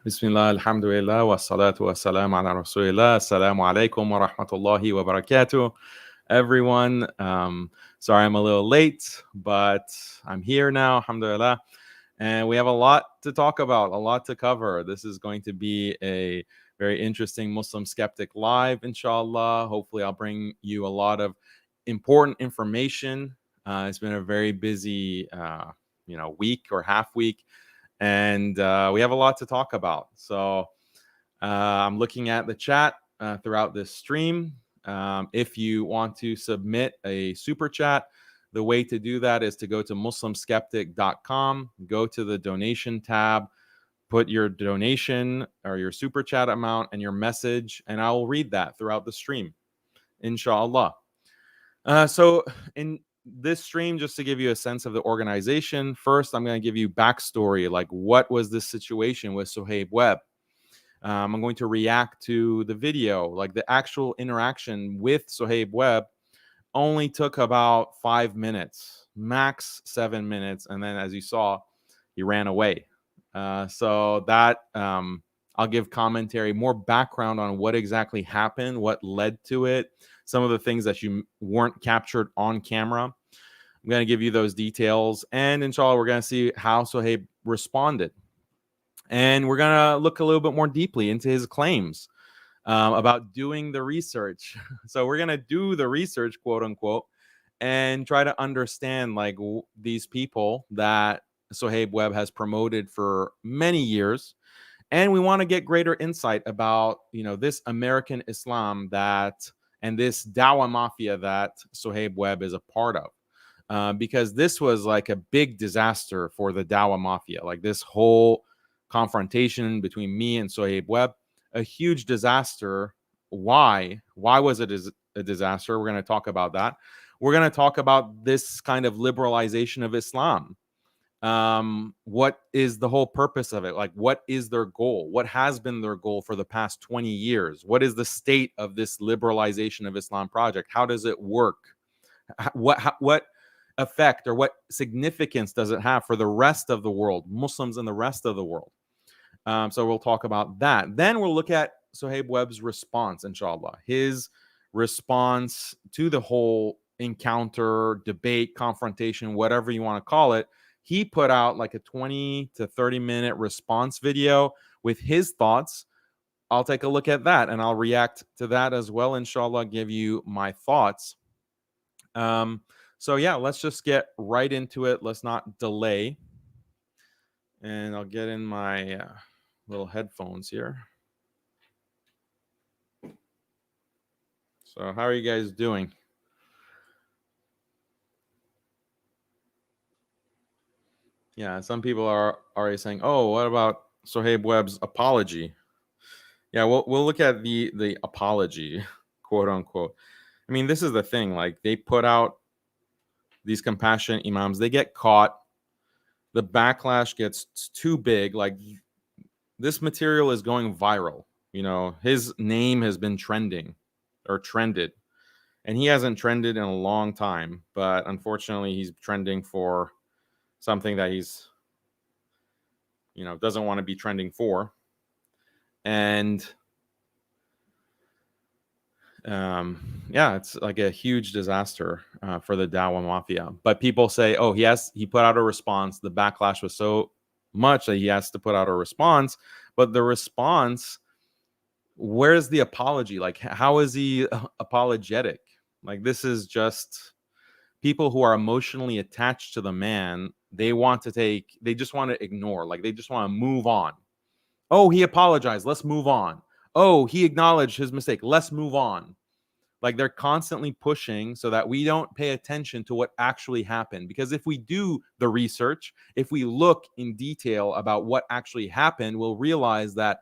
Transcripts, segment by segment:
Bismillah, alhamdulillah, wa salatu wa salam ala rasulillah. Assalamu alaikum wa rahmatullahi wa barakatuh. Everyone, sorry I'm a little late, but I'm here now, alhamdulillah. And we have a lot to talk about, a lot to cover. This is going to be a very interesting Muslim Skeptic Live, inshallah. Hopefully, I'll bring you a lot of important information. It's been a very busy, week or half week, and we have a lot to talk about. So I'm looking at the chat throughout this stream. If you want to submit a super chat, the way to do that is to go to muslimskeptic.com, go to the donation tab, put your donation or your super chat amount and your message, and I will read that throughout the stream, inshallah. So in this stream, just to give you a sense of the organization, first I'm going to give you backstory, like what was this situation with Suhaib Webb. I'm going to react to the video, like the actual interaction with Suhaib Webb only took about 5 minutes, max 7 minutes, and then as you saw, he ran away. So that I'll give commentary, more background on what exactly happened, what led to it, some of the things that you weren't captured on camera. I'm going to give you those details, and inshallah, we're going to see how Suhaib responded. And we're going to look a little bit more deeply into his claims about doing the research. So we're going to do the research, quote unquote, and try to understand like these people that Suhaib Webb has promoted for many years. And we want to get greater insight about, this American Islam and this Dawa Mafia that Suhaib Webb is a part of. Because this was like a big disaster for the Dawa Mafia, like this whole confrontation between me and Suhaib Webb, a huge disaster. Why was it a disaster? We're going to talk about that. We're going to talk about this kind of liberalization of Islam. What is the whole purpose of it? Like, what is their goal? What has been their goal for the past 20 years? What is the state of this liberalization of Islam project? How does it work? What effect or what significance does it have for the rest of the world, Muslims in the rest of the world? So we'll talk about that. Then we'll look at Suhaib Webb's response, inshallah. His response to the whole encounter, debate, confrontation, whatever you want to call it. He put out like a 20 to 30-minute response video with his thoughts. I'll take a look at that and I'll react to that as well, inshallah, give you my thoughts. So yeah, let's just get right into it. Let's not delay. And I'll get in my little headphones here. So how are you guys doing? Yeah, some people are already saying, "Oh, what about Suhaib Webb's apology?" Yeah, we'll look at the apology, quote unquote. I mean, this is the thing. Like, they put out these compassionate imams, they get caught. The backlash gets too big. Like, this material is going viral. His name has been trended, and he hasn't trended in a long time. But unfortunately, he's trending for something that he's doesn't want to be trending for. And it's like a huge disaster for the Dawa Mafia. But people say, oh, he put out a response. The backlash was so much that he has to put out a response. But the response, where's the apology? Like, how is he apologetic? Like, this is just people who are emotionally attached to the man. They just want to ignore. Like, they just want to move on. Oh, he apologized. Let's move on. Oh, he acknowledged his mistake. Let's move on. Like, they're constantly pushing so that we don't pay attention to what actually happened. Because if we do the research, if we look in detail about what actually happened, we'll realize that,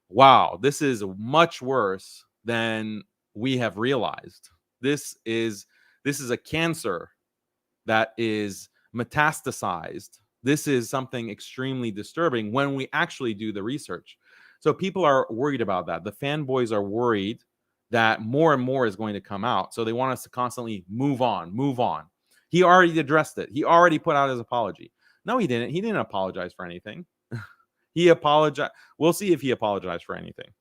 wow, this is much worse than we have realized. This is a cancer that is metastasized. This is something extremely disturbing when we actually do the research. So people are worried about that. The fanboys are worried that more and more is going to come out. So they want us to constantly move on. He already addressed it. He already put out his apology. No, he didn't. He didn't apologize for anything. He apologized. We'll see if he apologized for anything.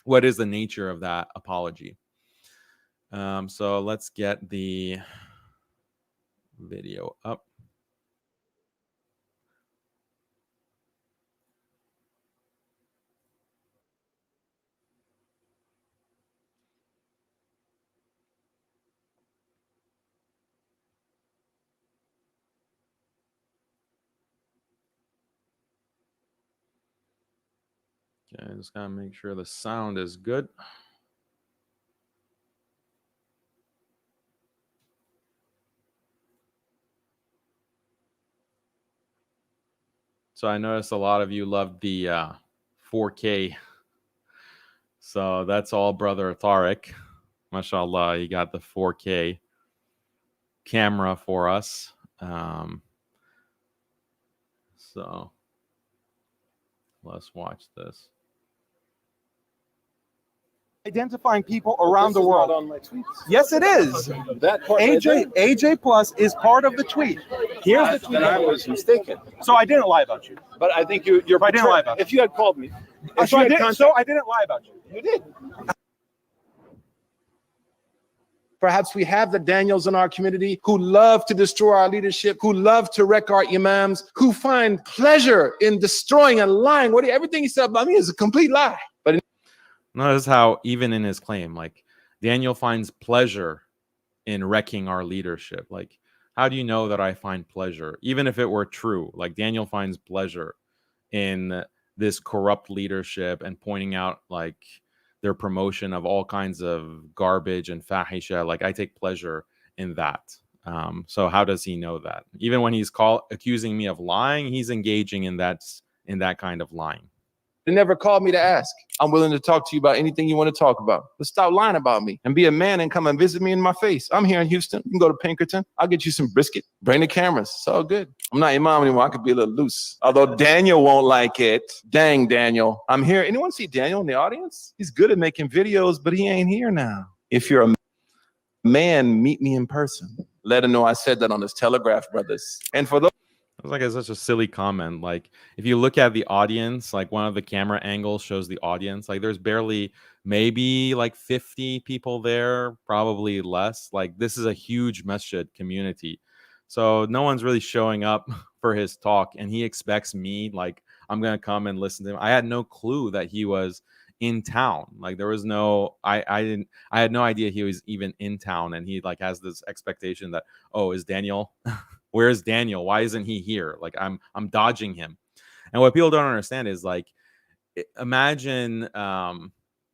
What is the nature of that apology? So let's get the video up. Okay, I just gotta make sure the sound is good. So I noticed a lot of you loved the 4K. So that's all brother Tariq. MashaAllah, he got the 4K camera for us. So let's watch this. Identifying people around the world. On my tweets. Yes, it is. That part AJ Plus is part of the tweet. Here's the tweet. Then I was mistaken. So I didn't lie about you. But I think you're. I didn't lie about If you had called me, So I didn't lie about you. you did. Perhaps we have the Daniels in our community who love to destroy our leadership, who love to wreck our imams, who find pleasure in destroying and lying. Everything he said about me is a complete lie. But notice how even in his claim, like Daniel finds pleasure in wrecking our leadership. Like, how do you know that I find pleasure? Even if it were true, like Daniel finds pleasure in this corrupt leadership and pointing out like their promotion of all kinds of garbage and fahisha. Like I take pleasure in that. So how does he know that? Even when he's accusing me of lying, he's engaging in that kind of lying. they never called me to ask. I'm willing to talk to you about anything you want to talk about. But stop lying about me and be a man and come and visit me in my face. I'm here in Houston. You can go to Pinkerton. I'll get you some brisket. Bring the cameras. It's all good. I'm not Imam anymore. I could be a little loose. Although Daniel won't like it. Dang, Daniel. I'm here. Anyone see Daniel in the audience? He's good at making videos, but he ain't here now. If you're a man, meet me in person. Let him know I said that on his Telegraph, brothers. And for those It was like such a silly comment. Like if you look at the audience, like one of the camera angles shows the audience, like there's barely maybe like 50 people there, probably less. Like this is a huge masjid community. So no one's really showing up for his talk, and he expects me, like I'm gonna come and listen to him. I had no clue that he was in town. Like there was no I had no idea he was even in town, and he like has this expectation that, oh, is Daniel where's Daniel? Why isn't he here? Like I'm dodging him. And what people don't understand is like, imagine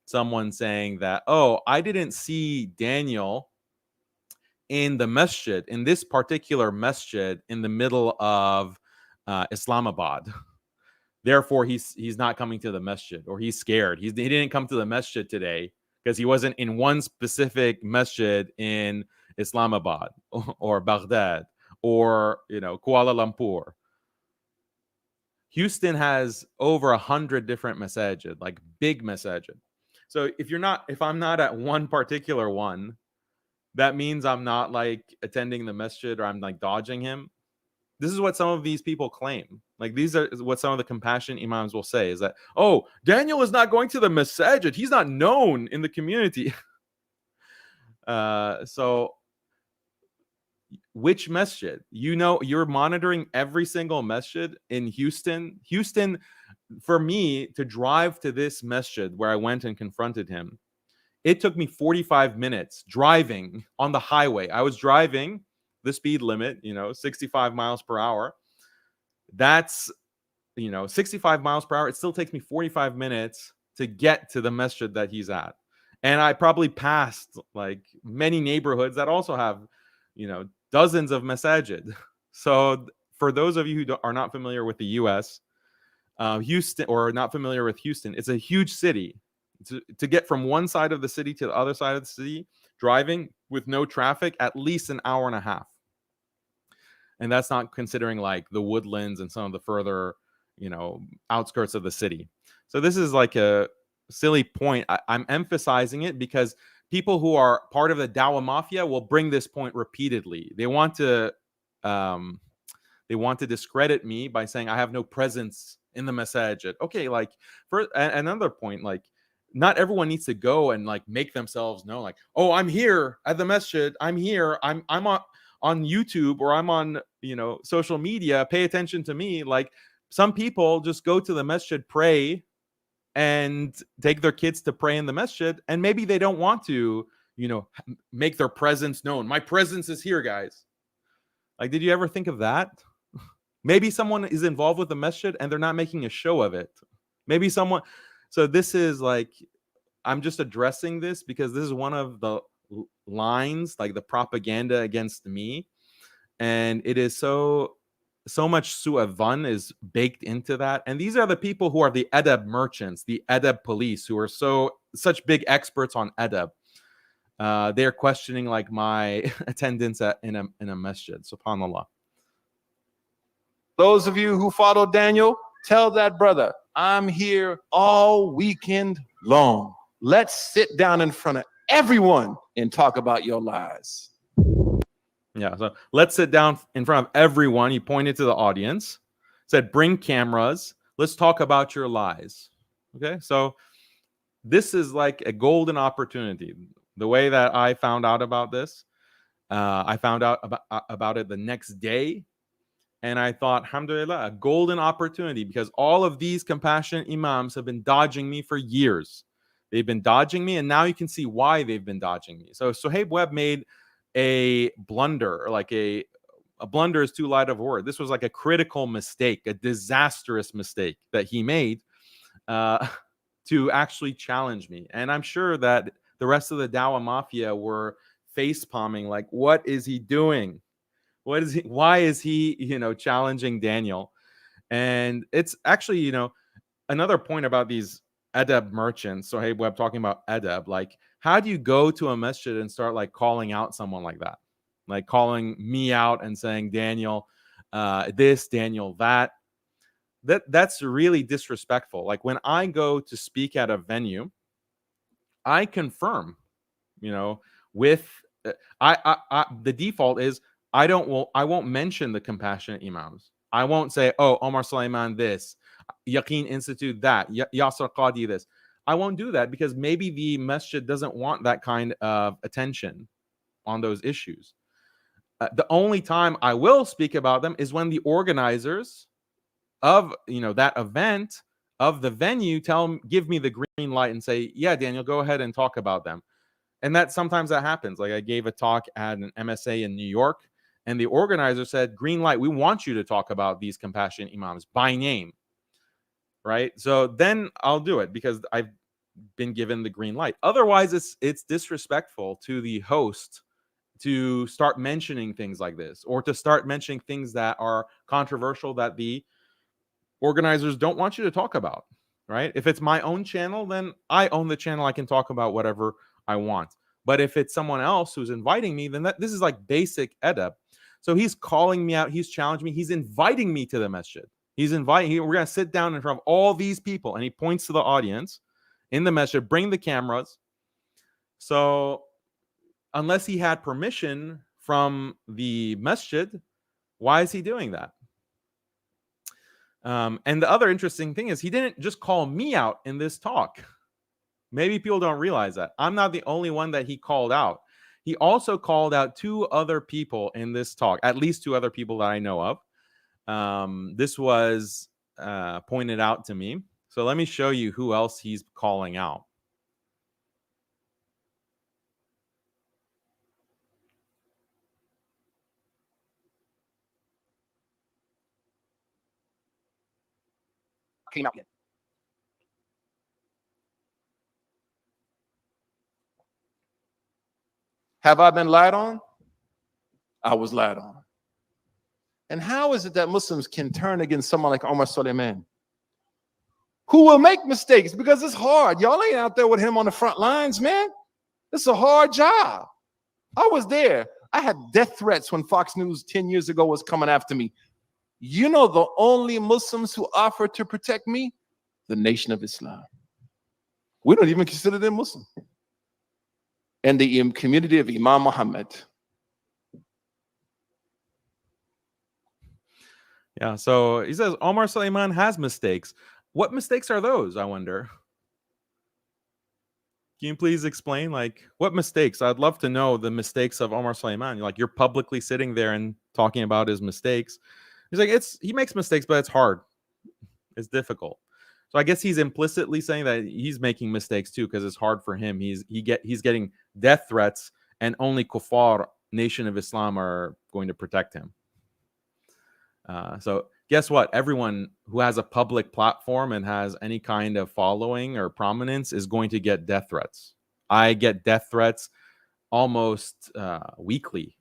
someone saying that, oh, I didn't see Daniel in the masjid, in this particular masjid in the middle of Islamabad. Therefore, he's not coming to the masjid, or he's scared. He didn't come to the masjid today because he wasn't in one specific masjid in Islamabad or Baghdad or Kuala Lumpur. Houston has over 100 different masajid, like big masajid. So if I'm not at one particular one, that means I'm not like attending the masjid, or I'm like dodging him. This is what some of these people claim. Like these are what some of the compassionate imams will say, is that, oh, Daniel is not going to the masajid. He's not known in the community. So which masjid? You're monitoring every single masjid in Houston. Houston, for me to drive to this masjid where I went and confronted him, it took me 45 minutes driving on the highway. I was driving the speed limit, 65 miles per hour. That's, 65 miles per hour. It still takes me 45 minutes to get to the masjid that he's at. And I probably passed like many neighborhoods that also have, dozens of masajid. So for those of you who are not familiar with the U.S., Houston, or not familiar with Houston, it's a huge city. To get from one side of the city to the other side of the city, driving with no traffic, at least an hour and a half. And that's not considering like the woodlands and some of the further, outskirts of the city. So this is like a silly point. I'm emphasizing it because people who are part of the Dawa Mafia will bring this point repeatedly. They want to discredit me by saying I have no presence in the masajid. Okay, like for another point, like not everyone needs to go and like make themselves know, like, oh, I'm here at the masjid, I'm here, I'm on YouTube, or I'm on, you know, social media, pay attention to me. Like some people just go to the masjid, pray, and take their kids to pray in the masjid, and maybe they don't want to, you know, make their presence known. My presence is here, guys. Like, did you ever think of that? Maybe someone is involved with the masjid and they're not making a show of it. Maybe someone. So this is like, I'm just addressing this because this is one of the lines, like the propaganda against me, and it is so much su'adhan is baked into that. And these are the people who are the adab merchants, the adab police, who are such big experts on adab. They're questioning like my attendance in a masjid. Subhanallah. Those of you who follow Daniel, tell that brother, I'm here all weekend long. Let's sit down in front of everyone and talk about your lies. Yeah, so let's sit down in front of everyone. He pointed to the audience, said, bring cameras. Let's talk about your lies. Okay, so this is like a golden opportunity. The way that I found out about this, I found out about it the next day. And I thought, alhamdulillah, a golden opportunity, because all of these compassionate imams have been dodging me for years. They've been dodging me, and now you can see why they've been dodging me. So Suhaib Webb made a blunder, like a blunder is too light of a word. This was like a critical mistake, a disastrous mistake that he made to actually challenge me. And I'm sure that the rest of the Dawa Mafia were face palming, like, what is he doing? What is he? Why is he, you know, challenging Daniel? And it's actually, you know, another point about these adab merchants. So hey, Webb talking about adab, like, how do you go to a masjid and start like calling out someone like that, like calling me out and saying Daniel this, Daniel that? That's really disrespectful. Like when I go to speak at a venue, I confirm, you know, with I the default is I won't mention the compassionate imams. I won't say, oh, Omar Sulaiman this, Yaqeen Institute that, Yasser Qadi this. I won't do that because maybe the masjid doesn't want that kind of attention on those issues. The only time I will speak about them is when the organizers of, you know, that event, of the venue, give me the green light and say, yeah, Daniel, go ahead and talk about them. And that sometimes that happens. Like I gave a talk at an MSA in New York, and the organizer said, green light, we want you to talk about these compassionate imams by name. Right? So then I'll do it because I've been given the green light. Otherwise, it's disrespectful to the host to start mentioning things like this, or to start mentioning things that are controversial that the organizers don't want you to talk about. Right? If it's my own channel, then I own the channel. I can talk about whatever I want. But if it's someone else who's inviting me, then this is like basic adab. So he's calling me out, he's challenging me, he's inviting me to the masjid. He's inviting, we're going to sit down in front of all these people, and he points to the audience in the masjid, bring the cameras. So unless he had permission from the masjid, why is he doing that? And the other interesting thing is he didn't just call me out in this talk. Maybe people don't realize that. I'm not the only one that he called out. He also called out two other people in this talk, at least two other people that I know of. This was pointed out to me. So let me show you who else he's calling out. Came out yet. Have I been lied on? I was lied on. And how is it that Muslims can turn against someone like Omar Suleiman, who will make mistakes? Because it's hard. Y'all ain't out there with him on the front lines, man. It's a hard job. I was there. I had death threats when Fox News 10 years ago was coming after me. You know the only Muslims who offered to protect me? The Nation of Islam. We don't even consider them Muslim. And the community of Imam Muhammad. Yeah. So he says Omar Suleiman has mistakes. What mistakes are those? I wonder. Can you please explain, like, what mistakes? I'd love to know the mistakes of Omar Suleiman. Like, you're publicly sitting there and talking about his mistakes. He's like, he makes mistakes, but it's hard. It's difficult. So I guess he's implicitly saying that he's making mistakes too, because it's hard for him. He's getting death threats, and only kuffar, Nation of Islam, are going to protect him. So guess what? Everyone who has a public platform and has any kind of following or prominence is going to get death threats. I get death threats almost weekly.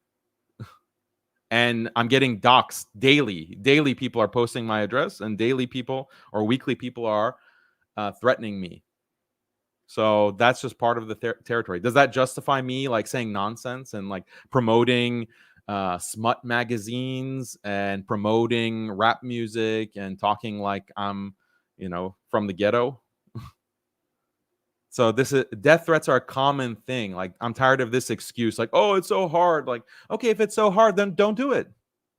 And I'm getting doxxed daily. Daily people are posting my address, and daily people or weekly people are threatening me. So that's just part of the territory. Does that justify me like saying nonsense and like promoting smut magazines and promoting rap music and talking like I'm, from the ghetto? So death threats are a common thing. Like, I'm tired of this excuse, like, oh, it's so hard. Like, okay, if it's so hard, then don't do it.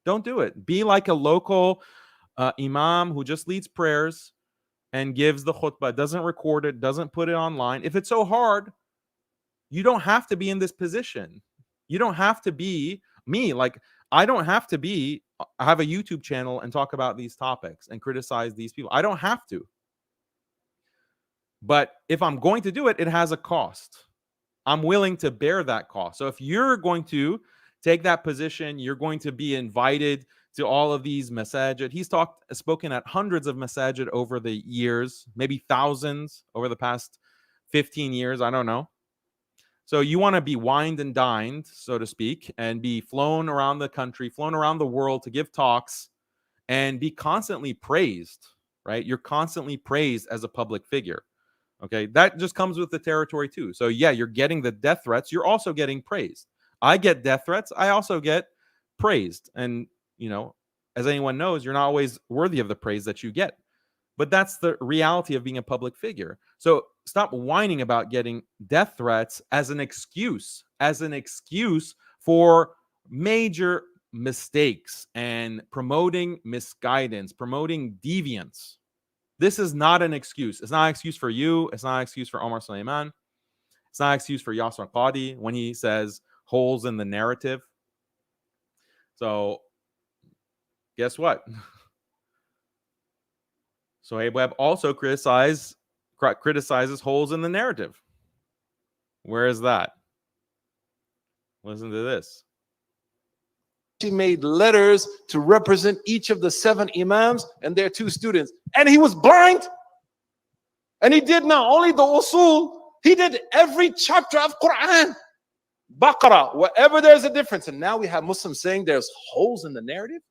Don't do it. Be like a local imam who just leads prayers and gives the khutbah, doesn't record it, doesn't put it online. If it's so hard, you don't have to be in this position. You don't have to be me. Like, I don't have to have a YouTube channel and talk about these topics and criticize these people. I don't have to. But if I'm going to do it, it has a cost. I'm willing to bear that cost. So if you're going to take that position, you're going to be invited to all of these masajid. He's spoken at hundreds of masajid over the years, maybe thousands over the past 15 years. I don't know. So you want to be wined and dined, so to speak, and be flown around the country, flown around the world to give talks and be constantly praised, right? You're constantly praised as a public figure. Okay, that just comes with the territory too. So yeah, you're getting the death threats. You're also getting praised. I get death threats. I also get praised. And, as anyone knows, you're not always worthy of the praise that you get. But that's the reality of being a public figure. So stop whining about getting death threats as an excuse for major mistakes and promoting misguidance, promoting deviance. This is not an excuse. It's not an excuse for you. It's not an excuse for Omar Suleiman. It's not an excuse for Yasser Qadi when he says holes in the narrative. So guess what? Suhaib Webb also criticizes holes in the narrative. Where is that? Listen to this. She made letters to represent each of the 7 imams and their 2 students. And he was blind. And he did not only the usul, he did every chapter of Quran. Baqarah, wherever there's a difference. And now we have Muslims saying there's holes in the narrative.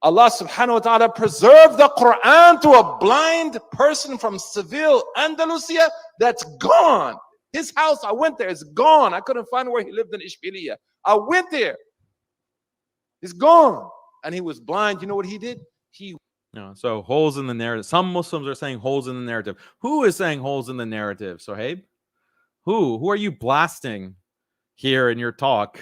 Allah subhanahu wa ta'ala preserved the Quran to a blind person from Seville, Andalusia, that's gone. His house, I went there, it's gone. I couldn't find where he lived in Ishbiliya. I went there. It's gone. And he was blind. You know what he did? So holes in the narrative. Some Muslims are saying holes in the narrative. Who is saying holes in the narrative, Suhaib? Who are you blasting here in your talk?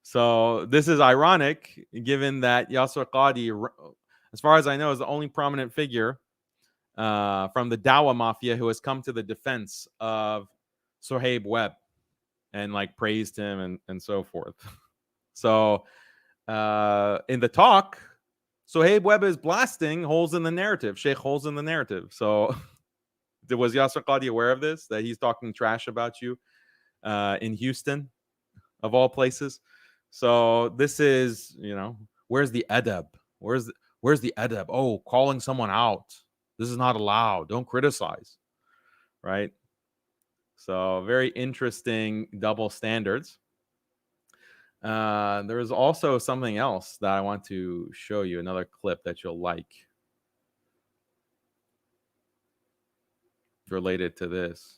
So this is ironic, given that Yasser Qadi, as far as I know, is the only prominent figure from the Dawa Mafia who has come to the defense of Suhaib Webb and like praised him and so forth. So in the talk, Suhaib Webb is blasting holes in the narrative, Sheikh holes in the narrative. So was Yasser Qadi aware of this, that he's talking trash about you in Houston, of all places? So this is, where's the Adab? Where's the Adab? Oh, calling someone out. This is not allowed. Don't criticize, right? So very interesting double standards. There is also something else that I want to show you, another clip that you'll like related to this.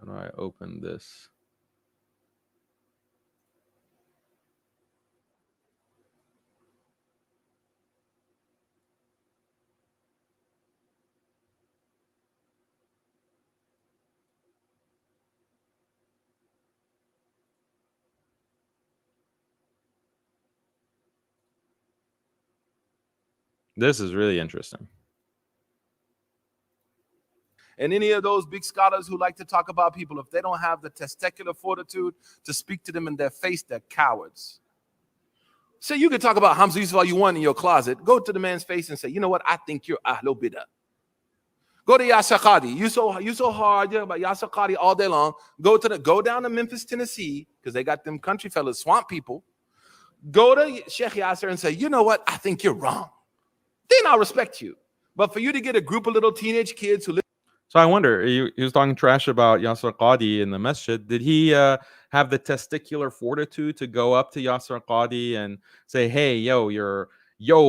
How do I open this? This is really interesting. And any of those big scholars who like to talk about people, if they don't have the testicular fortitude to speak to them in their face, they're cowards. So you can talk about Hamza Yusuf all you want in your closet. Go to the man's face and say, you know what? I think you're Ahlul Bidah. Go to Yasir Qadhi. You so hard, you're about Yasir Qadhi all day long. Go down to Memphis, Tennessee, because they got them country fellas, swamp people. Go to Sheikh Yasir and say, you know what? I think you're wrong. Then I'll respect you. But for you to get a group of little teenage kids who live. So I wonder, he was talking trash about Yasir Qadhi in the masjid. Did he have the testicular fortitude to go up to Yasir Qadhi and say, hey,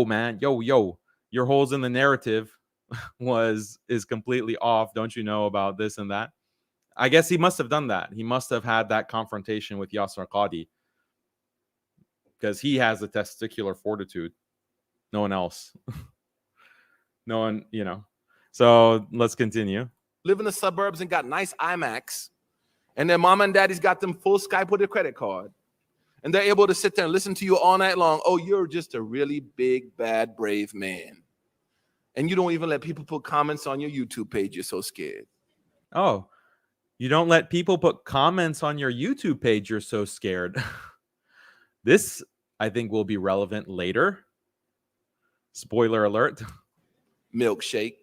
man, your holes in the narrative is completely off. Don't you know about this and that? I guess he must have done that. He must have had that confrontation with Yasir Qadhi because he has the testicular fortitude. No one else. No one, So let's continue. Live in the suburbs and got nice iMacs, and their mom and daddy's got them full Skype with a credit card, and they're able to sit there and listen to you all night long. Oh, you're just a really big, bad, brave man. And you don't even let people put comments on your YouTube page. You're so scared. Oh, you don't let people put comments on your YouTube page. You're so scared. This, I think, will be relevant later. Spoiler alert. Milkshake.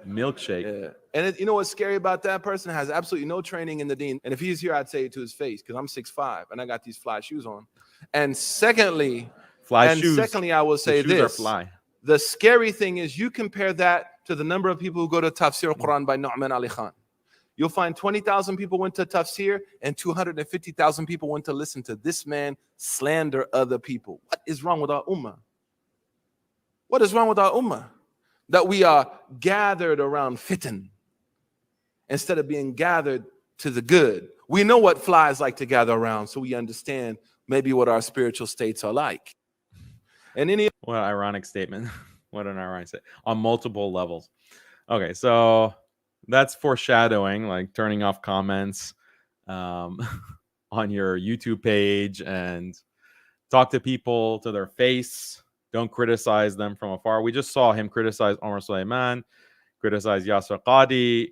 Yeah. And you know what's scary about that person? Has absolutely no training in the deen. And if he's here, I'd say it to his face because I'm 6'5" and I got these fly shoes on. And secondly, I will say this. The scary thing is you compare that to the number of people who go to Tafsir Quran by Nu'man Ali Khan. You'll find 20,000 people went to Tafsir and 250,000 people went to listen to this man slander other people. What is wrong with our ummah? What is wrong with our ummah? That we are gathered around fitan instead of being gathered to the good. We know what flies like to gather around, so we understand maybe what our spiritual states are like. And what an ironic statement. What an ironic statement on multiple levels. Okay, so that's foreshadowing, like turning off comments on your YouTube page and talk to people to their face. Don't criticize them from afar. We just saw him criticize Omar Suleiman, criticize Yasir Qadhi.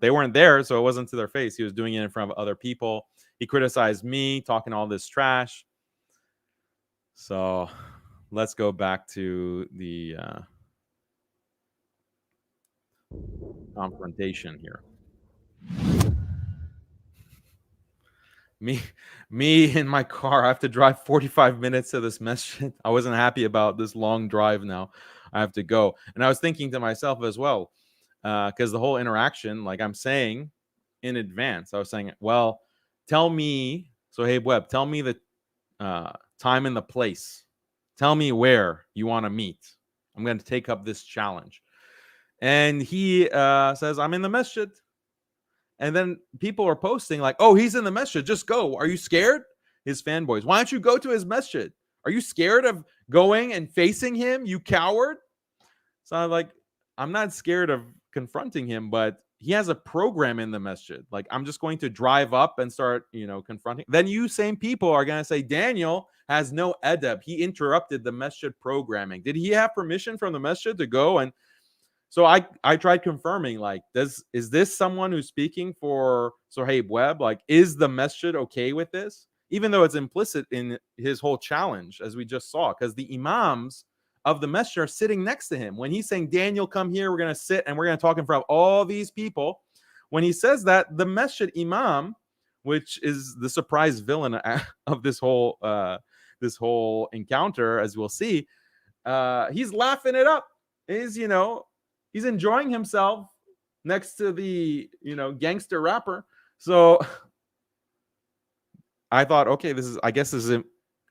They weren't there, so it wasn't to their face. He was doing it in front of other people. He criticized me, talking all this trash. So let's go back to the confrontation here. Me in my car, I have to drive 45 minutes to this masjid. I wasn't happy about this long drive now. I have to go. And I was thinking to myself as well, because the whole interaction, like I'm saying in advance, I was saying, well, tell me, Suhaib Webb, tell me the time and the place. Tell me where you want to meet. I'm going to take up this challenge. And he says, I'm in the masjid. And then people are posting like, oh, he's in the masjid. Just go. Are you scared? His fanboys. Why don't you go to his masjid? Are you scared of going and facing him, you coward? So I'm like, I'm not scared of confronting him, but he has a program in the masjid. Like, I'm just going to drive up and start, confronting. Then you same people are going to say, Daniel has no adab. He interrupted the masjid programming. Did he have permission from the masjid to go? And so I tried confirming, like, is this someone who's speaking for Suhaib Webb? Like, is the masjid okay with this? Even though it's implicit in his whole challenge, as we just saw, because the imams of the masjid are sitting next to him. When he's saying, Daniel, come here, we're going to sit and we're going to talk in front of all these people. When he says that, the masjid imam, which is the surprise villain of this whole encounter, as we'll see, he's laughing it up. He's enjoying himself next to the, gangster rapper. So I thought, okay, I guess this is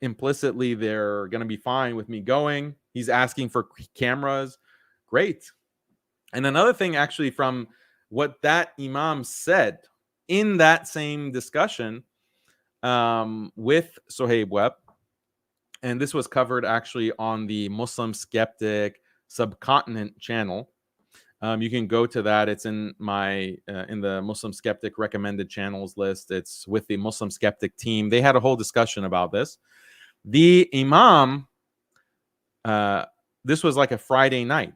implicitly they're going to be fine with me going. He's asking for cameras. Great. And another thing, actually, from what that imam said in that same discussion with Suhaib Webb, and this was covered actually on the Muslim Skeptic Subcontinent channel. You can go to that. It's in my in the Muslim Skeptic recommended channels list. It's with the Muslim Skeptic team. They had a whole discussion about this. The imam this was like a Friday night.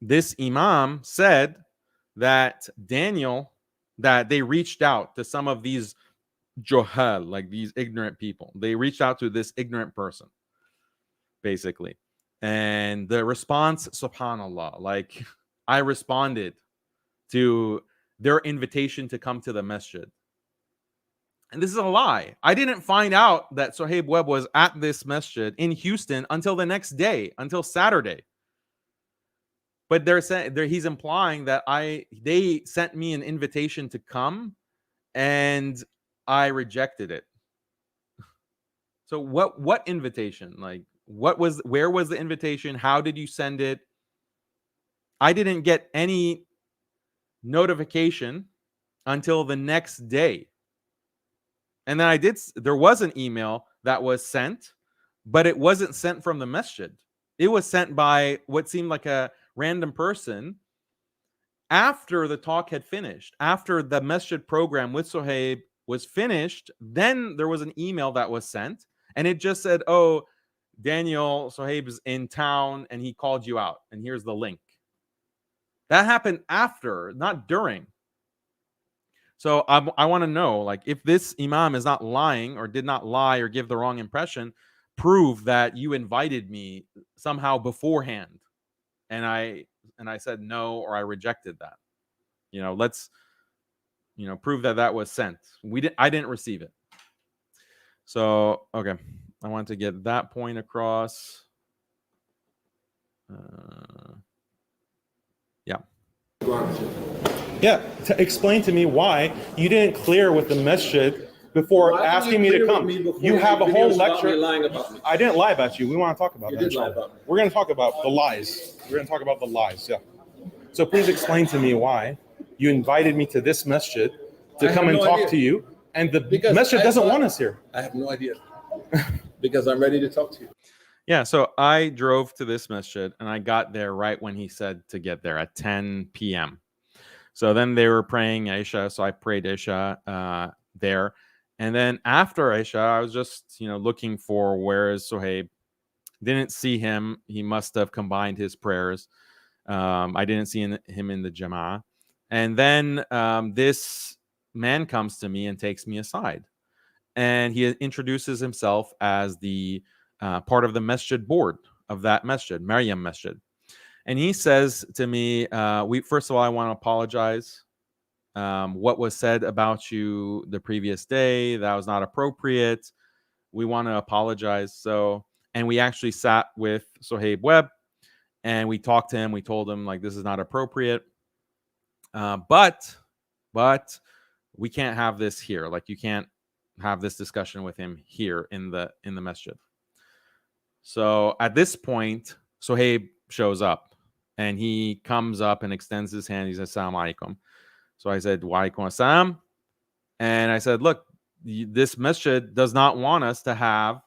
This Imam said that that they reached out to some of these johal, like these ignorant people. They reached out to this ignorant person, basically. And the response, subhanallah, like I responded to their invitation to come to the masjid. And this is a lie. I didn't find out that Suhaib Webb was at this masjid in Houston until the next day, until Saturday. But they're saying he's implying that they sent me an invitation to come and I rejected it. So what invitation? Like where was the invitation? How did you send it? I didn't get any notification until the next day. And then there was an email that was sent, but it wasn't sent from the masjid. It was sent by what seemed like a random person after the talk had finished, after the masjid program with Suhaib was finished. Then there was an email that was sent, and it just said, oh, Daniel, Suhaib is in town and he called you out, and here's the link. That happened after, not during. So I want to know, like, if this Imam is not lying or did not lie or give the wrong impression, prove that you invited me somehow beforehand. And I said no, or I rejected that. Let's, prove that was sent. I didn't receive it. So, okay. I want to get that point across. Yeah. Yeah, explain to me why you didn't clear with the masjid before asking me to come. You have a whole lecture. Lying about me. I didn't lie about you. We want to talk about You that. did lie about me. We're going to talk about the lies. We're going to talk about the lies. Yeah. So please explain to me why you invited me to this masjid to come and talk to you, and the masjid doesn't want us here. I have no idea. Because I'm ready to talk to you. Yeah, so I drove to this masjid and I got there right when he said to get there at 10 p.m. So then they were praying Isha, so I prayed Isha there. And then after Isha, I was just, looking for where is Suhaib. Didn't see him. He must have combined his prayers. I didn't see him in the Jama'ah. And then this man comes to me and takes me aside. And he introduces himself as the part of the masjid board of that masjid, Maryam Masjid. And he says to me, first of all, I want to apologize. What was said about you the previous day, that was not appropriate. We want to apologize. And we actually sat with Suhaib Webb and we talked to him. We told him, like, this is not appropriate. But we can't have this here. Like, you can't have this discussion with him here in the masjid. So at this point, Suhaib shows up and he comes up and extends his hand. He says, Assalamu alaikum. So I said, Wa alaikum assalam. And I said, look, this masjid does not want us to have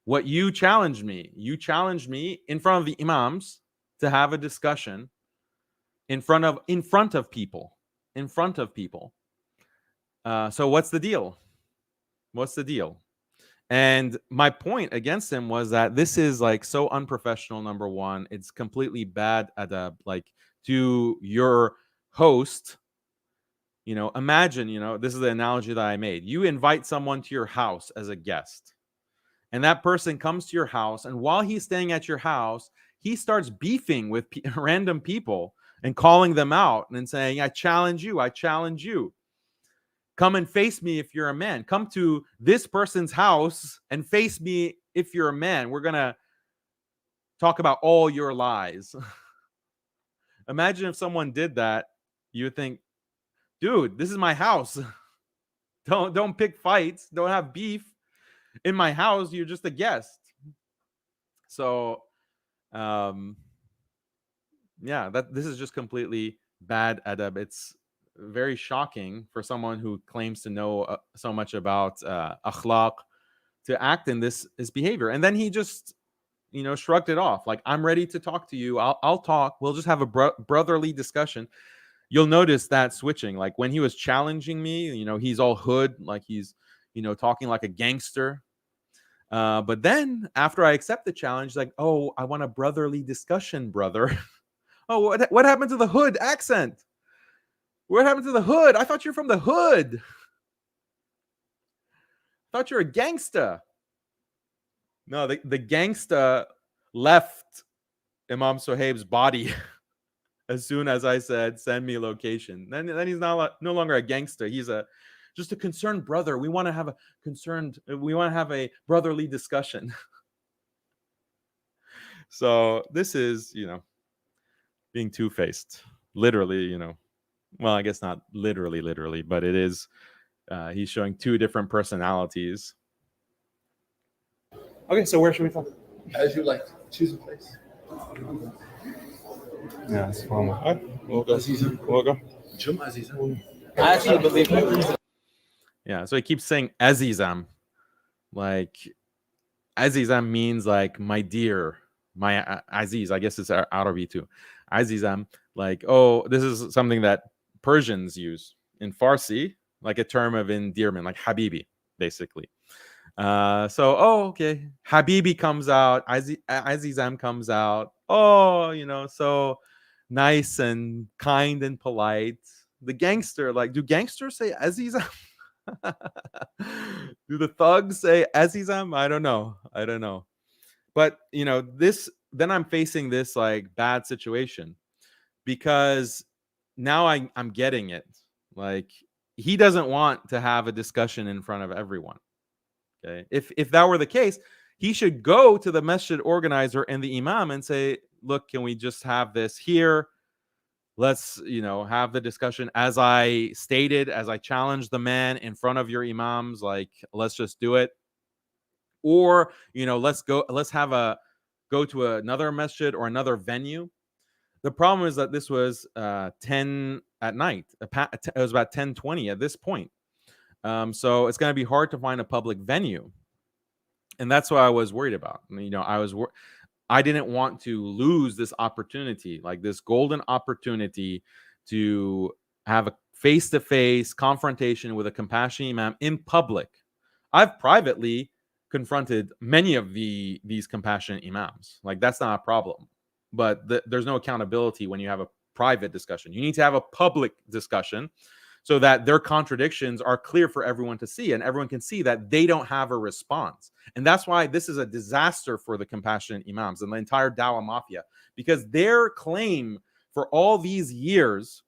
what you challenged me. You challenged me in front of the imams to have a discussion in front of people. So what's the deal? What's the deal? And my point against him was that this is like so unprofessional. Number one, it's completely bad adab. Like, to your host, imagine, this is the analogy that I made. You invite someone to your house as a guest, and that person comes to your house, and while he's staying at your house, he starts beefing with random people and calling them out and saying, I challenge you. Come and face me if you're a man. Come to this person's house and face me if you're a man. We're going to talk about all your lies. Imagine if someone did that. You would think, dude, this is my house. Don't pick fights. Don't have beef in my house. You're just a guest. So, this is just completely bad adab. It's very shocking for someone who claims to know so much about akhlaq to act in this behavior. And then he just, shrugged it off. Like, I'm ready to talk to you. I'll talk. We'll just have a brotherly discussion. You'll notice that switching. Like, when he was challenging me, he's all hood, like he's, talking like a gangster. But then after I accept the challenge, like, oh, I want a brotherly discussion, brother. Oh, what happened to the hood accent? What happened to the hood? I thought you're from the hood. I thought you're a gangsta. No, the gangsta left Imam Suhaib's body as soon as I said, send me location. Then he's no longer a gangster. He's just a concerned brother. We want to have a brotherly discussion. So this is, being two-faced. Literally, well, I guess not literally, but it is, he's showing two different personalities. Okay, so where should we talk? As you like. Choose a place. Yeah, it's fine. Right, we'll go. I actually believe it. Yeah, so he keeps saying Azizam. Like, Azizam means like my dear, my Aziz. I guess it's Arabic too. Azizam, like, oh, this is something that Persians use in Farsi, like a term of endearment, like Habibi, basically. Okay, Habibi comes out, Azizam comes out. Oh, so nice and kind and polite. The gangster, like, do gangsters say Azizam? Do the thugs say Azizam? I don't know. But then I'm facing this like bad situation because now I'm getting it. Like, he doesn't want to have a discussion in front of everyone. Okay. If that were the case, he should go to the masjid organizer and the imam and say, look, can we just have this here? Let's, have the discussion as I stated, as I challenged the man in front of your imams, like, let's just do it. Or, let's go to another masjid or another venue. The problem is that this was 10 at night. It was about 10:20 at this point. So it's going to be hard to find a public venue. And that's what I was worried about. I didn't want to lose this opportunity, like this golden opportunity to have a face-to-face confrontation with a compassionate imam in public. I've privately confronted many of these compassionate imams. Like, that's not a problem. But there's no accountability when you have a private discussion. You need to have a public discussion so that their contradictions are clear for everyone to see, and everyone can see that they don't have a response. And that's why this is a disaster for the compassionate imams and the entire Dawa Mafia, because their claim for all these years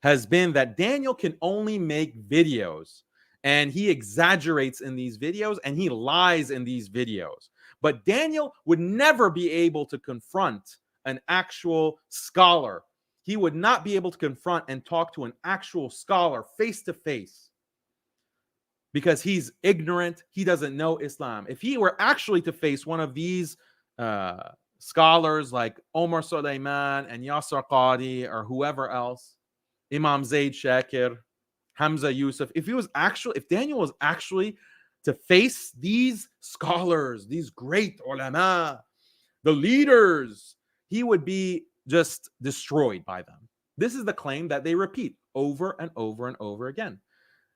has been that Daniel can only make videos, and he exaggerates in these videos and he lies in these videos. But Daniel would never be able to confront an actual scholar. He would not be able to confront and talk to an actual scholar face to face because he's ignorant. He doesn't know Islam. If he were actually to face one of these scholars like Omar Suleiman and Yasser Qadi or whoever else, Imam Zaid Shakir, Hamza Yusuf, if Daniel was actually to face these scholars, these great ulama, the leaders, he would be just destroyed by them. This is the claim that they repeat over and over and over again.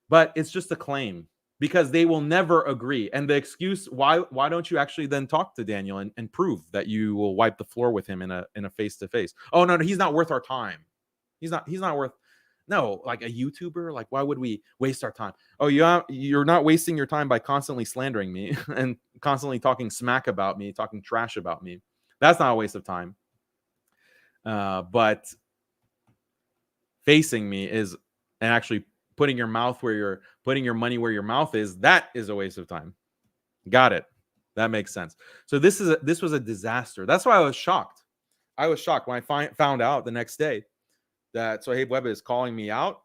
But it's just a claim because they will never agree. And the excuse, why don't you actually then talk to Daniel and prove that you will wipe the floor with him in a face-to-face? Oh, no, he's not worth our time. He's not worth. No, like a YouTuber, like, why would we waste our time? Oh, you're not wasting your time by constantly slandering me and constantly talking smack about me, talking trash about me. That's not a waste of time. But facing me and actually putting your money where your mouth is, that is a waste of time. Got it. That makes sense. So this was a disaster. That's why I was shocked. I was shocked when I found out the next day that Suhaib Webb is calling me out.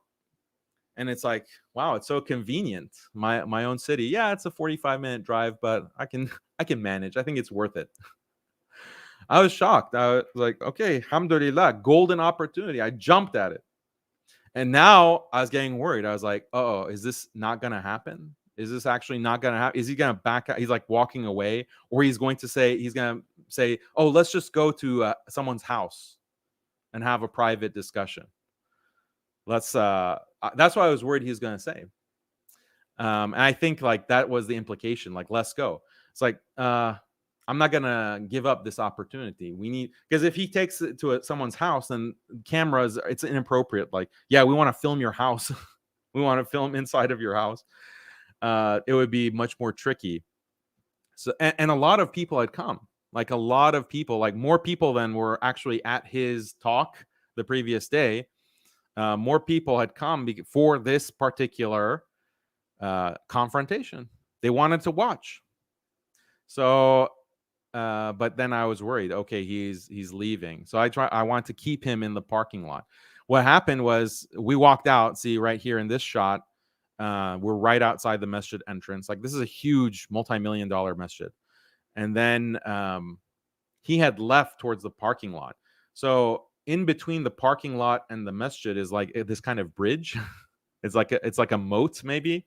And it's like, wow, it's so convenient. My own city. Yeah, it's a 45-minute drive, but I can manage. I think it's worth it. I was shocked. I was like, okay, alhamdulillah, golden opportunity. I jumped at it. And now I was getting worried. I was like, oh, is this not going to happen? Is this actually not going to happen? Is he going to back out? He's like walking away, or he's going to say, oh, let's just go to someone's house and have a private discussion. That's what I was worried he was going to say. And I think like that was the implication, like, let's go. It's like, I'm not gonna give up this opportunity. We need, because if he takes it to someone's house, then cameras, it's inappropriate. Like, yeah, we want to film your house. We want to film inside of your house. It would be much more tricky. So, and a lot of people had come, like a lot of people, like more people than were actually at his talk the previous day. More people had come for this particular confrontation. They wanted to watch. So, but then I was worried. Okay, he's leaving. So I want to keep him in the parking lot. What happened was we walked out. See right here in this shot, we're right outside the masjid entrance. Like, this is a huge multi-million-dollar masjid. And then he had left towards the parking lot. So in between the parking lot and the masjid is like this kind of bridge. It's like a moat maybe.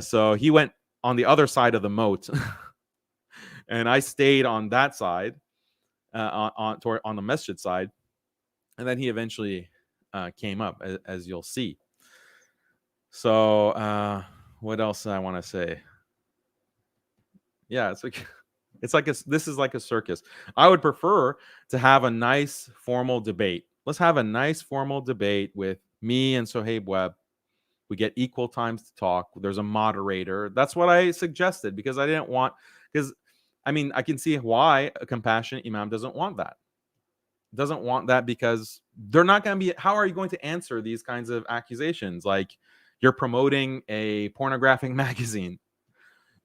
So he went on the other side of the moat, and I stayed on that side, on the masjid side, and then he eventually came up, as you'll see. So what else I want to say? Yeah, this is like a circus. I would prefer to have a nice formal debate. Let's have a nice formal debate with me and Suhaib Webb. We get equal times to talk. There's a moderator. That's what I suggested, because I didn't want, because I mean, I can see why a compassionate Imam doesn't want that. Doesn't want that because they're not going to be, how are you going to answer these kinds of accusations? Like, you're promoting a pornographic magazine.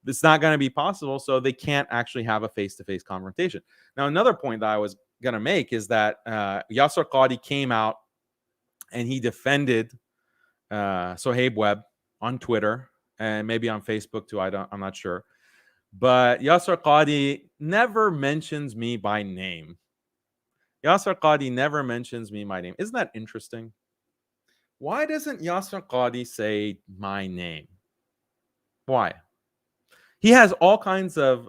It's not going to be possible, so they can't actually have a face-to-face confrontation. Now, another point that I was going to make is that Yasser Qadi came out and he defended Suhaib Webb on Twitter and maybe on Facebook too. I'm not sure. But Yasser Qadi never mentions me by name. Yasser Qadi never mentions me by name. Isn't that interesting? Why doesn't Yasser Qadi say my name? Why? He has all kinds of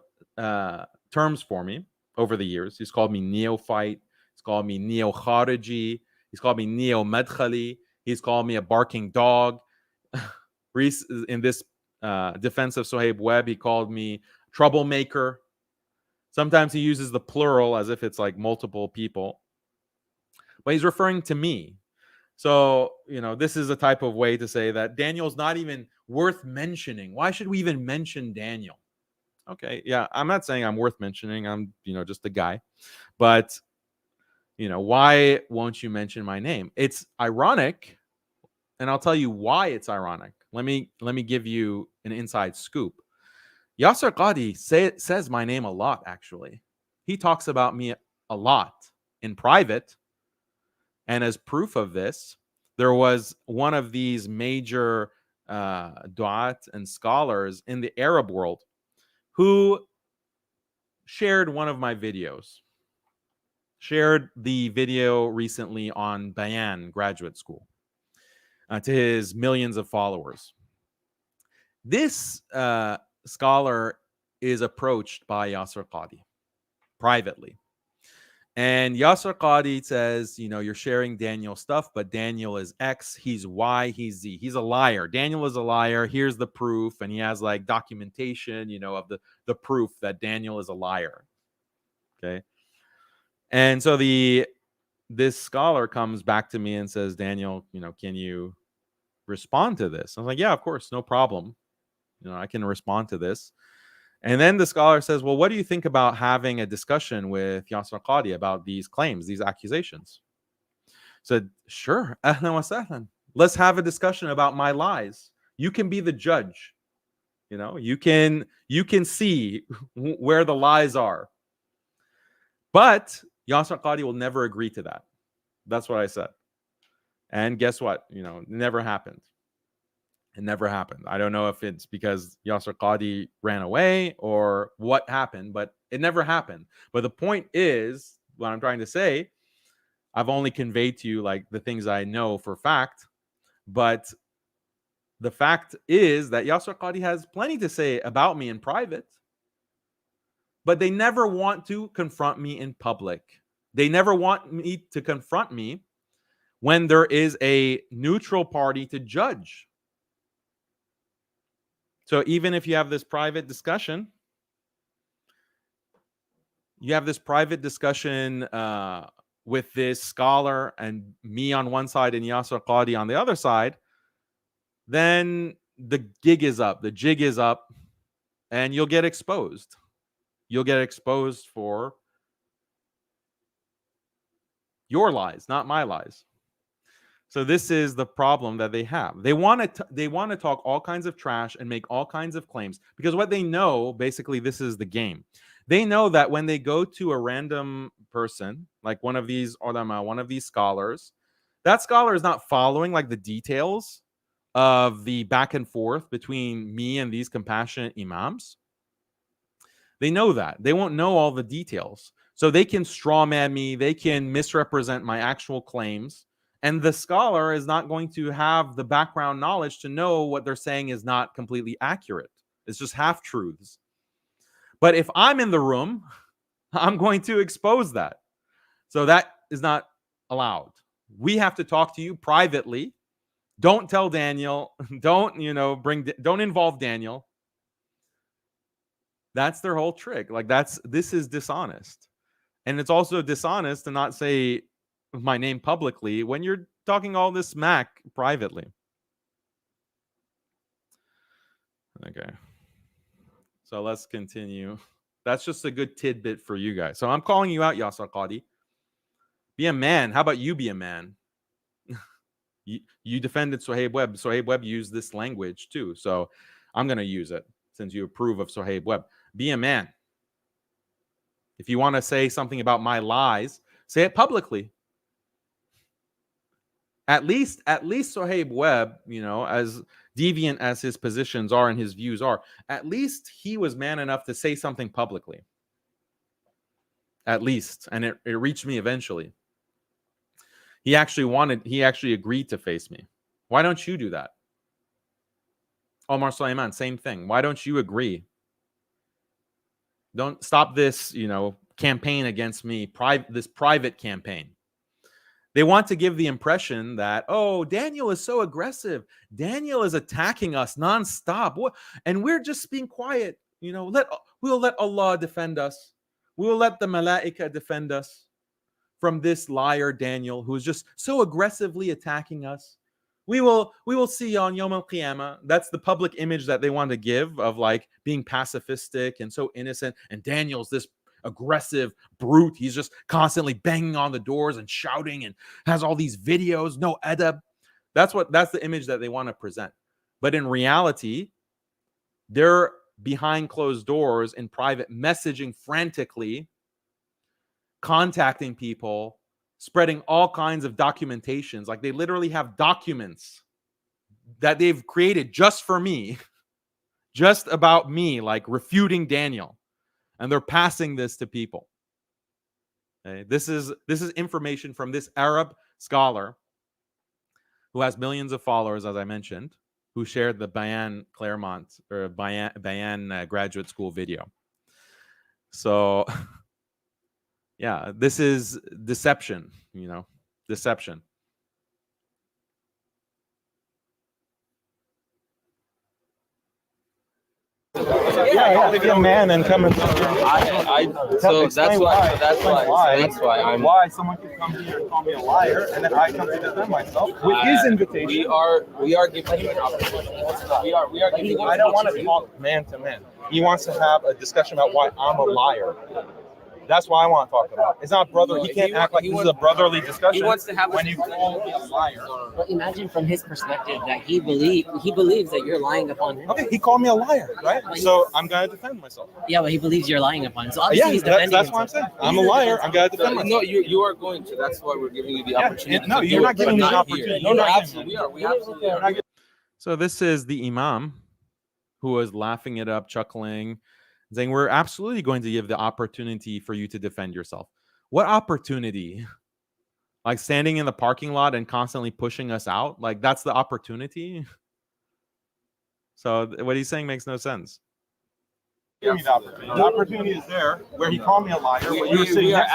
terms for me over the years. He's called me neophyte. He's called me neo-khariji. He's called me neo-madkhali. He's called me a barking dog. In this defense of Suhaib Webb, he called me troublemaker. Sometimes he uses the plural as if it's like multiple people. But he's referring to me. So, this is a type of way to say that Daniel's not even worth mentioning. Why should we even mention Daniel? Okay, yeah, I'm not saying I'm worth mentioning. I'm, just a guy. But, why won't you mention my name? It's ironic, and I'll tell you why it's ironic. Let me give you an inside scoop. Yasser Qadi says my name a lot, actually. He talks about me a lot in private. And as proof of this, there was one of these major du'at and scholars in the Arab world who shared one of my videos. Shared the video recently on Bayan Graduate School to his millions of followers. This scholar is approached by Yasser Qadi privately. And Yasser Qadi says, you're sharing Daniel's stuff, but Daniel is X, he's Y, he's Z. He's a liar. Daniel is a liar. Here's the proof. And he has like documentation, of the proof that Daniel is a liar. Okay. And so this scholar comes back to me and says, Daniel, can you respond to this? I was like, yeah, of course, no problem. I can respond to this. And then the scholar says, well, what do you think about having a discussion with Yasser Qadi about these claims, these accusations? I said, sure, ahlan wa sahlan. Let's have a discussion about my lies. You can be the judge. You can see where the lies are. But Yasser Qadi will never agree to that. That's what I said. And guess what? It never happened. It never happened. I don't know if it's because Yasser Qadi ran away or what happened, but it never happened. But the point is, what I'm trying to say, I've only conveyed to you like the things I know for fact. But the fact is that Yasser Qadi has plenty to say about me in private. But they never want to confront me in public. They never want me to confront me when there is a neutral party to judge. So even if you have this private discussion, you have this private discussion with this scholar and me on one side and Yasser Qadi on the other side, then the gig is up, the jig is up, and you'll get exposed. You'll get exposed for your lies, not my lies. So this is the problem that they have. They want to talk all kinds of trash and make all kinds of claims, because what they know, basically, this is the game. They know that when they go to a random person, like one of these ulama, one of these scholars, that scholar is not following like the details of the back and forth between me and these compassionate imams. They know that. They won't know all the details. So they can strawman me, they can misrepresent my actual claims, and the scholar is not going to have the background knowledge to know what they're saying is not completely accurate. It's just half-truths. But if I'm in the room, I'm going to expose that. So that is not allowed. We have to talk to you privately. Don't tell Daniel. Don't involve Daniel. That's their whole trick. Like this is dishonest. And it's also dishonest to not say my name publicly when you're talking all this smack privately. Okay. So let's continue. That's just a good tidbit for you guys. So I'm calling you out, Yasser Qadi. Be a man. How about you be a man? You defended Suhaib Webb. Suhaib Webb used this language too. So I'm going to use it since you approve of Suhaib Webb. Be a man. If you want to say something about my lies, say it publicly. At least Suhaib Webb, as deviant as his positions are and his views are, at least he was man enough to say something publicly. At least. And it reached me eventually. He actually agreed to face me. Why don't you do that? Omar Sulaiman, same thing. Why don't you agree? Don't stop this, campaign against me, this private campaign. They want to give the impression that, oh, Daniel is so aggressive. Daniel is attacking us nonstop. And we're just being quiet. We'll let Allah defend us. We will let the Malaika defend us from this liar Daniel, who is just so aggressively attacking us. We will see on Yawm al-Qiyamah. That's the public image that they want to give of like being pacifistic and so innocent. And Daniel's this aggressive brute. He's just constantly banging on the doors and shouting and has all these videos, no adab. That's the image that they want to present. But in reality, they're behind closed doors in private, messaging frantically, contacting people, spreading all kinds of documentations. Like they literally have documents that they've created just for me, just about me, like refuting Daniel. And they're passing this to people. Okay? This is information from this Arab scholar who has millions of followers, as I mentioned, who shared the Bayan Claremont or Bayan graduate school video. So, yeah, this is deception, deception. Yeah, be a man and come and. So that's why Why someone could come here and call me a liar, and then I come to defend myself with his invitation. we are giving you an opportunity. We are giving you. I don't want to talk man to man. He wants to have a discussion about why I'm a liar. That's what I want to talk about. It's not brother. He can't act like this is a brotherly discussion. He wants to have when you call me a liar. But imagine from his perspective that he believes that you're lying upon him. Okay, he called me a liar, right? So I'm gonna defend myself. Yeah, but he believes you're lying upon him. So obviously he's defending that's what I'm saying. I'm a liar. I'm gonna defend myself. No, you are going to. That's why we're giving you the opportunity. No, you're not giving me the opportunity. No, absolutely are. We absolutely are. So this is the Imam who was laughing it up, chuckling, saying, we're absolutely going to give the opportunity for you to defend yourself. What opportunity? Like standing in the parking lot and constantly pushing us out? Like that's the opportunity? So what he's saying makes no sense. Give me the opportunity. The opportunity is there where he called me a liar. We are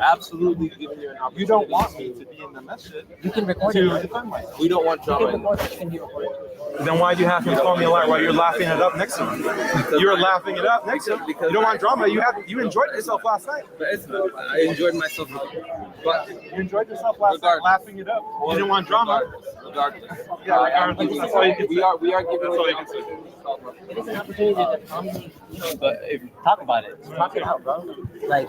absolutely giving you an opportunity. You don't want me to be in the message. You can record to it. defend myself. We don't want You can drama. record it. You can be recorded. Then why do you have him call me a liar while you're laughing it up next to him? You're laughing it up next to him. You don't want drama. You enjoyed yourself last night. I enjoyed myself. But You enjoyed yourself last night laughing it up. You didn't want drama. regardless. Yeah, regardless. That's all you can say. We are giving That's all you can say. It is an opportunity to calmly, talk about it. Talk it out, bro. Like,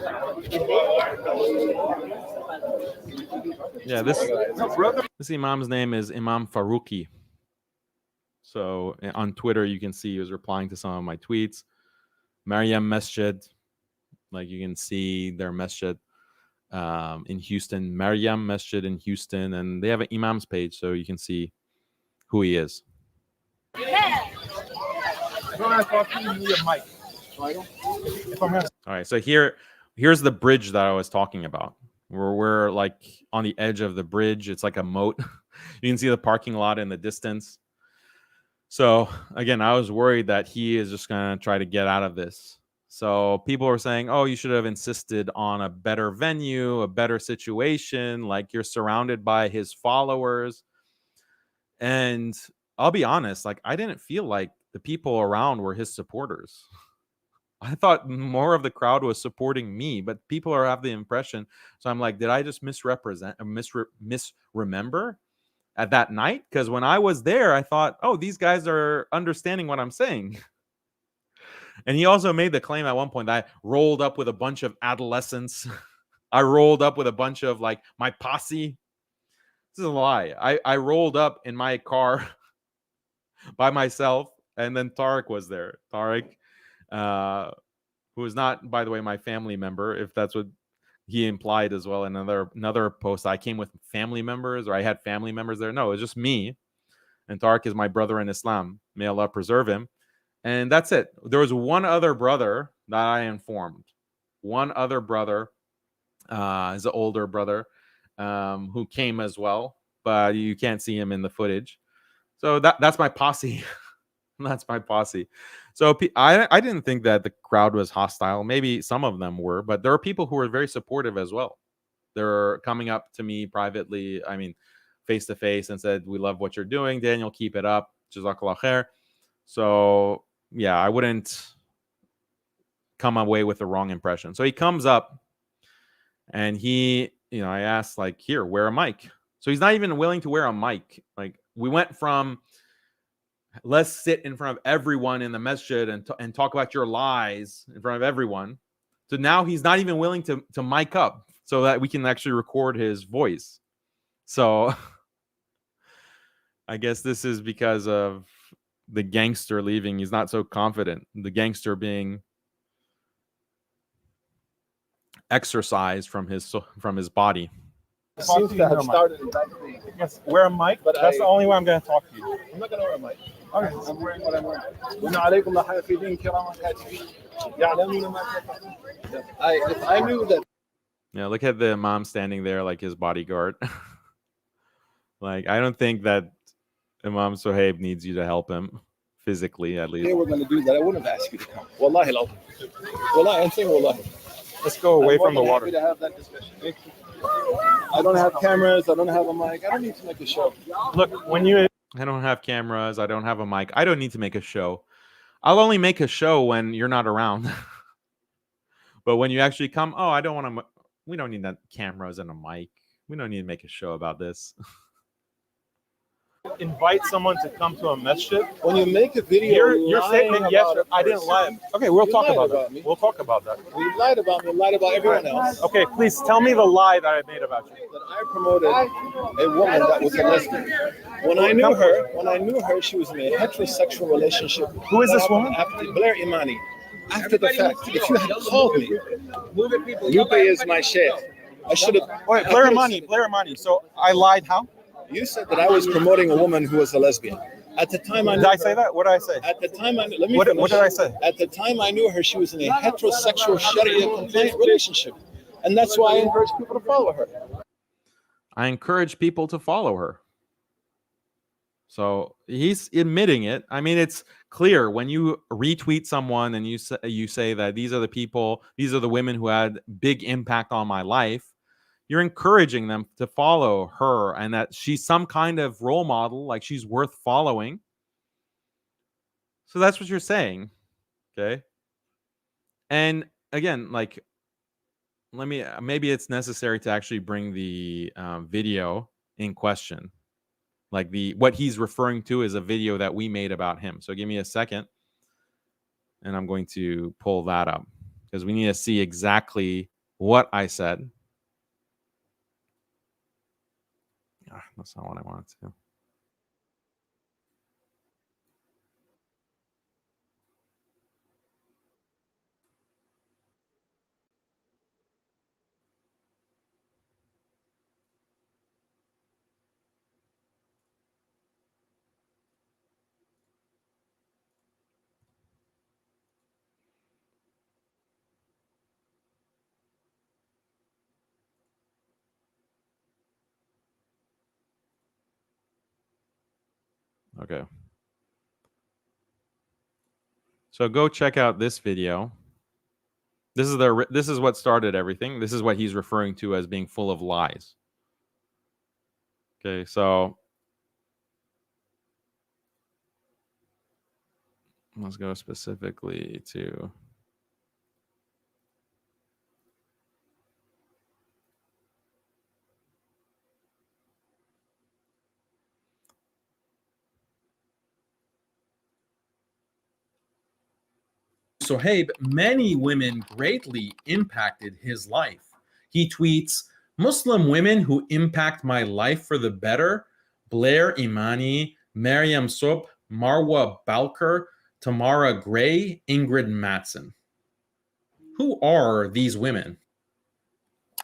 Yeah, this Imam's name is Imam Faruqi. So on Twitter, you can see he was replying to some of my tweets. Maryam Masjid, like you can see their masjid in Houston, Maryam Masjid in Houston, and they have an Imam's page, so you can see who he is. All right, so here's the bridge that I was talking about. We're like on the edge of the bridge. It's like a moat. You can see the parking lot in the distance. So again, I was worried that he is just going to try to get out of this. So people were saying, oh, you should have insisted on a better venue, a better situation, like you're surrounded by his followers. And I'll be honest, like I didn't feel like the people around were his supporters. I thought more of the crowd was supporting me, but people have the impression. So I'm like, did I just misremember at that night? Because when I was there, I thought, oh, these guys are understanding what I'm saying. And he also made the claim at one point that I rolled up with a bunch of adolescents. I rolled up with a bunch of like my posse. This is a lie. I rolled up in my car by myself, and then Tariq was there. Tariq, who is not, by the way, my family member, if that's what he implied as well in another post. I came with family members, or I had family members there. No, it was just me. And Tariq is my brother in Islam. May Allah preserve him. And that's it. There was one other brother that I informed. One other brother, is an older brother, who came as well, but you can't see him in the footage. So that's my posse. That's my posse. So I didn't think that the crowd was hostile. Maybe some of them were, but there are people who were very supportive as well. They're coming up to me privately, I mean, face to face, and said, we love what you're doing, Daniel, keep it up. Jazakallah khair. So yeah, I wouldn't come away with the wrong impression. So he comes up and I asked, like, here, wear a mic. So he's not even willing to wear a mic. Like, we went from let's sit in front of everyone in the masjid and talk about your lies in front of everyone, so now he's not even willing to mic up so that we can actually record his voice. So I guess this is because of the gangster leaving. He's not so confident. The gangster being exorcised from his body. Seems to have started in that thing. Yes, wear a mic, but that's the only way I'm going to talk to you. I'm not going to wear a mic. Okay, I'm wearing what I'm wearing. If I knew that. Yeah, look at the Imam standing there like his bodyguard. Like, I don't think that Imam Suhaib needs you to help him physically, at least. Hey, we're going to do that. I wouldn't have asked you to come. Wallahi, wallahi, I'm saying wallahi. Let's go away from the water. To have that discussion. I don't have cameras. I don't have a mic. I don't need to make a show. Look, I don't have cameras. I don't have a mic. I don't need to make a show. I'll only make a show when you're not around. But when you actually come, I don't want to. We don't need that cameras and a mic. We don't need to make a show about this. invite someone to come to a masjid. When you make a video, your statement, yes, I didn't lie. Okay, we'll talk about that. We'll talk about that. You lied about me, lied about everyone else. Okay, please tell me the lie that I made about you. That I promoted a woman that was a lesbian. When I knew her, she was in a heterosexual relationship. Who is this woman? Blair Imani. After the fact, if you had called me, Lupe is my sheikh. I should have. Wait, Blair Imani. So I lied how? You said that I was promoting a woman who was a lesbian. At the time, did I say that? What did I say? At the time, let me what finish. did I say? At the time I knew her, she was in a heterosexual Sharia compliant relationship, and that's why I encourage people to follow her. I encourage people to follow her. So he's admitting it. I mean, it's clear when you retweet someone and you say that these are the people, these are the women who had big impact on my life. You're encouraging them to follow her and that she's some kind of role model, like she's worth following. So that's what you're saying. Okay. And again, like, maybe it's necessary to actually bring the video in question. Like what he's referring to is a video that we made about him. So give me a second, and I'm going to pull that up because we need to see exactly what I said. That's not what I wanted to do. Okay. So go check out this video. This is what started everything. This is what he's referring to as being full of lies. Okay, so let's go specifically to Suhaib, many women greatly impacted his life. He tweets, Muslim women who impact my life for the better: Blair Imani, Mariam Sop, Marwa Balker, Tamara Gray, Ingrid Matson. Who are these women?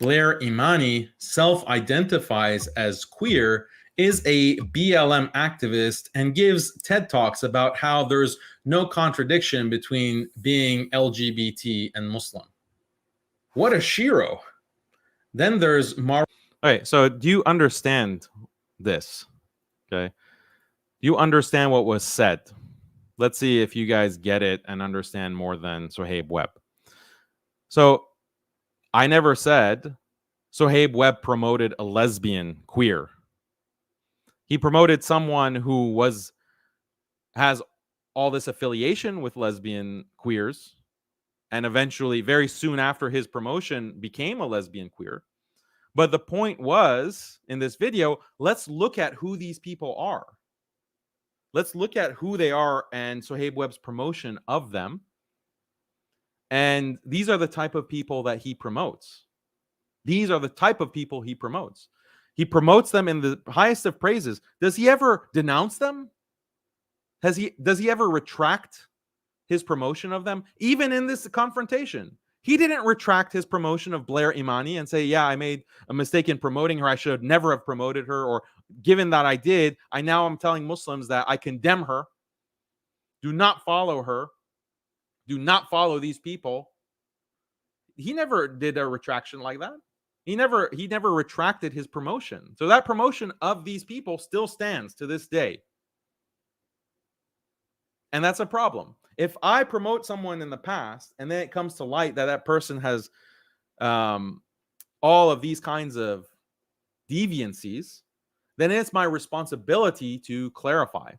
Blair Imani self-identifies as queer, is a BLM activist, and gives TED Talks about how there's no contradiction between being LGBT and Muslim. What a shiro. Then there's Okay, so do you understand this? Okay. Do you understand what was said? Let's see if you guys get it and understand more than Suhaib Webb. So I never said Suhaib Webb promoted a lesbian queer. He promoted someone who has all this affiliation with lesbian queers, and eventually, very soon after his promotion, became a lesbian queer. But the point was, in this video, let's look at who these people are. Let's look at who they are and Suhaib Webb's promotion of them. And these are the type of people that he promotes. These are the type of people he promotes. He promotes them in the highest of praises. Does he ever denounce them? Does he ever retract his promotion of them? Even in this confrontation, he didn't retract his promotion of Blair Imani and say, yeah, I made a mistake in promoting her. I should never have promoted her. Or given that I did, I'm telling Muslims that I condemn her. Do not follow her. Do not follow these people. He never did a retraction like that. He never retracted his promotion. So that promotion of these people still stands to this day. And that's a problem. If I promote someone in the past and then it comes to light that that person has all of these kinds of deviancies, then it's my responsibility to clarify.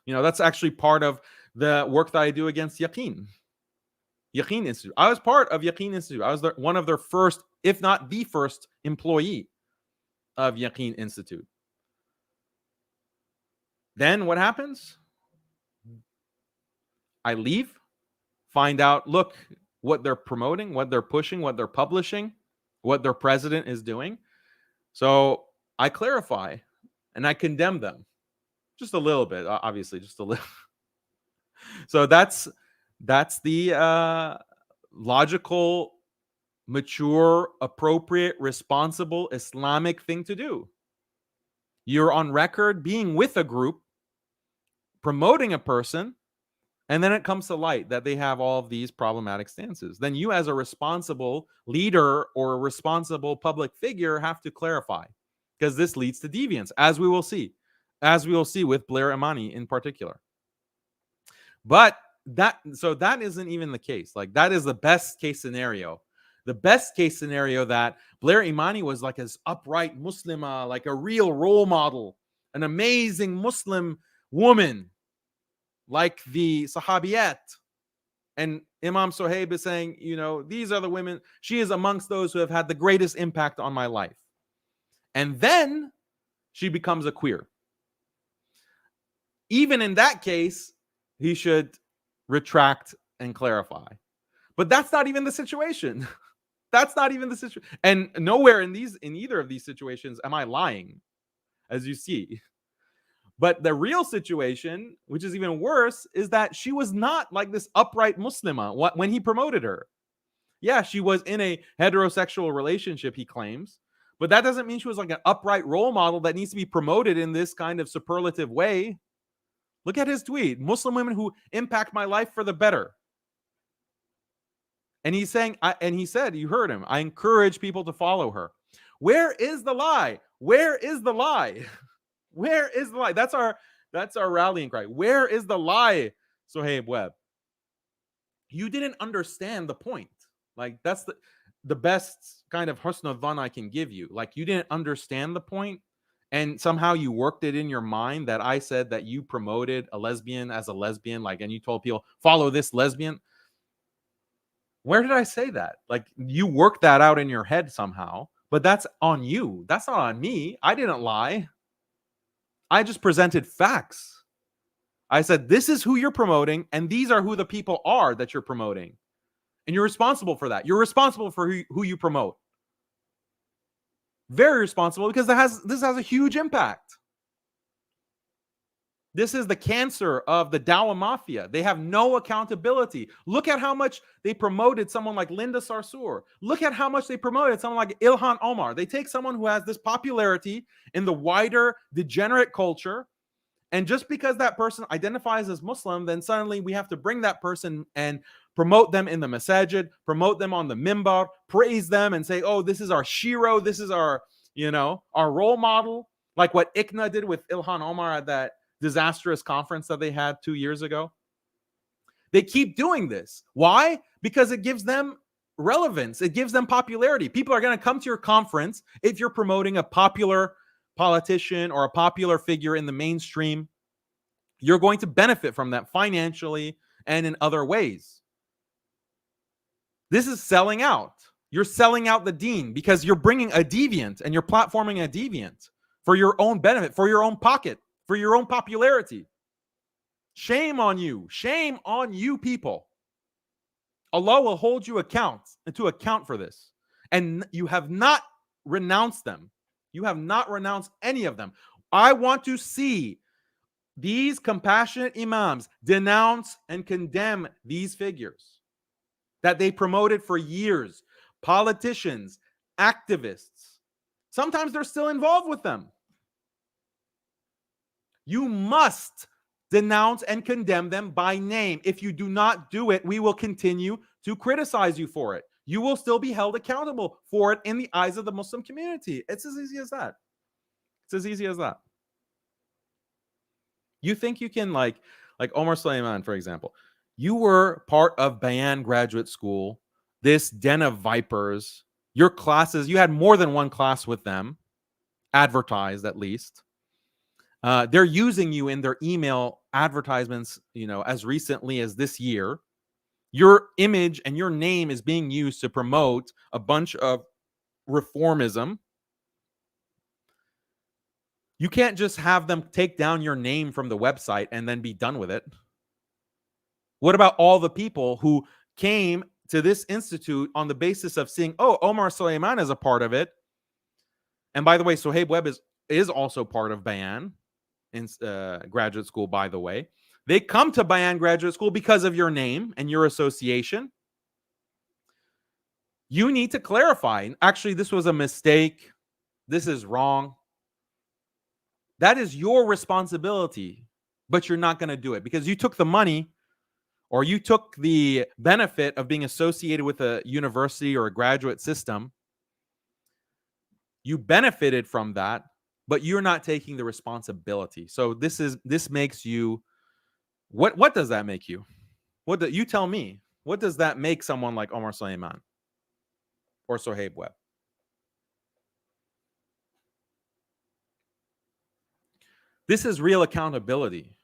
That's actually part of the work that I do against Yaqeen Institute. I was part of Yaqeen Institute. I was one of their first, if not the first, employee of Yaqeen Institute. Then what happens? I leave, find out, look, what they're promoting, what they're pushing, what they're publishing, what their president is doing. So I clarify and I condemn them. Just a little bit, obviously, just a little. So that's the logical, mature, appropriate, responsible Islamic thing to do. You're on record being with a group, promoting a person, and then it comes to light that they have all of these problematic stances. Then you, as a responsible leader or a responsible public figure, have to clarify, because this leads to deviance, as we will see with Blair Imani in particular. But that isn't even the case. Like, that is the best case scenario. The best case scenario, that Blair Imani was like this upright Muslima, like a real role model, an amazing Muslim woman. like the Sahabiyat. And Imam Suhaib is saying, these are the women. She is amongst those who have had the greatest impact on my life. And then she becomes a queer. Even in that case, he should retract and clarify. But that's not even the situation. That's not even the situation. And nowhere in either of these situations am I lying, as you see. But the real situation, which is even worse, is that she was not like this upright Muslimah when he promoted her. Yeah, she was in a heterosexual relationship, he claims. But that doesn't mean she was like an upright role model that needs to be promoted in this kind of superlative way. Look at his tweet. Muslim women who impact my life for the better. And he's saying, and he said, you heard him, I encourage people to follow her. Where is the lie? Where is the lie? Where is the lie? That's our rallying cry. Where is the lie, Suhaib Webb? You didn't understand the point. Like, that's the best kind of husn dhan I can give you. Like, you didn't understand the point, and somehow you worked it in your mind that I said that you promoted a lesbian as a lesbian, like, and you told people, follow this lesbian. Where did I say that? Like, you worked that out in your head somehow, but that's on you. That's not on me. I didn't lie. I just presented facts. I said, this is who you're promoting, and these are who the people are that you're promoting. And you're responsible for that. You're responsible for who you promote. Very responsible, because this has a huge impact. This is the cancer of the Dawa Mafia. They have no accountability. Look at how much they promoted someone like Linda Sarsour. Look at how much they promoted someone like Ilhan Omar. They take someone who has this popularity in the wider degenerate culture, and just because that person identifies as Muslim, then suddenly we have to bring that person and promote them in the masajid, promote them on the mimbar, praise them and say, oh, this is our shiro, this is our role model, like what ICNA did with Ilhan Omar at that disastrous conference that they had 2 years ago. They keep doing this. Why? Because it gives them relevance. It gives them popularity. People are going to come to your conference if you're promoting a popular politician or a popular figure in the mainstream. You're going to benefit from that financially and in other ways. This is selling out. You're selling out the deen because you're bringing a deviant and you're platforming a deviant for your own benefit, for your own pocket, for your own popularity. Shame on you. Shame on you, people. Allah will hold you to account for this. And you have not renounced them. You have not renounced any of them. I want to see these compassionate imams denounce and condemn these figures that they promoted for years. Politicians, activists. Sometimes they're still involved with them. You must denounce and condemn them by name. If you do not do it, we will continue to criticize you for it. You will still be held accountable for it in the eyes of the Muslim community. It's as easy as that. It's as easy as that. You think you can, like Omar Suleiman, for example, you were part of Bayan Graduate School, this den of vipers. Your classes, you had more than one class with them, advertised at least. They're using you in their email advertisements, as recently as this year. Your image and your name is being used to promote a bunch of reformism. You can't just have them take down your name from the website and then be done with it. What about all the people who came to this institute on the basis of seeing, oh, Omar Suleiman is a part of it? And by the way, Suhaib Webb is also part of Bayan in graduate school, by the way. They come to Bayan Graduate School because of your name and your association. You need to clarify. Actually, this was a mistake. This is wrong. That is your responsibility, but you're not going to do it because you took the money or you took the benefit of being associated with a university or a graduate system. You benefited from that, but you're not taking the responsibility. So this makes you, what does that make you? You tell me, what does that make someone like Omar Suleiman or Suhaib Webb? This is real accountability.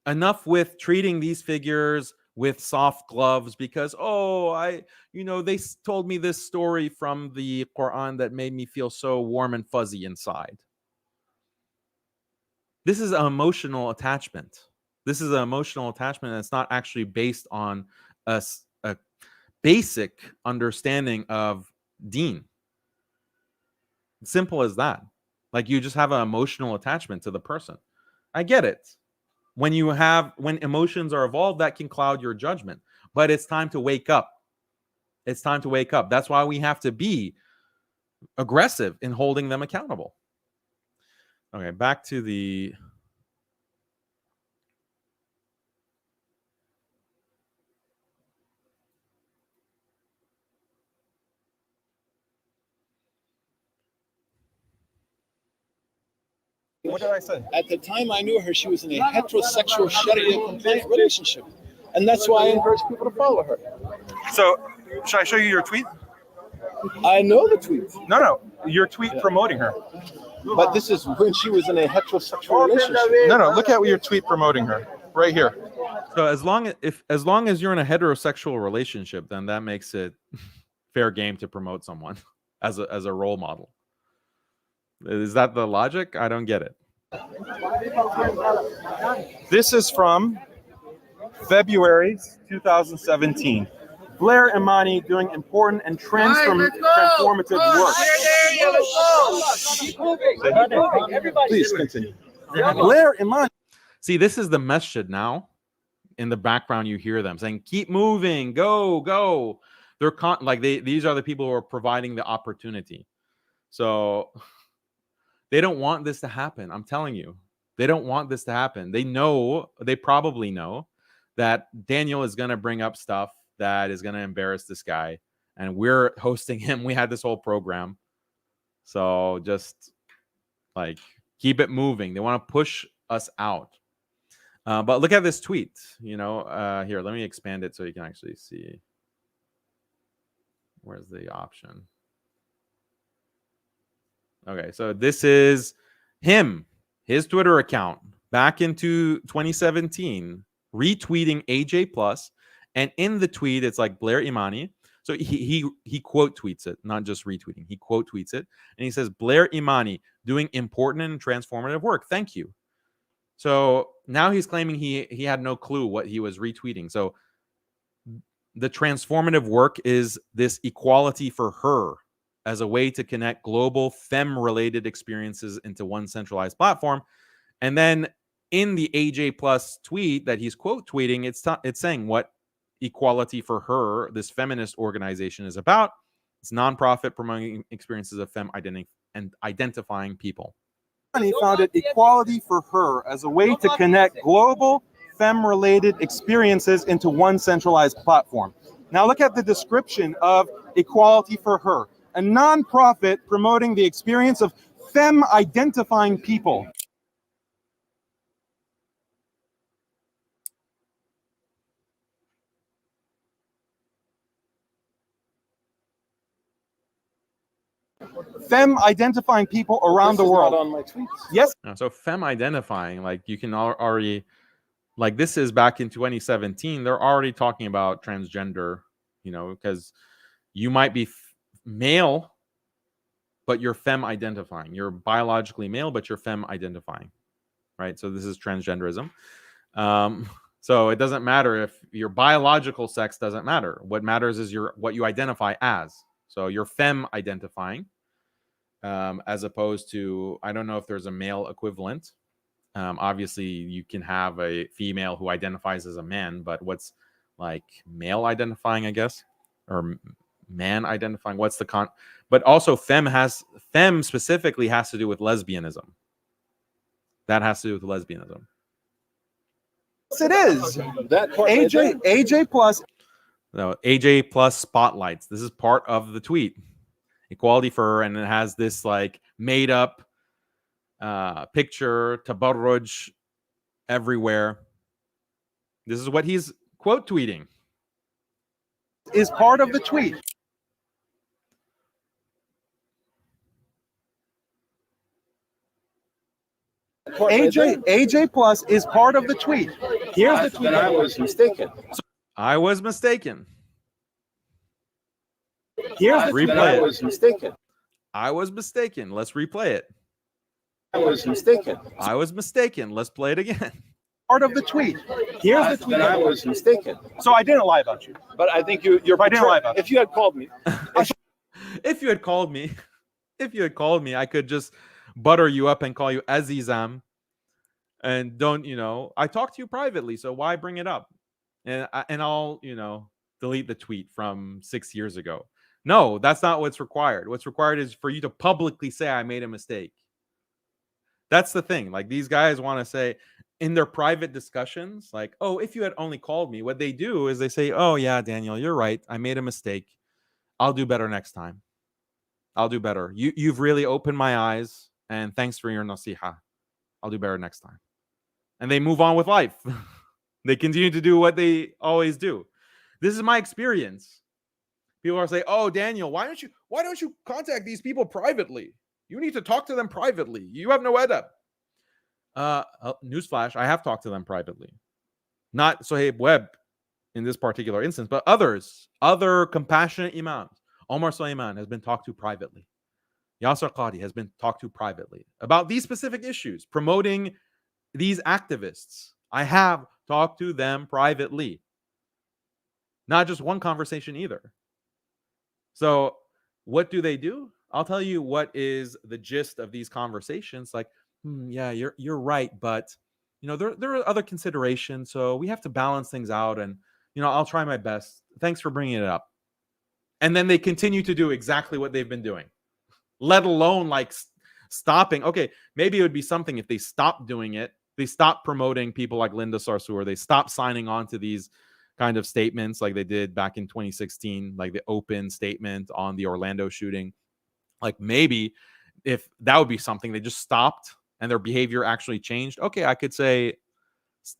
enough with treating these figures with soft gloves because, they told me this story from the Quran that made me feel so warm and fuzzy inside. This is an emotional attachment. This is an emotional attachment that's not actually based on a basic understanding of deen. Simple as that. Like, you just have an emotional attachment to the person. I get it. When emotions are involved, that can cloud your judgment. But it's time to wake up. It's time to wake up. That's why we have to be aggressive in holding them accountable. Okay, back to the... What did I say? At the time I knew her, she was in a heterosexual Sharia compliant relationship. And that's why I encourage people to follow her. So, should I show you your tweet? I know the tweet. No, your tweet promoting her. But this is when she was in a heterosexual relationship. No, look at your tweet promoting her. Right here. So as long as you're in a heterosexual relationship, then that makes it fair game to promote someone as a role model. Is that the logic? I don't get it. This is from February 2017. Blair Imani doing important and transformative work. Please continue. Blair Imani. See, this is the masjid now. In the background, you hear them saying, "Keep moving, go." They're these are the people who are providing the opportunity. So they don't want this to happen. I'm telling you, they don't want this to happen. They probably know that Daniel is going to bring up stuff that is going to embarrass this guy, and we're hosting him. We had this whole program, so just keep it moving. They want to push us out. But look at this tweet. Here, let me expand it so you can actually see. Where's the option? Okay, so this is his Twitter account back into 2017, retweeting AJ Plus, and in the tweet it's like Blair Imani. So he quote tweets it, not just retweeting. He quote tweets it, and he says, "Blair Imani doing important and transformative work. Thank you." So now he's claiming he had no clue what he was retweeting. So the transformative work is this equality for her as a way to connect global femme-related experiences into one centralized platform. And then in the AJ Plus tweet that he's quote tweeting, it's saying what Equality for Her, this feminist organization, is about. It's nonprofit promoting experiences of femme identity and identifying people. He founded Equality for Her as a way to connect global femme-related experiences into one centralized platform. Now look at the description of Equality for Her, a nonprofit promoting the experience of femme-identifying people. Femme-identifying people around the world. Not on my tweets. Yes. So femme identifying, you can already, this is back in 2017. They're already talking about transgender, because you might be male, but you're femme identifying. You're biologically male, but you're femme identifying, right? So this is transgenderism. So it doesn't matter if your biological sex doesn't matter. What matters is what you identify as. So you're femme identifying. As opposed to, I don't know if there's a male equivalent. Obviously, you can have a female who identifies as a man, but what's male identifying, I guess, or man identifying? What's the But also, femme specifically has to do with lesbianism. That has to do with lesbianism. Yes, it is. That part AJ Plus. No, AJ Plus spotlights. This is part of the tweet. Equality for Her, and it has this made up picture, tabarruj everywhere. This is what he's quote tweeting. Is part of the tweet. AJ Plus is part of the tweet. Here's the tweet. Then I was mistaken. I was mistaken. Here's the Replay Then I it. was mistaken. I was mistaken. Let's replay it. I was mistaken. I was mistaken. Let's play it again. part of the tweet. Here's the tweet. Then I was mistaken. So I didn't lie about you. But I think you're. I didn't lie about If you had called me, If you had called me, I could just butter you up and call you Azizam. And don't, I talked to you privately, so why bring it up? And I'll, delete the tweet from 6 years ago. No, that's not what's required. What's required is for you to publicly say I made a mistake. That's the thing. Like, these guys want to say in their private discussions, like, oh, if you had only called me, what they do is they say, oh yeah, Daniel, you're right. I made a mistake. I'll do better next time. I'll do better. You've really opened my eyes, and thanks for your nasiha. I'll do better next time. And they move on with life. They continue to do what they always do. This is my experience. People are saying, oh, Daniel, why don't you contact these people privately? You need to talk to them privately. You have no adab. Newsflash, I have talked to them privately. Not Suhaib Webb in this particular instance, but other compassionate imams. Omar Sulaiman has been talked to privately. Yasser Qadi has been talked to privately about these specific issues, promoting these activists. I have talked to them privately. Not just one conversation either. So what do? I'll tell you what is the gist of these conversations. Like, yeah, you're right, but there are other considerations, so we have to balance things out, and I'll try my best. Thanks for bringing it up. And then they continue to do exactly what they've been doing, let alone like stopping. Okay, maybe it would be something if they stopped doing it. They stopped promoting people like Linda Sarsour. They stopped signing on to these kind of statements like they did back in 2016, like the open statement on the Orlando shooting. Like, maybe if that would be something, they just stopped and their behavior actually changed. Okay, I could say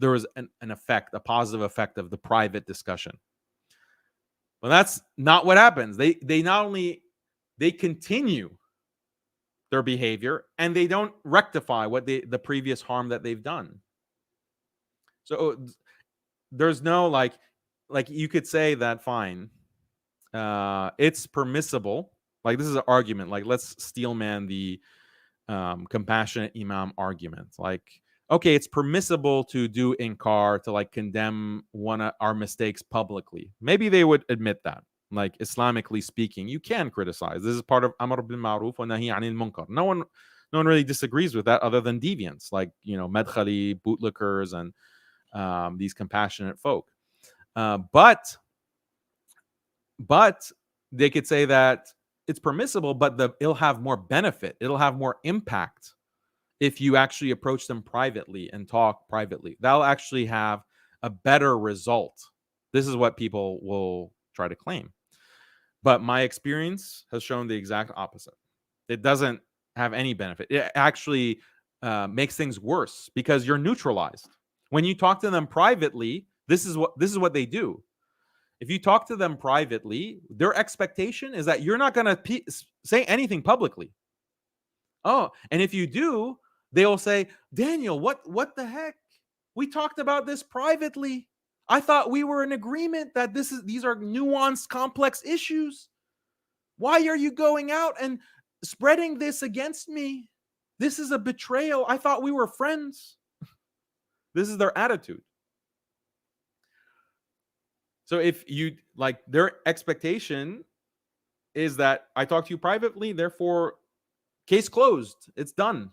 there was an effect, a positive effect of the private discussion. But that's not what happens. They not only, they continue their behavior and they don't rectify what the previous harm that they've done. So there's no like you could say that, fine, it's permissible. Like, this is an argument. Like, let's steelman the compassionate imam argument. Like, okay, it's permissible to do inkar, to like condemn one of our mistakes publicly. Maybe they would admit that. Like, Islamically speaking, you can criticize. This is part of Amr bil Ma'ruf wa Nahi anil Munkar. No one really disagrees with that, other than deviants like Medkhali, bootlickers, and these compassionate folk. But they could say that it's permissible, but it'll have more benefit. It'll have more impact if you actually approach them privately and talk privately. That'll actually have a better result. This is what people will try to claim. But my experience has shown the exact opposite. It doesn't have any benefit. It actually makes things worse because you're neutralized. When you talk to them privately, this is what they do. If you talk to them privately, their expectation is that you're not going to say anything publicly. Oh, and if you do, they'll say, Daniel, what the heck? We talked about this privately. I thought we were in agreement that these are nuanced, complex issues. Why are you going out and spreading this against me? This is a betrayal. I thought we were friends. This is their attitude. So if you like, their expectation is that I talked to you privately, therefore case closed. It's done,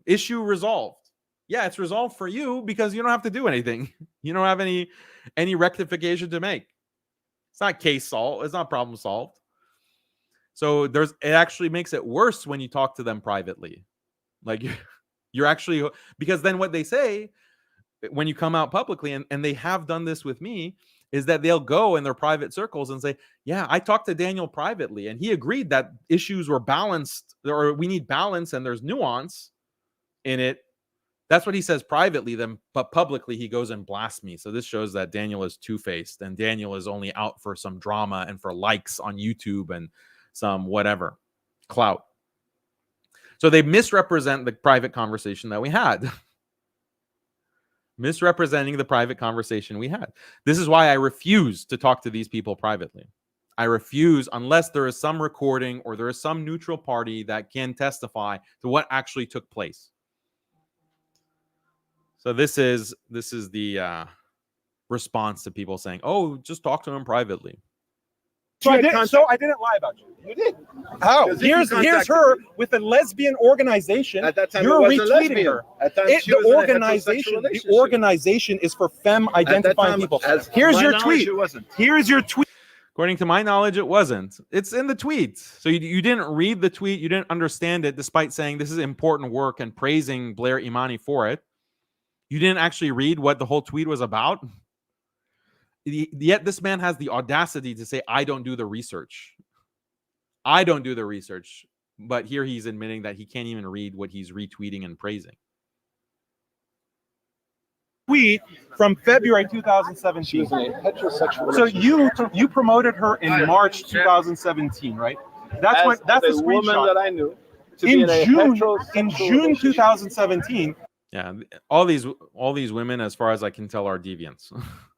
issue resolved. Yeah, it's resolved for you because you don't have to do anything. You don't have any rectification to make. It's not case solved. It's not problem solved. So it actually makes it worse when you talk to them privately. Like, you're actually, because then what they say when you come out publicly, and they have done this with me, is that they'll go in their private circles and say, yeah, I talked to Daniel privately and he agreed that issues were balanced, or we need balance and there's nuance in it. That's what he says privately, then, but publicly he goes and blasts me. So this shows that Daniel is two-faced, and Daniel is only out for some drama and for likes on YouTube and some whatever clout. So they misrepresent the private conversation that we had. Misrepresenting the private conversation we had. This is why I refuse to talk to these people privately. I refuse unless there is some recording or there is some neutral party that can testify to what actually took place. So this is the response to people saying, "Oh, just talk to him privately." So I didn't lie about you. You did. How? 'Cause if you Here's contacted her with a lesbian organization. At that time, You're it wasn't retweeting lesbian. her. At that time, she The was in a organization, heterosexual the relationship. organization is for femme At that identifying time, people. as Here's my your knowledge, tweet. It wasn't. Here's your tweet. According to my knowledge, it wasn't. It's in the tweet. So you didn't read the tweet. You didn't understand it, despite saying this is important work and praising Blair Imani for it. You didn't actually read what the whole tweet was about. Yet this man has the audacity to say, I don't do the research. I don't do the research. But here he's admitting that he can't even read what he's retweeting and praising. Tweet from February She 2017. was in a heterosexual So relationship. you promoted her in March 2017, right? That's As the a woman screenshot. that I knew to be In in a June heterosexual 2017. Yeah, all these women, as far as I can tell, are deviants.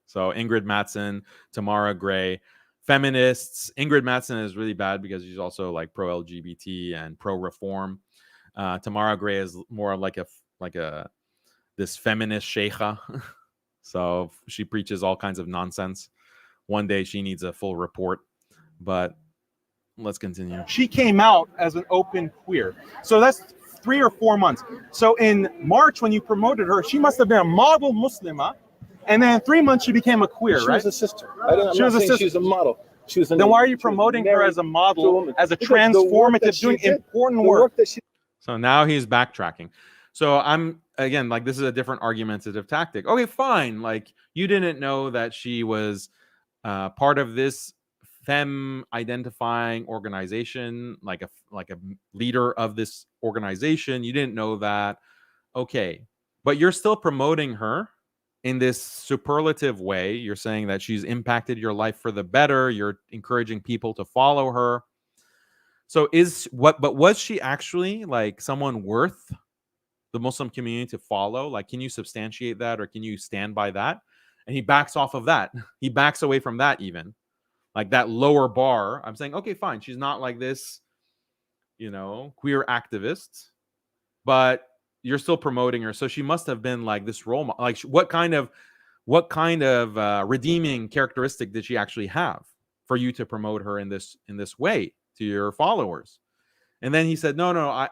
So Ingrid Mattson, Tamara Gray, feminists. Ingrid Mattson is really bad because she's also like pro-LGBT and pro-reform. Tamara Gray is more like this feminist sheikha. So she preaches all kinds of nonsense. One day she needs a full report, but let's continue. She came out as an open queer. So that's 3 or 4 months. So in March, when you promoted her, she must have been a model Muslima. And then in 3 months, she became a queer, She right? was a sister. I'm not saying she's a model. She was. Then why are you promoting her as a model, as a transformative, doing important work? So now he's backtracking. So I'm, again, like, this is a different argumentative tactic. Okay, fine. Like, you didn't know that she was part of this femme identifying organization, like a leader of this organization. You didn't know that. Okay, but you're still promoting her in this superlative way. You're saying that she's impacted your life for the better. You're encouraging people to follow her. So but was she actually like someone worth the Muslim community to follow? Like, can you substantiate that, or can you stand by that? And he backs off of that. He backs away from that, even like that lower bar. I'm saying, okay, fine. She's not like this, queer activist, but you're still promoting her. So she must have been like this role model. Like, what kind of redeeming characteristic did she actually have for you to promote her in this way to your followers? And then he said, no,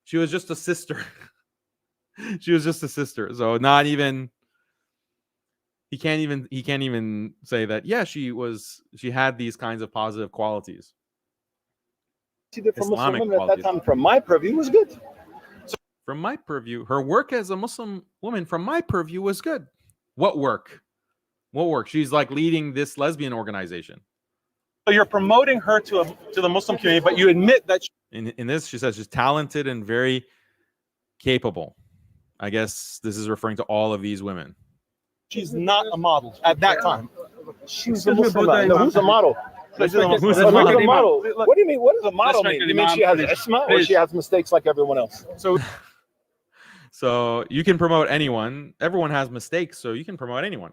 she was just a sister. She was just a sister. So not even, he can't even say that, yeah, she had these kinds of positive qualities. She did for Muslim Islamic women at that qualities. time, from my purview, was good. From my purview, her work as a Muslim woman, from my purview, was good. What work? She's like leading this lesbian organization. So you're promoting her to the Muslim community, but you admit that In this, she says she's talented and very capable. I guess this is referring to all of these women. she's not a model at that time. She's a Muslim. No, who's a model? Who's a model? Who's a model? What do you mean? What does a model mean? You mean she has isma, or she has mistakes like everyone else? So you can promote anyone. Everyone has mistakes, so you can promote anyone.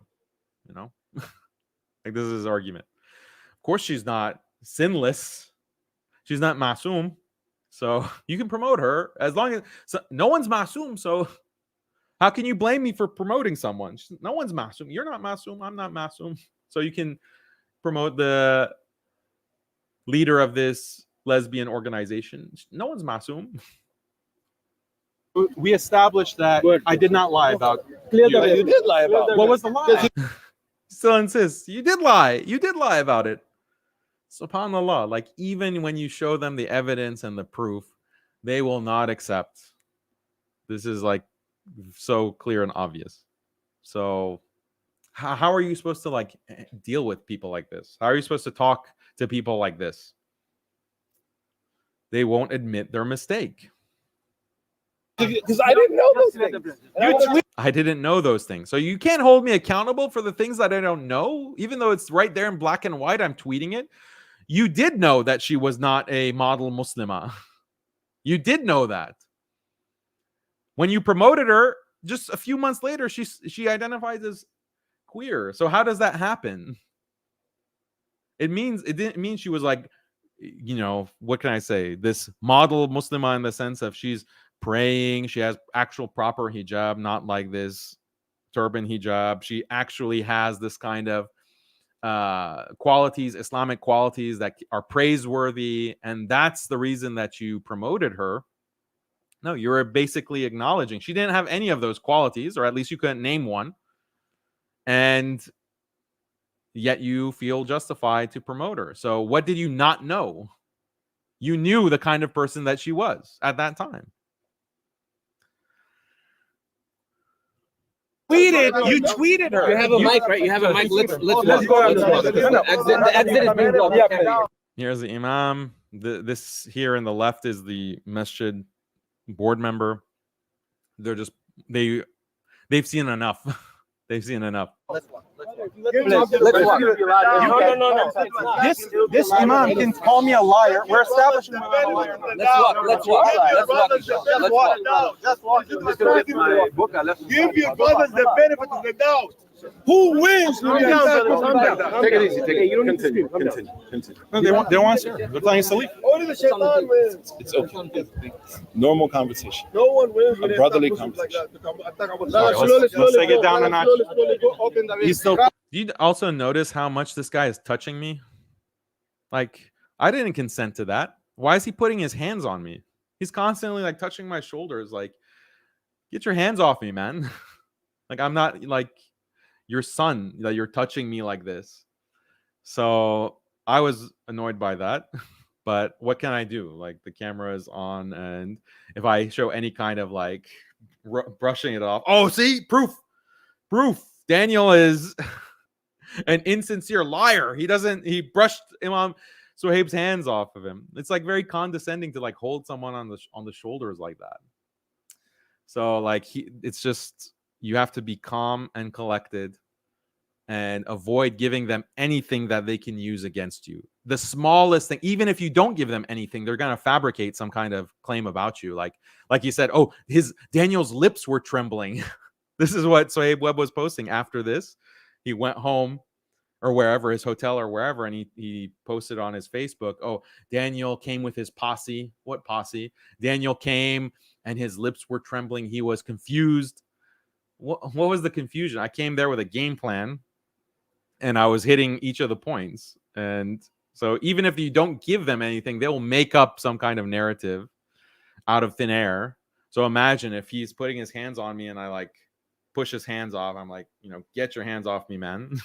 Like, this is his argument. Of course, she's not sinless. She's not masoom. So you can promote her as long as no one's masoom. So how can you blame me for promoting someone? No one's masoom. You're not masoom. I'm not masoom. So you can promote the leader of this lesbian organization. No one's masoom. We established that I did not lie about You did lie about it. What was the lie? Still insists. You did lie. You did lie about it. SubhanAllah. Like, even when you show them the evidence and the proof, they will not accept. This is like so clear and obvious. So how are you supposed to like deal with people like this? How are you supposed to talk to people like this? They won't admit their mistake. Because I didn't know those things. I didn't know those things. So you can't hold me accountable for the things that I don't know, even though it's right there in black and white. I'm tweeting it. You did know that she was not a model Muslima. You did know that. When you promoted her, just a few months later, she identifies as queer. So how does that happen? It didn't mean she was like, you know, what can I say? This model Muslimah in the sense of she's praying, she has actual proper hijab, not like this turban hijab. She actually has this kind of qualities, Islamic qualities that are praiseworthy, and that's the reason that you promoted her. No, you were basically acknowledging she didn't have any of those qualities, or at least you couldn't name one, and yet you feel justified to promote her. So what did you not know? You knew the kind of person that she was at that time. You tweeted her. You have a mic, right? You have a mic. Let's walk. The exit is being blocked. Here's the Imam. This here in the left is the masjid board member. They're just they've seen enough. They've seen enough. Let's walk. No. This Imam can call me a liar. We're establishing I'm a liar. Let's walk. Give your brothers the benefit of the doubt. Who wins? Take it easy. Continue. No, they want to. They're telling us to leave. Only the shaitan wins. It's okay. Normal conversation. No one wins. A brotherly conversation. Let's take it down a notch. He's still. Do you also notice how much this guy is touching me? Like, I didn't consent to that. Why is he putting his hands on me? He's constantly like touching my shoulders. Like, get your hands off me, man. Like, I'm not like your son that you're touching me like this. So I was annoyed by that. But what can I do? Like, the camera is on, and if I show any kind of like brushing it off, oh, see, proof. Daniel is an insincere liar. He brushed Imam Suhaib's hands off of him. It's like very condescending to like hold someone on the shoulders like that. So like it's just, you have to be calm and collected and avoid giving them anything that they can use against you. The smallest thing, even if you don't give them anything, they're going to fabricate some kind of claim about you. Like you said, oh, Daniel's lips were trembling. This is what Suhaib Webb was posting after this. He went home or wherever, his hotel or wherever, and he posted on his Facebook, oh, Daniel came with his posse. What posse? Daniel came and his lips were trembling. He was confused. What was the confusion? I came there with a game plan and I was hitting each of the points. And so even if you don't give them anything, they will make up some kind of narrative out of thin air. So imagine if he's putting his hands on me and I like push his hands off. I'm like, get your hands off me, man.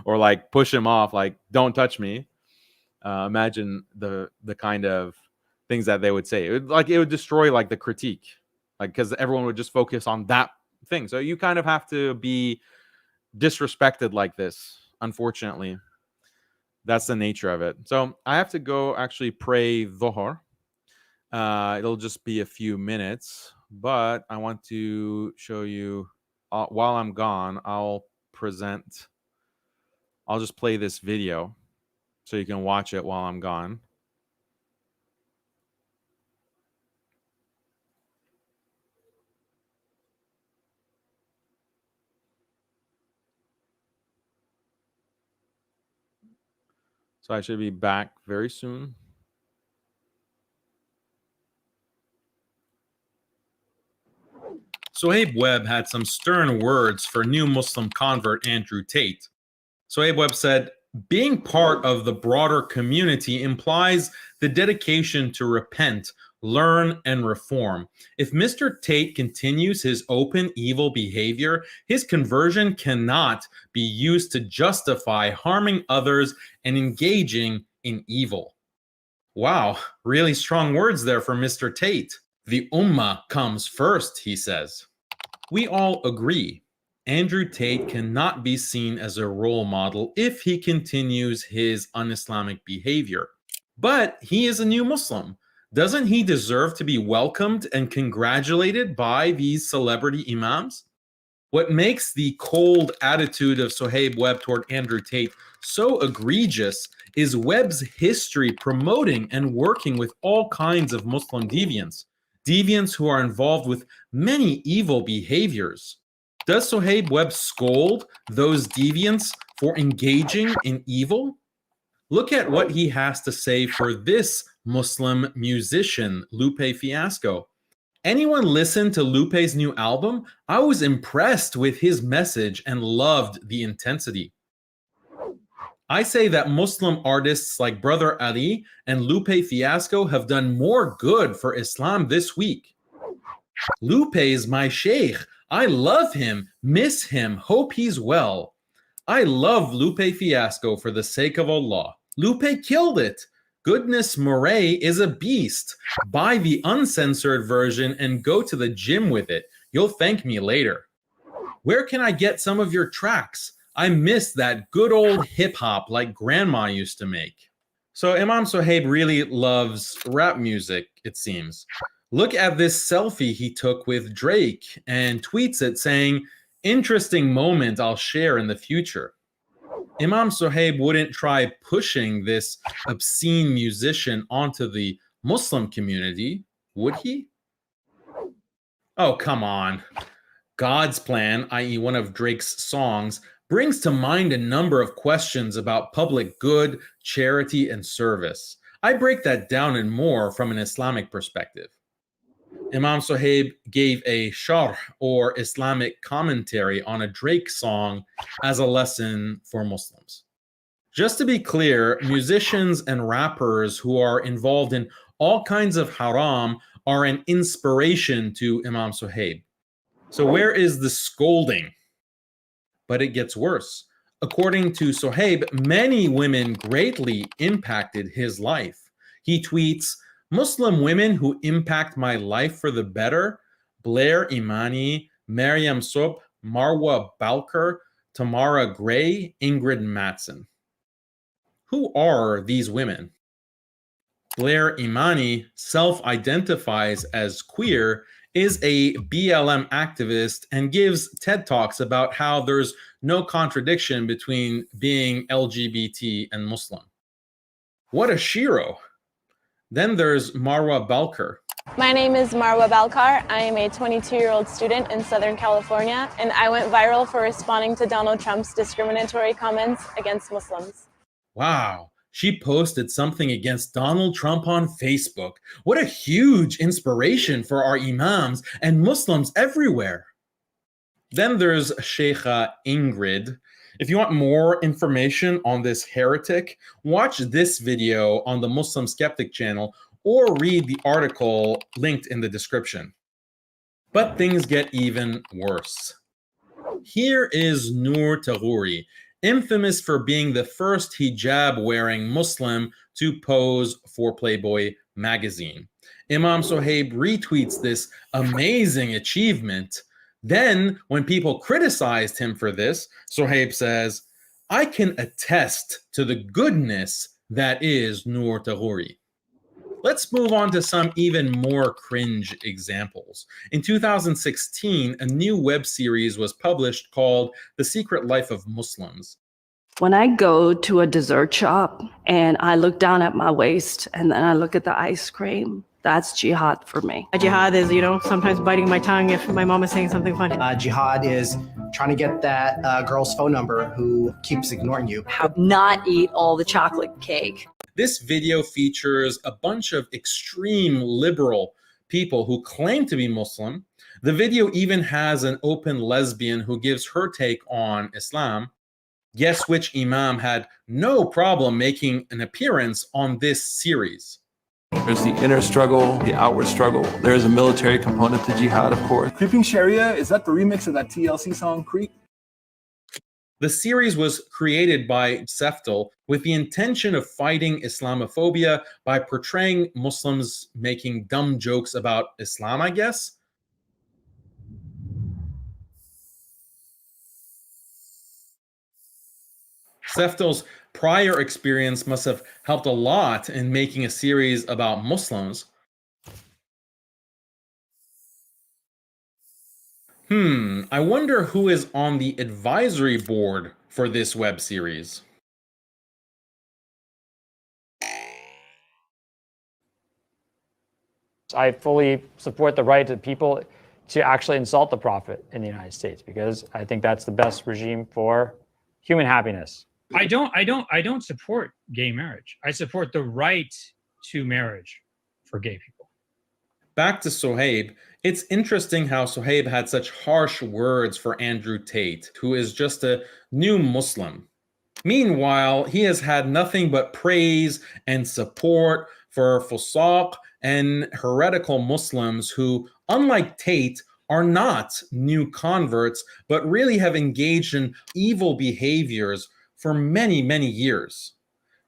Or like push him off, like, don't touch me. Imagine the kind of things that they would say. It would destroy like the critique, like, because everyone would just focus on that thing. So you kind of have to be disrespected like this. Unfortunately, that's the nature of it. So I have to go actually pray Dhuhr. It'll just be a few minutes, but I want to show you while I'm gone, I'll just play this video so you can watch it while I'm gone. So I should be back very soon. Suhaib Webb had some stern words for new Muslim convert Andrew Tate. Suhaib Webb said, being part of the broader community implies the dedication to repent, learn, and reform. If Mr. Tate continues his open evil behavior, his conversion cannot be used to justify harming others and engaging in evil. Wow, really strong words there for Mr. Tate. The Ummah comes first, he says. We all agree. Andrew Tate cannot be seen as a role model if he continues his un-Islamic behavior. But he is a new Muslim. Doesn't he deserve to be welcomed and congratulated by these celebrity imams? What makes the cold attitude of Suhaib Webb toward Andrew Tate so egregious is Webb's history promoting and working with all kinds of Muslim deviants, deviants who are involved with many evil behaviors. Does Suhaib Webb scold those deviants for engaging in evil? Look at what he has to say for this Muslim musician, Lupe Fiasco. Anyone listen to Lupe's new album? I was impressed with his message and loved the intensity. I say that Muslim artists like Brother Ali and Lupe Fiasco have done more good for Islam this week. Lupe is my sheikh. I love him, miss him, hope he's well. I love Lupe Fiasco for the sake of Allah. Lupe killed it. Goodness Murray is a beast. Buy the uncensored version and go to the gym with it. You'll thank me later. Where can I get some of your tracks? I miss that good old hip hop like grandma used to make. So Imam Suhaib really loves rap music, it seems. Look at this selfie he took with Drake and tweets it saying, "Interesting moment I'll share in the future." Imam Suhaib wouldn't try pushing this obscene musician onto the Muslim community, would he? Oh, come on. God's Plan, i.e. one of Drake's songs, brings to mind a number of questions about public good, charity, and service. I break that down and more from an Islamic perspective. Imam Suhaib gave a sharh, or Islamic commentary, on a Drake song as a lesson for Muslims. Just to be clear, musicians and rappers who are involved in all kinds of haram are an inspiration to Imam Suhaib. So where is the scolding? But it gets worse. According to Suhaib, many women greatly impacted his life. He tweets, "Muslim women who impact my life for the better: Blair Imani, Maryam Sob, Marwa Balker, Tamara Gray, Ingrid Mattson." Who are these women? Blair Imani self-identifies as queer, is a BLM activist, and gives TED Talks about how there's no contradiction between being LGBT and Muslim. What a shiro! Then there's Marwa Balkar. My name is Marwa Balkar. I am a 22-year-old student in Southern California, and I went viral for responding to Donald Trump's discriminatory comments against Muslims. Wow, she posted something against Donald Trump on Facebook. What a huge inspiration for our imams and Muslims everywhere. Then there's Sheikha Ingrid. If you want more information on this heretic, watch this video on the Muslim Skeptic channel or read the article linked in the description. But things get even worse. Here is Noor Taghouri, infamous for being the first hijab-wearing Muslim to pose for Playboy magazine. Imam Suhaib retweets this amazing achievement. Then, when people criticized him for this, Suhaib says, "I can attest to the goodness that is Noor Taghouri." Let's move on to some even more cringe examples. In 2016, a new web series was published called The Secret Life of Muslims. When I go to a dessert shop and I look down at my waist and then I look at the ice cream, that's jihad for me. Jihad is, sometimes biting my tongue if my mom is saying something funny. Jihad is trying to get that girl's phone number who keeps ignoring you. How not eat all the chocolate cake. This video features a bunch of extreme liberal people who claim to be Muslim. The video even has an open lesbian who gives her take on Islam. Guess which Imam had no problem making an appearance on this series? There's the inner struggle, the outward struggle. There's a military component to jihad, of course. Creeping Sharia, is that the remix of that TLC song, Creep? The series was created by Seftel with the intention of fighting Islamophobia by portraying Muslims making dumb jokes about Islam, I guess. Seftel's prior experience must have helped a lot in making a series about Muslims. I wonder who is on the advisory board for this web series. I fully support the right of people to actually insult the Prophet in the United States because I think that's the best regime for human happiness. I don't support gay marriage. I support the right to marriage for gay people. Back to Suhaib, it's interesting how Suhaib had such harsh words for Andrew Tate, who is just a new Muslim. Meanwhile, he has had nothing but praise and support for fusaq and heretical Muslims who, unlike Tate, are not new converts, but really have engaged in evil behaviors for many, many years.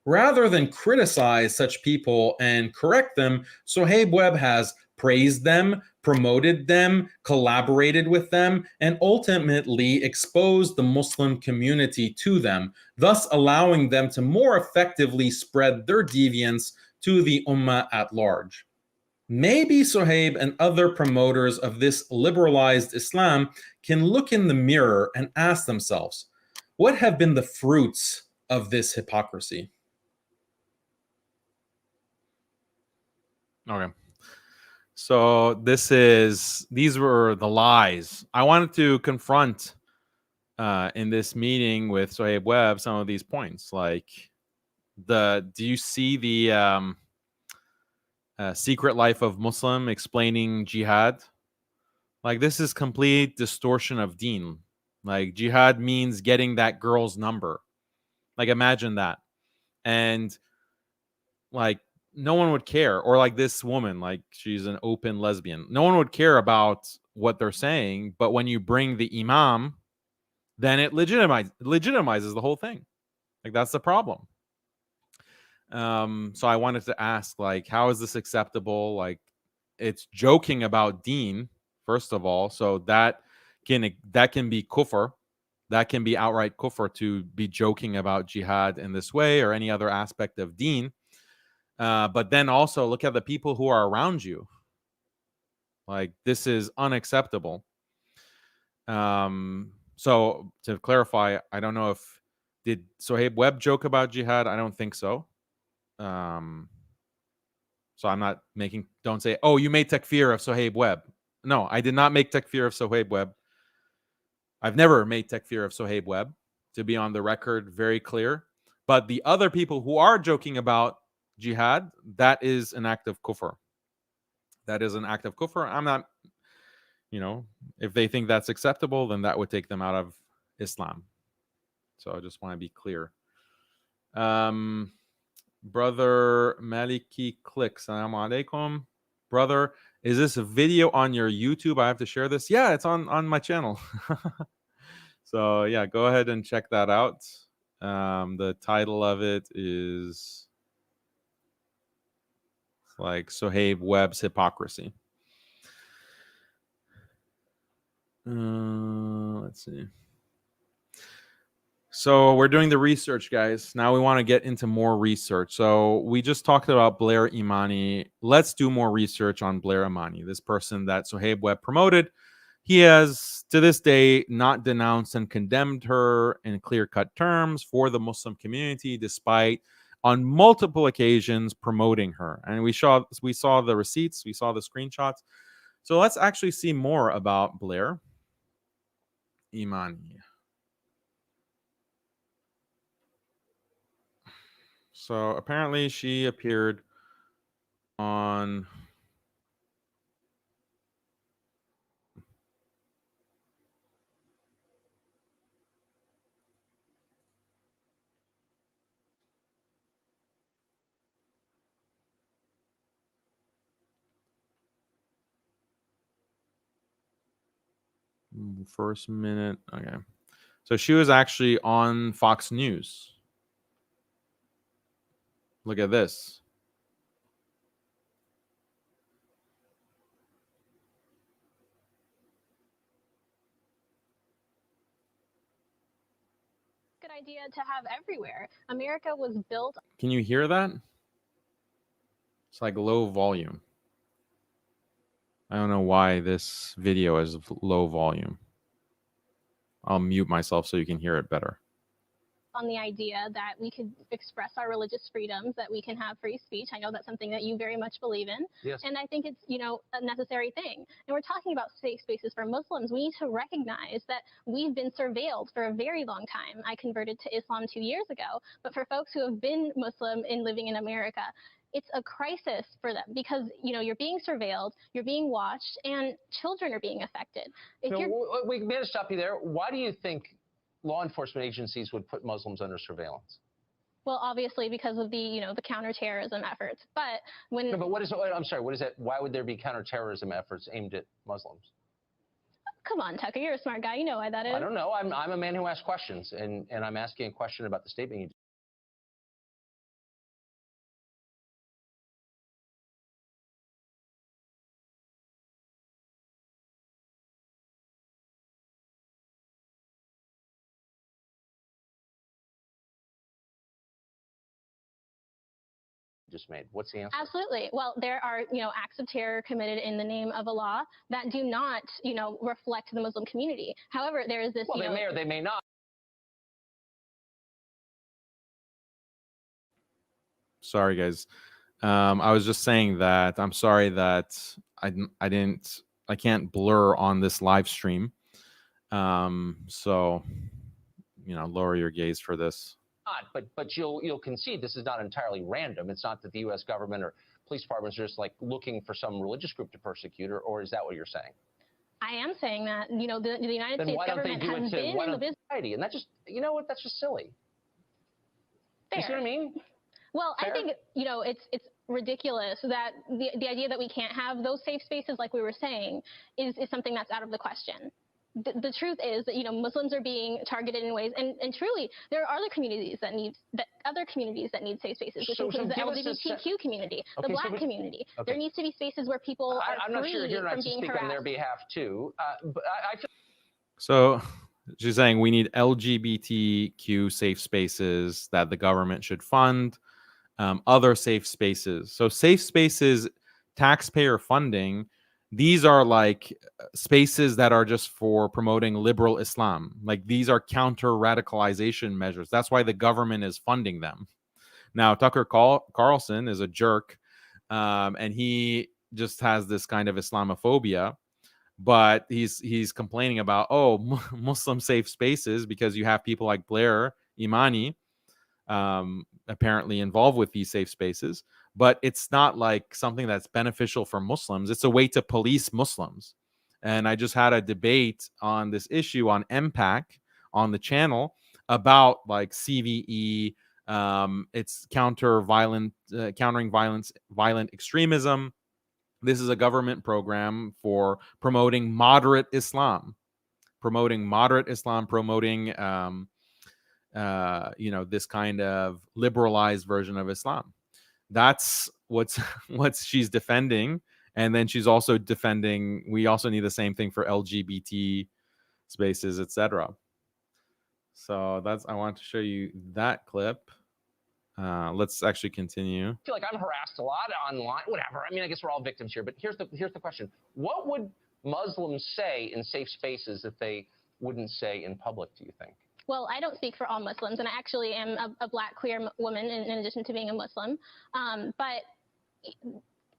Rather than criticize such people and correct them, Suhaib Webb has praised them, promoted them, collaborated with them, and ultimately exposed the Muslim community to them, thus allowing them to more effectively spread their deviance to the Ummah at large. Maybe Suhaib and other promoters of this liberalized Islam can look in the mirror and ask themselves, what have been the fruits of this hypocrisy? Okay. So these were the lies. I wanted to confront in this meeting with Suhaib Webb some of these points. Like do you see the Secret Life of Muslim explaining jihad? Like this is complete distortion of deen. Like jihad means getting that girl's number. Like imagine that. And like no one would care. Or like this woman, like she's an open lesbian. No one would care about what they're saying, but when you bring the Imam, then it legitimizes the whole thing. Like that's the problem. So I wanted to ask, like, how is this acceptable? Like, it's joking about deen, first of all, so that can be kufr, that can be outright kufr to be joking about jihad in this way or any other aspect of deen. But then also look at the people who are around you. Like this is unacceptable. So to clarify, I don't know if did Suhaib Webb joke about jihad? I don't think so. So I'm not don't say, oh, you made takfir of Suhaib Webb. No, I did not make takfir of Suhaib Webb. I've never made takfir of Suhaib Webb, to be on the record very clear. But the other people who are joking about jihad, that is an act of kufr. That is an act of kufr. I'm not, if they think that's acceptable, then that would take them out of Islam. So I just want to be clear. Brother Maliki Click, Assalamu alaikum. Brother, is this a video on your YouTube? I have to share this. Yeah, it's on my channel. So yeah, go ahead and check that out. The title of it is like Suhaib Webb's hypocrisy. Let's see. So we're doing the research, guys. Now we want to get into more research. So we just talked about Blair Imani. Let's do more research on Blair Imani, this person that Suhaib Webb promoted. He has, to this day, not denounced and condemned her in clear-cut terms for the Muslim community, despite on multiple occasions promoting her. And we saw the receipts, we saw the screenshots. So let's actually see more about Blair Imani. So apparently she appeared on First Minute. Okay. So she was actually on Fox News. Look at this. Good idea to have everywhere. America was built. Can you hear that? It's like low volume. I don't know why this video is low volume. I'll mute myself so you can hear it better. On the idea that we could express our religious freedoms, that we can have free speech. I know that's something that you very much believe in. Yes. And I think it's, a necessary thing. And we're talking about safe spaces for Muslims. We need to recognize that we've been surveilled for a very long time. I converted to Islam 2 years ago, but for folks who have been Muslim and living in America, it's a crisis for them because, you're being surveilled, you're being watched, and children are being affected. We may stop you there. Why do you think law enforcement agencies would put Muslims under surveillance? Well, obviously because of the, the counterterrorism efforts. But when no, but what is? I'm sorry. What is that? Why would there be counterterrorism efforts aimed at Muslims? Come on, Tucker, you're a smart guy. You know why that is. I don't know. I'm a man who asks questions, and I'm asking a question about the statement you. Just made. What's the answer? Absolutely. Well, there are, acts of terror committed in the name of Allah that do not, reflect the Muslim community. However, there is this. Well, they may or they may not. Sorry, guys. I was just saying that I'm sorry that I can't blur on this live stream. So, lower your gaze for this. But you'll concede this is not entirely random. It's not that the U.S. government or police departments are just like looking for some religious group to persecute, or is that what you're saying? I am saying that the United States government has been in the business. And that just that's just silly. Fair. You see what I mean? Well, fair? I think it's ridiculous that the idea that we can't have those safe spaces, like we were saying, is something that's out of the question. The truth is that Muslims are being targeted in ways, and truly there are other communities that need safe spaces, which includes the LGBTQ community, the Black community. Okay. There needs to be spaces where people are free from being harassed. I'm not sure you're not to speak on their behalf too, but I feel. So she's saying we need LGBTQ safe spaces that the government should fund, other safe spaces. So safe spaces, taxpayer funding. These are like spaces that are just for promoting liberal Islam. Like these are counter radicalization measures. That's why the government is funding them. Now, Tucker Carlson is a jerk, and he just has this kind of Islamophobia. But he's complaining about Muslim safe spaces because you have people like Blair Imani apparently involved with these safe spaces. But it's not like something that's beneficial for Muslims. It's a way to police Muslims. And I just had a debate on this issue on MPAC on the channel about like CVE. It's countering violent extremism. This is a government program for promoting moderate Islam, promoting this kind of liberalized version of Islam. That's what she's defending. And then she's also defending, we also need the same thing for LGBT spaces, etc. So I want to show you that clip. Let's actually continue. I feel like I'm harassed a lot online, whatever. I mean, I guess we're all victims here, but here's the question. What would Muslims say in safe spaces that they wouldn't say in public, do you think? Well, I don't speak for all Muslims, and I actually am a Black queer woman in addition to being a Muslim.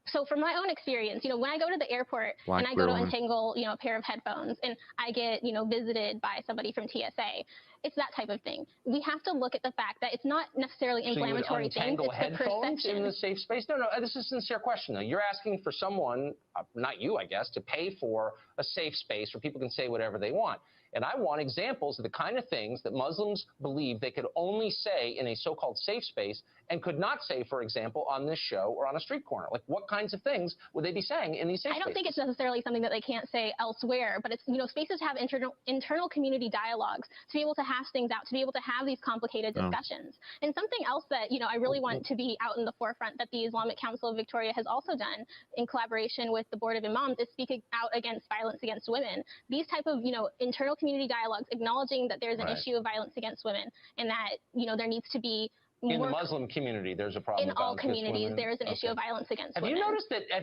So from my own experience, when I go to the airport and I go to untangle, a pair of headphones and I get, visited by somebody from TSA, it's that type of thing. We have to look at the fact that it's not necessarily inflammatory things, it's the perception. In the safe space? No, this is a sincere question, though. You're asking for someone, not you, I guess, to pay for a safe space where people can say whatever they want. And I want examples of the kind of things that Muslims believe they could only say in a so-called safe space and could not say, for example, on this show or on a street corner. Like, what kinds of things would they be saying in these safe spaces? I don't think it's necessarily something that they can't say elsewhere, but it's, spaces have internal community dialogues to be able to hash things out, to be able to have these complicated discussions. And something else that, I really want to be out in the forefront that the Islamic Council of Victoria has also done in collaboration with the Board of Imams is speaking out against violence against women. These type of, internal community dialogues, acknowledging that there's an issue of violence against women and that, there needs to be In the Muslim community, there's a problem. In with all violence against communities, women? there is an issue of violence against Have women. you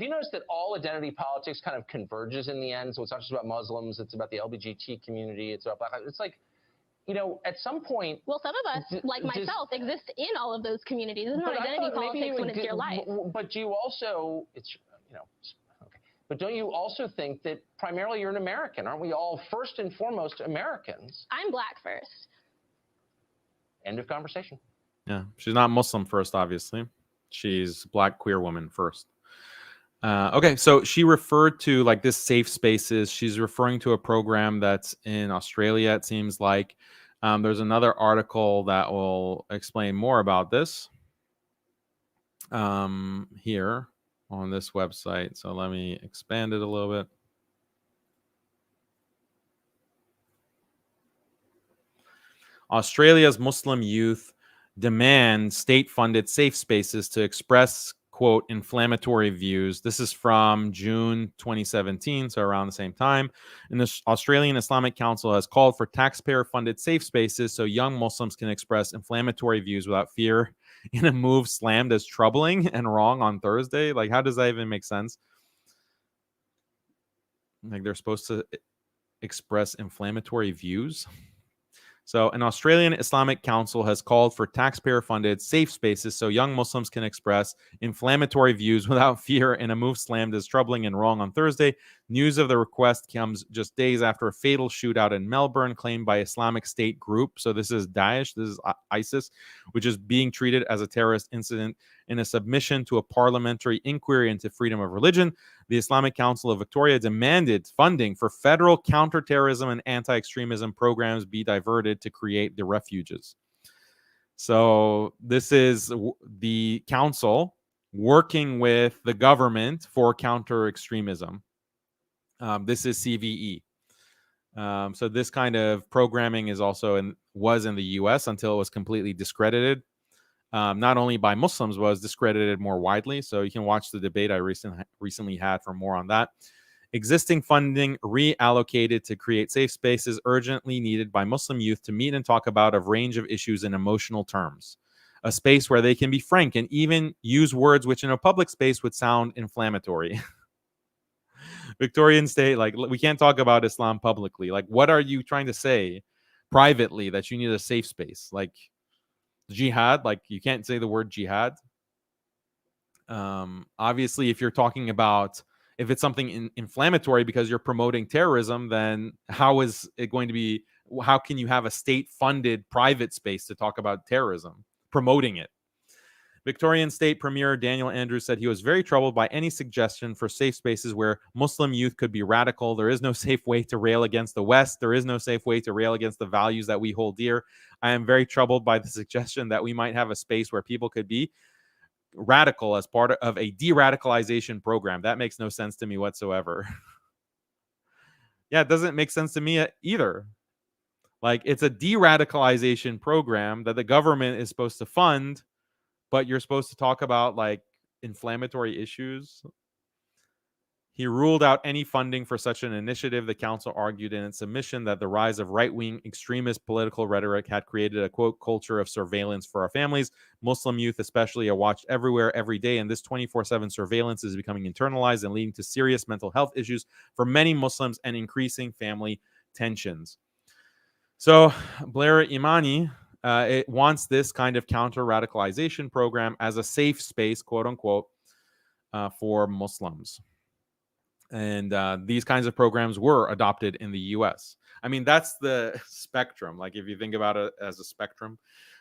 noticed that all identity politics kind of converges in the end? So it's not just about Muslims; it's about the LGBT community. It's about Black. It's like, at some point. Well, some of us, like myself, exist in all of those communities. It's not But I identity thought maybe politics when it's your life. But do you also, okay. But don't you also think that primarily you're an American? Aren't we all first and foremost Americans? I'm Black first. End of conversation. Yeah, she's not Muslim first, obviously. She's Black queer woman first. Okay, so she referred to like this safe spaces. She's referring to a program that's in Australia, it seems like. There's another article that will explain more about this here on this website. So let me expand it a little bit. Australia's Muslim youth demand state-funded safe spaces to express, quote, inflammatory views. This is from June 2017, so around the same time. And the Australian Islamic Council has called for taxpayer-funded safe spaces so young Muslims can express inflammatory views without fear in a move slammed as troubling and wrong on Thursday. Like, how does that even make sense? Like, they're supposed to express inflammatory views? So an Australian Islamic Council has called for taxpayer-funded safe spaces so young Muslims can express inflammatory views without fear in a move slammed as troubling and wrong on Thursday. News of the request comes just days after a fatal shootout in Melbourne claimed by Islamic State group. So this is Daesh, this is ISIS, which is being treated as a terrorist incident. In a submission to a parliamentary inquiry into freedom of religion, the Islamic Council of Victoria demanded funding for federal counterterrorism and anti-extremism programs be diverted to create the refuges. So this is the council working with the government for counter-extremism. This is CVE. So this kind of programming is also was in the US until it was completely discredited. Not only by Muslims, was discredited more widely. So you can watch the debate I recently had for more on that. Existing funding reallocated to create safe spaces urgently needed by Muslim youth to meet and talk about a range of issues in emotional terms. A space where they can be frank and even use words which in a public space would sound inflammatory. Victorian State, like, we can't talk about Islam publicly. Like, what are you trying to say privately that you need a safe space? Like, jihad, like you can't say the word jihad. Obviously, if you're talking about, if it's something inflammatory because you're promoting terrorism, then how is it going to be, how can you have a state-funded private space to talk about terrorism, promoting it? Victorian State Premier Daniel Andrews said he was very troubled by any suggestion for safe spaces where Muslim youth could be radical. There is no safe way to rail against the West. There is no safe way to rail against the values that we hold dear. I am very troubled by the suggestion that we might have a space where people could be radical as part of a de-radicalization program. That makes no sense to me whatsoever. Yeah, it doesn't make sense to me either. Like, it's a de-radicalization program that the government is supposed to fund, but you're supposed to talk about like inflammatory issues. He ruled out any funding for such an initiative. The council argued in its submission that the rise of right-wing extremist political rhetoric had created a, quote, culture of surveillance for our families. Muslim youth especially are watched everywhere, every day, and this 24/7 surveillance is becoming internalized and leading to serious mental health issues for many Muslims and increasing family tensions. So Blair Imani, it wants this kind of counter-radicalization program as a safe space, quote unquote, for Muslims. And these kinds of programs were adopted in the US. I mean, that's the spectrum. Like, if you think about it as a spectrum,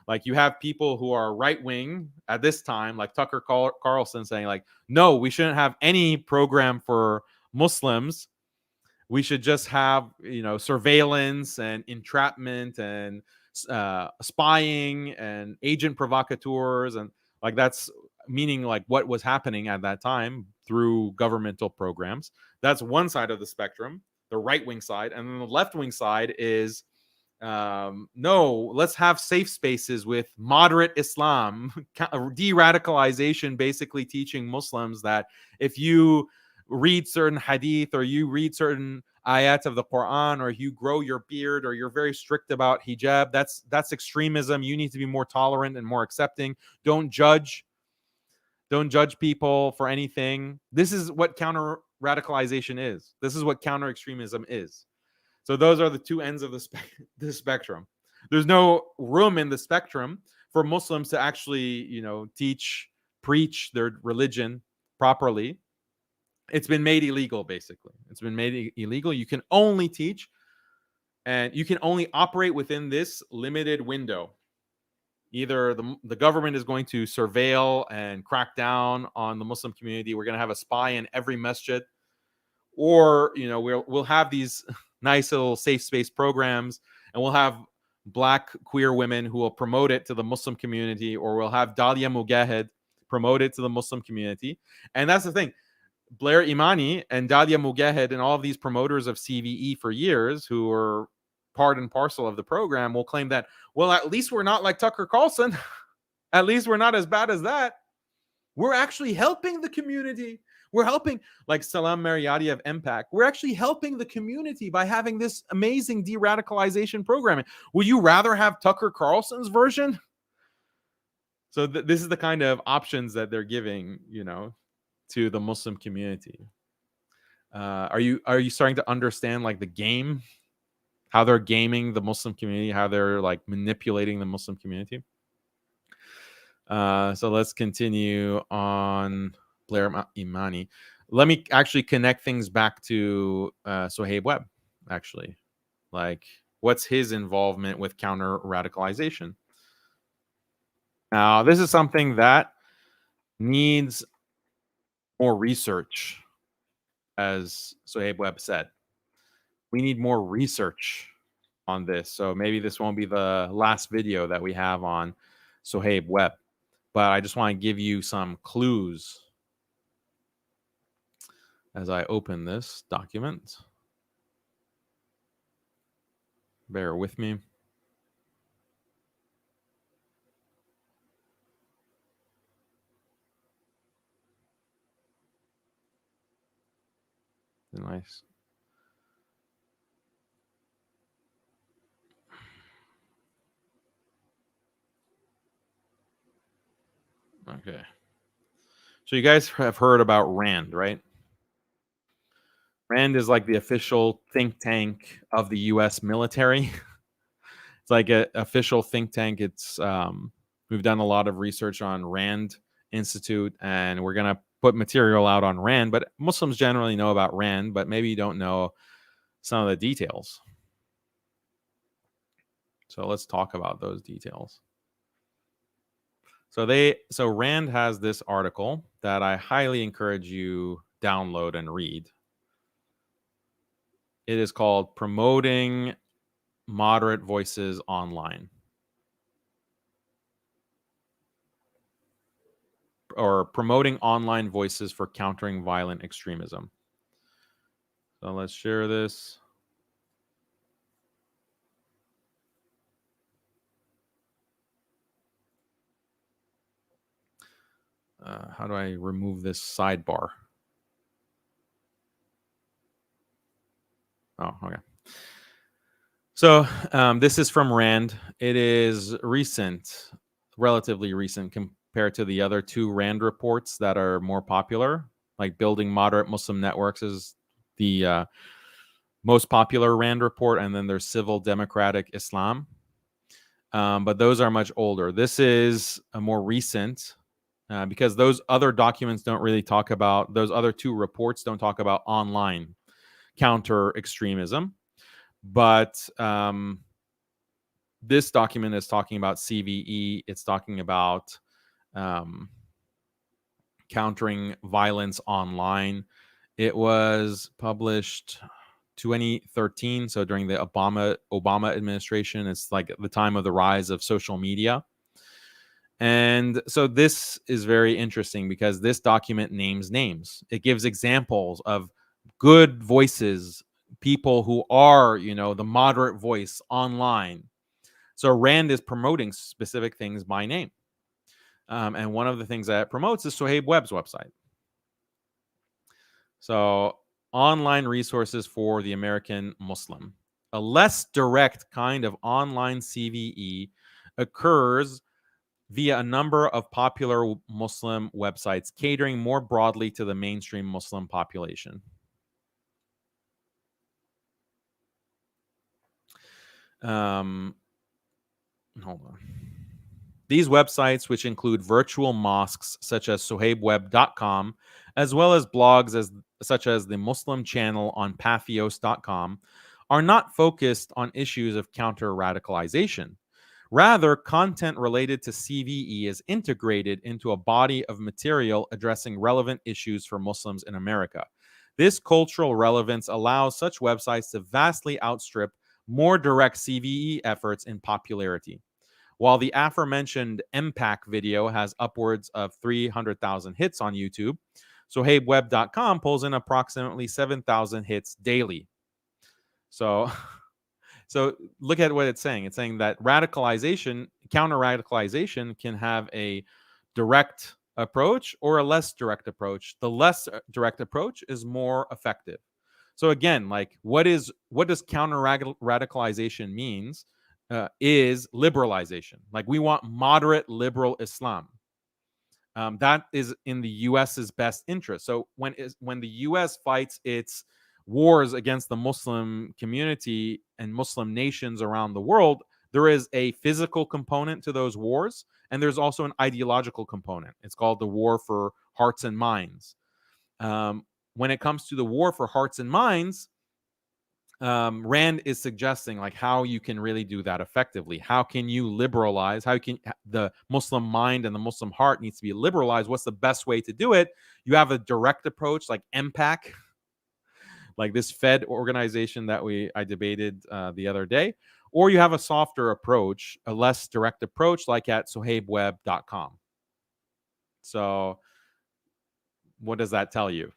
like you have people who are right-wing at this time, like Tucker Carlson saying like, no, we shouldn't have any program for Muslims. We should just have, surveillance and entrapment and spying and agent provocateurs, and like that's meaning like what was happening at that time through governmental programs. That's one side of the spectrum, the right-wing side. And then the left-wing side is no, let's have safe spaces with moderate Islam, de-radicalization, basically teaching Muslims that if you read certain hadith or you read certain ayat of the Quran, or you grow your beard, or you're very strict about hijab, that's extremism. You need to be more tolerant and more accepting. Don't judge people for anything. This is what counter radicalization is. This is what counter extremism is. So those are the two ends of the spectrum. There's no room in the spectrum for Muslims to actually, preach their religion properly. It's been made illegal, basically. It's been made illegal. You can only teach and you can only operate within this limited window. Either the government is going to surveil and crack down on the Muslim community. We're going to have a spy in every masjid. Or, we'll have these nice little safe space programs, and we'll have Black queer women who will promote it to the Muslim community, or we'll have Dalia Mugahed promote it to the Muslim community. And that's the thing. Blair Imani and Dalia Mugahed and all of these promoters of CVE for years, who are part and parcel of the program, will claim that, well, at least we're not like Tucker Carlson. At least we're not as bad as that. We're actually helping the community. We're helping, like Salam Mariati of MPAC. We're actually helping the community by having this amazing de-radicalization programming. Would you rather have Tucker Carlson's version? So this is the kind of options that they're giving, to the Muslim community. Are you starting to understand like the game, how they're gaming the Muslim community, how they're like manipulating the Muslim community? So let's continue on Blair Imani. Let me actually connect things back to Suhaib Webb, actually. Like, what's his involvement with counter radicalization? Now, this is something that needs more research, as Suhaib Webb said. We need more research on this. So maybe this won't be the last video that we have on Suhaib Webb, but I just want to give you some clues as I open this document. Bear with me. Nice. Okay. So you guys have heard about RAND, right? RAND is like the official think tank of the U.S. military. It's like an official think tank. It's we've done a lot of research on RAND Institute, and we're gonna put material out on RAND. But Muslims generally know about RAND, but maybe you don't know some of the details. So let's talk about those details. So RAND has this article that I highly encourage you download and read. It is called Promoting Moderate Voices Online, or Promoting Online Voices for Countering Violent Extremism. So let's share this. How do I remove this sidebar? Oh, okay. So this is from RAND. It is recent, relatively recent compared to the other two RAND reports that are more popular. Like Building Moderate Muslim Networks is the most popular RAND report, and then there's Civil Democratic Islam. But those are much older. This is a more recent, because those other documents don't really talk about, those other two reports don't talk about online counter extremism. But this document is talking about CVE. It's talking about countering violence online. It was published 2013, so during the Obama administration. It's like the time of the rise of social media. And so this is very interesting because this document names names. It gives examples of good voices, people who are, the moderate voice online. So RAND is promoting specific things by name. And one of the things that it promotes is Suhaib Webb's website. So online resources for the American Muslim. A less direct kind of online CVE occurs via a number of popular Muslim websites catering more broadly to the mainstream Muslim population. Hold on. These websites, which include virtual mosques such as suhaibwebb.com, as well as blogs such as the Muslim channel on pathos.com, are not focused on issues of counter-radicalization. Rather, content related to CVE is integrated into a body of material addressing relevant issues for Muslims in America. This cultural relevance allows such websites to vastly outstrip more direct CVE efforts in popularity. While the aforementioned MPAC video has upwards of 300,000 hits on YouTube, SuhaibWebb.com pulls in approximately 7,000 hits daily. So look at what it's saying. It's saying that radicalization, counter-radicalization can have a direct approach or a less direct approach. The less direct approach is more effective. So again, like what does counter-radicalization means is liberalization. Like we want moderate liberal Islam. That is in the U.S.'s best interest. So when the U.S. fights its wars against the Muslim community and Muslim nations around the world, there is a physical component to those wars, and there's also an ideological component. It's called the war for hearts and minds. When it comes to the war for hearts and minds, Rand is suggesting like how you can really do that effectively. How can you liberalize? How can the Muslim mind and the Muslim heart needs to be liberalized? What's the best way to do it? You have a direct approach like MPAC, like this Fed organization that I debated the other day, or you have a softer approach, a less direct approach, like at suhaibwebb.com. So, what does that tell you?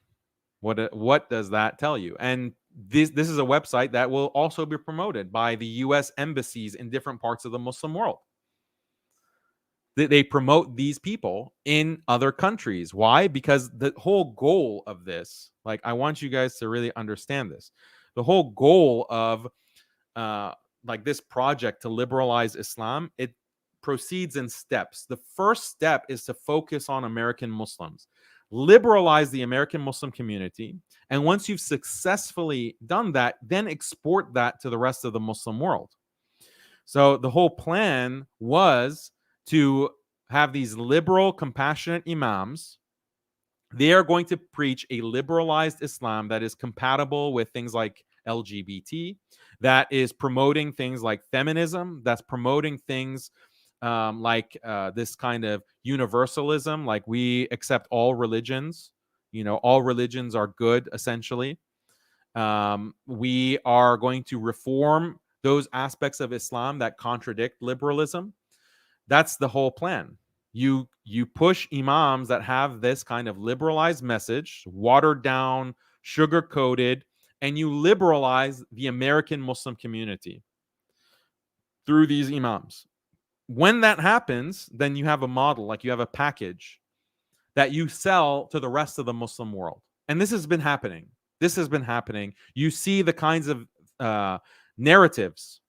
What does that tell you? And this is a website that will also be promoted by the U.S. embassies in different parts of the Muslim world. They promote these people in other countries. Why? Because the whole goal of this, like I want you guys to really understand this. The whole goal of like this project to liberalize Islam, it proceeds in steps. The first step is to focus on American Muslims. Liberalize the American Muslim community. And once you've successfully done that, then export that to the rest of the Muslim world. So the whole plan was to have these liberal, compassionate imams. They are going to preach a liberalized Islam that is compatible with things like LGBT, that is promoting things like feminism, that's promoting things like this kind of universalism, like we accept all religions, all religions are good, essentially. We are going to reform those aspects of Islam that contradict liberalism. That's the whole plan. You push imams that have this kind of liberalized message, watered down, sugar-coated, and you liberalize the American Muslim community through these imams. When that happens, then you have a model, like you have a package that you sell to the rest of the Muslim world. And this has been happening. You see the kinds of narratives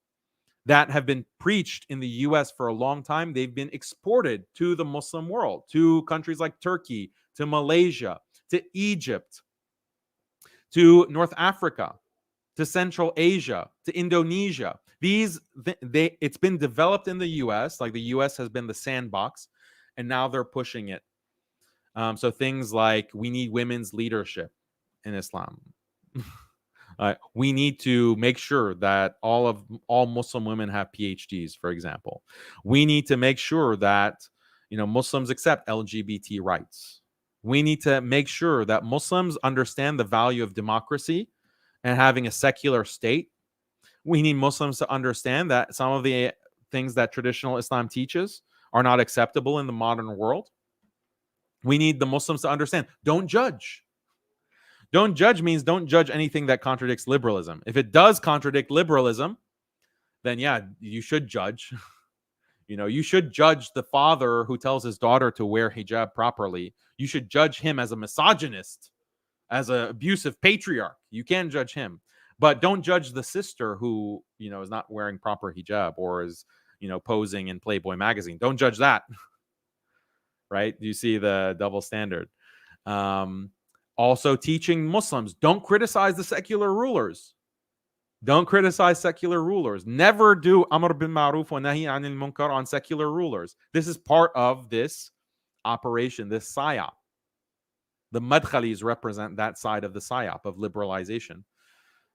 that have been preached in the U.S. for a long time. They've been exported to the Muslim world, to countries like Turkey, to Malaysia, to Egypt, to North Africa, to Central Asia, to Indonesia. It's been developed in the U.S., like the U.S. has been the sandbox, and now they're pushing it. So things like we need women's leadership in Islam. We need to make sure that all Muslim women have PhDs, for example. We need to make sure that Muslims accept LGBT rights. We need to make sure that Muslims understand the value of democracy and having a secular state. We need Muslims to understand that some of the things that traditional Islam teaches are not acceptable in the modern world. We need the Muslims to understand, don't judge. Don't judge means don't judge anything that contradicts liberalism. If it does contradict liberalism, then yeah, you should judge. You should judge the father who tells his daughter to wear hijab properly. You should judge him as a misogynist, as an abusive patriarch. You can judge him, but don't judge the sister who, you know, is not wearing proper hijab or is, you know, posing in Playboy magazine. Don't judge that. Right? You see the double standard. Also teaching Muslims, don't criticize the secular rulers. Don't criticize secular rulers. Never do Amr bil Ma'ruf wa Nahi anil Munkar on secular rulers. This is part of this operation, this psyop. The Madkhalis represent that side of the psyop of liberalization.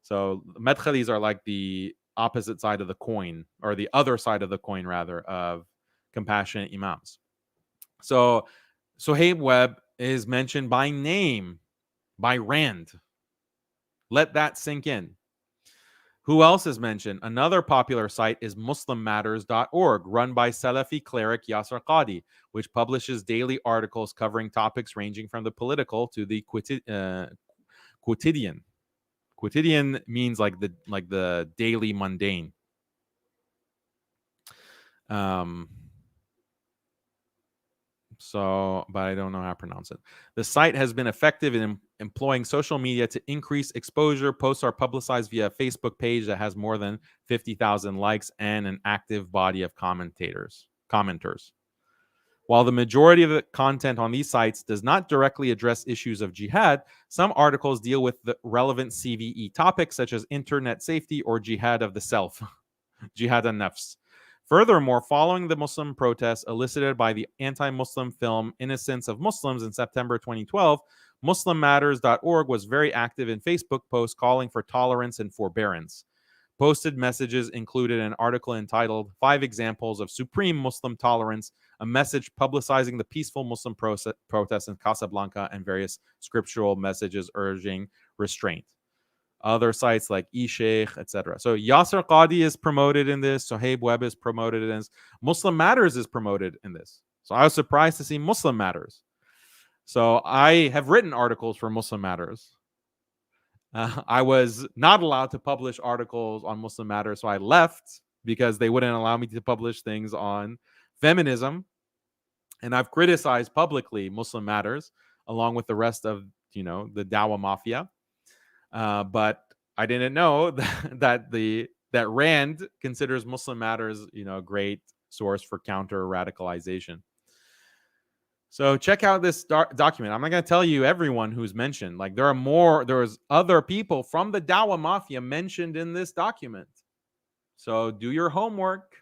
So Madkhalis are like the opposite side of the coin, or the other side of the coin, rather, of compassionate imams. So Suhaib Webb is mentioned by name by Rand. Let that sink in. Who else is mentioned? Another popular site is muslimmatters.org, run by Salafi cleric Yasser Qadi, which publishes daily articles covering topics ranging from the political to the quotidian. Quotidian means like the daily mundane. But I don't know how to pronounce it. The site has been effective in employing social media to increase exposure. Posts are publicized via a Facebook page that has more than 50,000 likes and an active body of commenters. While the majority of the content on these sites does not directly address issues of jihad, some articles deal with the relevant CVE topics such as internet safety or jihad of the self, jihad an-nafs. Furthermore, following the Muslim protests elicited by the anti-Muslim film Innocence of Muslims in September 2012, muslimmatters.org was very active in Facebook posts calling for tolerance and forbearance. Posted messages included an article entitled 5 Examples of Supreme Muslim Tolerance, a message publicizing the peaceful Muslim protests in Casablanca, and various scriptural messages urging restraint. Other sites like eSheikh, etc. So Yasser Qadi is promoted in this. Suhaib Webb is promoted in this. Muslim Matters is promoted in this. So I was surprised to see Muslim Matters. So I have written articles for Muslim Matters. I was not allowed to publish articles on Muslim Matters, so I left because they wouldn't allow me to publish things on feminism. And I've criticized publicly Muslim Matters along with the rest of, you know, the Dawa Mafia. But I didn't know that Rand considers Muslim Matters, you know, a great source for counter radicalization. So check out this document. I'm not going to tell you everyone who's mentioned. Like there's other people from the Dawa Mafia mentioned in this document. So do your homework.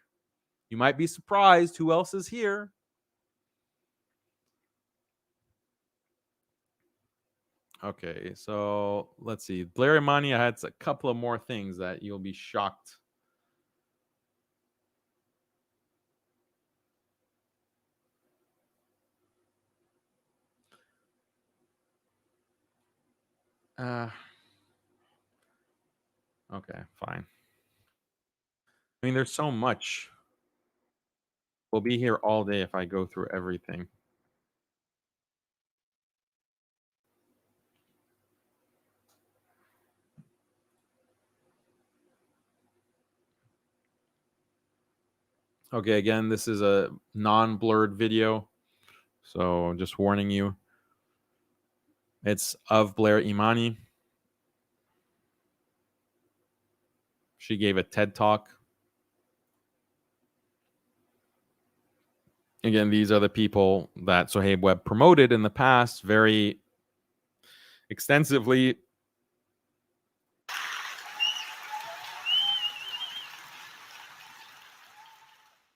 You might be surprised who else is here. Okay, so let's see. Blair Imani, I had a couple of more things that you'll be shocked. Okay, fine. I mean, there's so much. We'll be here all day if I go through everything. Okay, again, this is a non-blurred video, so I'm just warning you. It's of Blair Imani. She gave a TED Talk. Again, these are the people that Suhaib Webb promoted in the past very extensively.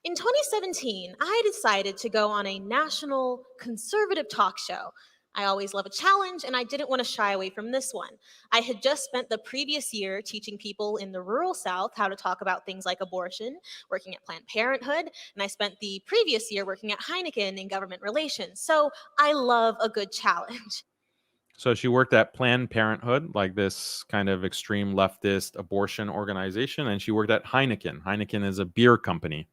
In 2017, I decided to go on a national conservative talk show. I always love a challenge, and I didn't want to shy away from this one. I had just spent the previous year teaching people in the rural South how to talk about things like abortion, working at Planned Parenthood, and I spent the previous year working at Heineken in government relations. So I love a good challenge. So she worked at Planned Parenthood, like this kind of extreme leftist abortion organization, and she worked at Heineken. Heineken is a beer company.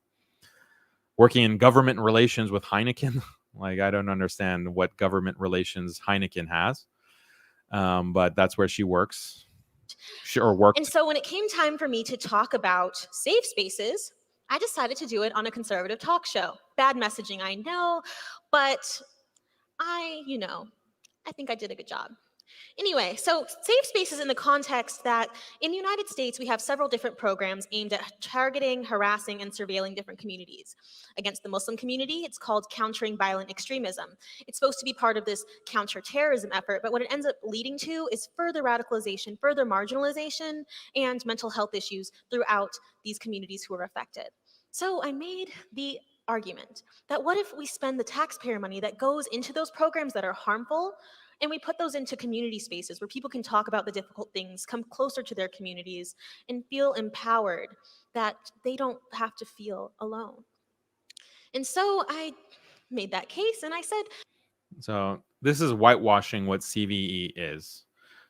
Working in government relations with Heineken, like I don't understand what government relations Heineken has, but that's where she works. Or worked. And so when it came time for me to talk about safe spaces, I decided to do it on a conservative talk show. Bad messaging, I know, but I think I did a good job. Anyway, so safe spaces in the context that in the United States, we have several different programs aimed at targeting, harassing, and surveilling different communities. Against the Muslim community, it's called countering violent extremism. It's supposed to be part of this counterterrorism effort, but what it ends up leading to is further radicalization, further marginalization, and mental health issues throughout these communities who are affected. So I made the argument that what if we spend the taxpayer money that goes into those programs that are harmful and we put those into community spaces where people can talk about the difficult things, come closer to their communities, and feel empowered that they don't have to feel alone. And so I made that case and I said, So this is whitewashing what CVE is.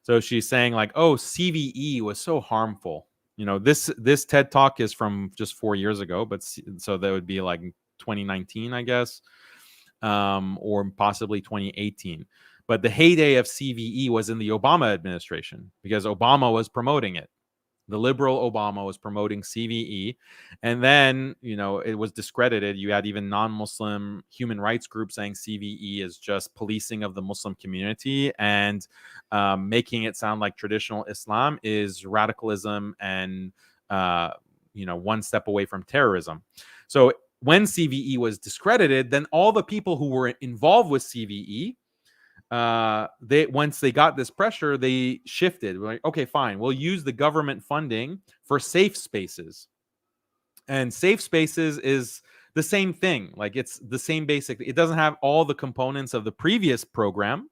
So she's saying like, oh, CVE was so harmful. You know, this TED Talk is from just 4 years ago, but so that would be like 2019, I guess, or possibly 2018. But the heyday of CVE was in the Obama administration because Obama was promoting it. The liberal Obama was promoting CVE. And then, you know, it was discredited. You had even non-Muslim human rights groups saying CVE is just policing of the Muslim community and making it sound like traditional Islam is radicalism and, you know, one step away from terrorism. So when CVE was discredited, then all the people who were involved with CVE, once they got this pressure, they shifted. We're like, okay, fine, we'll use the government funding for safe spaces. And safe spaces is the same thing. Like it's the same basic. It doesn't have all the components of the previous program,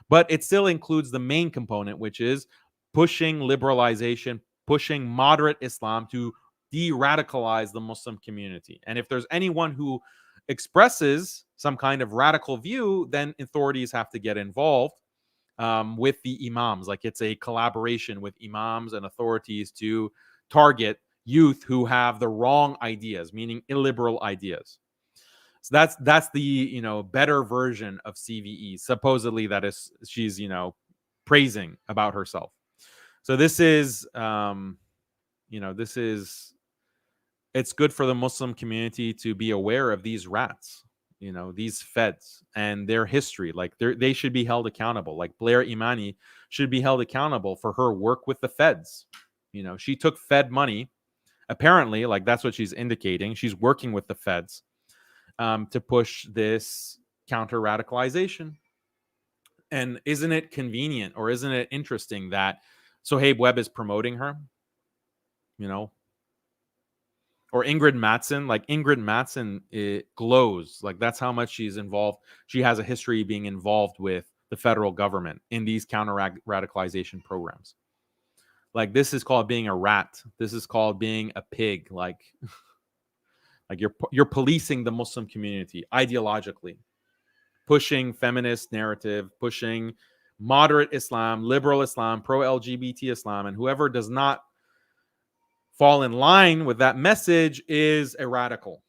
but it still includes the main component, which is pushing liberalization, pushing moderate Islam to de-radicalize the Muslim community. And if there's anyone who expresses some kind of radical view, then authorities have to get involved with the imams. Like it's a collaboration with imams and authorities to target youth who have the wrong ideas, meaning illiberal ideas. So that's the, you know, better version of CVE. Supposedly that is she's, you know, praising about herself. So this is, you know, it's good for the Muslim community to be aware of these rats, you know, these feds and their history. Like they should be held accountable. Like Blair Imani should be held accountable for her work with the feds. You know, she took Fed money. Apparently, like that's what she's indicating. She's working with the feds to push this counter radicalization. And isn't it convenient or isn't it interesting that Suhaib Webb is promoting her? You know, or Ingrid Mattson, like Ingrid Mattson, it glows. Like that's how much she's involved. She has a history being involved with the federal government in these counter radicalization programs. Like this is called being a rat. This is called being a pig. Like you're policing the Muslim community ideologically, pushing feminist narrative, pushing moderate Islam, liberal Islam, pro-LGBT Islam, and whoever does not fall in line with that message is a radical.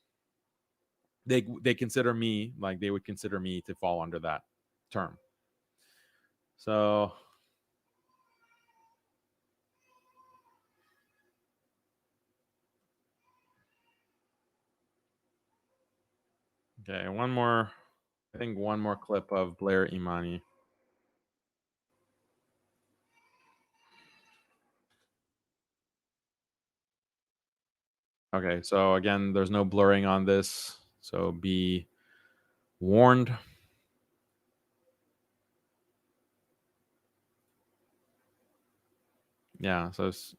They consider me, like they would consider me to fall under that term. So okay, one more clip of Blair Imani. Okay, so again, there's no blurring on this, so be warned. Yeah, so it's,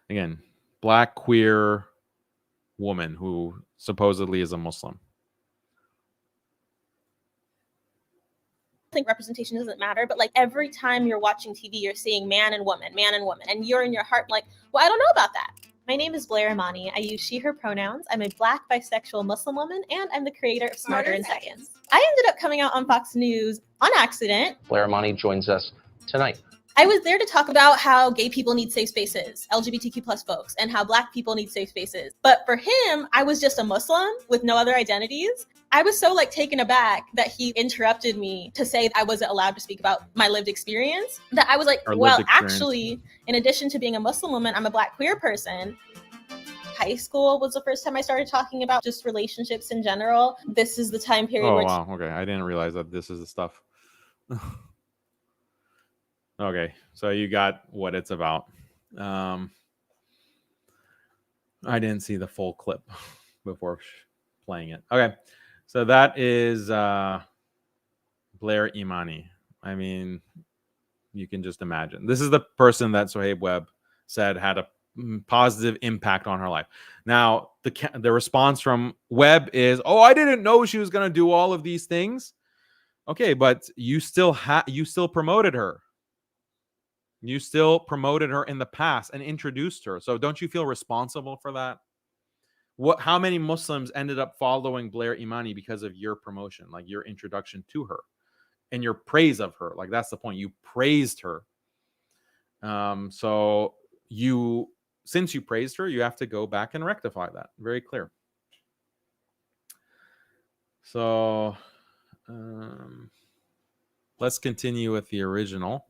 again, black queer woman who supposedly is a Muslim. I think representation doesn't matter, but like every time you're watching TV, you're seeing man and woman, and you're in your heart like, well, I don't know about that. My name is Blair Imani. I use she, her pronouns. I'm a Black bisexual Muslim woman, and I'm the creator of Smarter in Seconds. I ended up coming out on Fox News on accident. Blair Imani joins us tonight. I was there to talk about how gay people need safe spaces, LGBTQ plus folks, and how Black people need safe spaces. But for him, I was just a Muslim with no other identities. I was so like taken aback that he interrupted me to say I wasn't allowed to speak about my lived experience, that I was like, well, actually, in addition to being a Muslim woman, I'm a Black queer person. High school was the first time I started talking about just relationships in general. This is the time period Oh, where wow. Okay, I didn't realize that this is the stuff. Okay, so you got what it's about. I didn't see the full clip before playing it. Okay, so that is Blair Imani. I mean, you can just imagine. This is the person that Suhaib Webb said had a positive impact on her life. Now, the response from Webb is, "Oh, I didn't know she was going to do all of these things." Okay, but you still promoted her. You still promoted her in the past and introduced her. So don't you feel responsible for that? How many Muslims ended up following Blair Imani because of your promotion, like your introduction to her and your praise of her? Like, that's the point. You praised her. So since you praised her, you have to go back and rectify that. Very clear. So let's continue with the original.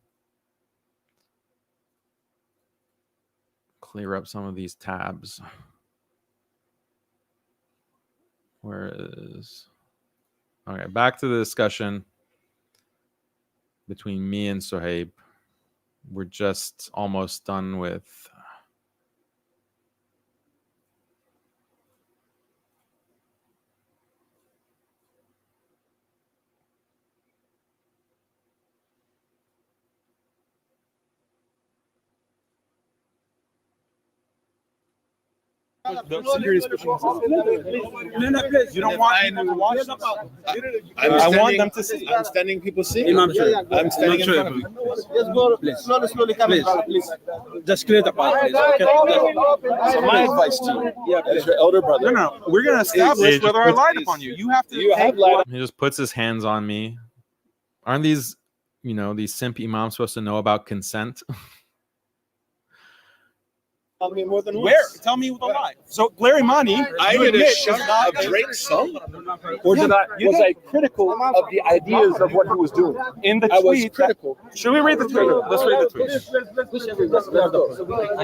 Clear up some of these tabs. Where is... Okay, back to the discussion between me and Suhaib. We're just almost done with... The security is pushing us out. You don't want people to watch this. I want them to see. I'm standing, people see. Imam, I'm standing in front of you. Let's go, please. Slowly, please. Just clear the path, please. Okay. So my advice to you, as your elder brother. No, we're going to establish whether I lied upon you. You have to. He just puts his hands on me. Aren't these, these simp imams supposed to know about consent? Tell me more than once. Where? Tell me the lie. So, Blair Imani, I did a shot of Drake's song, or was I critical of the ideas of what he was doing? In the I tweet, was critical. Should we read the tweet? Let's read the tweet.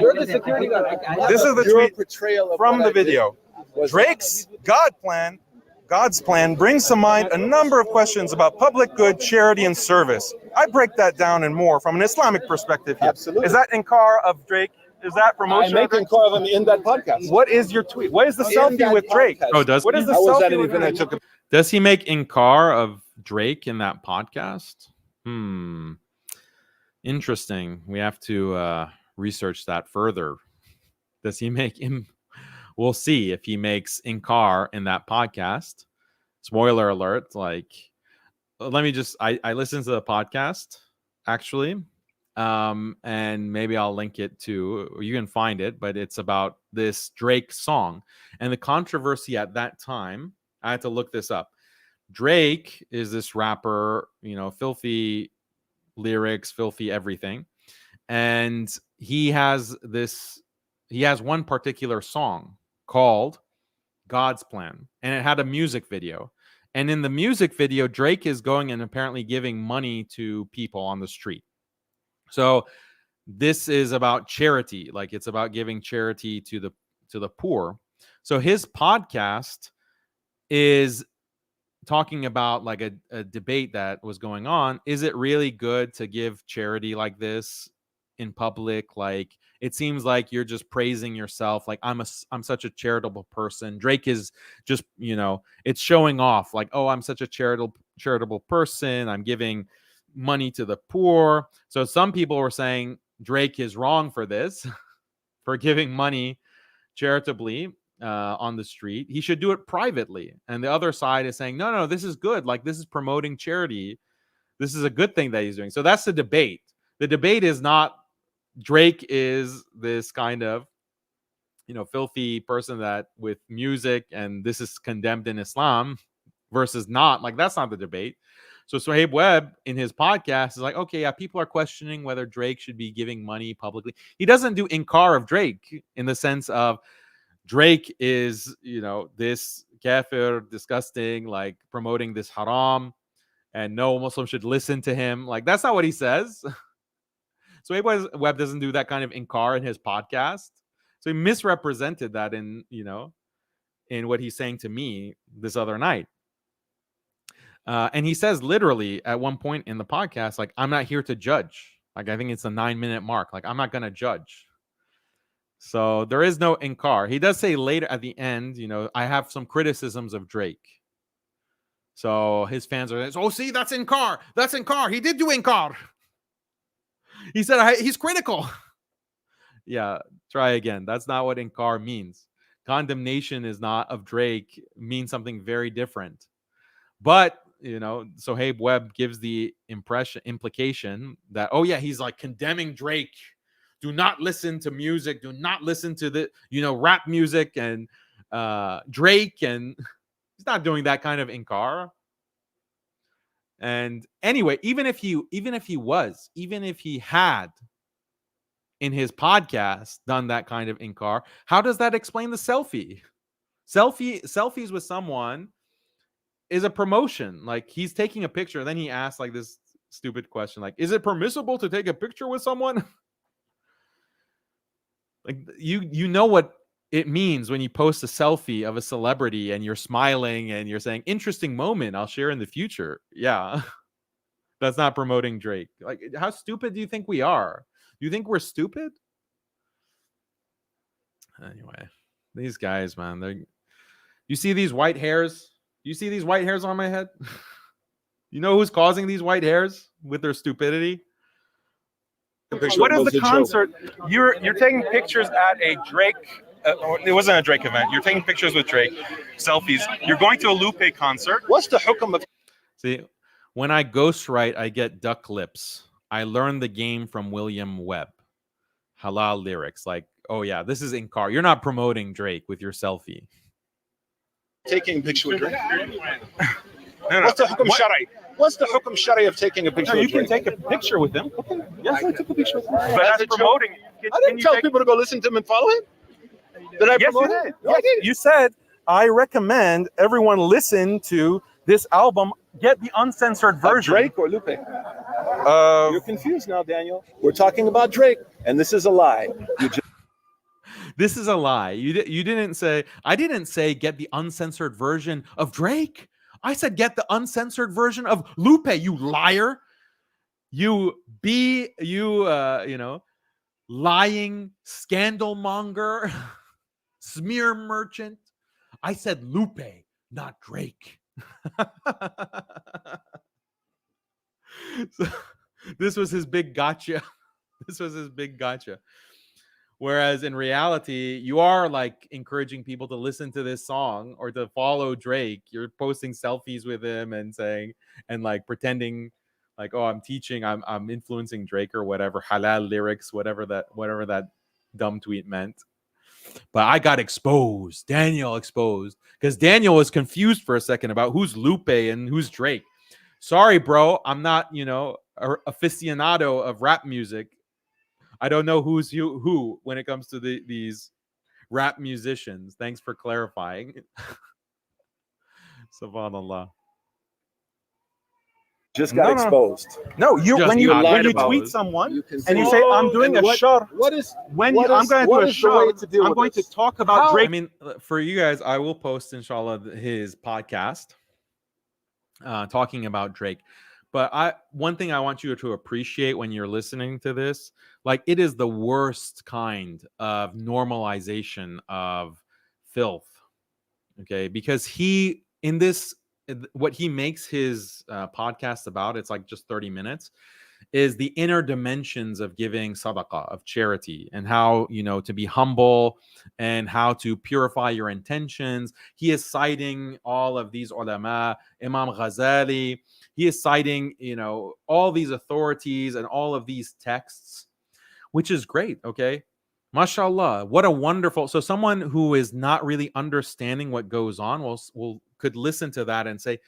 You're the security guard. This is the Your tweet portrayal of from what the I did video. was- Drake's God's plan brings to mind a number of questions about public good, charity, and service. I break that down and more from an Islamic perspective here. Absolutely. Is that inkar of Drake? Is that promotion? I make inkar of him in that podcast. What is your tweet? What is the In selfie that with Drake? podcast. Oh, does What he? is the I was selfie at an with event I Drake? took. Does he make inkar of Drake in that podcast? Interesting. We have to research that further. Does he make him? We'll see if he makes inkar in that podcast. Spoiler alert. Like, let me just... I listened to the podcast, actually. And maybe I'll link it to... You can find it, but it's about this Drake song. And the controversy at that time... I had to look this up. Drake is this rapper, filthy lyrics, filthy everything. And he has one particular song called God's Plan. And it had a music video. And in the music video, Drake is going and apparently giving money to people on the street. So this is about charity. Like, it's about giving charity to the poor. So his podcast is talking about like a debate that was going on. Is it really good to give charity like this in public? Like, it seems like you're just praising yourself. Like, I'm such a charitable person. Drake is just, it's showing off. Like, oh, I'm such a charitable person. I'm giving money to the poor. So some people were saying Drake is wrong for this, for giving money charitably on the street. He should do it privately. And the other side is saying, no, this is good. Like, this is promoting charity. This is a good thing that he's doing. So that's the debate. The debate is not Drake is this kind of, filthy person that with music and this is condemned in Islam versus not. Like, that's not the debate. So Suhaib Webb in his podcast is like, okay, yeah, people are questioning whether Drake should be giving money publicly. He doesn't do inkar of Drake in the sense of Drake is, this kafir, disgusting, like promoting this haram, and no Muslim should listen to him. Like, that's not what he says. So Webb doesn't do that kind of inkar in his podcast. So he misrepresented that in what he's saying to me this other night. And he says literally at one point in the podcast, like, I'm not here to judge. Like, I think it's a 9-minute mark. Like, I'm not going to judge. So there is no inkar. He does say later at the end, I have some criticisms of Drake. So his fans are, oh, see, that's inkar. That's inkar. He did do inkar. He said he's critical. Yeah, try again. That's not what inkar means. Condemnation is not of Drake, means something very different. But, Suhaib Webb gives the implication that, oh yeah, he's like condemning Drake. Do not listen to music. Do not listen to the, rap music and Drake. And he's not doing that kind of inkar. And anyway, even if he had in his podcast done that kind of inkar, how does that explain the selfies with someone is a promotion? Like, he's taking a picture, then he asks like this stupid question, like, is it permissible to take a picture with someone? Like, you know what it means when you post a selfie of a celebrity and you're smiling and you're saying, interesting moment, I'll share in the future. Yeah. That's not promoting Drake. Like, how stupid do you think we are? Do you think we're stupid? Anyway, these guys, man, you see these white hairs? You see these white hairs on my head? You know who's causing these white hairs with their stupidity? What is the concert? You're taking pictures at a Drake. It wasn't a Drake event. You're taking pictures with Drake, selfies. You're going to a Lupe concert. What's the hukum of? See, when I ghostwrite, I get duck lips. I learned the game from William Webb. Halal lyrics, like, oh yeah, this is inkar. You're not promoting Drake with your selfie. Taking a picture with Drake. No. What's the hukum shari? What's the hukum shari of taking a picture? No, you with can Drake? take a picture with him. Okay. Yes, I took a picture with him. But That's that's promoting. I didn't tell people to go listen to him and follow him. Did I Yes, promote you him? did. No, I didn't. You said, I recommend everyone listen to this album. Get the uncensored version. Drake or Lupe? You're confused now, Daniel. We're talking about Drake, and this is a lie. This is a lie. You didn't say. I didn't say get the uncensored version of Drake. I said get the uncensored version of Lupe. You liar. Lying scandal monger, smear merchant. I said Lupe, not Drake. So, this was his big gotcha. Whereas in reality, you are like encouraging people to listen to this song or to follow Drake. You're posting selfies with him and saying, and like pretending like, oh, I'm teaching, I'm influencing Drake or whatever, halal lyrics, whatever that dumb tweet meant. But I got exposed. Daniel exposed. Because Daniel was confused for a second about who's Lupe and who's Drake. Sorry, bro. I'm not, a aficionado of rap music. I don't know who's who when it comes to these rap musicians. Thanks for clarifying. Subhanallah. Just got exposed. No, when you tweet exposed. someone and you say, I'm doing a shot. I'm going to do a shot, I'm going to talk about Drake. I mean, for you guys, I will post, inshallah, his podcast talking about Drake. But one thing I want you to appreciate when you're listening to this, like, it is the worst kind of normalization of filth. Okay, because what he makes his podcast about, it's like just 30 minutes, is the inner dimensions of giving sadaqah, of charity, and how, to be humble and how to purify your intentions. He is citing all of these ulama, Imam Ghazali. He is citing, all these authorities and all of these texts, which is great, okay? MashaAllah, what a wonderful... So someone who is not really understanding what goes on could listen to that and say,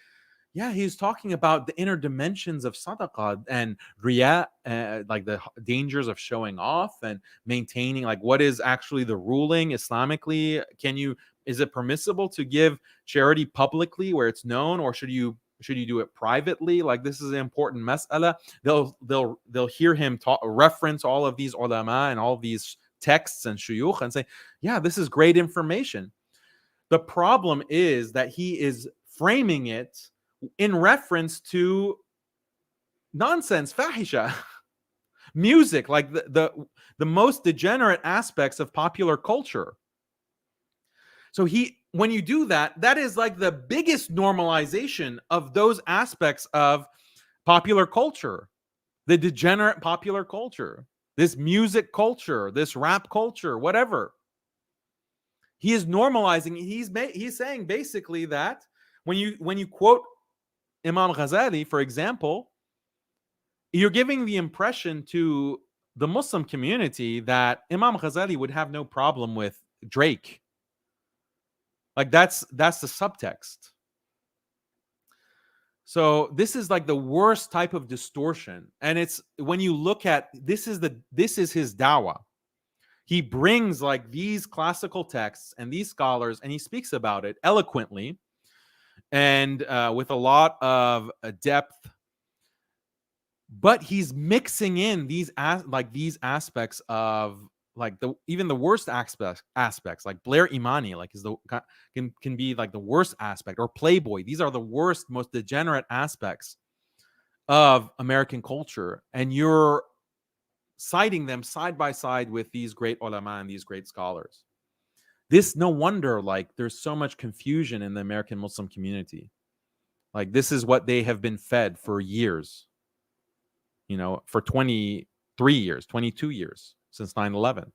yeah, he's talking about the inner dimensions of sadaqah and riya, like the dangers of showing off and maintaining, like, what is actually the ruling Islamically. Is it permissible to give charity publicly where it's known, or should you do it privately? Like, this is an important mas'ala. They'll hear him reference all of these ulama and all of these texts and shuyukh and say, yeah, this is great information. The problem is that he is framing it in reference to nonsense, fahisha, Music, like the most degenerate aspects of popular culture. So when you do that, that is like the biggest normalization of those aspects of popular culture, the degenerate popular culture, this music culture, this rap culture, whatever. He is normalizing. He's saying basically that when you quote Imam Ghazali, for example, you're giving the impression to the Muslim community that Imam Ghazali would have no problem with Drake. Like that's the subtext. So this is like the worst type of distortion. And it's when you look at this is his dawah. He brings like these classical texts and these scholars, and he speaks about it eloquently and with a lot of depth. But he's mixing in these aspects of like even the worst aspects, like Blair Imani, like can be like the worst aspect, or Playboy. These are the worst, most degenerate aspects of American culture, and you're citing them side by side with these great ulama and these great scholars. This, no wonder, like there's so much confusion in the American Muslim community. Like this is what they have been fed for years, for 23 years, 22 years since 9/11.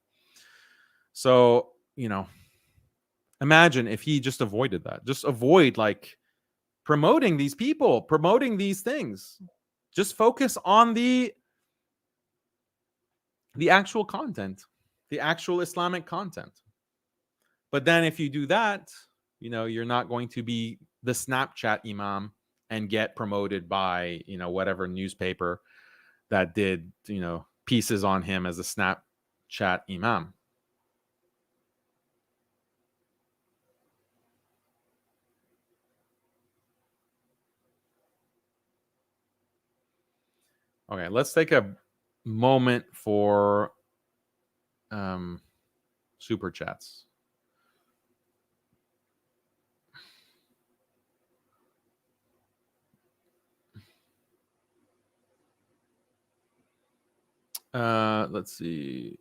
So, imagine if he just avoided that. Just avoid like promoting these people, promoting these things. Just focus on the actual content, the actual Islamic content. But then if you do that, you're not going to be the Snapchat imam and get promoted by, whatever newspaper that did, pieces on him as a Snapchat imam. Okay, let's take a moment for super chats. Let's see.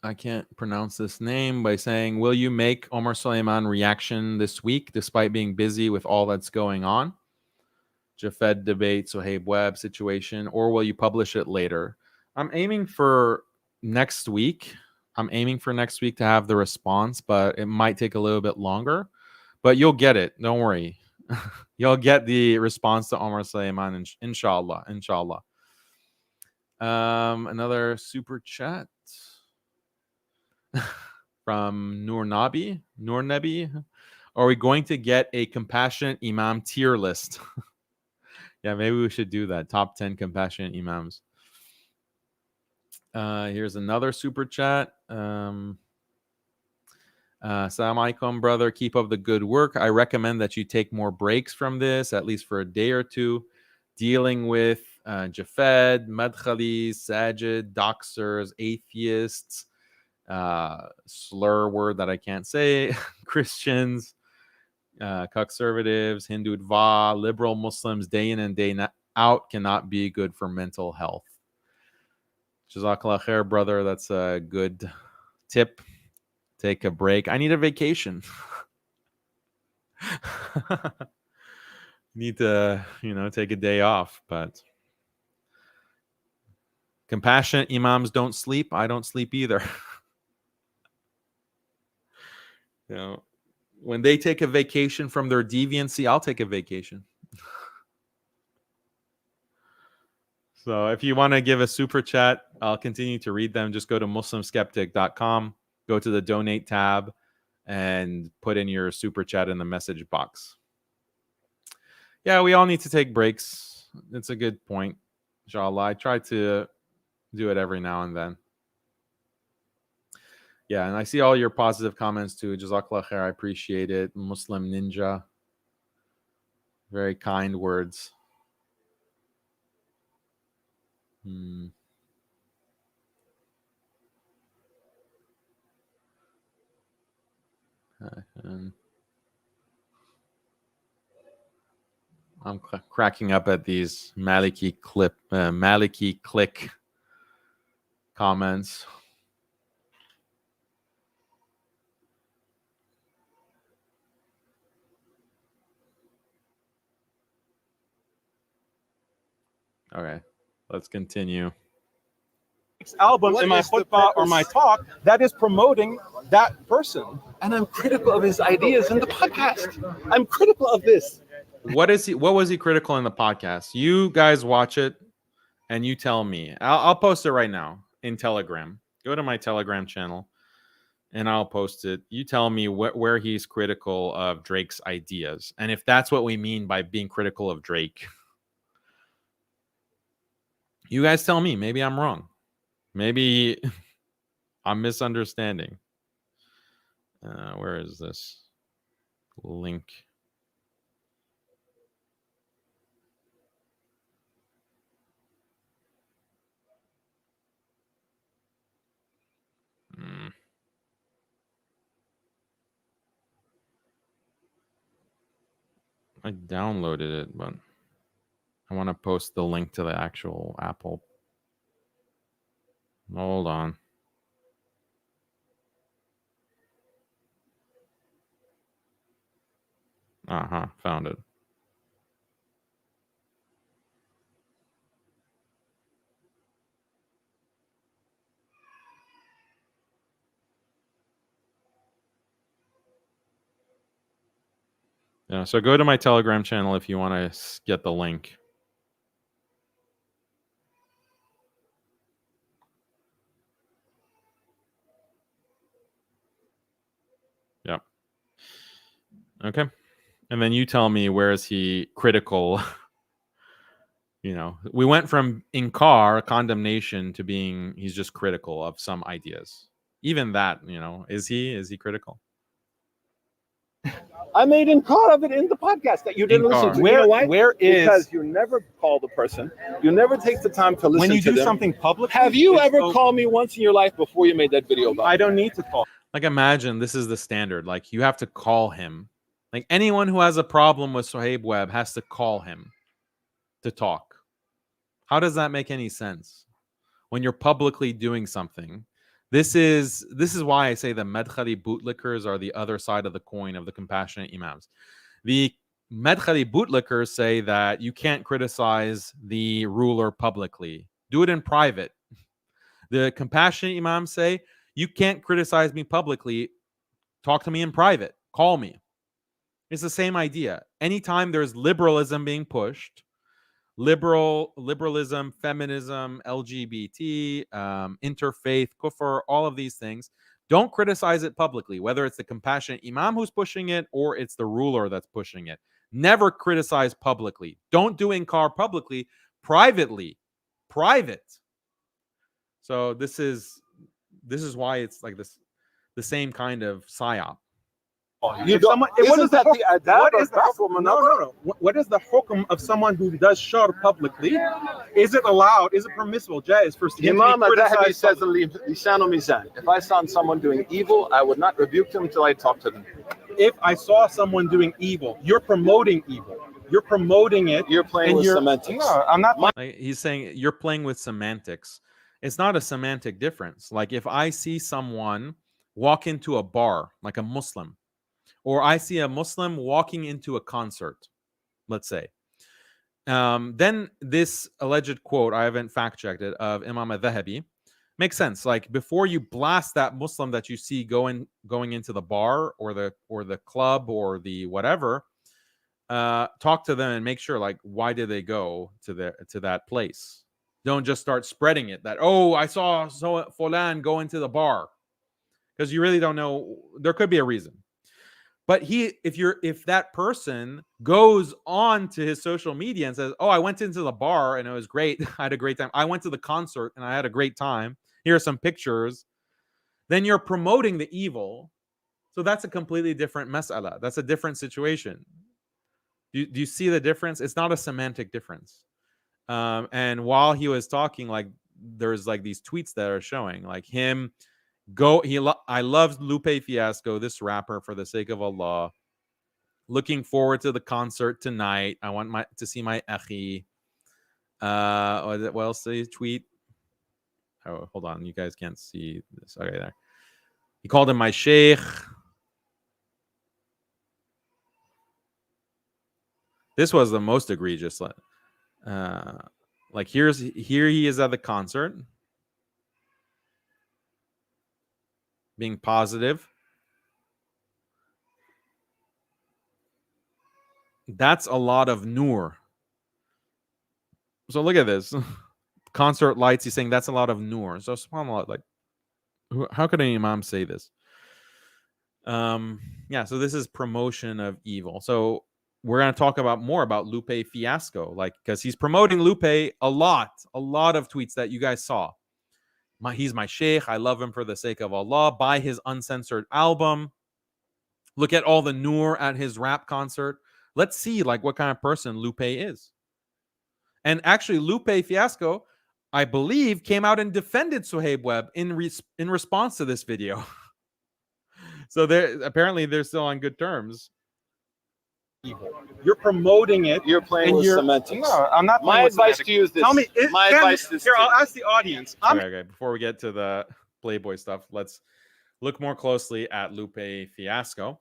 I can't pronounce this name by saying, will you make Omar Suleiman reaction this week despite being busy with all that's going on? Jafed debate, Suhaib Webb situation, or will you publish it later? I'm aiming for next week. To have the response, but it might take a little bit longer. But you'll get it. Don't worry. You'll get the response to Omar Suleiman, inshallah. Inshallah. Another super chat from Noor Nabi. Are we going to get a compassionate imam tier list? Yeah, maybe we should do that. Top 10 compassionate imams. Here's another super chat. Assalamu alaikum, brother. Keep up the good work. I recommend that you take more breaks from this, at least for a day or two, dealing with Jafed, Madkhalis, Sajid, doxers, atheists, slur word that I can't say, Christians, conservatives, Hindu Dva, liberal Muslims, day in and day out cannot be good for mental health. Jazakallah khair, brother. That's a good tip. Take a break. I need a vacation. Need to, take a day off, but compassionate imams don't sleep. I don't sleep either. When they take a vacation from their deviancy, I'll take a vacation. So if you want to give a super chat, I'll continue to read them. Just go to muslimskeptic.com, go to the donate tab, and put in your super chat in the message box. Yeah, we all need to take breaks. It's a good point, inshallah. I try to do it every now and then. Yeah, and I see all your positive comments too. Jazakallah khair. I appreciate it. Muslim Ninja. Very kind words. I'm cracking up at these Maliki click comments. Okay, let's continue. Album in my khutbah or my talk that is promoting that person. And I'm critical of his ideas in the podcast. I'm critical of this. What was he critical in the podcast? You guys watch it and you tell me. I'll post it right now in Telegram. Go to my Telegram channel and I'll post it. You tell me where he's critical of Drake's ideas, and if that's what we mean by being critical of Drake. You guys tell me. Maybe I'm wrong. Maybe I'm misunderstanding. Where is this link? I downloaded it, but I want to post the link to the actual Apple. Hold on. Found it. Yeah, so go to my Telegram channel if you want to get the link. Yep. Okay. And then you tell me, where is he critical? You know, we went from inkar, condemnation, to being he's just critical of some ideas. Even that, you know, is he critical? I made inkar of it in the podcast that you didn't listen to. You know why? Because you never call the person. You never take the time to listen to them. When you do something public, have you ever called me once in your life before you made that video about I don't need to call. Like, imagine this is the standard. Like, you have to call him. Like, anyone who has a problem with Suhaib Webb has to call him to talk. How does that make any sense? When you're publicly doing something. This is why I say the Madkhali bootlickers are the other side of the coin of the compassionate imams. The Madkhali bootlickers say that you can't criticize the ruler publicly. Do it in private. The compassionate imams say, you can't criticize me publicly. Talk to me in private. Call me. It's the same idea. Anytime there's liberalism being pushed, liberalism, feminism, LGBT, interfaith, kufr, all of these things, don't criticize it publicly, whether it's the compassionate imam who's pushing it or it's the ruler that's pushing it. Never criticize publicly. Don't do inkar publicly, privately. Private. So this is why it's like this, the same kind of psyop. What is the hukum? No. What is the hukum of someone who does shar publicly? Is it allowed? Is it permissible? Jaiz for him Imam to criticize says in Lisan Mizan, if I saw someone doing evil, I would not rebuke them until I talk to them. If I saw someone doing evil, you're promoting evil. You're promoting it. You're playing with semantics. No, I'm not. Like, he's saying you're playing with semantics. It's not a semantic difference. Like, if I see someone walk into a bar, like a Muslim, or I see a Muslim walking into a concert, let's say, then this alleged quote, I haven't fact-checked it, of Imam al-Dhahabi, makes sense. Like, before you blast that Muslim that you see going into the bar or the club or the whatever, talk to them and make sure, like, why did they go to that place? Don't just start spreading it that, oh, I saw Fulan go into the bar, because you really don't know. There could be a reason. But if that person goes on to his social media and says, oh, I went into the bar and it was great, I had a great time. I went to the concert and I had a great time. Here are some pictures. Then you're promoting the evil. So that's a completely different mas'ala. That's a different situation. Do you see the difference? It's not a semantic difference. And while he was talking, like, there's like these tweets that are showing like him I love Lupe Fiasco, this rapper, for the sake of Allah. Looking forward to the concert tonight. I want to see my akhi. What else did he tweet? Oh, hold on. You guys can't see this. Okay, there. He called him my sheikh. This was the most egregious. Like here he is at the concert, being positive. That's a lot of nur. So look at this. Concert lights, he's saying that's a lot of nur. So subhanAllah, like, how could an imam say this? Yeah, so this is promotion of evil. So we're going to talk about more about Lupe Fiasco, like, because he's promoting Lupe a lot of tweets that you guys saw. He's my sheikh. I love him for the sake of Allah. Buy his uncensored album. Look at all the nur at his rap concert. Let's see like what kind of person Lupe is. And actually, Lupe Fiasco, I believe, came out and defended Suhaib Webb in response to this video. So apparently they're still on good terms. You're promoting it. You're playing with semantics. No, I'm not. My advice to you is this. Tell me. My advice is here. I'll ask the audience. Okay. Before we get to the Playboy stuff, let's look more closely at Lupe Fiasco.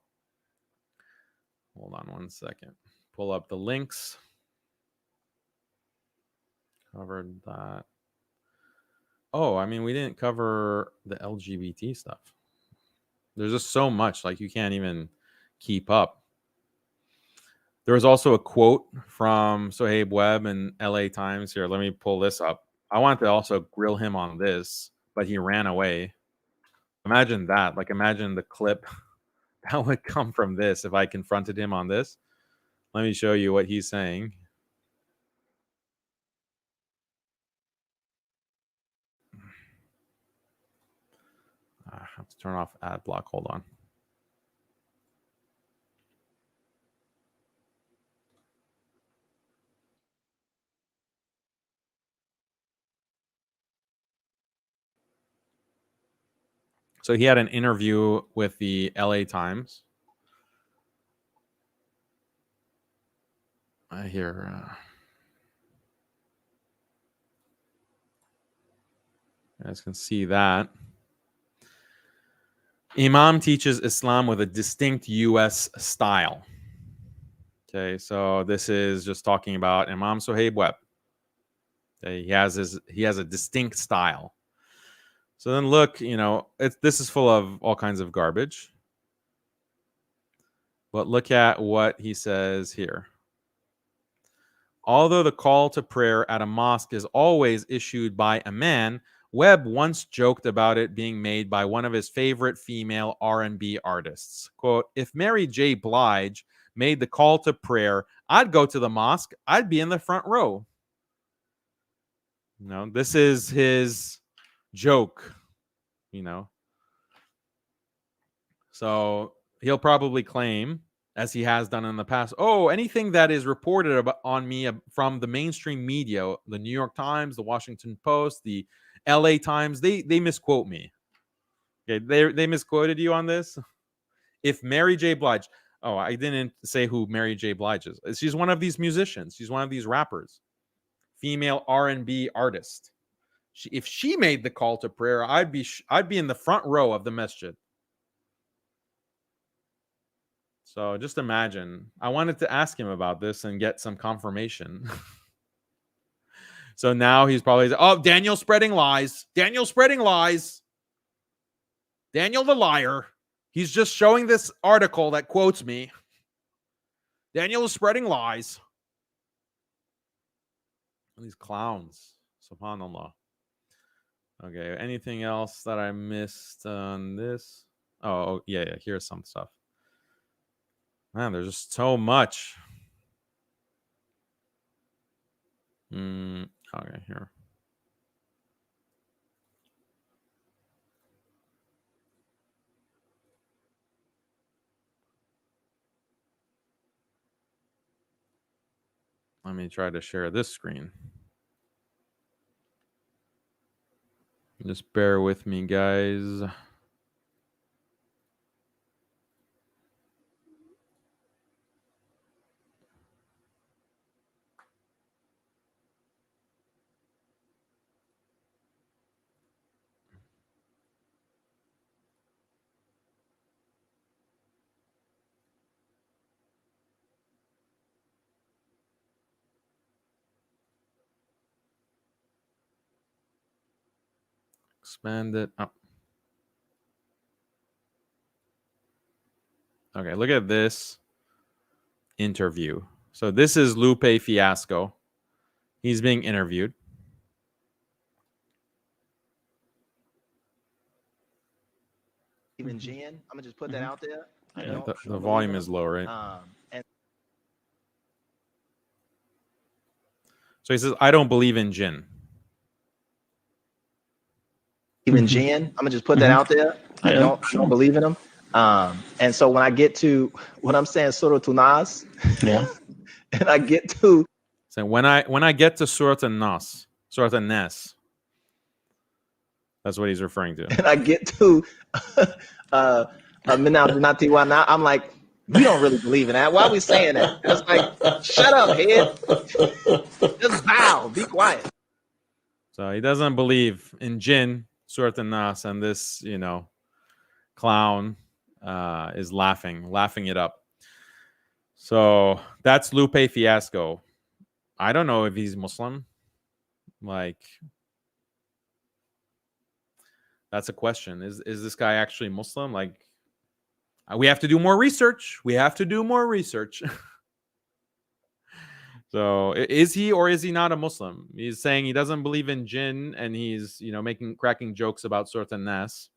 Hold on one second. Pull up the links. Covered that. Oh, I mean, we didn't cover the LGBT stuff. There's just so much, like you can't even keep up. There was also a quote from Suhaib Webb in LA Times. Here, let me pull this up. I wanted to also grill him on this, but he ran away. Imagine that. Like, imagine the clip that would come from this if I confronted him on this. Let me show you what he's saying. I have to turn off ad block. Hold on. So he had an interview with the LA Times. I hear. You guys can see that. Imam teaches Islam with a distinct U.S. style. Okay, so this is just talking about Imam Suhaib Webb. Okay, he has a distinct style. So then look, this is full of all kinds of garbage. But look at what he says here. Although the call to prayer at a mosque is always issued by a man, Webb once joked about it being made by one of his favorite female R&B artists. Quote, if Mary J. Blige made the call to prayer, I'd go to the mosque. I'd be in the front row. This is his joke, So he'll probably claim, as he has done in the past, anything that is reported on me from the mainstream media, the New York Times, the Washington Post, the LA Times, they misquote me. Okay, they misquoted you on this. If Mary J. Blige, I didn't say who Mary J. Blige is. She's one of these musicians. She's one of these rappers, female R&B artist. If she made the call to prayer, I'd be in the front row of the masjid. So just imagine. I wanted to ask him about this and get some confirmation. So now he's probably, Daniel's spreading lies. Daniel's spreading lies. Daniel the liar. He's just showing this article that quotes me. Daniel is spreading lies. These clowns. SubhanAllah. Okay, anything else that I missed on this? Oh, yeah, here's some stuff. Man, there's just so much. Okay, here. Let me try to share this screen. Just bear with me, guys. expand it up. Okay, look at this interview. So this is Lupe Fiasco. He's being interviewed. Even Jen, I'm gonna just put that out there. Yeah, the volume is low, right? And So he says, I don't believe in jinn. even Jen, I'm gonna just put that out there. I don't believe in them. And so when I get to what I'm saying, Surah Tunas, and I get to So when I get to Surah An-Nas, Surah An-Nas, that's what he's referring to. and I get to Minal, I'm like, you don't really believe in that. Why are we saying that? It's like, shut up, head. Just bow, be quiet. So he doesn't believe in jinn, Surah An-Nas, and this, clown is laughing it up. So that's Lupe Fiasco. I don't know if he's Muslim. Like, that's a question. Is this guy actually Muslim? Like, we have to do more research. So is he or is he not a Muslim? He's saying he doesn't believe in jinn, and he's, cracking jokes about Surah An-Nas.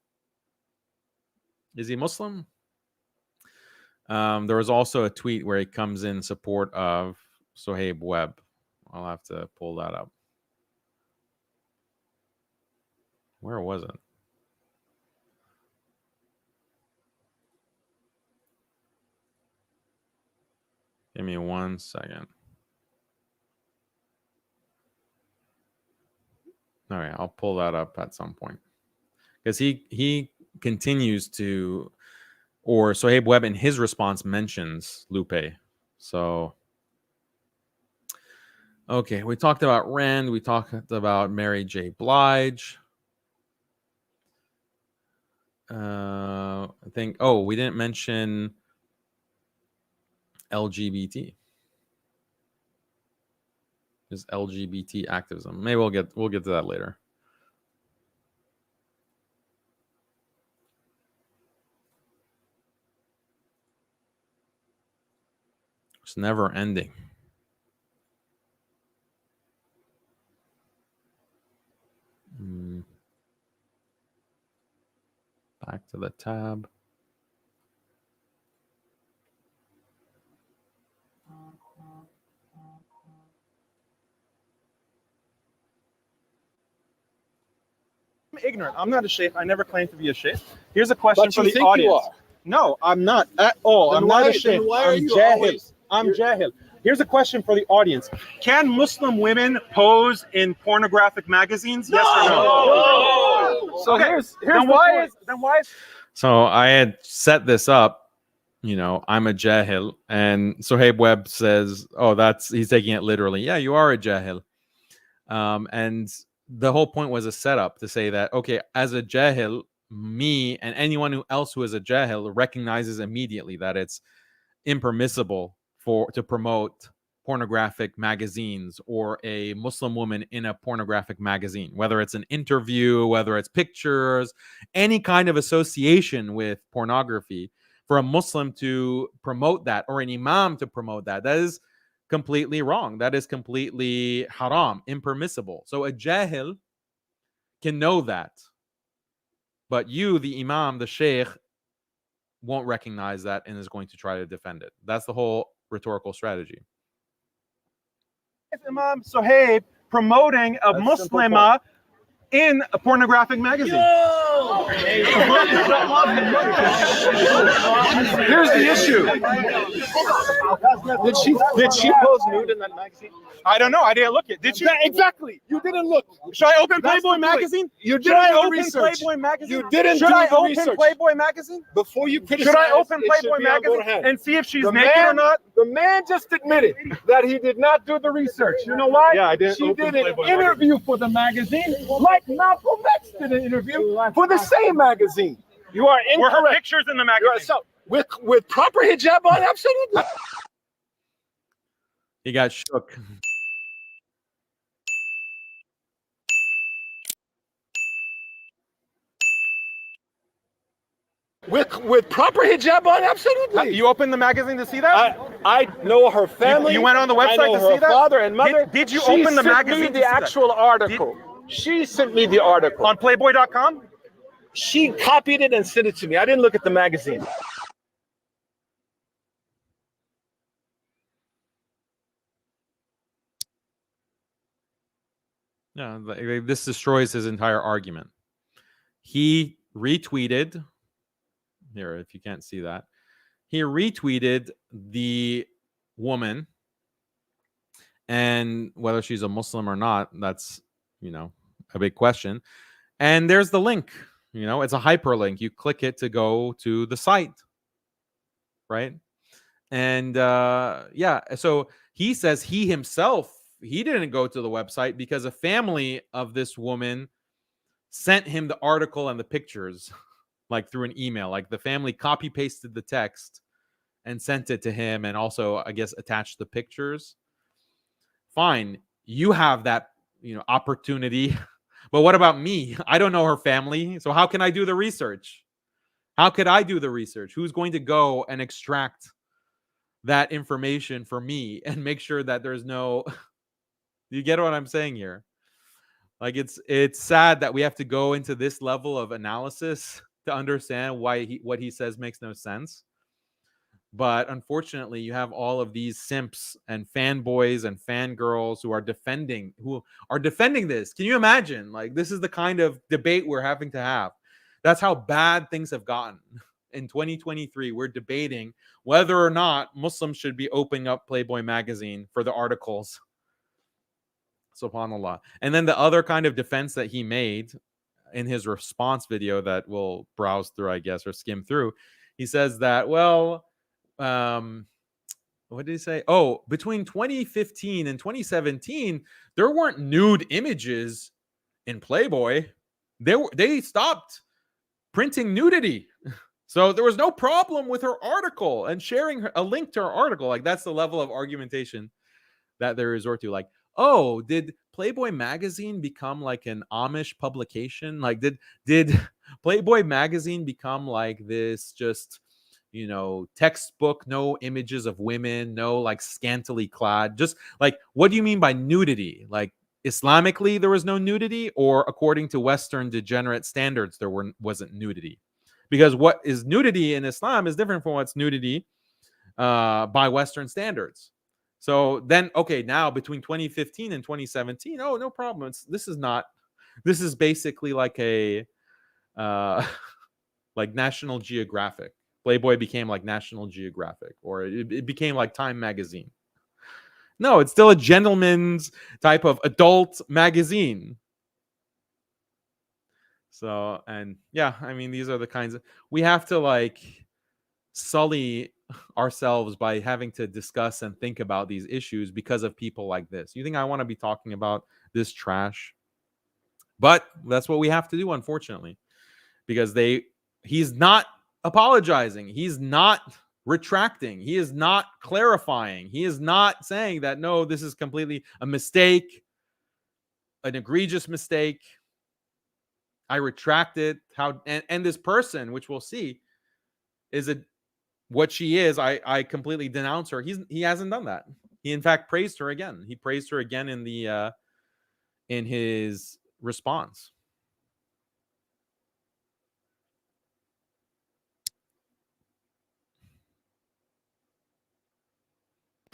Is he Muslim? There was also a tweet where he comes in support of Suhaib Webb. I'll have to pull that up. Where was it? Give me 1 second. All right, I'll pull that up at some point. Because he continues to, or Suhaib Webb in his response mentions Lupe. So, okay, we talked about Rand. We talked about Mary J. Blige. I think, we didn't mention LGBT. Is LGBT activism. Maybe we'll get to that later. It's never ending. Back to the tab. I'm ignorant. I'm not a sheikh. I never claimed to be a sheikh. Here's a question But for you the think audience. you are. No, I'm not at all. Then I'm why- not a sheikh. then why are I'm you jahil. always- I'm jahil. Here's a question for the audience. Can Muslim women pose in pornographic magazines? Yes or no? No. So okay. here's then the why point. is So I had set this up. I'm a jahil, and Suhaib Webb says, he's taking it literally. Yeah, you are a jahil. And the whole point was a setup to say that, okay, as a jahil, me and anyone else who is a jahil recognizes immediately that it's impermissible to promote pornographic magazines or a Muslim woman in a pornographic magazine, whether it's an interview, whether it's pictures, any kind of association with pornography. For a Muslim to promote that, or an imam to promote that, that is completely wrong. That is completely haram, impermissible. So a jahil can know that, but you, the imam, the sheikh, won't recognize that and is going to try to defend it. That's the whole rhetorical strategy. Imam Suhaib promoting a Muslima in a pornographic magazine? Here's the issue. Did she pose nude in that magazine? I don't know. I didn't look at it. Did you? Yeah, exactly. You didn't look. Should I open That's Playboy the point. magazine? You Should didn't I do the open research. Playboy magazine? You didn't Should do I the open research. Playboy magazine? Before you criticize, Should I open it Playboy should be on, go magazine ahead. and see if she's The naked or man- not? The man just admitted that he did not do the research. You know why? Yeah, I didn't She open did an Playboy interview for the magazine, like Malcolm X did an interview for the same magazine. You are incorrect. Were her pictures in the magazine? So, with proper hijab on, absolutely. He got shook. With proper hijab on, absolutely. You opened the magazine to see that? I know her family. You went on the I website know to her see that? father and mother. Did you She open the sent magazine me to the see that? actual article? She sent me the article. On Playboy.com? She copied it and sent it to me. I didn't look at the magazine. Yeah, this destroys his entire argument. He retweeted here, if you can't see that, he retweeted the woman, and whether she's a Muslim or not, that's, a big question. And there's the link, it's a hyperlink. You click it to go to the site, right? And so he says he himself, he didn't go to the website because a family of this woman sent him the article and the pictures, like through an email. Like the family copy pasted the text and sent it to him, and also, I guess, attached the pictures. Fine, you have that, opportunity. But what about me? I don't know her family, so how can I do the research? How could I do the research? Who's going to go and extract that information for me and make sure that there's no you get what I'm saying here? Like, it's sad that we have to go into this level of analysis to understand why what he says makes no sense. But unfortunately, you have all of these simps and fanboys and fangirls who are defending this. Can you imagine? Like, this is the kind of debate we're having to have. That's how bad things have gotten. In 2023, we're debating whether or not Muslims should be opening up Playboy magazine for the articles. SubhanAllah. And then the other kind of defense that he made in his response video that we'll browse through, I guess, or skim through, he says that, well, what did he say? Oh, between 2015 and 2017, there weren't nude images in Playboy. They stopped printing nudity. So there was no problem with her article and sharing a link to her article. Like, that's the level of argumentation that they resort to. Like, oh, did Playboy magazine become like an Amish publication? Like, did Playboy magazine become like this just, textbook, no images of women, no like scantily clad? Just like, what do you mean by nudity? Like, Islamically, there was no nudity, or according to Western degenerate standards, there wasn't nudity? Because what is nudity in Islam is different from what's nudity by Western standards. So then, okay, now between 2015 and 2017, oh, no problem. This is basically like a like National Geographic. Playboy became like National Geographic, or it became like Time magazine. No, it's still a gentleman's type of adult magazine. So, and yeah, I mean, these are the kinds of, we have to like sully ourselves by having to discuss and think about these issues because of people like this. You think I want to be talking about this trash? But that's what we have to do, unfortunately, because he's not apologizing. He's not retracting. He is not clarifying. He is not saying that, no, this is completely a mistake, an egregious mistake. I retract it. And this person, which we'll see, is what she is. I completely denounce her. He hasn't done that. He in fact praised her again. He praised her again in his response.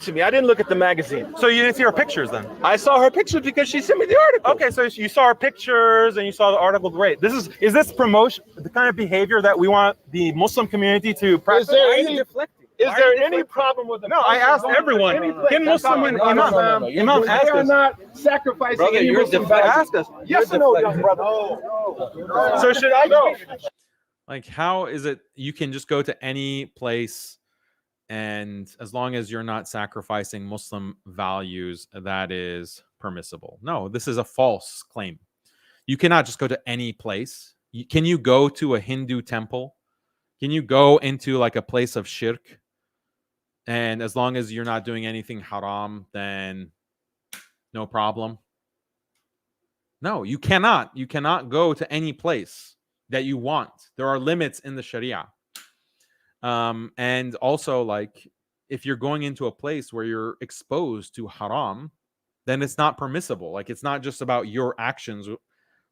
To me, I didn't look at the magazine. So you didn't see her pictures then? I saw her pictures because she sent me the article. Okay, so you saw her pictures and you saw the article. Great. Is this promotion, the kind of behavior that we want the Muslim community to practice? Is there any problem with the? No, I asked everyone. Can Muslim and Imam ask us? They are not sacrificing. Brother, any Muslim ask us. Yes or no, young brother? So should I go? Like, how is it you can just go to any place, and as long as you're not sacrificing Muslim values, that is permissible? No, this is a false claim. You cannot just go to any place. Can you go to a Hindu temple? Can you go into like a place of shirk? And as long as you're not doing anything haram, then no problem? No, you cannot. You cannot go to any place that you want. There are limits in the Sharia. And also, like, if you're going into a place where you're exposed to haram, then it's not permissible. Like, it's not just about your actions.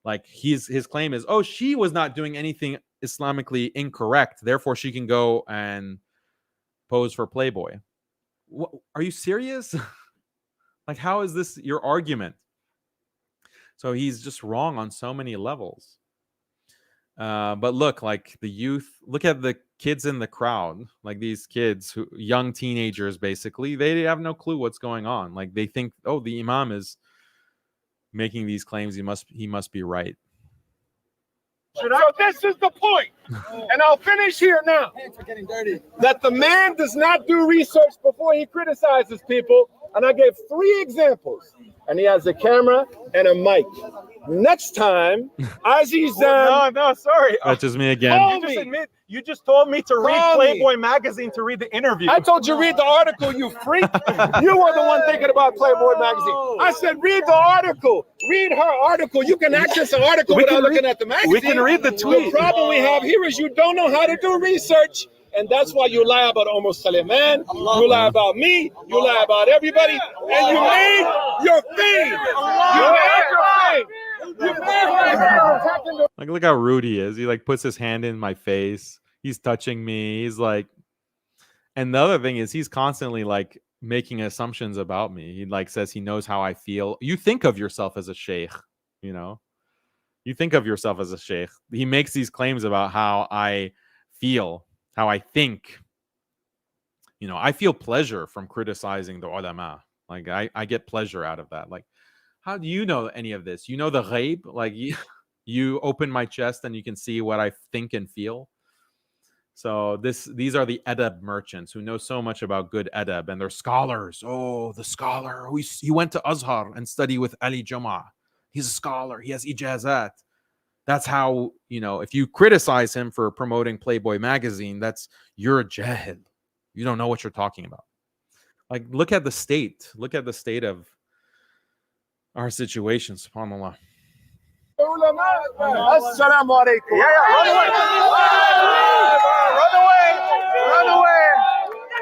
Like, his claim is, oh, she was not doing anything Islamically incorrect, therefore she can go and pose for Playboy. What, are you serious? Like, how is this your argument? So he's just wrong on so many levels. But look, like the youth, look at the kids in the crowd, like these kids, who young teenagers, basically, they have no clue what's going on. Like, they think, oh, the Imam is making these claims, he must be right. So this is the point, and I'll finish here now. Hands are getting dirty. That the man does not do research before he criticizes people, and I gave 3 examples, and he has a camera and a mic. Next time, Azizan. No, sorry. That's just me again. You just told me to read Playboy magazine to read the interview. I told you read the article, you freak. You were the one thinking about Playboy magazine. I said read the article. Read her article. You can access an article without looking at the magazine. We can read the tweet. The problem we have here is you don't know how to do research. And that's why you lie about Suleiman, you lie about me, you lie about everybody, and you made your fame. You made your fame. Like, look how rude he is. He like puts his hand in my face. He's touching me. He's like, and the other thing is he's constantly like making assumptions about me. He like says he knows how I feel. You think of yourself as a sheikh, you know? You think of yourself as a sheikh. He makes these claims about how I feel, how I think. You know, I feel pleasure from criticizing the ulama. Like, I get pleasure out of that. Like, how do you know any of this? You know the ghaib? Like, you open my chest and you can see what I think and feel. So these are the adab merchants who know so much about good adab, and they're scholars. Oh, the scholar. He went to Azhar and studied with Ali Jama. He's a scholar. He has ijazat. That's how, you know, if you criticize him for promoting Playboy magazine, you're a jahil. You don't know what you're talking about. Like, look at the state. Look at the state of our situation, subhanAllah. Assalamu alaikum.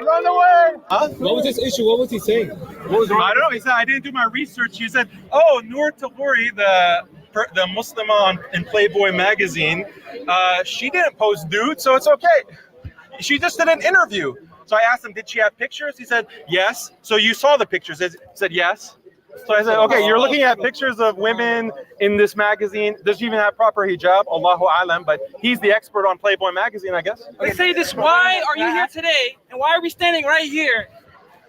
Run away. Huh? What was his issue? What was he saying? What was I don't know. He said, I didn't do my research. He said, oh, Noor Taburi, the Muslimah in Playboy magazine, she didn't post nude, so it's okay. She just did an interview. So I asked him, did she have pictures? He said, yes. So you saw the pictures? He said, yes. So I said, okay, you're looking at pictures of women in this magazine. Does she even have proper hijab? Allahu alam, but he's the expert on Playboy magazine, I guess. Let's say this, why are you here today? And why are we standing right here?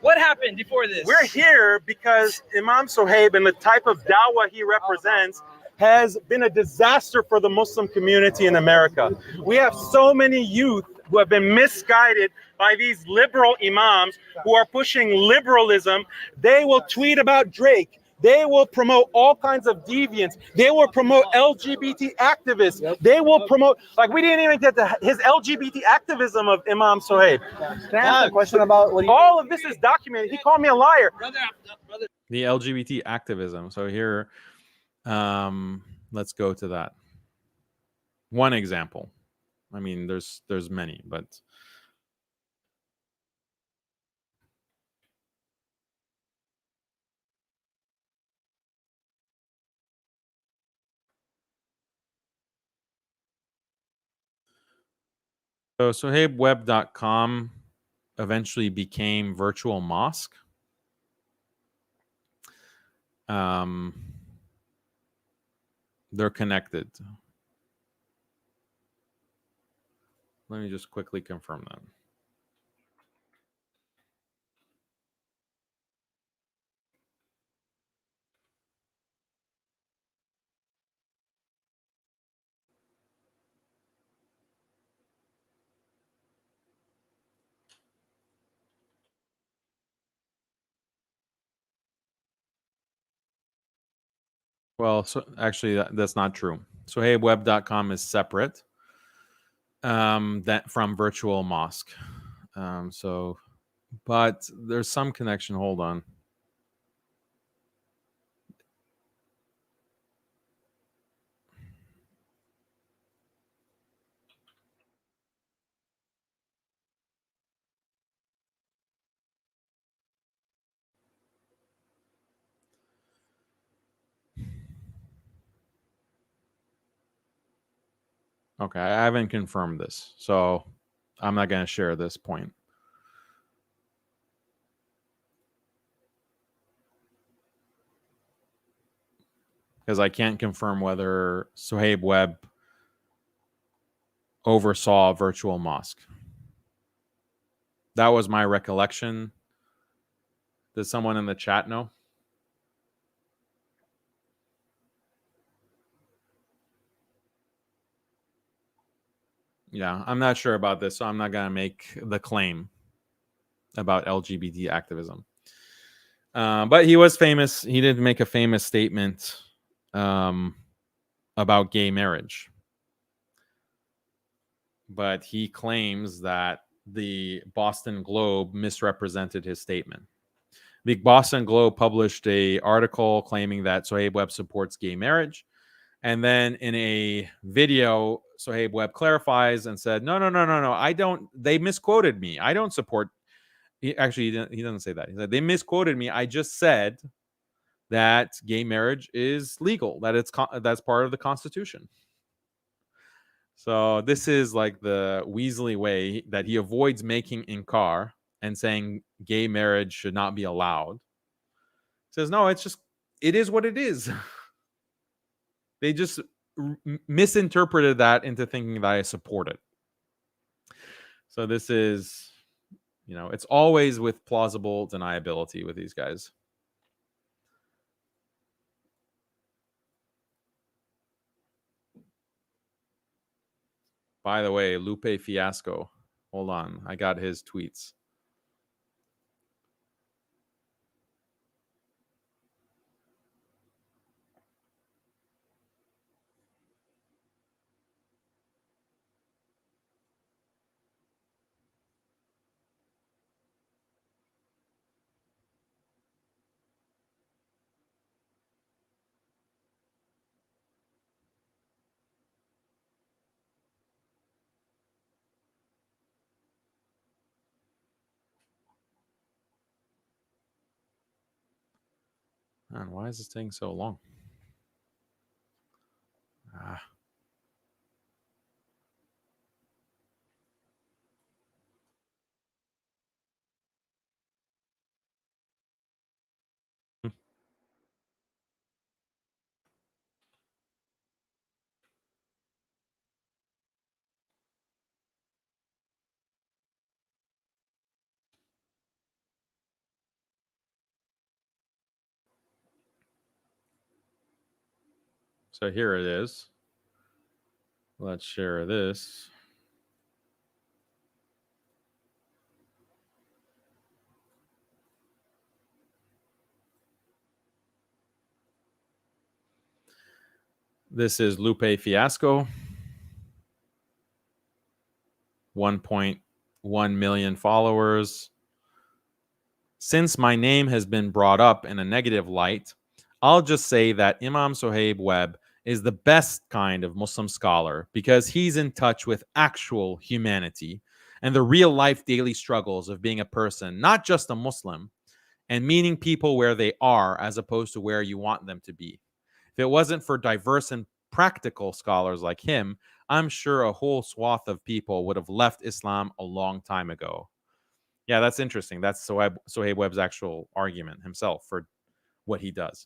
What happened before this? We're here because Imam Suhaib and the type of dawah he represents has been a disaster for the Muslim community in America. We have so many youth who have been misguided by these liberal imams who are pushing liberalism. They will tweet about Drake. They will promote all kinds of deviants. They will promote LGBT activists. They will promote, like, we didn't even get to his LGBT activism of Imam Suhaib. Can I ask a question about what all of this is documented. He called me a liar. The LGBT activism. So here, let's go to that. One example. I mean, there's many, but so SuhaibWebb.com eventually became Virtual Mosque. They're connected. Let me just quickly confirm that. Well, so actually, that's not true. SuhaibWebb.com is separate that from Virtual Mosque. But there's some connection. Hold on. Okay, I haven't confirmed this, so I'm not going to share this point. Because I can't confirm whether Suhaib Webb oversaw a virtual mosque. That was my recollection. Does someone in the chat know? Yeah, I'm not sure about this, so I'm not going to make the claim about LGBT activism. But he was famous. He did make a famous statement about gay marriage. But he claims that the Boston Globe misrepresented his statement. The Boston Globe published an article claiming that Suhaib Webb supports gay marriage. And then in a video, Suhaib Webb clarifies and said, no, I don't, they misquoted me. I don't support, he doesn't say that. He said, they misquoted me. I just said that gay marriage is legal, that that's part of the Constitution. So this is like the Weasley way that he avoids making inkar and saying gay marriage should not be allowed. He says, no, it is what it is. They just misinterpreted that into thinking that I support it. So this is, it's always with plausible deniability with these guys. By the way, Lupe Fiasco. Hold on. I got his tweets. Man, why is this taking so long? So here it is. Let's share this. This is Lupe Fiasco. 1.1 million followers. Since my name has been brought up in a negative light, I'll just say that Imam Suhaib Webb is the best kind of Muslim scholar because he's in touch with actual humanity and the real life daily struggles of being a person, not just a Muslim, and meeting people where they are as opposed to where you want them to be. If it wasn't for diverse and practical scholars like him, I'm sure a whole swath of people would have left Islam a long time ago. Yeah, that's interesting. That's Suhaib Webb's actual argument himself for what he does.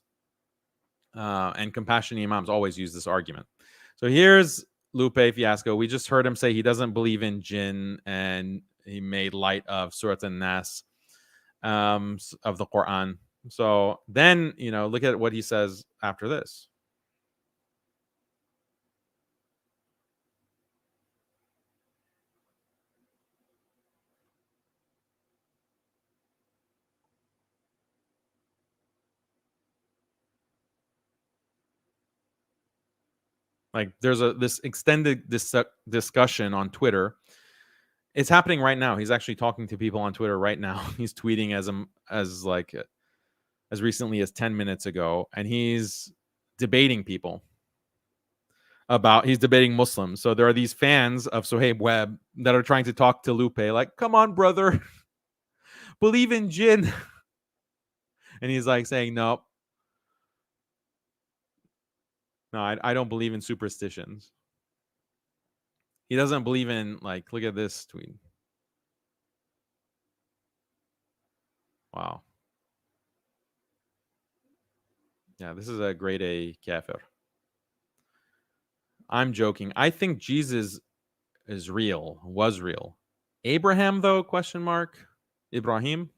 And compassionate imams always use this argument. So here's Lupe Fiasco. We just heard him say he doesn't believe in jinn, and he made light of Surat An-Nas of the Quran. So then, look at what he says after this. Like there's this extended discussion on Twitter. It's happening right now. He's actually talking to people on Twitter right now. He's tweeting as recently as 10 minutes ago, and he's debating people he's debating Muslims. So there are these fans of Suhaib Webb that are trying to talk to Lupe, like, come on, brother, believe in jinn. And he's like saying, no, I don't believe in superstitions. He doesn't believe in, like, look at this tweet. Wow. Yeah, this is a grade A kafir. I'm joking. I think Jesus is real, was real. Abraham, though, question mark. Ibrahim.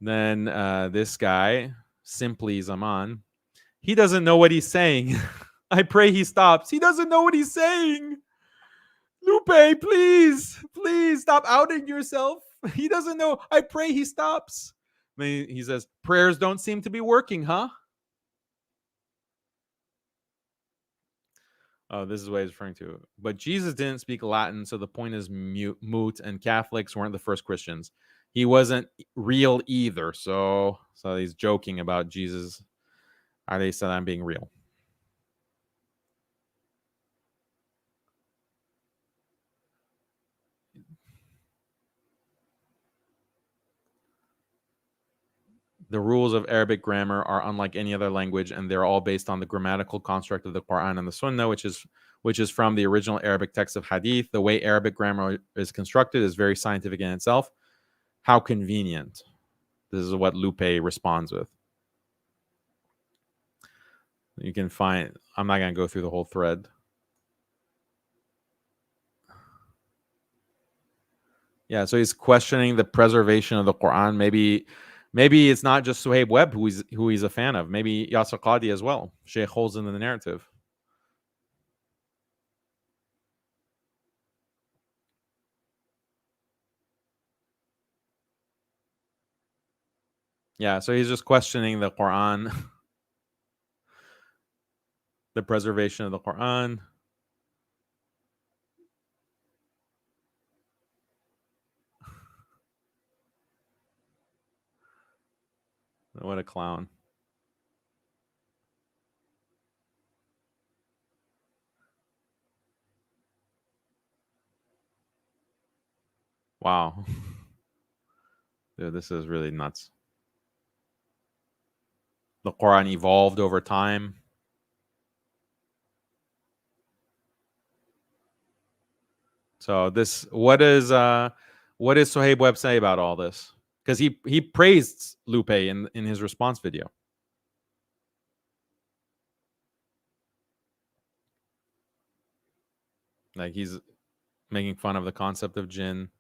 Then this guy, Simply Zaman, he doesn't know what he's saying. I pray he stops. He doesn't know what he's saying. Lupe, please, please stop outing yourself. He doesn't know. I pray he stops. Then he says, prayers don't seem to be working, huh? Oh, this is what he's referring to. But Jesus didn't speak Latin, so the point is moot, and Catholics weren't the first Christians. He wasn't real either, so he's joking about Jesus alayhi salam being real. The rules of Arabic grammar are unlike any other language, and they're all based on the grammatical construct of the Quran and the Sunnah, which is from the original Arabic text of Hadith. The way Arabic grammar is constructed is very scientific in itself. How convenient. This is what Lupe responds with. You can find, I'm not going to go through the whole thread. Yeah, so he's questioning the preservation of the Quran. Maybe it's not just Suhaib Webb who he's a fan of. Maybe Yasser Qadi as well. Sheikh holds in the narrative. Yeah, so he's just questioning the Quran, the preservation of the Quran. What a clown. Wow. Dude, this is really nuts. The Quran evolved over time. So what does Suhaib Webb say about all this? Because he praised Lupe in his response video. Like, he's making fun of the concept of jinn.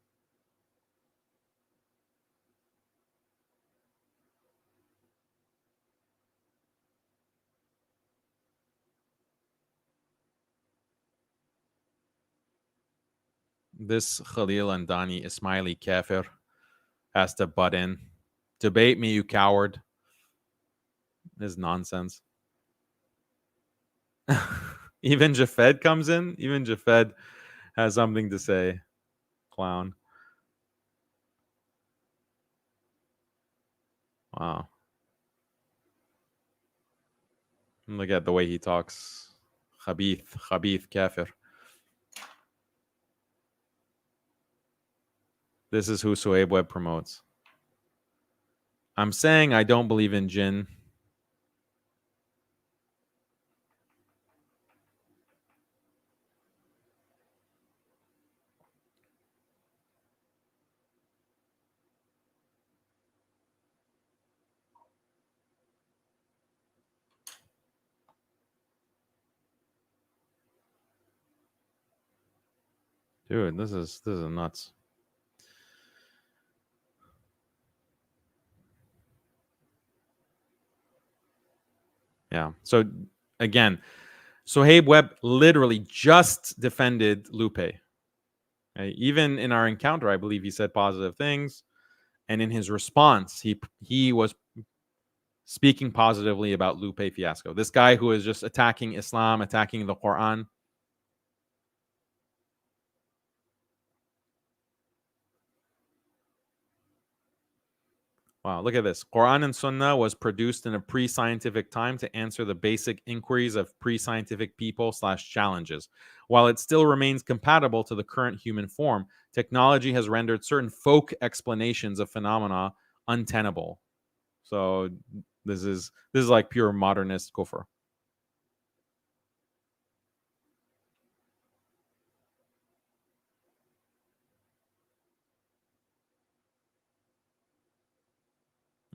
This Khalil and Dani Ismaili kafir has to butt in. Debate me, you coward. This is nonsense. Even Jafed comes in. Even Jafed has something to say. Clown. Wow. Look at the way he talks. Khabith, kafir. This is who Suhaib Webb promotes. I'm saying I don't believe in jinn. Dude, this is nuts. Yeah. So again, Suhaib Webb literally just defended Lupe. Okay? Even in our encounter, I believe he said positive things, and in his response, he was speaking positively about Lupe Fiasco. This guy who is just attacking Islam, attacking the Quran. Wow, look at this. Quran and Sunnah was produced in a pre-scientific time to answer the basic inquiries of pre-scientific people / challenges. While it still remains compatible to the current human form, technology has rendered certain folk explanations of phenomena untenable. So this is like pure modernist kufr.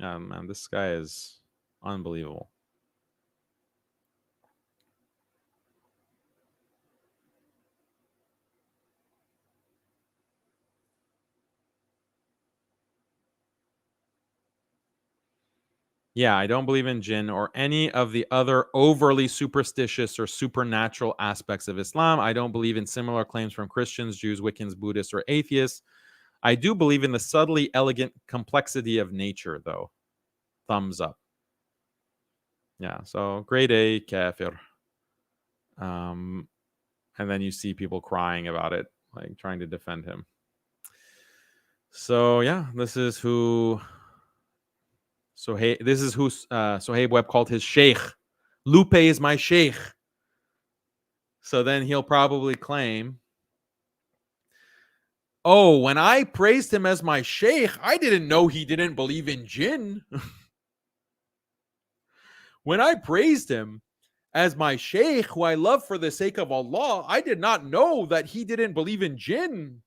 Man, this guy is unbelievable. Yeah, I don't believe in jinn or any of the other overly superstitious or supernatural aspects of Islam. I don't believe in similar claims from Christians, Jews, Wiccans, Buddhists, or atheists. I do believe in the subtly elegant complexity of nature, though. Thumbs up. Yeah, so grade A, kafir. And then you see people crying about it, like trying to defend him. So yeah, this is who Suhaib Webb called his sheikh. Lupe is my sheikh. So then he'll probably claim, oh, when I praised him as my sheikh, I didn't know he didn't believe in jinn. When I praised him as my sheikh, who I love for the sake of Allah, I did not know that he didn't believe in jinn.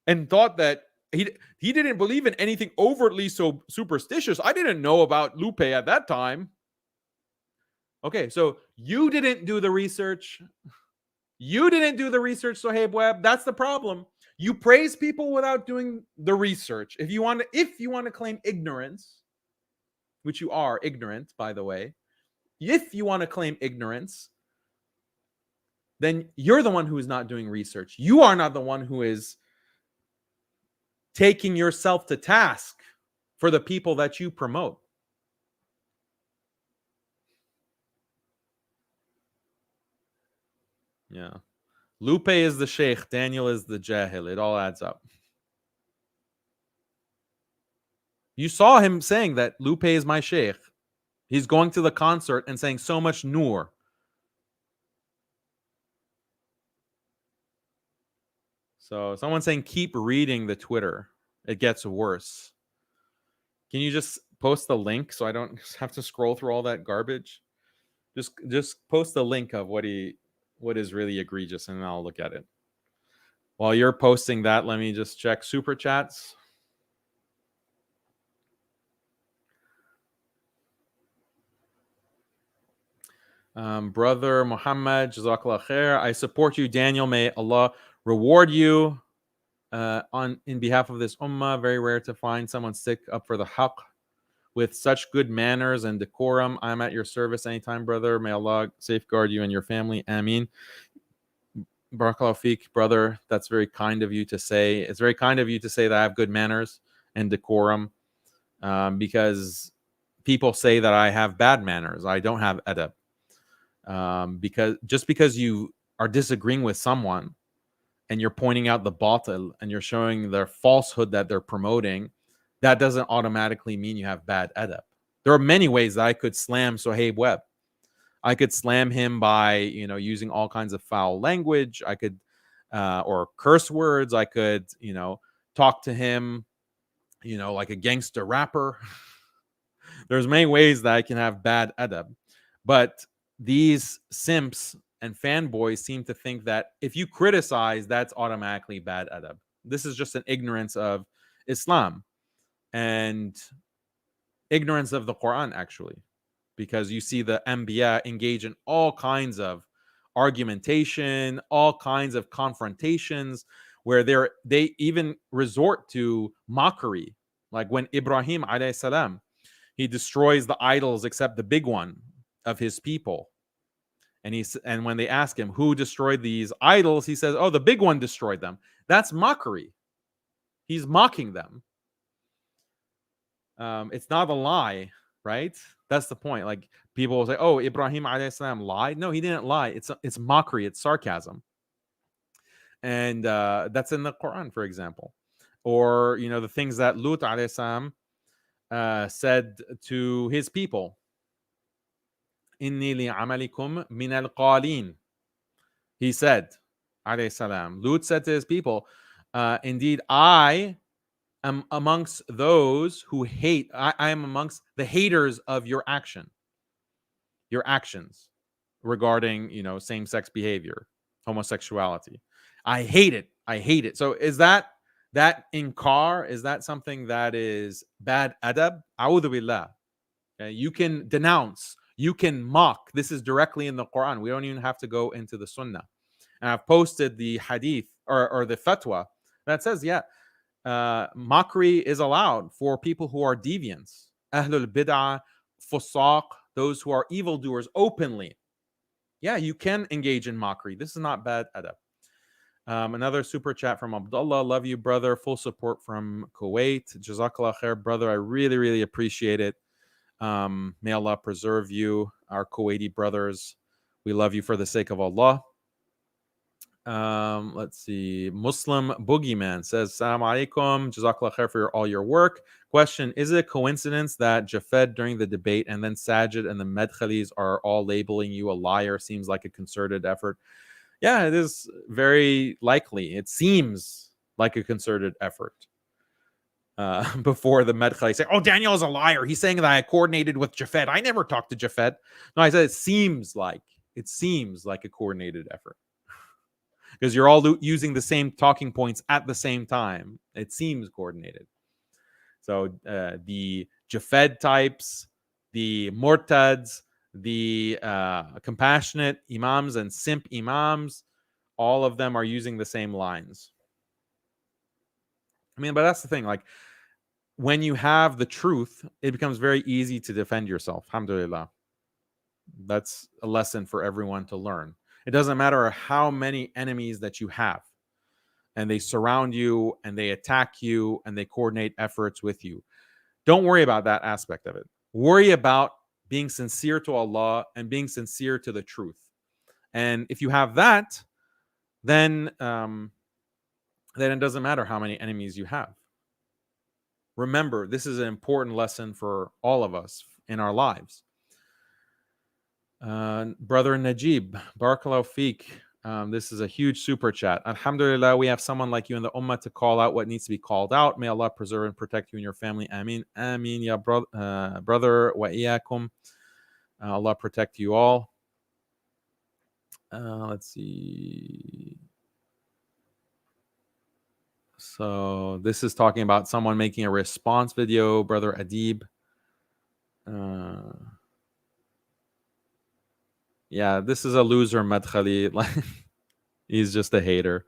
And thought that he didn't believe in anything overtly so superstitious. I didn't know about Lupe at that time. Okay, so you didn't do the research. You didn't do the research, Suhaib Webb. That's the problem. You praise people without doing the research. If you want to claim ignorance, which you are ignorant, by the way, if you want to claim ignorance, then you're the one who is not doing research. You are not the one who is taking yourself to task for the people that you promote. Yeah. Lupe is the sheikh. Daniel is the jahil. It all adds up. You saw him saying that Lupe is my sheikh. He's going to the concert and saying so much nur. So someone saying keep reading the Twitter. It gets worse. Can you just post the link so I don't have to scroll through all that garbage? Just post the link of what is really egregious, and I'll look at it. While you're posting that, let me just check super chats. Brother Muhammad, Jazakallah khair. I support you, Daniel. May Allah reward you in behalf of this ummah. Very rare to find someone stick up for the haqq with such good manners and decorum. I'm at your service anytime, brother. May Allah safeguard you and your family. Ameen. Barakallahu feek, brother. That's very kind of you to say. It's very kind of you to say that I have good manners and decorum, because people say that I have bad manners. I don't have adab. Because you are disagreeing with someone and you're pointing out the batil and you're showing their falsehood that they're promoting, that doesn't automatically mean you have bad adab. There are many ways that I could slam Suhaib Webb. I could slam him by, using all kinds of foul language. I could, or curse words. I could, talk to him, like a gangster rapper. There's many ways that I can have bad adab. But these simps and fanboys seem to think that if you criticize, that's automatically bad adab. This is just an ignorance of Islam and ignorance of the Quran, actually, because you see the Anbiya engage in all kinds of argumentation, all kinds of confrontations, where they even resort to mockery. Like when Ibrahim alayhi salam, he destroys the idols except the big one of his people. And when they ask him who destroyed these idols, he says, oh, the big one destroyed them. That's mockery. He's mocking them. It's not a lie, right? That's the point. Like people will say, oh, Ibrahim alayhi salam lied. No, he didn't lie. It's mockery. It's sarcasm. And that's in the Quran, for example. Or, the things that Lut alayhi salam said to his people. Inni li'amalikum min al-qalin. He said, alayhi salam. Lut said to his people, indeed, I am amongst those who hate. I am amongst the haters of your actions regarding, same-sex behavior, homosexuality. I hate it. So is that That inkar, is that something that is bad adab? A'udhu billah. Okay? You can denounce, you can mock. This is directly in the Quran. We don't even have to go into the Sunnah. And I've posted the hadith or the fatwa that says, mockery is allowed for people who are deviants, ahlul bid'ah, fusaq, those who are evildoers openly. Yeah, you can engage in mockery. This is not bad adab. Another super chat from Abdullah. Love you, brother. Full support from Kuwait. Jazakallah khair, brother. I really, really appreciate it. May Allah preserve you, our Kuwaiti brothers. We love you for the sake of Allah. Let's see. Muslim Boogeyman says, Assalamu alaikum. Jazakallah khair for all your work. Question, is it a coincidence that Jafed during the debate and then Sajid and the Medkhalis are all labeling you a liar? Seems like a concerted effort. Yeah, it is very likely. It seems like a concerted effort. Before the Medkhali say, oh, Daniel is a liar. He's saying that I coordinated with Jafed. I never talked to Jafed. No, I said it seems like a coordinated effort. Because you're all using the same talking points at the same time. It seems coordinated. So the Jafed types, the Murtads, the compassionate imams and simp imams, all of them are using the same lines. I mean, but that's the thing. Like, when you have the truth, it becomes very easy to defend yourself. Alhamdulillah. That's a lesson for everyone to learn. It doesn't matter how many enemies that you have, and they surround you, and they attack you, and they coordinate efforts with you. Don't worry about that aspect of it. Worry about being sincere to Allah and being sincere to the truth. And if you have that, then it doesn't matter how many enemies you have. Remember, this is an important lesson for all of us in our lives. Brother Najib, Barakallahu Feek. This is a huge super chat. Alhamdulillah, we have someone like you in the ummah to call out what needs to be called out. May Allah preserve and protect you and your family. Ameen. Ameen, ya brother. Wa iyakum. Allah protect you all. Let's see. So this is talking about someone making a response video, Brother Adib. Yeah, this is a loser, Madkhali. He's just a hater.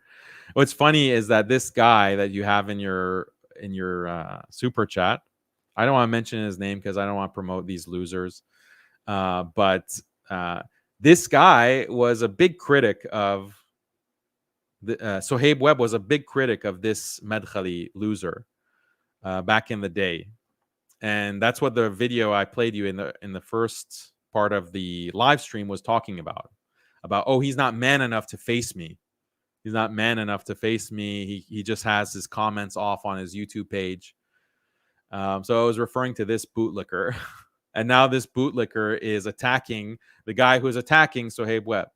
What's funny is that this guy that you have in your super chat, I don't want to mention his name because I don't want to promote these losers. But this guy was a big critic of Suhaib Webb was a big critic of this Madkhali loser back in the day, and that's what the video I played you in the first part of the live stream was talking about. Oh, he's not man enough to face me. He's not man enough to face me. He just has his comments off on his YouTube page. So I was referring to this bootlicker, and now this bootlicker is attacking the guy who is attacking Suhaib Webb.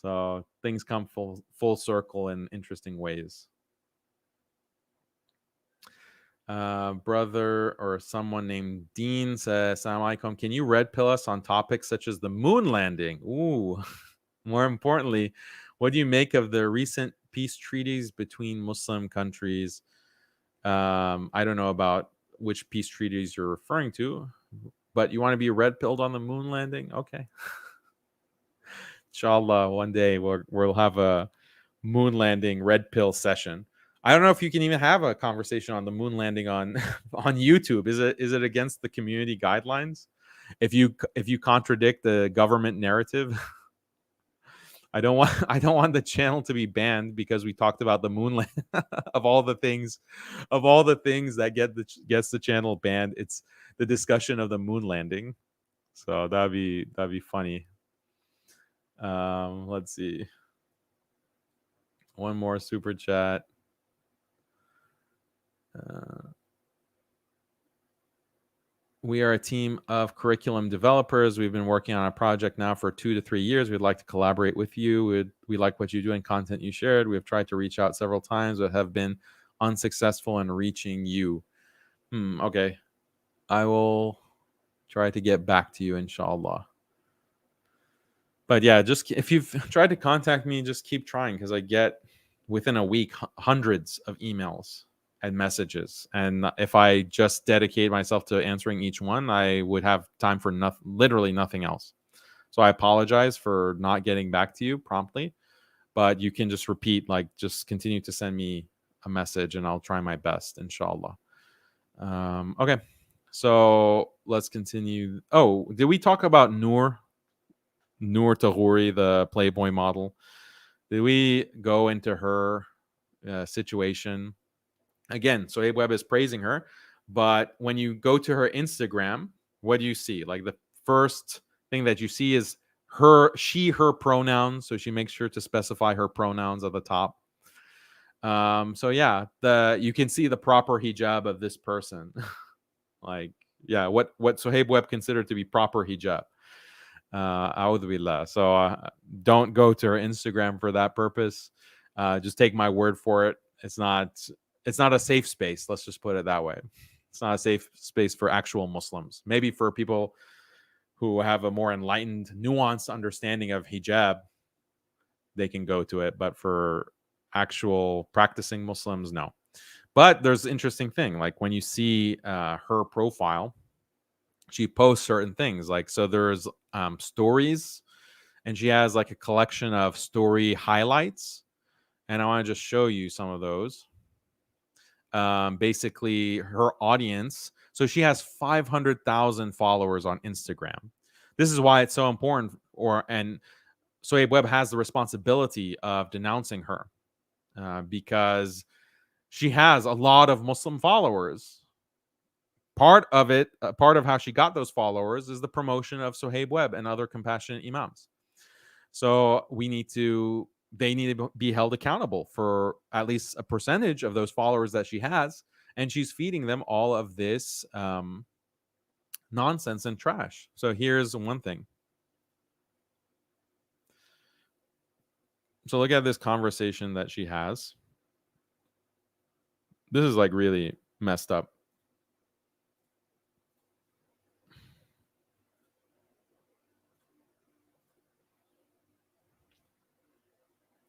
So things come full circle in interesting ways. Brother or someone named Dean says, Assalamu alaikum. Can you red pill us on topics such as the moon landing? Ooh. More importantly, what do you make of the recent peace treaties between Muslim countries? I don't know about which peace treaties you're referring to, but you want to be red pilled on the moon landing? Okay. Inshallah, one day we'll have a moon landing red pill session. I don't know if you can even have a conversation on the moon landing on YouTube. Is it against the community guidelines? If you contradict the government narrative, I don't want the channel to be banned because we talked about the moon landing. of all the things that gets the channel banned, it's the discussion of the moon landing. So that'd be funny. Let's see. One more super chat. We are a team of curriculum developers. We've been working on a project now for 2 to 3 years. We'd like to collaborate with you. We like what you do and content you shared. We have tried to reach out several times, but have been unsuccessful in reaching you. Okay. I will try to get back to you, inshallah. But yeah, just if you've tried to contact me, just keep trying, because I get within a week, hundreds of emails and messages. And if I just dedicate myself to answering each one, I would have time for literally nothing else. So I apologize for not getting back to you promptly, but you can just repeat, like, just continue to send me a message and I'll try my best, inshallah. Okay, so let's continue. Oh, did we talk about Noor Tahouri, the Playboy model? Did we go into her situation? Again, Suhaib Webb is praising her, but when you go to her Instagram, what do you see? Like, the first thing that you see is her pronouns. So she makes sure to specify her pronouns at the top. So yeah, you can see the proper hijab of this person. Like, yeah, what Suhaib Webb considered to be proper hijab. A'udhu billah. So don't go to her Instagram for that purpose. Just take my word for it. It's not a safe space. Let's just put it that way. It's not a safe space for actual Muslims. Maybe for people who have a more enlightened, nuanced understanding of hijab, they can go to it. But for actual practicing Muslims, no. But there's an interesting thing. Like, when you see her profile, she posts certain things. Like, so there's stories, and she has like a collection of story highlights. And I want to just show you some of those. Basically, her audience. So she has 500,000 followers on Instagram. This is why it's so important. And Suhaib Webb has the responsibility of denouncing her because she has a lot of Muslim followers. Part of how she got those followers is the promotion of Suhaib Webb and other compassionate imams. So they need to be held accountable for at least a percentage of those followers that she has, and she's feeding them all of this nonsense and trash. So here's one thing. So look at this conversation that she has. This is like really messed up.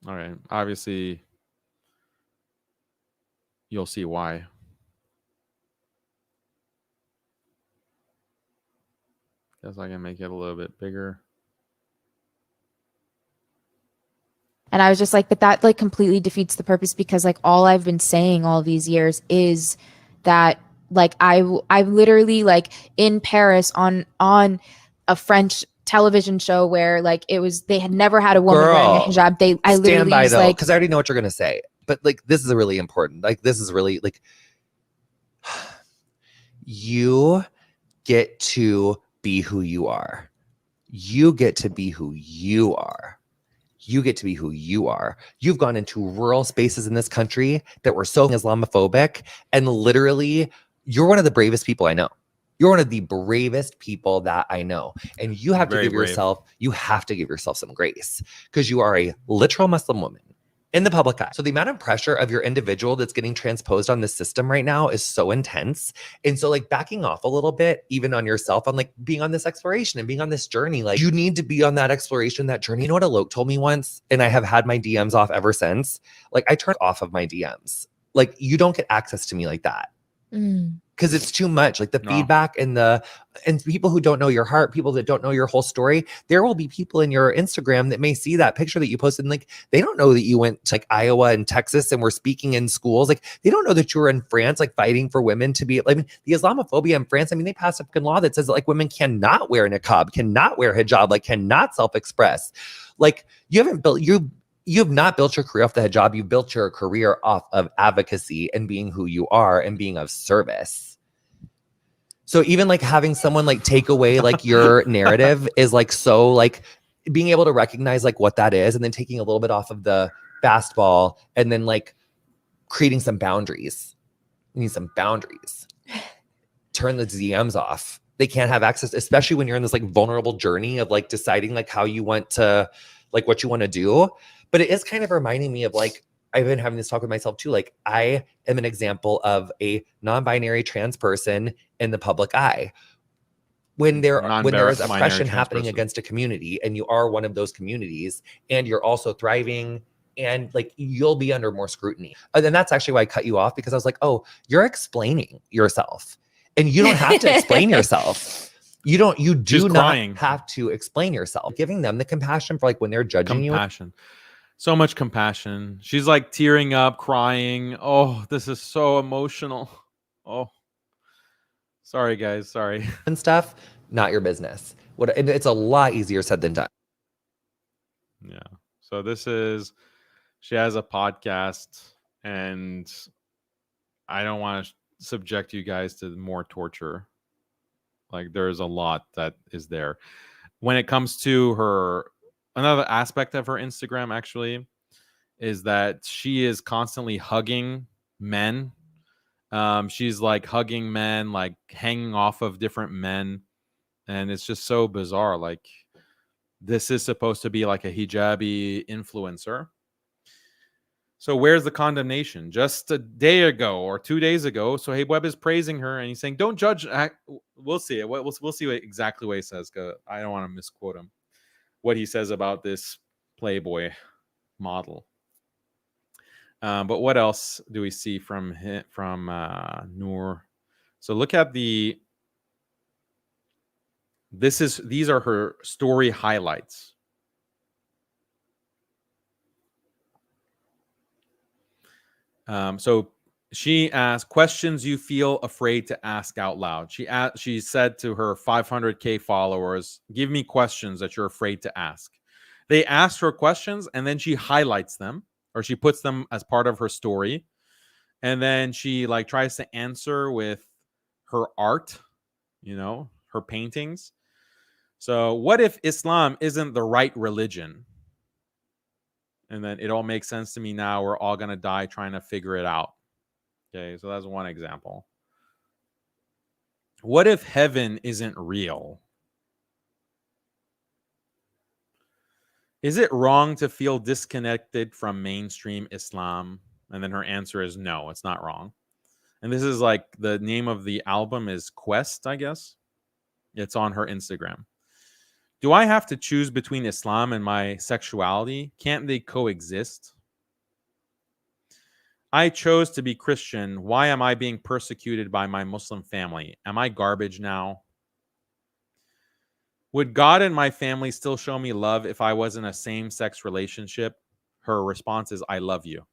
All right. Obviously, you'll see why. Guess I can make it a little bit bigger. And I was just like, but that like completely defeats the purpose, because like all I've been saying all these years is that like I literally like in Paris on a French television show where like they had never had a woman wearing a hijab. I literally by was though, like, because I already know what you're gonna say. But like this is really important. Like this is really like you get to be who you are. You get to be who you are. You get to be who you are. You've gone into rural spaces in this country that were so Islamophobic, and literally, you're one of the bravest people I know. You're one of the bravest people that I know. And you have to give yourself some grace, because you are a literal Muslim woman in the public eye. So the amount of pressure of your individual that's getting transposed on this system right now is so intense. And so like backing off a little bit, even on yourself, on like being on this exploration and being on this journey, like you need to be on that exploration, that journey. You know what Alok told me once? And I have had my DMs off ever since. Like I turned off of my DMs. Like you don't get access to me like that. Because it's too much. Like the feedback and people who don't know your heart, people that don't know your whole story. There will be people in your Instagram that may see that picture that you posted, and like they don't know that you went to like Iowa and Texas and were speaking in schools. Like they don't know that you were in France, like fighting for women to be. I mean, the Islamophobia in France. I mean, they passed a law that says that, like women cannot wear niqab, cannot wear hijab, like cannot self-express. Like you have not built your career off the hijab. You've built your career off of advocacy and being who you are and being of service. So even like having someone like take away like your narrative is like so like being able to recognize like what that is, and then taking a little bit off of the fastball and then like creating some boundaries. You need some boundaries. Turn the DMs off. They can't have access, especially when you're in this like vulnerable journey of like deciding like how you want to, like what you want to do. But it is kind of reminding me of like, I've been having this talk with myself too. Like I am an example of a non-binary trans person in the public eye. When there is oppression happening against a community, and you are one of those communities, and you're also thriving and like you'll be under more scrutiny. And then that's actually why I cut you off, because I was like, oh, you're explaining yourself, and you don't have to explain yourself. You do not have to explain yourself. Giving them the compassion for like when they're judging you. Compassion. So much compassion. She's like tearing up, crying. Oh, this is so emotional. Oh, sorry guys, sorry. And stuff, not your business. It's a lot easier said than done. Yeah. So she has a podcast, and I don't want to subject you guys to more torture. Like there's a lot that is there. When it comes to her, another aspect of her Instagram actually is that she is constantly hugging men. She's like hugging men, like hanging off of different men. And it's just so bizarre. Like this is supposed to be like a hijabi influencer. So where's the condemnation? Just a day ago or 2 days ago, Suhaib Webb is praising her, and he's saying, "Don't judge." We'll see it. We'll see exactly what he says. I don't want to misquote him. What he says about this Playboy model. But what else do we see from Noor? So look at these are her story highlights. So she asked questions you feel afraid to ask out loud. She said to her 500K followers, give me questions that you're afraid to ask. They asked her questions, and then she highlights them, or she puts them as part of her story. And then she like tries to answer with her art, her paintings. So what if Islam isn't the right religion? And then it all makes sense to me now. We're all going to die trying to figure it out. Okay, so that's one example. What if heaven isn't real? Is it wrong to feel disconnected from mainstream Islam? And then her answer is no, it's not wrong. And this is like the name of the album is Quest, I guess. It's on her Instagram. Do I have to choose between Islam and my sexuality? Can't they coexist? I chose to be Christian. Why am I being persecuted by my Muslim family? Am I garbage now? Would God and my family still show me love if I was in a same-sex relationship? Her response is, I love you.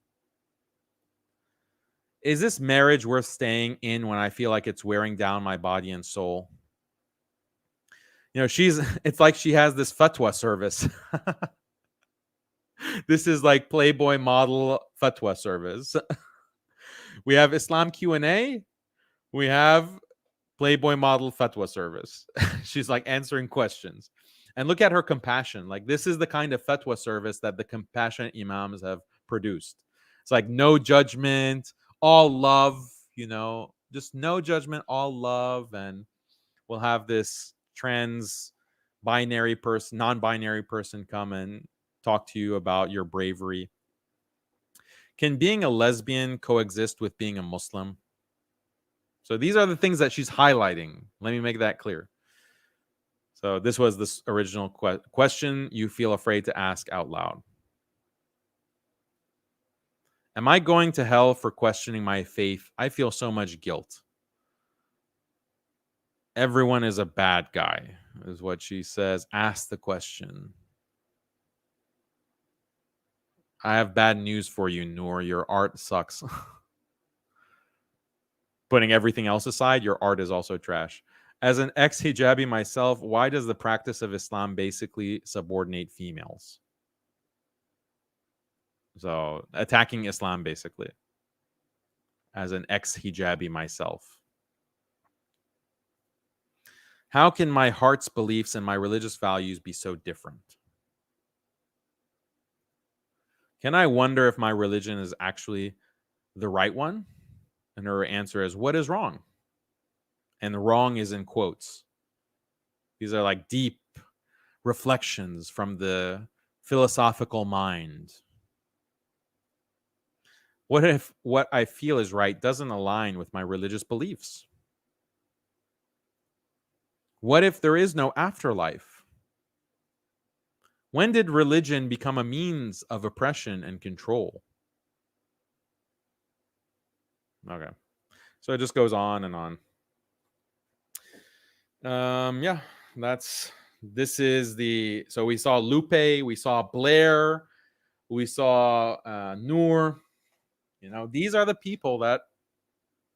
Is this marriage worth staying in when I feel like it's wearing down my body and soul? It's like she has this fatwa service. This is like Playboy model fatwa service. We have Islam Q&A. We have Playboy model fatwa service. She's like answering questions. And look at her compassion. Like this is the kind of fatwa service that the compassionate imams have produced. It's like no judgment, all love, just no judgment, all love. And we'll have this non-binary person come and talk to you about your bravery. Can being a lesbian coexist with being a Muslim? So these are the things that she's highlighting. Let me make that clear. So this was the original question you feel afraid to ask out loud. Am I going to hell for questioning my faith? I feel so much guilt. Everyone is a bad guy, is what she says. Ask the question. I have bad news for you, Noor. Your art sucks. Putting everything else aside, your art is also trash. As an ex-hijabi myself, why does the practice of Islam basically subordinate females? So, attacking Islam, basically. As an ex-hijabi myself. How can my heart's beliefs and my religious values be so different? Can I wonder if my religion is actually the right one? And her answer is, what is wrong? And the wrong is in quotes. These are like deep reflections from the philosophical mind. What if what I feel is right doesn't align with my religious beliefs? What if there is no afterlife? When did religion become a means of oppression and control? Okay. So it just goes on and on. Yeah, this is the, so we saw Lupe, we saw Blair, we saw Noor. These are the people that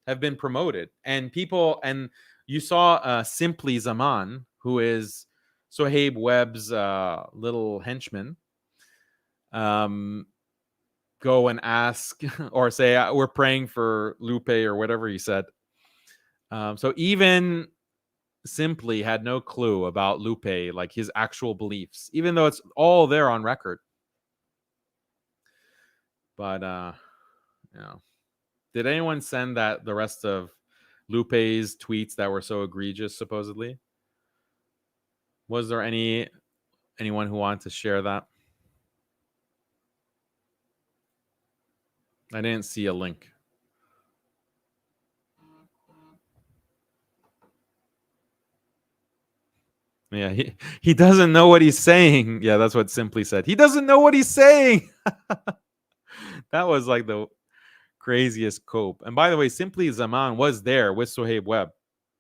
have been promoted, and you saw Simply Zaman, who is Suhaib Webb's little henchman, go and ask or say, we're praying for Lupe, or whatever he said. So even Simply had no clue about Lupe, like his actual beliefs, even though it's all there on record. But did anyone send the rest of Lupe's tweets that were so egregious, supposedly? Was there anyone who wanted to share that? I didn't see a link. Yeah, he doesn't know what he's saying. Yeah, that's what Simply said. He doesn't know what he's saying. That was like the craziest cope. And by the way, Simply Zaman was there with Suhaib Webb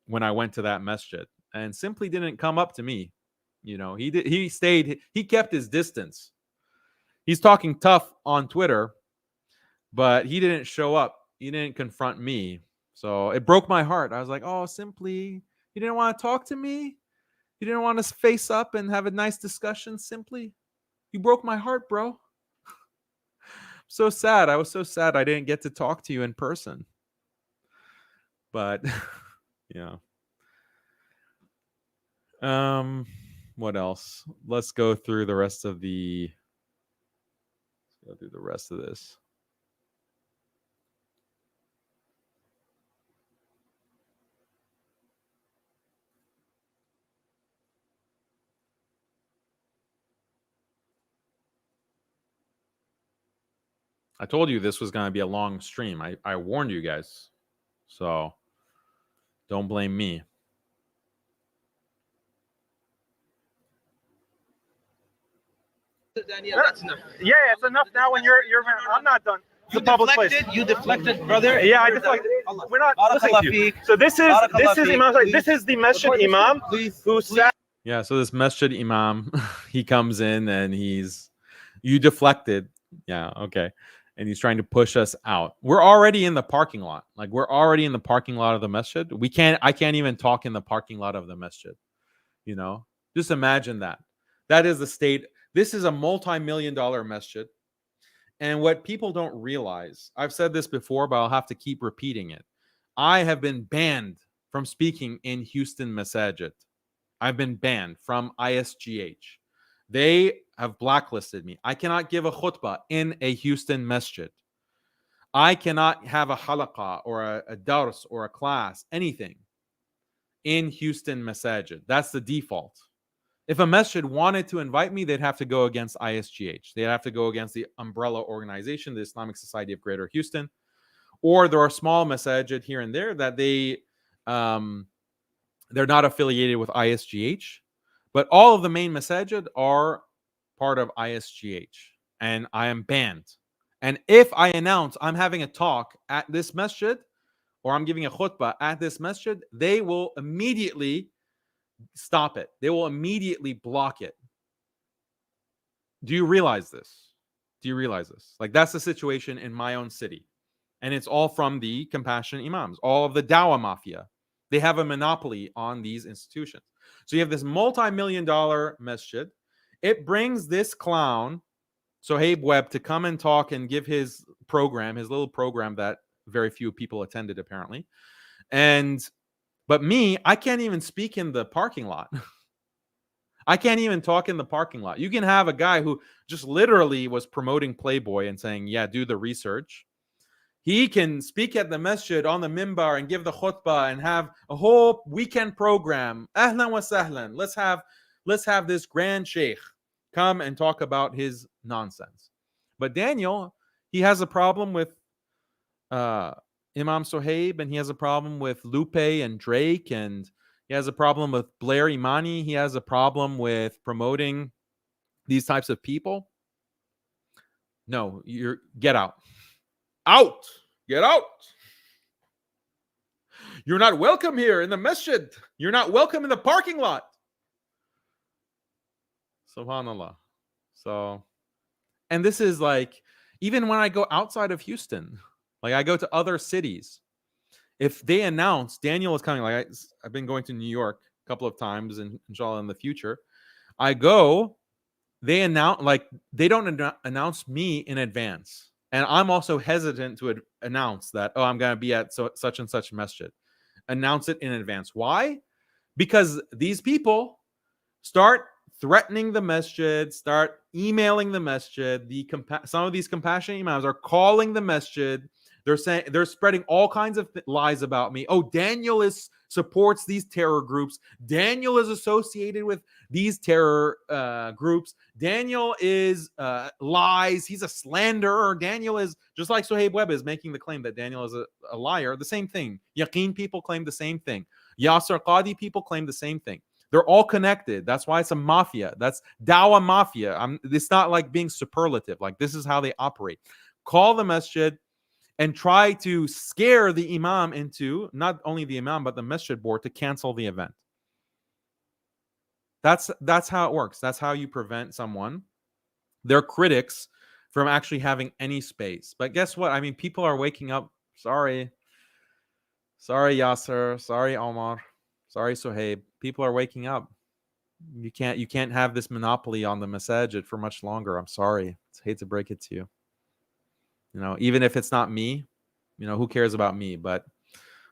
when I went to that masjid, and Simply didn't come up to me. He stayed. He kept his distance. He's talking tough on Twitter, but he didn't show up. He didn't confront me. So it broke my heart. I was like, oh, Simply, you didn't want to talk to me? You didn't want to face up and have a nice discussion, Simply? You broke my heart, bro. So sad. I was so sad I didn't get to talk to you in person. But yeah. What else? Let's go through the rest of this. I told you this was going to be a long stream. I warned you guys. So don't blame me. Daniel, that's enough. Yeah, it's enough now when you're I'm not done. It's a public place. You deflected, brother. Yeah, I deflected. We're not listening to you. So this is Imam. This is the Masjid Imam who sat. Yeah, so this Masjid Imam, he comes in and you deflected. Yeah, okay. And he's trying to push us out. We're already in the parking lot. Like, we're already in the parking lot of the masjid. I can't even talk in the parking lot of the masjid. Just imagine that. That is the state. This is a multi-million-dollar masjid. And what people don't realize, I've said this before, but I'll have to keep repeating it. I have been banned from speaking in Houston Masajid. I've been banned from ISGH. They have blacklisted me. I cannot give a khutbah in a Houston masjid. I cannot have a halaqah or a dars or a class, anything, in Houston masajid. That's the default. If a masjid wanted to invite me, they'd have to go against ISGH. They'd have to go against the umbrella organization, the Islamic Society of Greater Houston. Or there are small masajid here and there that they're not affiliated with ISGH. But all of the main masajid are part of ISGH, and I am banned. And if I announce I'm having a talk at this masjid, or I'm giving a khutbah at this masjid, they will immediately stop it. They will immediately block it. Do you realize this? Like, that's the situation in my own city. And it's all from the compassionate imams, all of the Dawa Mafia. They have a monopoly on these institutions. So you have this multi-million-dollar masjid. It brings this clown, Suhaib Webb, to come and talk and give his program, his little program that very few people attended, apparently. But me, I can't even speak in the parking lot. I can't even talk in the parking lot. You can have a guy who just literally was promoting Playboy and saying, yeah, do the research. He can speak at the masjid on the mimbar and give the khutbah and have a whole weekend program. Ahlan wa sahlan. Let's have this grand sheikh come and talk about his nonsense. But Daniel, he has a problem with Imam Suhaib, and he has a problem with Lupe and Drake, and he has a problem with Blair Imani. He has a problem with promoting these types of people, no, get out. Out! Get out! You're not welcome here in the masjid. You're not welcome in the parking lot. Subhanallah. So, and this is like, even when I go outside of Houston, like I go to other cities, if they announce Daniel is coming, like I've been going to New York a couple of times, and inshallah in the future, I go, they announce, like they don't announce me in advance. And I'm also hesitant to announce that, oh, I'm going to be at such and such masjid. Announce it in advance. Why? Because these people start threatening the masjid, start emailing the masjid. Some of these compassionate imams are calling the masjid. They're saying, they're spreading all kinds of lies about me. Oh, Daniel supports these terror groups. Daniel is associated with these terror groups. Daniel is lies. He's a slanderer. Daniel is, just like Suhaib Webb is making the claim that Daniel is a liar. The same thing. Yaqeen people claim the same thing. Yasser Qadi people claim the same thing. They're all connected. That's why it's a mafia. That's Dawa Mafia. It's not like being superlative. Like, this is how they operate. Call the masjid and try to scare the imam into, not only the imam, but the masjid board, to cancel the event. That's how it works. That's how you prevent someone, their critics, from actually having any space. But guess what? I mean, people are waking up. Sorry Yasser. Sorry Omar. Sorry Suhaib. People are waking up. You can't have this monopoly on the masajid for much longer. I'm sorry. I hate to break it to you. You know, even if it's not me, you know, who cares about me? But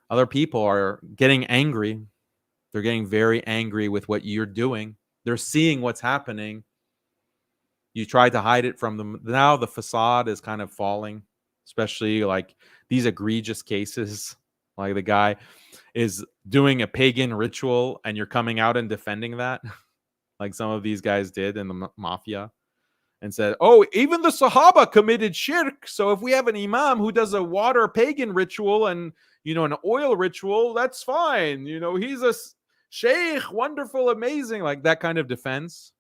other people are getting angry. They're getting very angry with what you're doing. They're seeing what's happening. You try to hide it from them. Now the facade is kind of falling, especially like these egregious cases. Like the guy is doing a pagan ritual and you're coming out and defending that, like some of these guys did in the mafia. And said, oh, even the Sahaba committed shirk. So if we have an imam who does a water pagan ritual and, you know, an oil ritual, that's fine. You know, he's a sheikh, wonderful, amazing. Like that kind of defense.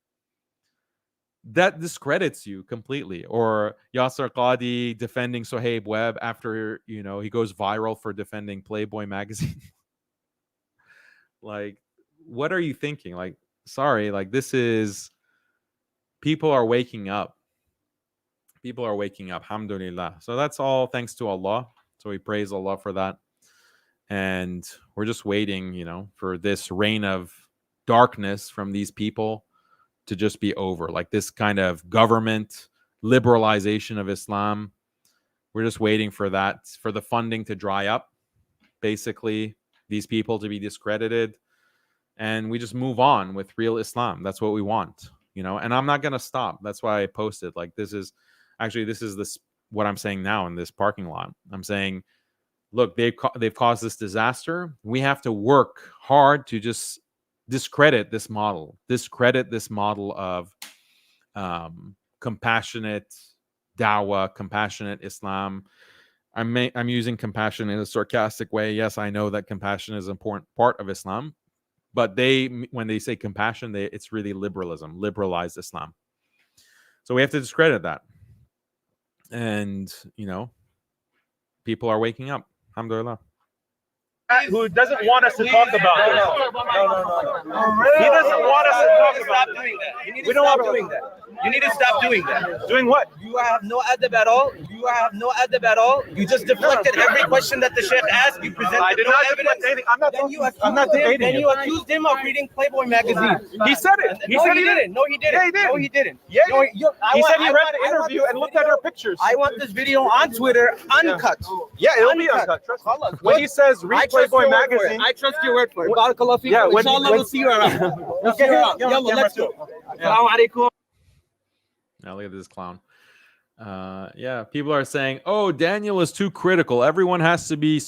That discredits you completely. Or Yasser Qadi defending Suhaib Webb after, you know, he goes viral for defending Playboy magazine. Like, what are you thinking? Like, sorry, like this is... People are waking up. People are waking up. Alhamdulillah. So that's all thanks to Allah. So we praise Allah for that. And we're just waiting, you know, for this reign of darkness from these people to just be over. Like this kind of government liberalization of Islam. We're just waiting for that, for the funding to dry up. Basically, these people to be discredited. And we just move on with real Islam. That's what we want. You know, and I'm not going to stop. That's why I posted, like, this is what I'm saying now in this parking lot. I'm saying, look, they've caused this disaster. We have to work hard to just discredit this model of compassionate dawah, compassionate Islam. I'm using compassion in a sarcastic way. Yes, I know that compassion is an important part of Islam. But when they say compassion, it's really liberalism, liberalized Islam. So we have to discredit that. And, you know, people are waking up. Alhamdulillah. Who doesn't want us to talk about it. No. He doesn't want us to talk about it. We don't want doing that. You need to stop doing that. Doing what? You have no adab at all. You just deflected every question that the sheikh asked. You presented no evidence. I'm not debating. Then you accused him of reading Playboy magazine. He said it. He didn't. No, he didn't. Yeah, he didn't. Yeah. He said he read the interview and looked at our pictures. I want this video on Twitter uncut. Yeah, it'll be uncut. Trust me. When he says read Playboy magazine, I trust your word for it. Barakallah feekum. Yeah, Inshallah, we'll see you around. Yalla, let's go. Assalamu alaikum. Now look at this clown. Yeah, people are saying, oh, Daniel is too critical. Everyone has to be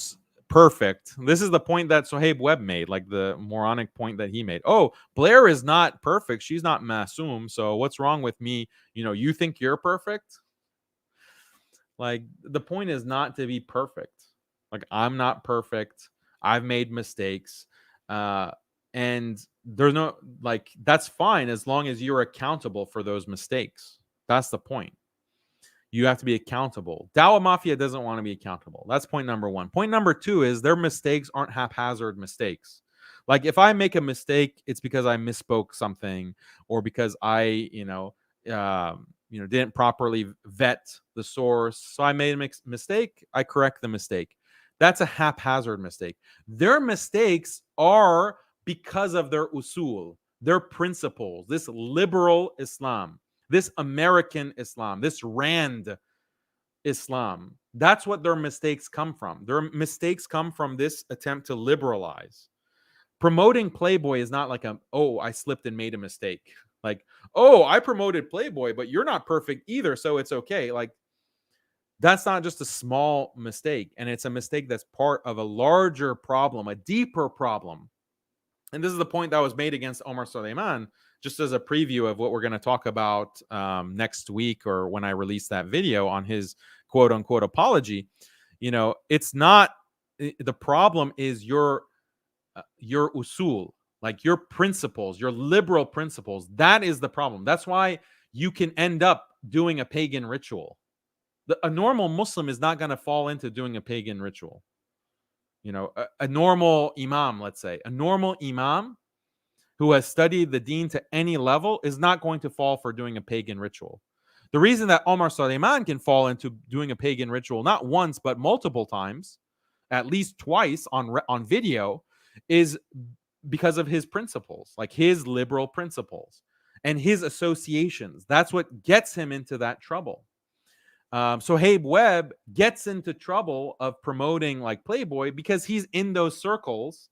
perfect. This is the point that Suhaib Webb made, like the moronic point that he made. Oh, Blair is not perfect. She's not masoom. So what's wrong with me? You know, you think you're perfect? Like, the point is not to be perfect. Like, I'm not perfect. I've made mistakes. And there's no, like, that's fine as long as you're accountable for those mistakes. That's the point. You have to be accountable. Dawa Mafia doesn't want to be accountable. That's point number one. Point number two is their mistakes aren't haphazard mistakes. Like, if I make a mistake, it's because I misspoke something, or because I, didn't properly vet the source. So I made a mistake. I correct the mistake. That's a haphazard mistake. Their mistakes are because of their usul, their principles, this liberal Islam, this American Islam, this Rand Islam. That's what their mistakes come from. Their mistakes come from this attempt to liberalize. Promoting Playboy is not like I slipped and made a mistake. Like, I promoted Playboy, but you're not perfect either, so it's okay. Like, that's not just a small mistake, and it's a mistake that's part of a larger problem, a deeper problem. And this is the point that was made against Omar Suleiman, just as a preview of what we're going to talk about next week, or when I release that video on his quote unquote apology. It's not, the problem is your usul, like your principles, your liberal principles. That is the problem. That's why you can end up doing a pagan ritual. A normal Muslim is not going to fall into doing a pagan ritual. A normal imam, let's say, a normal imam who has studied the deen to any level is not going to fall for doing a pagan ritual. The reason that Omar Suleiman can fall into doing a pagan ritual, not once, but multiple times, at least twice on video, is because of his principles, like his liberal principles and his associations. That's what gets him into that trouble. Suhaib Webb gets into trouble of promoting like Playboy because he's in those circles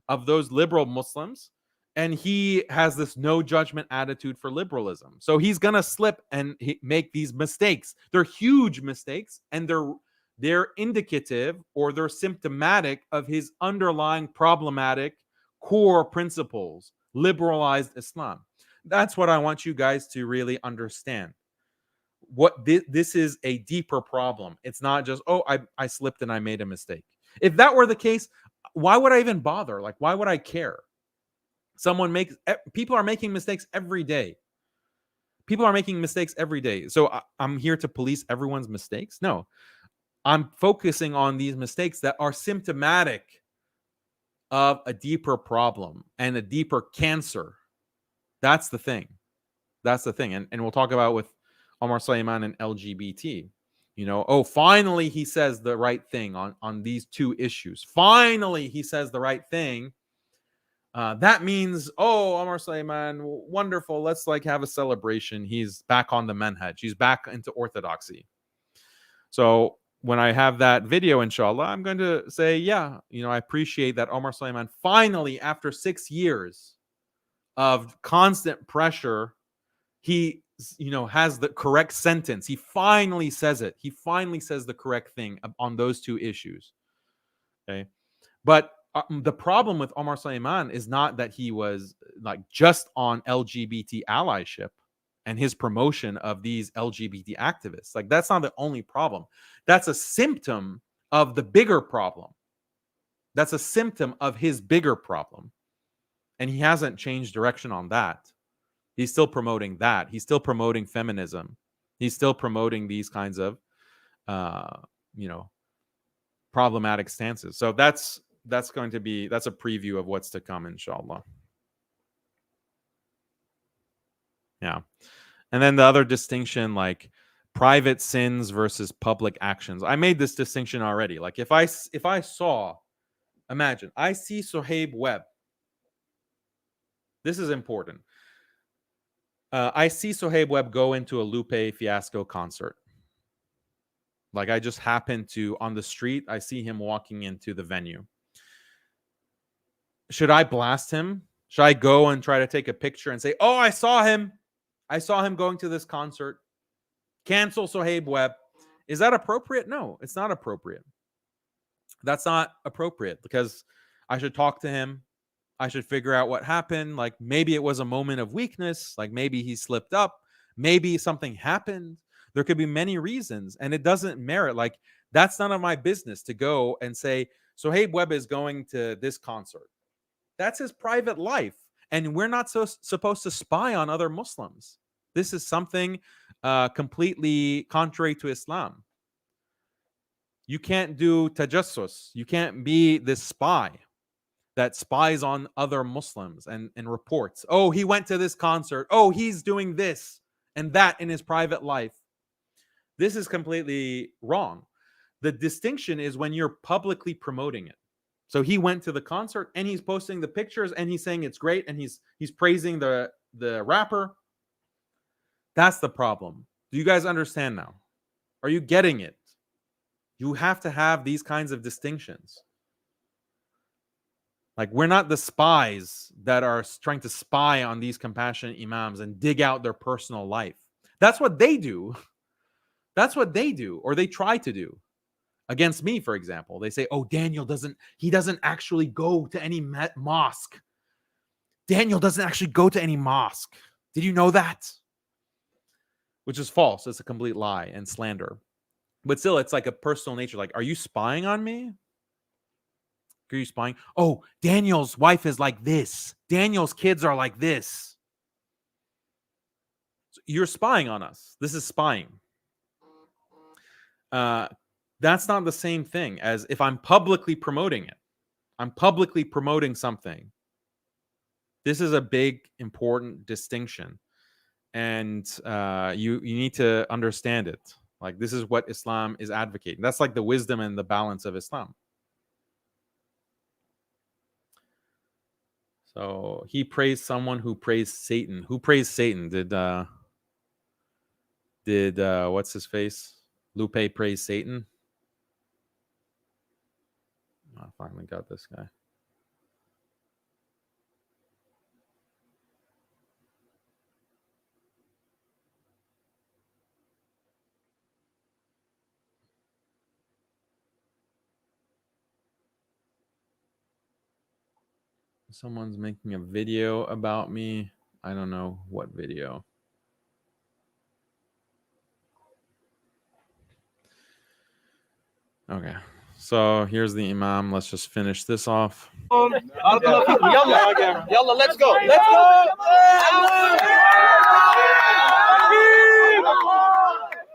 of those liberal Muslims, and he has this no judgment attitude for liberalism. So he's gonna slip and make these mistakes. They're huge mistakes, and they're indicative, or they're symptomatic of his underlying problematic core principles, liberalized Islam. That's what I want you guys to really understand. What this is a deeper problem. It's not just, I slipped and I made a mistake. If that were the case, why would I even bother? Like, why would I care? People are making mistakes every day. People are making mistakes every day. So I'm here to police everyone's mistakes? No. I'm focusing on these mistakes that are symptomatic of a deeper problem and a deeper cancer. That's the thing. That's the thing. And we'll talk about with Omar Suleiman and LGBT. Finally he says the right thing on these two issues. Finally he says the right thing. That means, Omar Suleiman, wonderful. Let's have a celebration. He's back on the manhaj. He's back into orthodoxy. So when I have that video, inshallah, I'm going to say, I appreciate that Omar Suleiman finally, after 6 years of constant pressure, he has the correct sentence. He finally says it. He finally says the correct thing on those two issues. Okay. But the problem with Omar Suleiman is not that he was just on LGBT allyship and his promotion of these LGBT activists. That's not the only problem. That's a symptom of the bigger problem. That's a symptom of his bigger problem. And he hasn't changed direction on that. He's still promoting that. He's still promoting feminism. He's still promoting these kinds of, problematic stances. So that's a preview of what's to come, inshallah. Yeah. And then the other distinction, like private sins versus public actions. I made this distinction already. Like if I saw, imagine, I see Suhaib Webb. This is important. I see Suhaib Webb go into a Lupe Fiasco concert. Like I just happened to, on the street, I see him walking into the venue. Should I blast him? Should I go and try to take a picture and say, I saw him. I saw him going to this concert. Cancel Suhaib Webb. Is that appropriate? No, it's not appropriate. That's not appropriate because I should talk to him. I should figure out what happened. Like maybe it was a moment of weakness. Like maybe he slipped up. Maybe something happened. There could be many reasons, and it doesn't merit. Like that's none of my business to go and say, Suhaib Webb is going to this concert. That's his private life. And we're not supposed to spy on other Muslims. This is something completely contrary to Islam. You can't do tajassus. You can't be this spy that spies on other Muslims and reports, oh, he went to this concert. Oh, he's doing this and that in his private life. This is completely wrong. The distinction is when you're publicly promoting it. So he went to the concert and he's posting the pictures and he's saying it's great and he's praising the rapper. That's the problem. Do you guys understand now? Are you getting it? You have to have these kinds of distinctions. Like, we're not the spies that are trying to spy on these compassionate imams and dig out their personal life. That's what they do. That's what they do, or they try to do. Against me, for example, they say, oh, Daniel doesn't actually go to any mosque. Daniel doesn't actually go to any mosque. Did you know that? Which is false. It's a complete lie and slander. But still, it's like a personal nature. Like, are you spying on me? Are you spying? Oh, Daniel's wife is like this. Daniel's kids are like this. So you're spying on us. This is spying. That's not the same thing as if I'm publicly promoting it. I'm publicly promoting something. This is a big, important distinction. And you need to understand it. Like, this is what Islam is advocating. That's like the wisdom and the balance of Islam. So he praised someone who praised Satan. Who praised Satan? Did what's his face? Lupe praise Satan? I finally got this guy. Someone's making a video about me. I don't know what video. Okay. So here's the Imam. Let's just finish this off. Yalla, let's go. Let's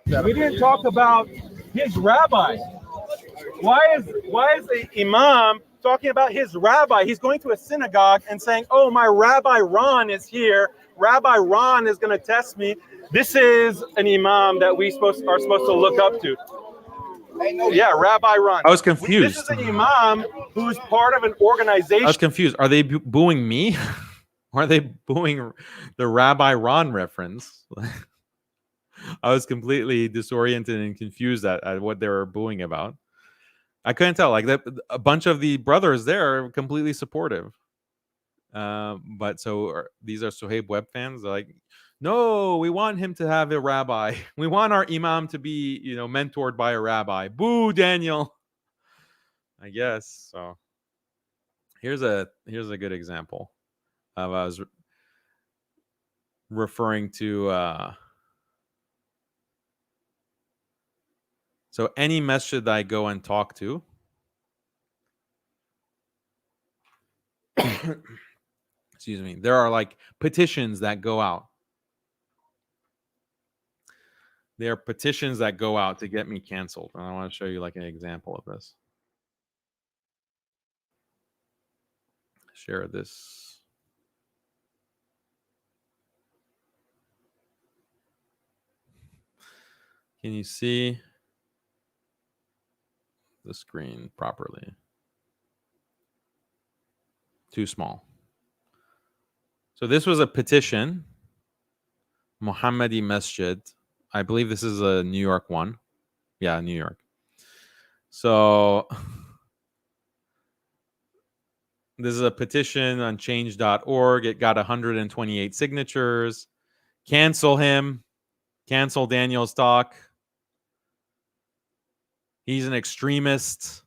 go. We didn't talk about his rabbi. Why is the Imam talking about his rabbi? He's going to a synagogue and saying, oh, my Rabbi Ron is here. Rabbi Ron is going to test me. This is an Imam that we are supposed to look up to. Yeah, Rabbi Ron. I was confused. This is an Imam who's part of an organization. I was confused. Are they booing me? Or are they booing the Rabbi Ron reference? I was completely disoriented and confused at what they were booing about. I couldn't tell. Like, a bunch of the brothers there are completely supportive. But so these are Suhaib Webb fans. They're like, no, we want him to have a rabbi. We want our Imam to be, mentored by a rabbi. Boo, Daniel. I guess so. Here's a good example of I was referring to. So any masjid that I go and talk to, excuse me, there are like petitions that go out. There are petitions that go out to get me canceled. And I want to show you like an example of this. Share this. Can you see the screen properly? Too small. So this was a petition, Muhammadi Masjid. I believe this is a New York one. Yeah, New York. So this is a petition on change.org. It got 128 signatures. Cancel him. Cancel Daniel's talk. He's an extremist.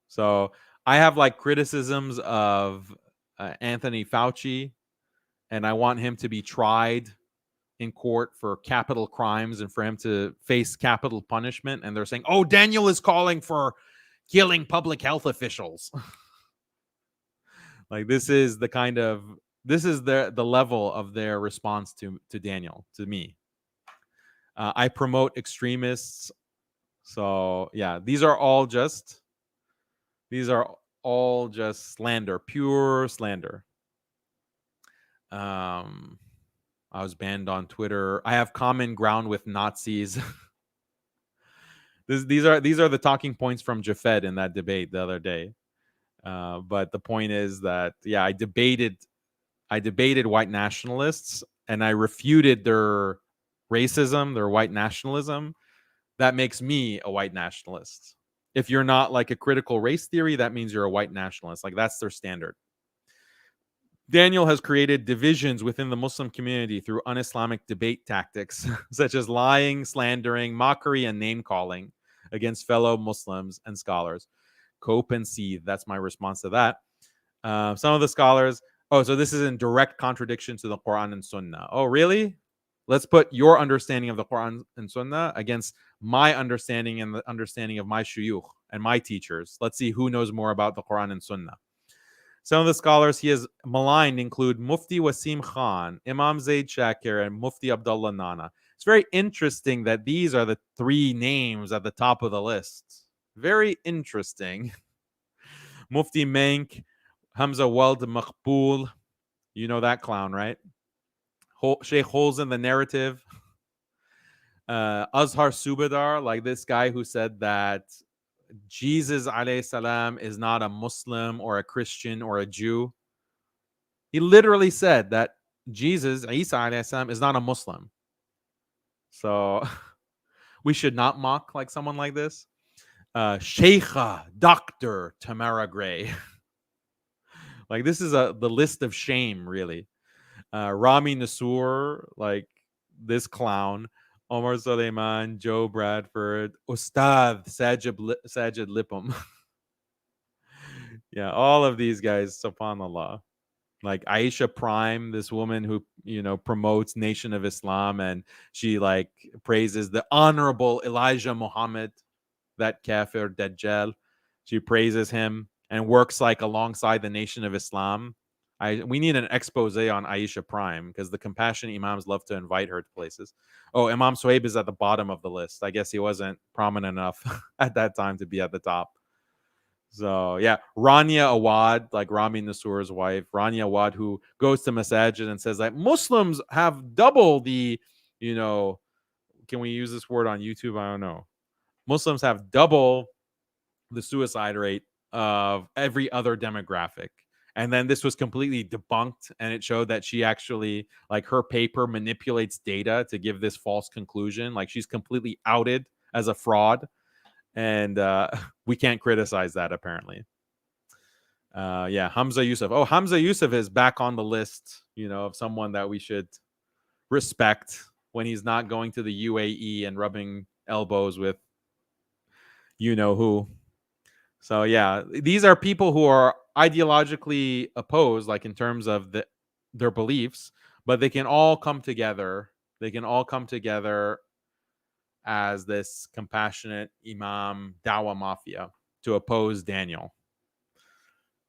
So I have like criticisms of Anthony Fauci, and I want him to be tried in court for capital crimes and for him to face capital punishment. And they're saying, oh, Daniel is calling for killing public health officials. Like this is the level of their response to Daniel, to me. I promote extremists. So yeah, these are all just slander, pure slander. I was banned on Twitter. I have common ground with Nazis. These are the talking points from Jafed in that debate the other day. But the point is that I debated white nationalists, and I refuted their racism, their white nationalism. That makes me a white nationalist. If you're not like a critical race theory, that means you're a white nationalist. Like that's their standard. Daniel has created divisions within the Muslim community through un-Islamic debate tactics, such as lying, slandering, mockery, and name-calling against fellow Muslims and scholars. Cope and seethe. That's my response to that. Some of the scholars, so this is in direct contradiction to the Quran and Sunnah. Oh, really? Let's put your understanding of the Quran and Sunnah against my understanding and the understanding of my shuyukh and my teachers. Let's see who knows more about the Quran and Sunnah. Some of the scholars he has maligned include Mufti Wasim Khan, Imam Zaid Shakir, and Mufti Abdullah Nana. It's very interesting that these are the three names at the top of the list. Very interesting. Mufti Menk, Hamza Wald Maqbool. You know that clown, right? Sheikh Holes in the Narrative. Azhar Subadar, like this guy who said that Jesus alayhi salam is not a Muslim or a Christian or a Jew. He literally said that Jesus, Isa alayhi salam, is not a Muslim. So we should not mock like someone like this. Sheikha, Dr. Tamara Gray. Like this is the list of shame, really. Rami Nasur, like this clown. Omar Suleiman, Joe Bradford, Ustad Sajid Lipum. Yeah, all of these guys, subhanallah. Like Aisha Prime, this woman who, promotes Nation of Islam, and she like praises the honorable Elijah Muhammad, that kafir Dajjal. She praises him and works like alongside the Nation of Islam. We need an expose on Aisha Prime because the compassionate imams love to invite her to places. Oh, Imam Suhaib is at the bottom of the list. I guess he wasn't prominent enough at that time to be at the top. So yeah, Rania Awad, like Rami Nasur's wife, Rania Awad, who goes to masajid and says like Muslims have double the, can we use this word on YouTube? I don't know. Muslims have double the suicide rate of every other demographic. And then this was completely debunked, and it showed that she actually, like, her paper manipulates data to give this false conclusion. Like, she's completely outed as a fraud, and we can't criticize that, apparently. Hamza Yusuf. Oh, Hamza Yusuf is back on the list, of someone that we should respect when he's not going to the UAE and rubbing elbows with who. So yeah, these are people who are ideologically opposed, like in terms of their beliefs, but they can all come together. They can all come together as this compassionate Imam Dawa Mafia to oppose Daniel.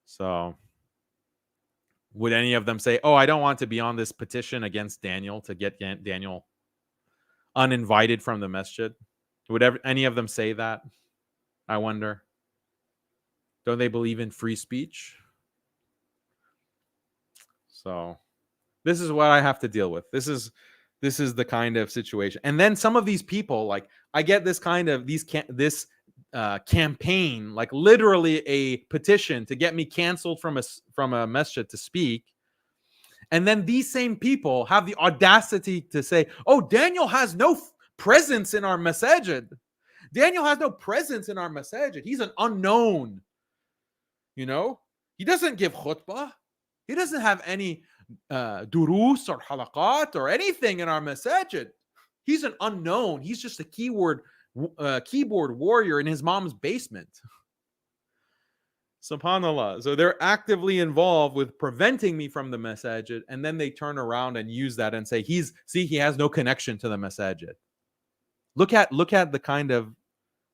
So would any of them say, oh, I don't want to be on this petition against Daniel to get Daniel uninvited from the masjid? Would any of them say that? I wonder. Don't they believe in free speech? So this is what I have to deal with. This is the kind of situation. And then some of these people, like, I get this kind of campaign, like literally a petition to get me canceled from a masjid to speak. And then these same people have the audacity to say, oh, Daniel has no presence in our masajid. Daniel has no presence in our masajid. He's an unknown. He doesn't give khutbah. He doesn't have any durus or halaqat or anything in our masajid. He's an unknown. He's just a keyboard warrior in his mom's basement. SubhanAllah. So they're actively involved with preventing me from the masajid, and then they turn around and use that and say, he has no connection to the masajid. Look at the kind of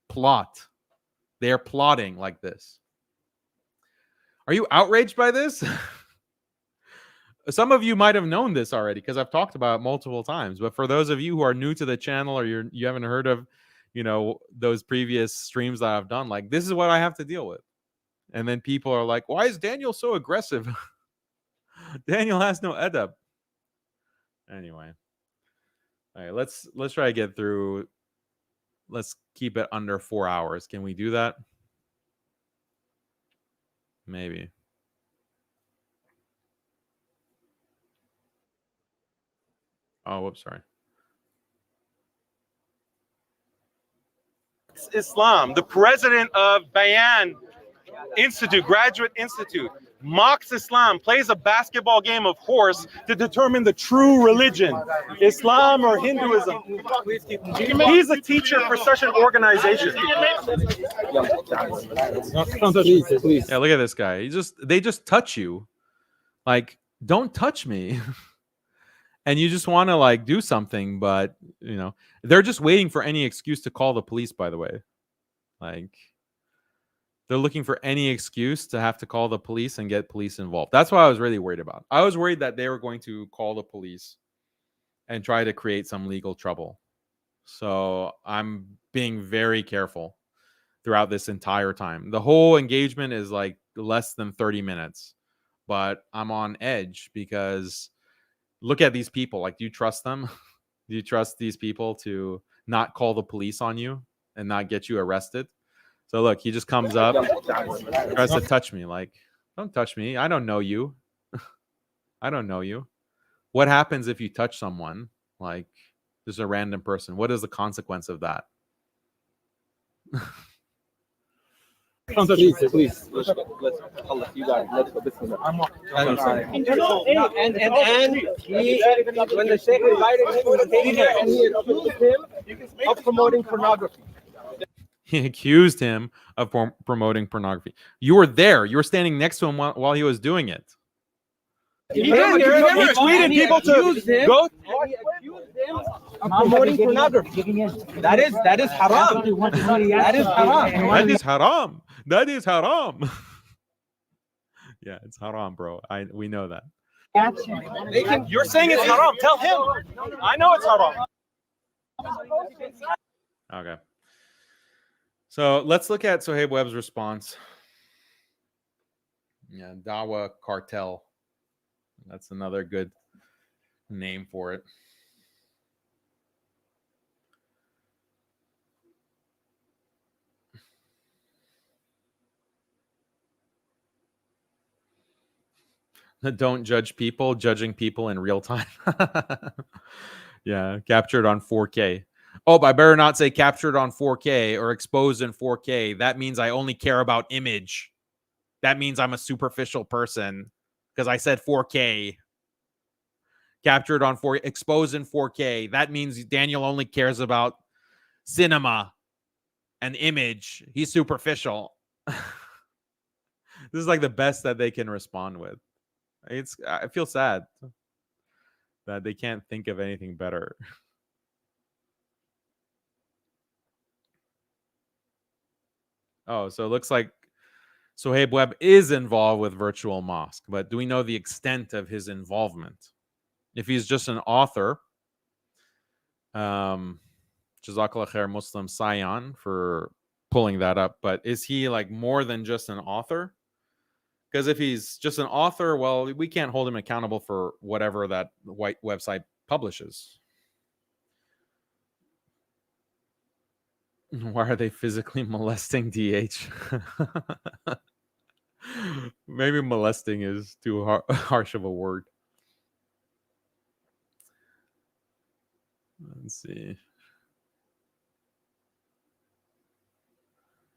plot. They're plotting like this. Are you outraged by this? Some of you might have known this already because I've talked about it multiple times. But for those of you who are new to the channel or you haven't heard of, those previous streams that I've done, like this is what I have to deal with. And then people are like, "Why is Daniel so aggressive?" Daniel has no adab. Anyway, all right, let's try to get through. Let's keep it under 4 hours. Can we do that? Maybe. Oh, whoops, sorry. Islam, the president of Bayan Institute, Graduate Institute, mocks Islam, plays a basketball game of horse to determine the true religion, Islam or Hinduism. He's a teacher for such an organization. Yeah, look at this guy. They just touch you. Like, don't touch me. And you just want to like do something, but they're just waiting for any excuse to call the police, by the way. Like, they're looking for any excuse to have to call the police and get police involved. That's what I was really worried about. I was worried that they were going to call the police and try to create some legal trouble. So I'm being very careful throughout this entire time. The whole engagement is like less than 30 minutes, but I'm on edge because look at these people. Like, do you trust them? Do you trust these people to not call the police on you and not get you arrested? So look, he just comes up, tries to touch me. Like, don't touch me. I don't know you. I don't know you. What happens if you touch someone? Like, just a random person. What is the consequence of that? Please. Let's you got it. Let's go. And when the Sheikh invited him, he accused him of promoting pornography. He accused him of promoting pornography. You were there. You were standing next to him while he was doing it. He tweeted people to go. Of promoting pornography. That is haram. That is haram. That is haram. That is haram. Yeah, it's haram, bro. We know that. You're saying it's haram. Tell him. I know it's haram. Okay. So let's look at Suhaib Webb's response. Yeah, Dawa Cartel. That's another good name for it. Don't judge people, judging people in real time. Yeah, captured on 4K. Oh, but I better not say captured on 4K or exposed in 4K. That means I only care about image. That means I'm a superficial person because I said 4K. Captured on 4K, exposed in 4K. That means Daniel only cares about cinema and image. He's superficial. This is like the best that they can respond with. I feel sad that they can't think of anything better. Oh, so it looks like Suhaib Webb is involved with Virtual Mosque, but do we know the extent of his involvement? If he's just an author, Jazakallah khair Muslim Sayan for pulling that up, but is he like more than just an author? Because if he's just an author, well, we can't hold him accountable for whatever that white website publishes. Why are they physically molesting DH? Maybe molesting is too harsh of a word. Let's see.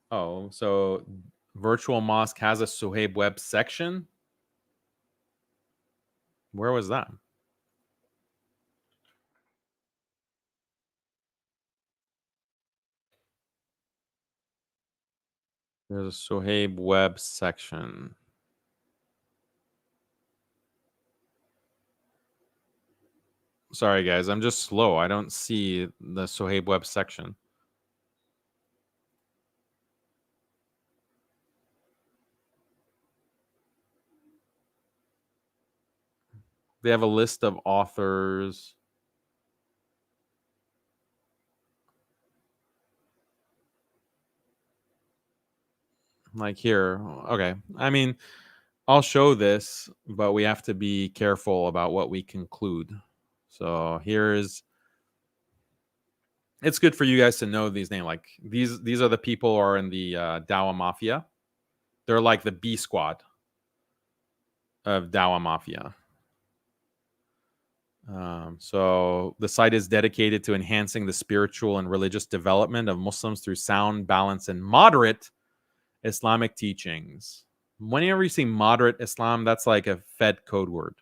Oh, so Virtual Mosque has a Suhaib Webb section? Where was that? There's a Suhaib Webb section. Sorry, guys. I'm just slow. I don't see the Suhaib Webb section. They have a list of authors. Like here. Okay. I mean, I'll show this, but we have to be careful about what we conclude. So here's, it's good for you guys to know these names. Like these are the people who are in the Dawa Mafia. They're like the B squad of Dawa Mafia. So the site is dedicated to enhancing the spiritual and religious development of Muslims through sound, balanced, and moderate Islamic teachings. Whenever you see moderate Islam, that's like a Fed code word.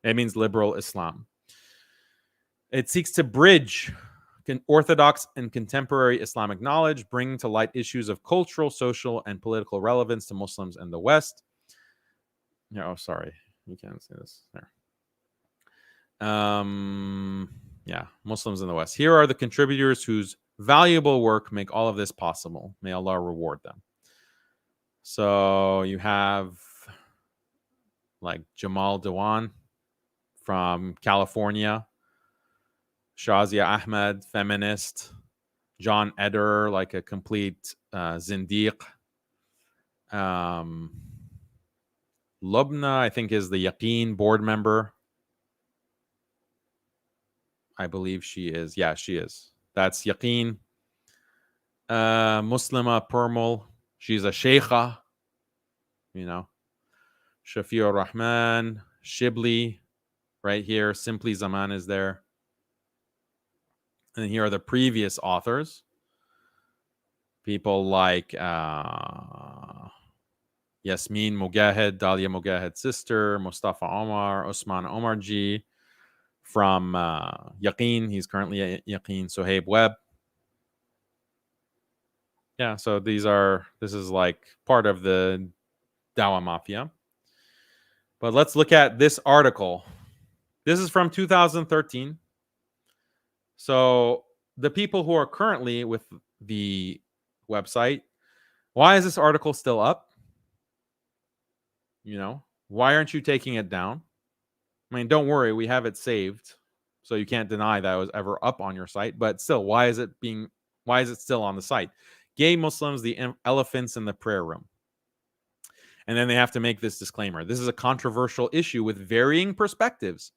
It means liberal Islam. It seeks to bridge orthodox and contemporary Islamic knowledge, bringing to light issues of cultural, social, and political relevance to Muslims in the West. No, oh, sorry. You can't say this. There. Yeah, Muslims in the West. Here are the contributors whose valuable work make all of this possible. May Allah reward them. So you have like Jamal Dewan from California, Shazia Ahmed, feminist, John Eder, like a complete zindiq. Lubna, I think, is the Yaqeen board member. I believe she is. Yeah, she is. That's Yaqeen. Muslima Permal. She's a sheikha. You know. Shafiur Rahman. Shibli. Right here. Simply Zaman is there. And here are the previous authors. People like Yasmin Mogahed, Dalia Mogahed's sister, Mustafa Omar, Osman Omarji. From Yaqeen, he's currently at Yaqeen, Suhaib Webb. Yeah, so this is like part of the Dawa Mafia. But let's look at this article. This is from 2013. So the people who are currently with the website, why is this article still up? You know, why aren't you taking it down? I mean, don't worry, we have it saved, so you can't deny that it was ever up on your site. But still, why is it still on the site? Gay Muslims, the elephants in the prayer room. And then they have to make this disclaimer. This is a controversial issue with varying perspectives.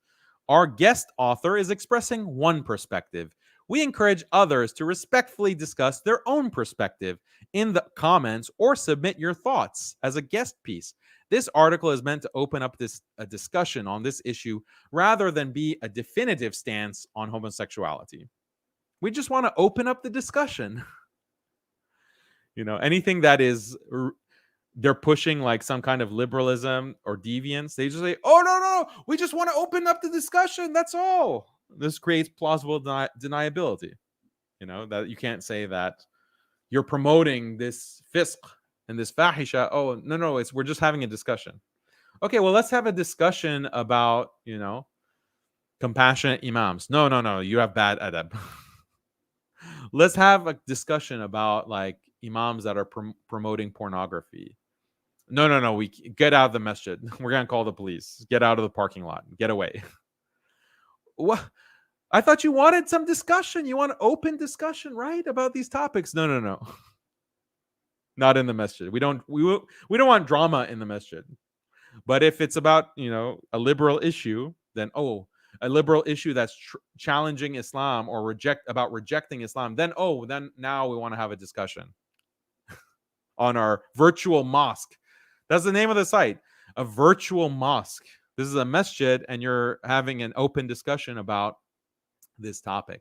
Our guest author is expressing one perspective. We encourage others to respectfully discuss their own perspective in the comments or submit your thoughts as a guest piece. This article is meant to open up a discussion on this issue rather than be a definitive stance on homosexuality. We just want to open up the discussion. You know, anything that is, they're pushing like some kind of liberalism or deviance, they just say, oh, no, we just want to open up the discussion. That's all. This creates plausible deniability. You know, that you can't say that you're promoting this fisq and this fahisha. Oh, no, we're just having a discussion. Okay, well, let's have a discussion about, you know, compassionate imams. No, you have bad adab. Let's have a discussion about like imams that are promoting pornography. No, we get out of the masjid. We're going to call the police. Get out of the parking lot. Get away. What? I thought you wanted some discussion. You want open discussion, right? About these topics. No. Not in the masjid. We don't want drama in the masjid. But if it's about, you know, a liberal issue, then a liberal issue that's challenging Islam or rejecting Islam, then now we want to have a discussion on our virtual mosque. That's the name of the site, a virtual mosque. This is a masjid, and you're having an open discussion about this topic.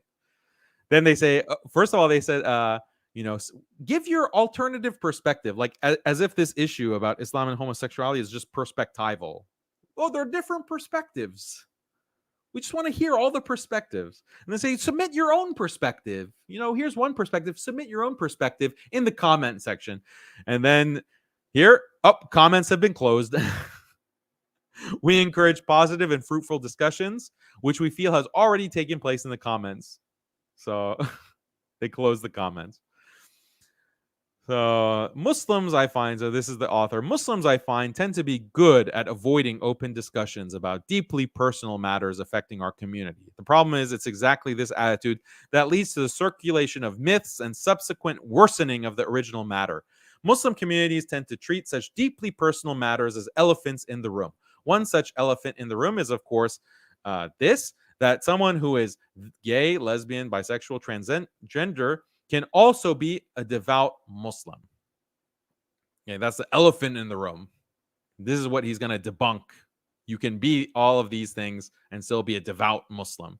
Then they say, first of all, they said, you know, give your alternative perspective, like as if this issue about Islam and homosexuality is just perspectival. Well, there are different perspectives. We just want to hear all the perspectives. And they say, submit your own perspective. You know, here's one perspective. Submit your own perspective in the comment section. And then here, comments have been closed. We encourage positive and fruitful discussions, which we feel has already taken place in the comments. So they closed the comments. So Muslims, I find, so this is the author, Muslims, I find, tend to be good at avoiding open discussions about deeply personal matters affecting our community. The problem is it's exactly this attitude that leads to the circulation of myths and subsequent worsening of the original matter. Muslim communities tend to treat such deeply personal matters as elephants in the room. One such elephant in the room is, of course, that someone who is gay, lesbian, bisexual, transgender can also be a devout Muslim. Okay, that's the elephant in the room. This is what he's going to debunk. You can be all of these things and still be a devout Muslim.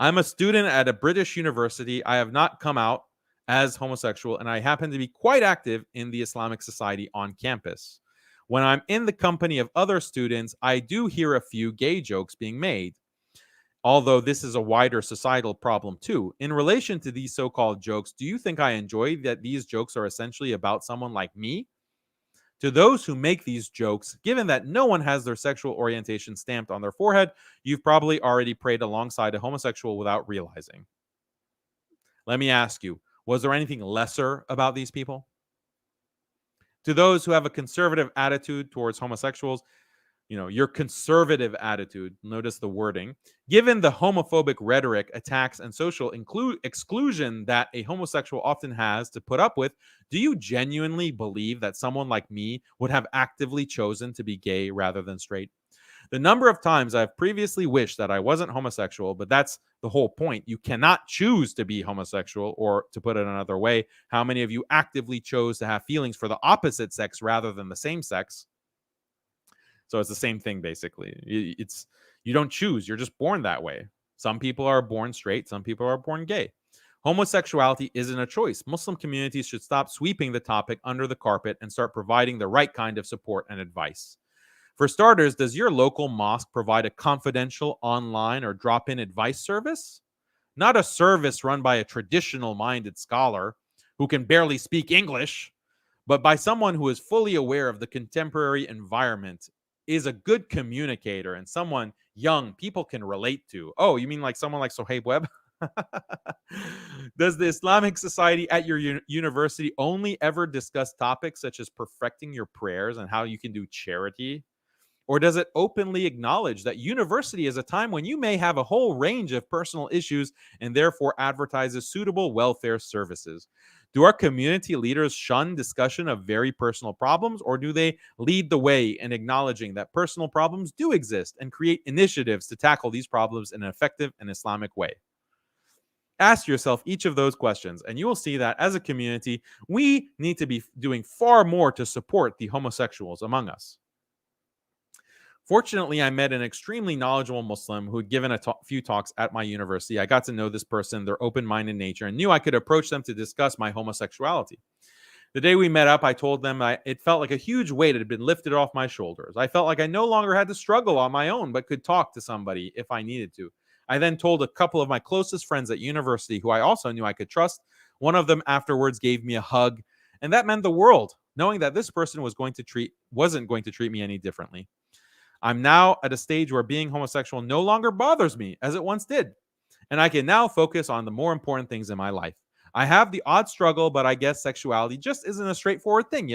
I'm a student at a British university. I have not come out as homosexual, and I happen to be quite active in the Islamic Society on campus. When I'm in the company of other students, I do hear a few gay jokes being made. Although this is a wider societal problem too. In relation to these so-called jokes, do you think I enjoy that these jokes are essentially about someone like me? To those who make these jokes, given that no one has their sexual orientation stamped on their forehead, you've probably already prayed alongside a homosexual without realizing. Let me ask you, was there anything lesser about these people? To those who have a conservative attitude towards homosexuals, your conservative attitude, notice the wording, given the homophobic rhetoric, attacks, and social exclusion that a homosexual often has to put up with, do you genuinely believe that someone like me would have actively chosen to be gay rather than straight? The number of times I've previously wished that I wasn't homosexual, but that's the whole point. You cannot choose to be homosexual, or to put it another way, how many of you actively chose to have feelings for the opposite sex rather than the same sex? So it's the same thing, basically. You don't choose. You're just born that way. Some people are born straight. Some people are born gay. Homosexuality isn't a choice. Muslim communities should stop sweeping the topic under the carpet and start providing the right kind of support and advice. For starters, does your local mosque provide a confidential online or drop-in advice service? Not a service run by a traditional-minded scholar who can barely speak English, but by someone who is fully aware of the contemporary environment, is a good communicator, and someone young people can relate to. Oh, you mean like someone like Suhaib Webb? Does the Islamic Society at your university only ever discuss topics such as perfecting your prayers and how you can do charity? Or does it openly acknowledge that university is a time when you may have a whole range of personal issues and therefore advertises suitable welfare services? Do our community leaders shun discussion of very personal problems, or do they lead the way in acknowledging that personal problems do exist and create initiatives to tackle these problems in an effective and Islamic way? Ask yourself each of those questions, and you will see that as a community, we need to be doing far more to support the homosexuals among us. Fortunately, I met an extremely knowledgeable Muslim who had given a few talks at my university. I got to know this person, their open-minded nature, and knew I could approach them to discuss my homosexuality. The day we met up, I told them it felt like a huge weight had been lifted off my shoulders. I felt like I no longer had to struggle on my own, but could talk to somebody if I needed to. I then told a couple of my closest friends at university who I also knew I could trust. One of them afterwards gave me a hug, and that meant the world, knowing that this person wasn't going to treat me any differently. I'm now at a stage where being homosexual no longer bothers me as it once did, and I can now focus on the more important things in my life. I have the odd struggle, but I guess sexuality just isn't a straightforward thing,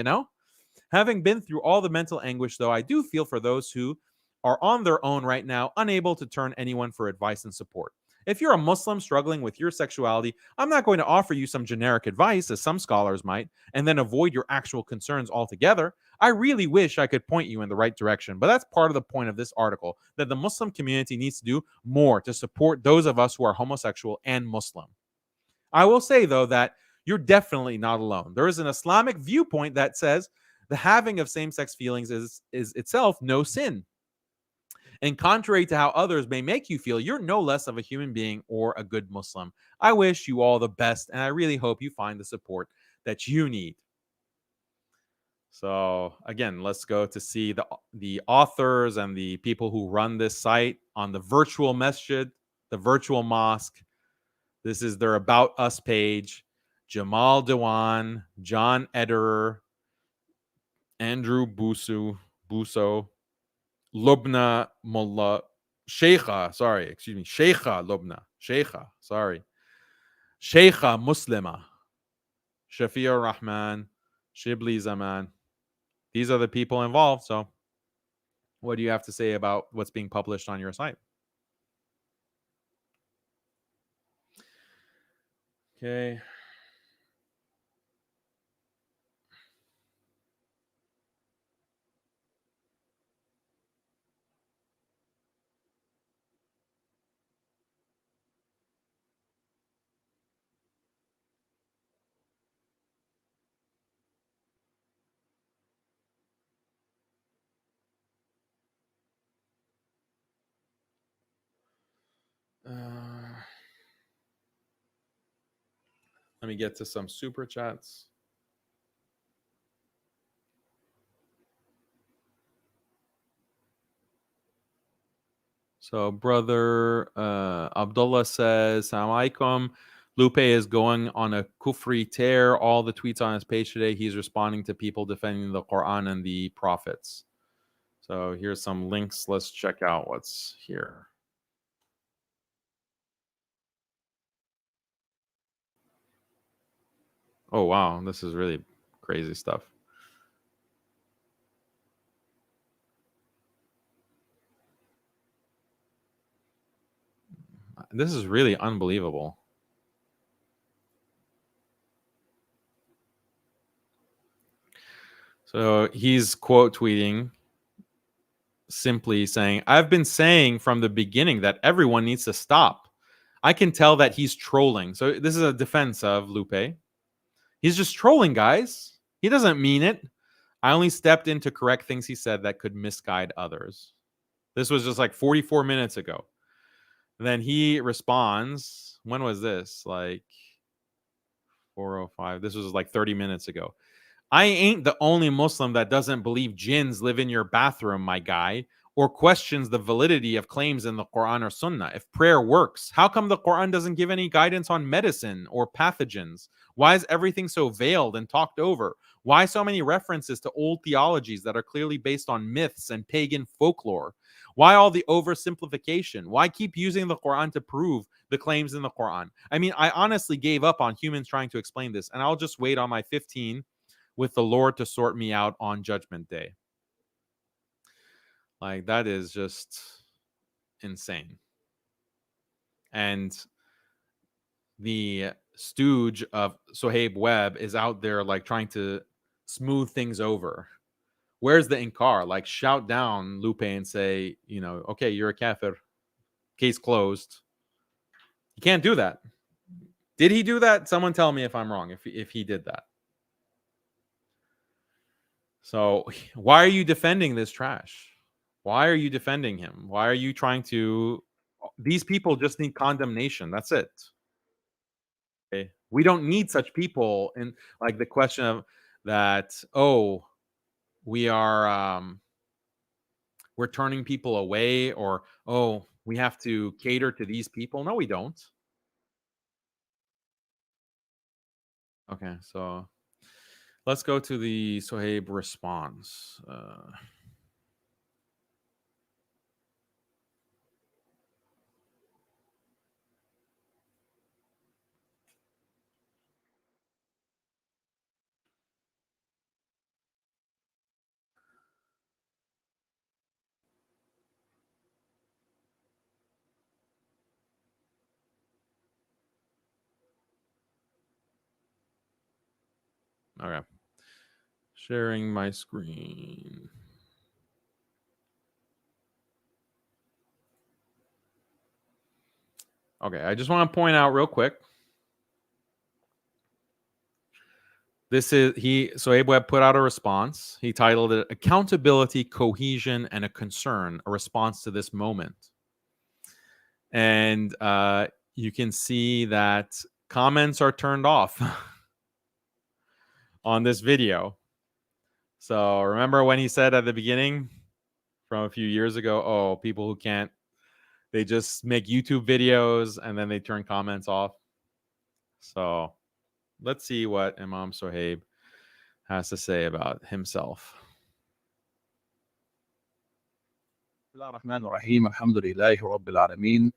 Having been through all the mental anguish, though, I do feel for those who are on their own right now, unable to turn anyone for advice and support. If you're a Muslim struggling with your sexuality, I'm not going to offer you some generic advice, as some scholars might, and then avoid your actual concerns altogether. I really wish I could point you in the right direction, but that's part of the point of this article, that the Muslim community needs to do more to support those of us who are homosexual and Muslim. I will say, though, that you're definitely not alone. There is an Islamic viewpoint that says the having of same-sex feelings is itself no sin. And contrary to how others may make you feel, you're no less of a human being or a good Muslim. I wish you all the best, and I really hope you find the support that you need. So again, let's go to see the authors and the people who run this site on the virtual masjid, the virtual mosque. This is their About Us page. Jamal Dewan, John Ederer, Andrew Buso, Lubna Mullah, Sheikha Lubna, Sheikha Muslima, Shafia Rahman, Shibli Zaman. These are the people involved. So what do you have to say about what's being published on your site? Okay. Let me get to some super chats. So brother Abdullah says, Assalamu alaikum. Lupe is going on a kufri tear. All the tweets on his page today, he's responding to people defending the Quran and the prophets. So here's some links. Let's check out what's here. Oh, wow. This is really crazy stuff. This is really unbelievable. So he's quote tweeting, simply saying, I've been saying from the beginning that everyone needs to stop. I can tell that he's trolling. So this is a defense of Lupe. He's just trolling, guys. He doesn't mean it. I only stepped in to correct things he said that could misguide others. This was just like 44 minutes ago. And then he responds, when was this? Like 4:05. This was like 30 minutes ago. I ain't the only Muslim that doesn't believe jinns live in your bathroom, my guy, or questions the validity of claims in the Quran or Sunnah. If prayer works, how come the Quran doesn't give any guidance on medicine or pathogens? Why is everything so veiled and talked over? Why so many references to old theologies that are clearly based on myths and pagan folklore? Why all the oversimplification? Why keep using the Quran to prove the claims in the Quran? I mean, I honestly gave up on humans trying to explain this, and I'll just wait on my 15 with the Lord to sort me out on Judgment Day. Like, that is just insane. And the stooge of Suhaib Webb is out there like trying to smooth things over. Where's the inkar? Like, shout down Lupe and say, you know, okay, you're a kafir. Case closed. You can't do that. Did he do that? Someone tell me if I'm wrong, if he did that. So why are you defending this trash? Why are you defending him? Why are you trying to... These people just need condemnation. That's it. Okay? We don't need such people in like the question of that, oh, we are we're turning people away, or oh, we have to cater to these people. No, we don't. Okay, so let's go to the Suhaib response. Okay. Sharing my screen. Okay, I just want to point out real quick. This is Suhaib Webb put out a response. He titled it Accountability, Cohesion, and a Concern, a response to this moment. And you can see that comments are turned off on this video. So remember when he said at the beginning from a few years ago, oh, people who can't, they just make YouTube videos and then they turn comments off. So let's see what Imam Suhaib has to say about himself. بسم الله الرحمن الرحيم الحمد لله رب العالمين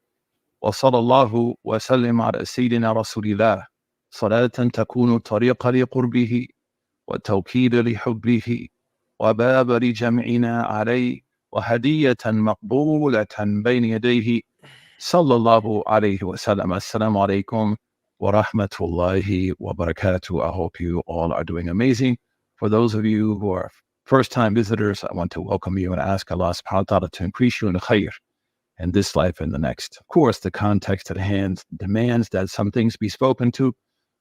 وصلى الله وسلم على سيدنا رسول الله صلاة تكون طريقا لقربه والتوكيد لحبه وباب لجمعنا عليه وهدية مقبولة بين يديه صلى الله عليه وسلم. Assalamu alaikum wa rahmatullahi wa barakatuh. I hope you all are doing amazing. For those of you who are first-time visitors, I want to welcome you and ask Allah subhanahu wa ta'ala to increase you in khair in this life and the next. Of course, the context at hand demands that some things be spoken to.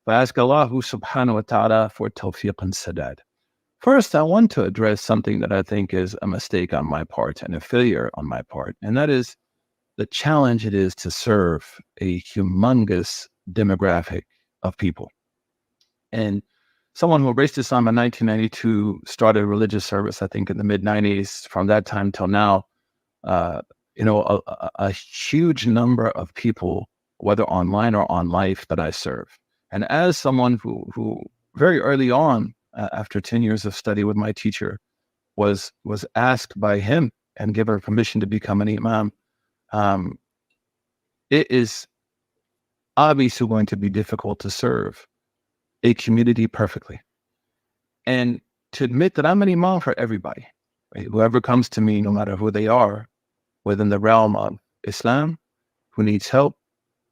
But ask Allah subhanahu wa ta'ala for tawfiq and sadad. First, I want to address something that I think is a mistake on my part and a failure on my part, and that is the challenge it is to serve a humongous demographic of people. And someone who embraced Islam in 1992 started a religious service, I think, in the mid-90s. From that time till now, a huge number of people, whether online or on life, that I serve. And as someone who very early on, after 10 years of study with my teacher, was asked by him and given permission to become an imam, it is obviously going to be difficult to serve a community perfectly. And to admit that I'm an imam for everybody, right? Whoever comes to me, no matter who they are, within the realm of Islam, who needs help,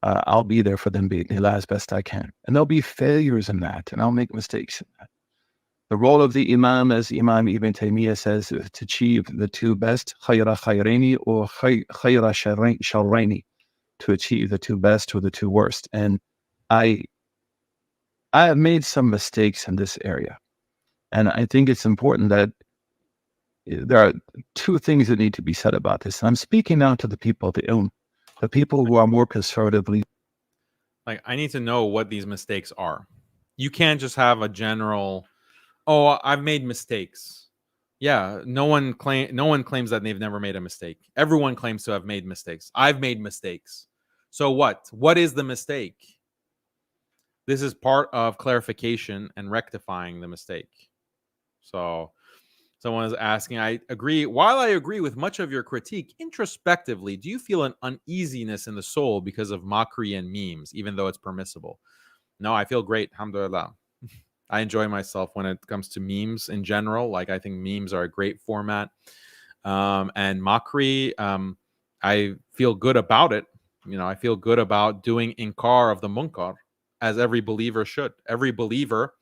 I'll be there for them as best I can. And there'll be failures in that, and I'll make mistakes in that. The role of the Imam, as Imam Ibn Taymiyyah says, is to achieve the two best, khayra khayraini or khayra sharraini, to achieve the two best or the two worst. And I have made some mistakes in this area. And I think it's important that there are two things that need to be said about this. And I'm speaking now to the people, the people who are more conservatively. Like, I need to know what these mistakes are. You can't just have a general, oh, I've made mistakes. Yeah, no one claims that they've never made a mistake. Everyone claims to have made mistakes. I've made mistakes. So what? What is the mistake? This is part of clarification and rectifying the mistake. So someone is asking, I agree. While I agree with much of your critique, introspectively, do you feel an uneasiness in the soul because of mockery and memes, even though it's permissible? No, I feel great. Alhamdulillah. I enjoy myself when it comes to memes in general. Like, I think memes are a great format. And mockery, I feel good about it. I feel good about doing inkar of the munkar, as every believer should. Every believer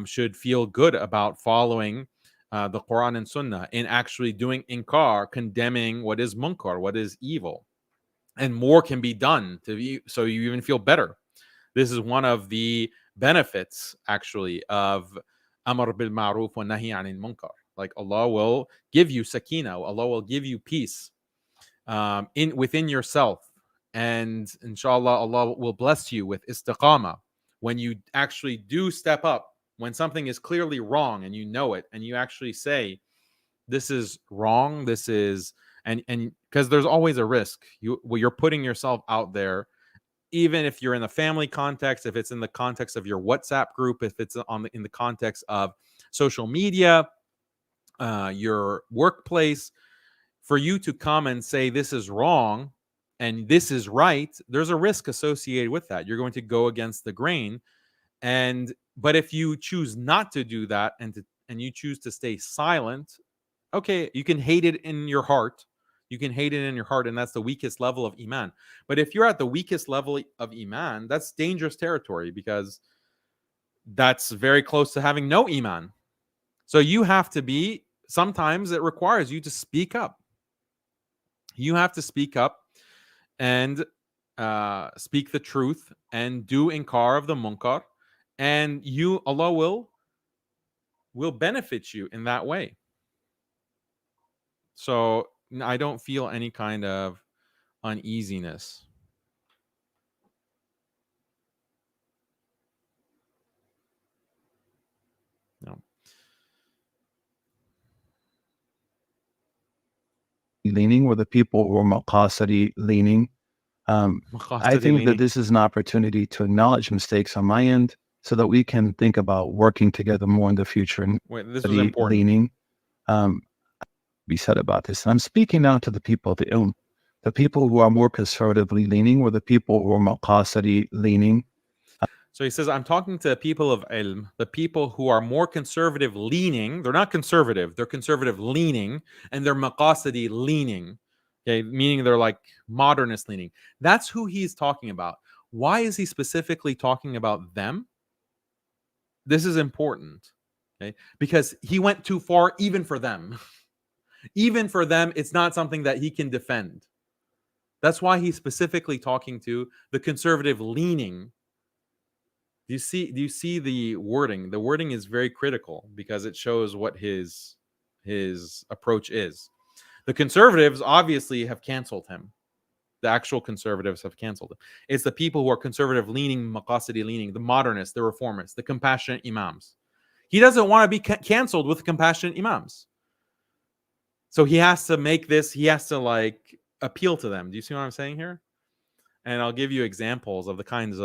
should feel good about following the Quran and Sunnah in actually doing inkar, condemning what is munkar, what is evil. And more can be done so you even feel better. This is one of the benefits, actually, of Amr bil Ma'ruf wa Nahi anil Munkar. Like, Allah will give you sakina, Allah will give you peace within yourself. And inshallah, Allah will bless you with istiqamah when you actually do step up, when something is clearly wrong and you know it, and you actually say, this is wrong, this is, and because there's always a risk. You're putting yourself out there, even if you're in the family context, if it's in the context of your WhatsApp group, if it's in the context of social media, your workplace, for you to come and say this is wrong and this is right, there's a risk associated with that. You're going to go against the grain. But if you choose not to do that and you choose to stay silent, okay, you can hate it in your heart. You can hate it in your heart, and that's the weakest level of Iman. But if you're at the weakest level of Iman, that's dangerous territory, because that's very close to having no Iman. So you have to be, sometimes it requires you to speak up. You have to speak up and speak the truth and do inkar of the munkar, and Allah will benefit you in that way. So I don't feel any kind of uneasiness. No. Leaning, or the people who are maqasadi leaning. I think that this is an opportunity to acknowledge mistakes on my end so that we can think about working together more in the future. And this is important. Leaning, be said about this. And I'm speaking now to the people, the people who are more conservatively leaning, or the people who are maqasadi leaning. So he says, I'm talking to people of ilm, the people who are more conservative leaning. They're not conservative, they're conservative leaning, and they're maqasidi leaning. Okay, meaning they're like modernist leaning. That's who he's talking about. Why is he specifically talking about them? This is important. Okay, because he went too far even for them. Even for them, it's not something that he can defend. That's why he's specifically talking to the conservative leaning. Do you see the wording? The wording is very critical because it shows what his approach is. The conservatives obviously have canceled him. The actual conservatives have canceled him. It's the people who are conservative leaning, maqasidi leaning, the modernists, the reformists, the compassionate imams. He doesn't want to be canceled with compassionate imams. So he has to make this, he has to like appeal to them. Do you see what I'm saying here? And I'll give you examples of the kind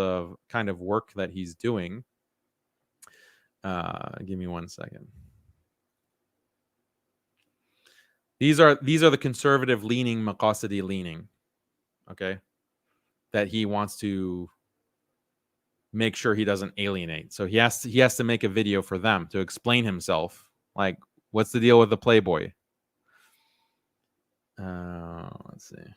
of work that he's doing. Give me 1 second. These are the conservative leaning, maqasidi leaning, okay, that he wants to make sure he doesn't alienate. So he has to make a video for them to explain himself. Like, what's the deal with the Playboy? Let's see.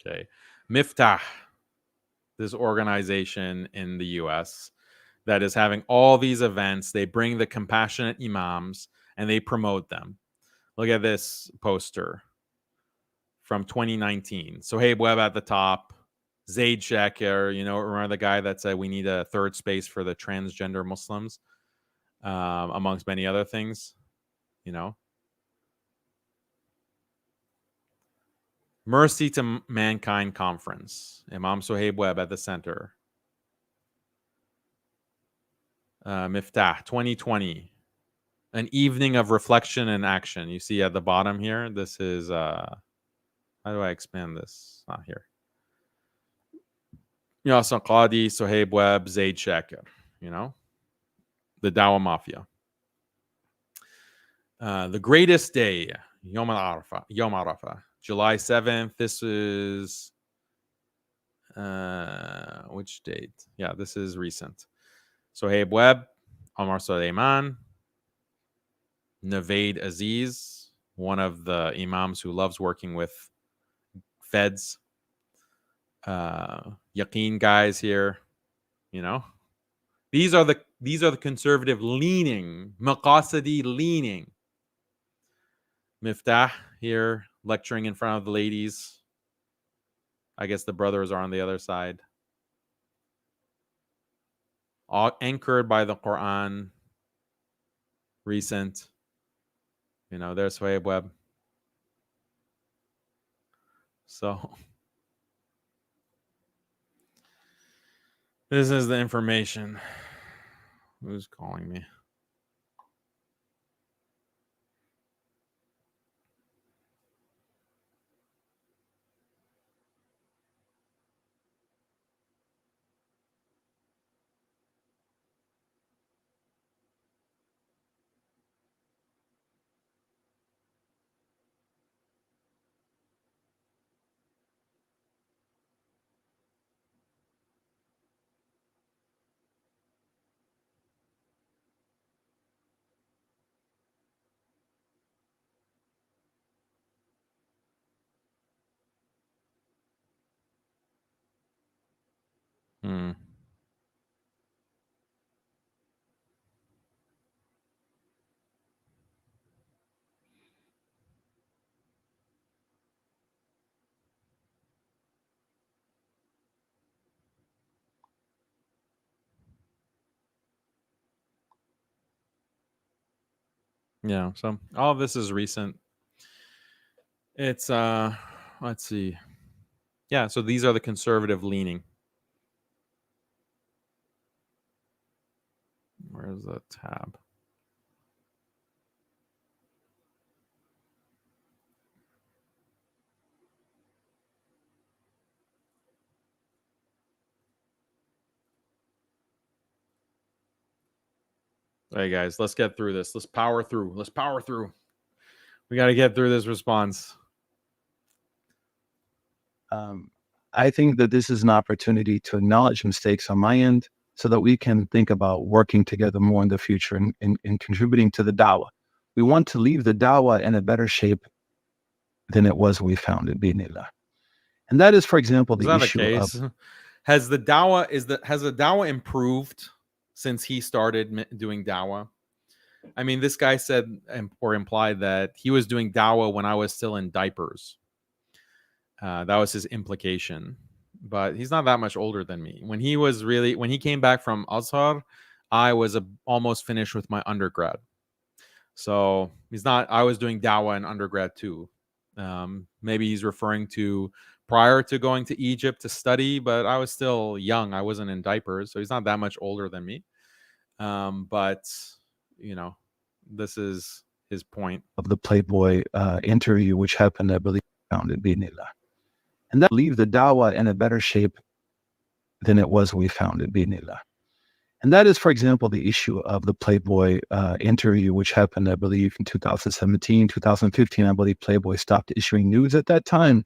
Okay. Miftah, this organization in the US that is having all these events. They bring the compassionate imams and they promote them. Look at this poster from 2019. Suhaib Webb at the top. Zaid Shakir, remember the guy that said we need a third space for the transgender Muslims, amongst many other things, Mercy to Mankind Conference. Imam Suhaib Webb at the center. Miftah 2020. An evening of reflection and action. You see at the bottom here, this is, how do I expand this? Not here. Yasin Qadi, Suhaib Webb, Zaid Shakir, the Dawa Mafia. The greatest day, Yom Arafah, July 7th. This is, which date? Yeah, this is recent. Suhaib Webb, Omar Suleiman, Navaid Aziz, one of the imams who loves working with feds. Yaqeen guys here, These are the conservative leaning, maqasidi leaning. Miftah here lecturing in front of the ladies. I guess the brothers are on the other side. All anchored by the Quran. Recent. There's Suhaib Webb. So this is the information. Who's calling me? Yeah, so all of this is recent. It's let's see. Yeah, so these are the conservative leaning. Where's the tab? Hey guys, let's get through this. Let's power through. Let's power through. We got to get through this response. I think that this is an opportunity to acknowledge mistakes on my end so that we can think about working together more in the future and contributing to the Dawa. We want to leave the Dawa in a better shape than it was when we found it, bi'nillah. And that is, for example, Is the that the issue case? of Has the Dawa improved since he started doing Dawa? I mean, this guy said or implied that he was doing Dawa when I was still in diapers. That was his implication. But he's not that much older than me. When he came back from Azhar, I was almost finished with my undergrad. So I was doing Dawa in undergrad too. Maybe he's referring to prior to going to Egypt to study, but I was still young. I wasn't in diapers, so he's not that much older than me. But, this is his point. Of the Playboy interview, which happened, I believe, found it, bi'nillah. And that leave the Dawa in a better shape than it was when we found it, bi'nillah. And that is, for example, the issue of the Playboy interview, which happened, I believe, in 2017, 2015. I believe Playboy stopped issuing nudes at that time.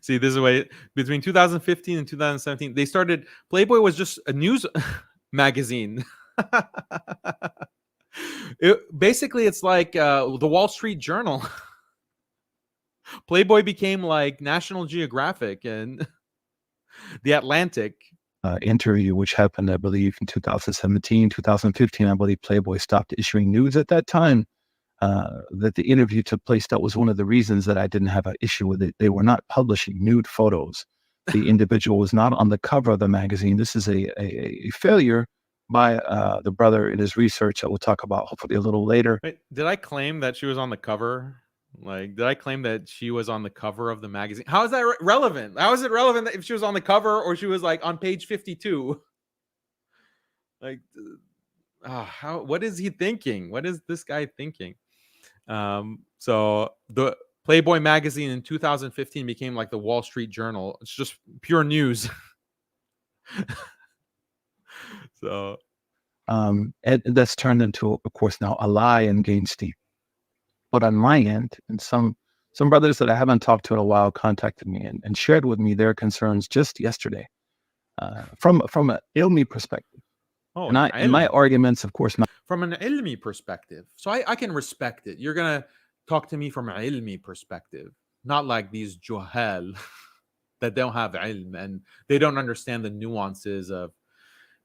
See, this is way between 2015 and 2017, they started. Playboy was just a news magazine. Basically, it's like the Wall Street Journal. Playboy became like National Geographic and the Atlantic. Interview, which happened, I believe, in 2017, 2015. I believe Playboy stopped issuing nudes at that time. That the interview took place. That was one of the reasons that I didn't have an issue with it. They were not publishing nude photos. The individual was not on the cover of the magazine. This is a failure by the brother in his research that we'll talk about hopefully a little later. Wait, did I claim that she was on the cover? Like, did I claim that she was on the cover of the magazine? How is that relevant? How is it relevant if she was on the cover or she was like on page 52? Like, what is he thinking? What is this guy thinking? So the Playboy magazine in 2015 became like the Wall Street Journal. It's just pure news. So, and that's turned into, of course, now a lie and gain steam. But on my end, and some brothers that I haven't talked to in a while contacted me and shared with me their concerns just yesterday, from an ilmi perspective. Oh, and my arguments, of course, not from an ilmi perspective. So I can respect it. You're gonna talk to me from an ilmi perspective, not like these juhal that don't have ilm and they don't understand the nuances of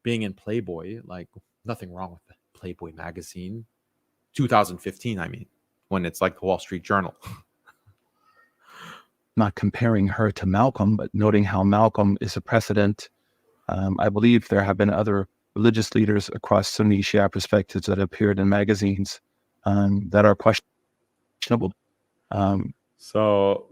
being in Playboy. Like, nothing wrong with the Playboy magazine, 2015. I mean, when it's like the Wall Street Journal. Not comparing her to Malcolm, but noting how Malcolm is a precedent. I believe there have been other religious leaders across Sunni Shia perspectives that appeared in magazines that are questionable. So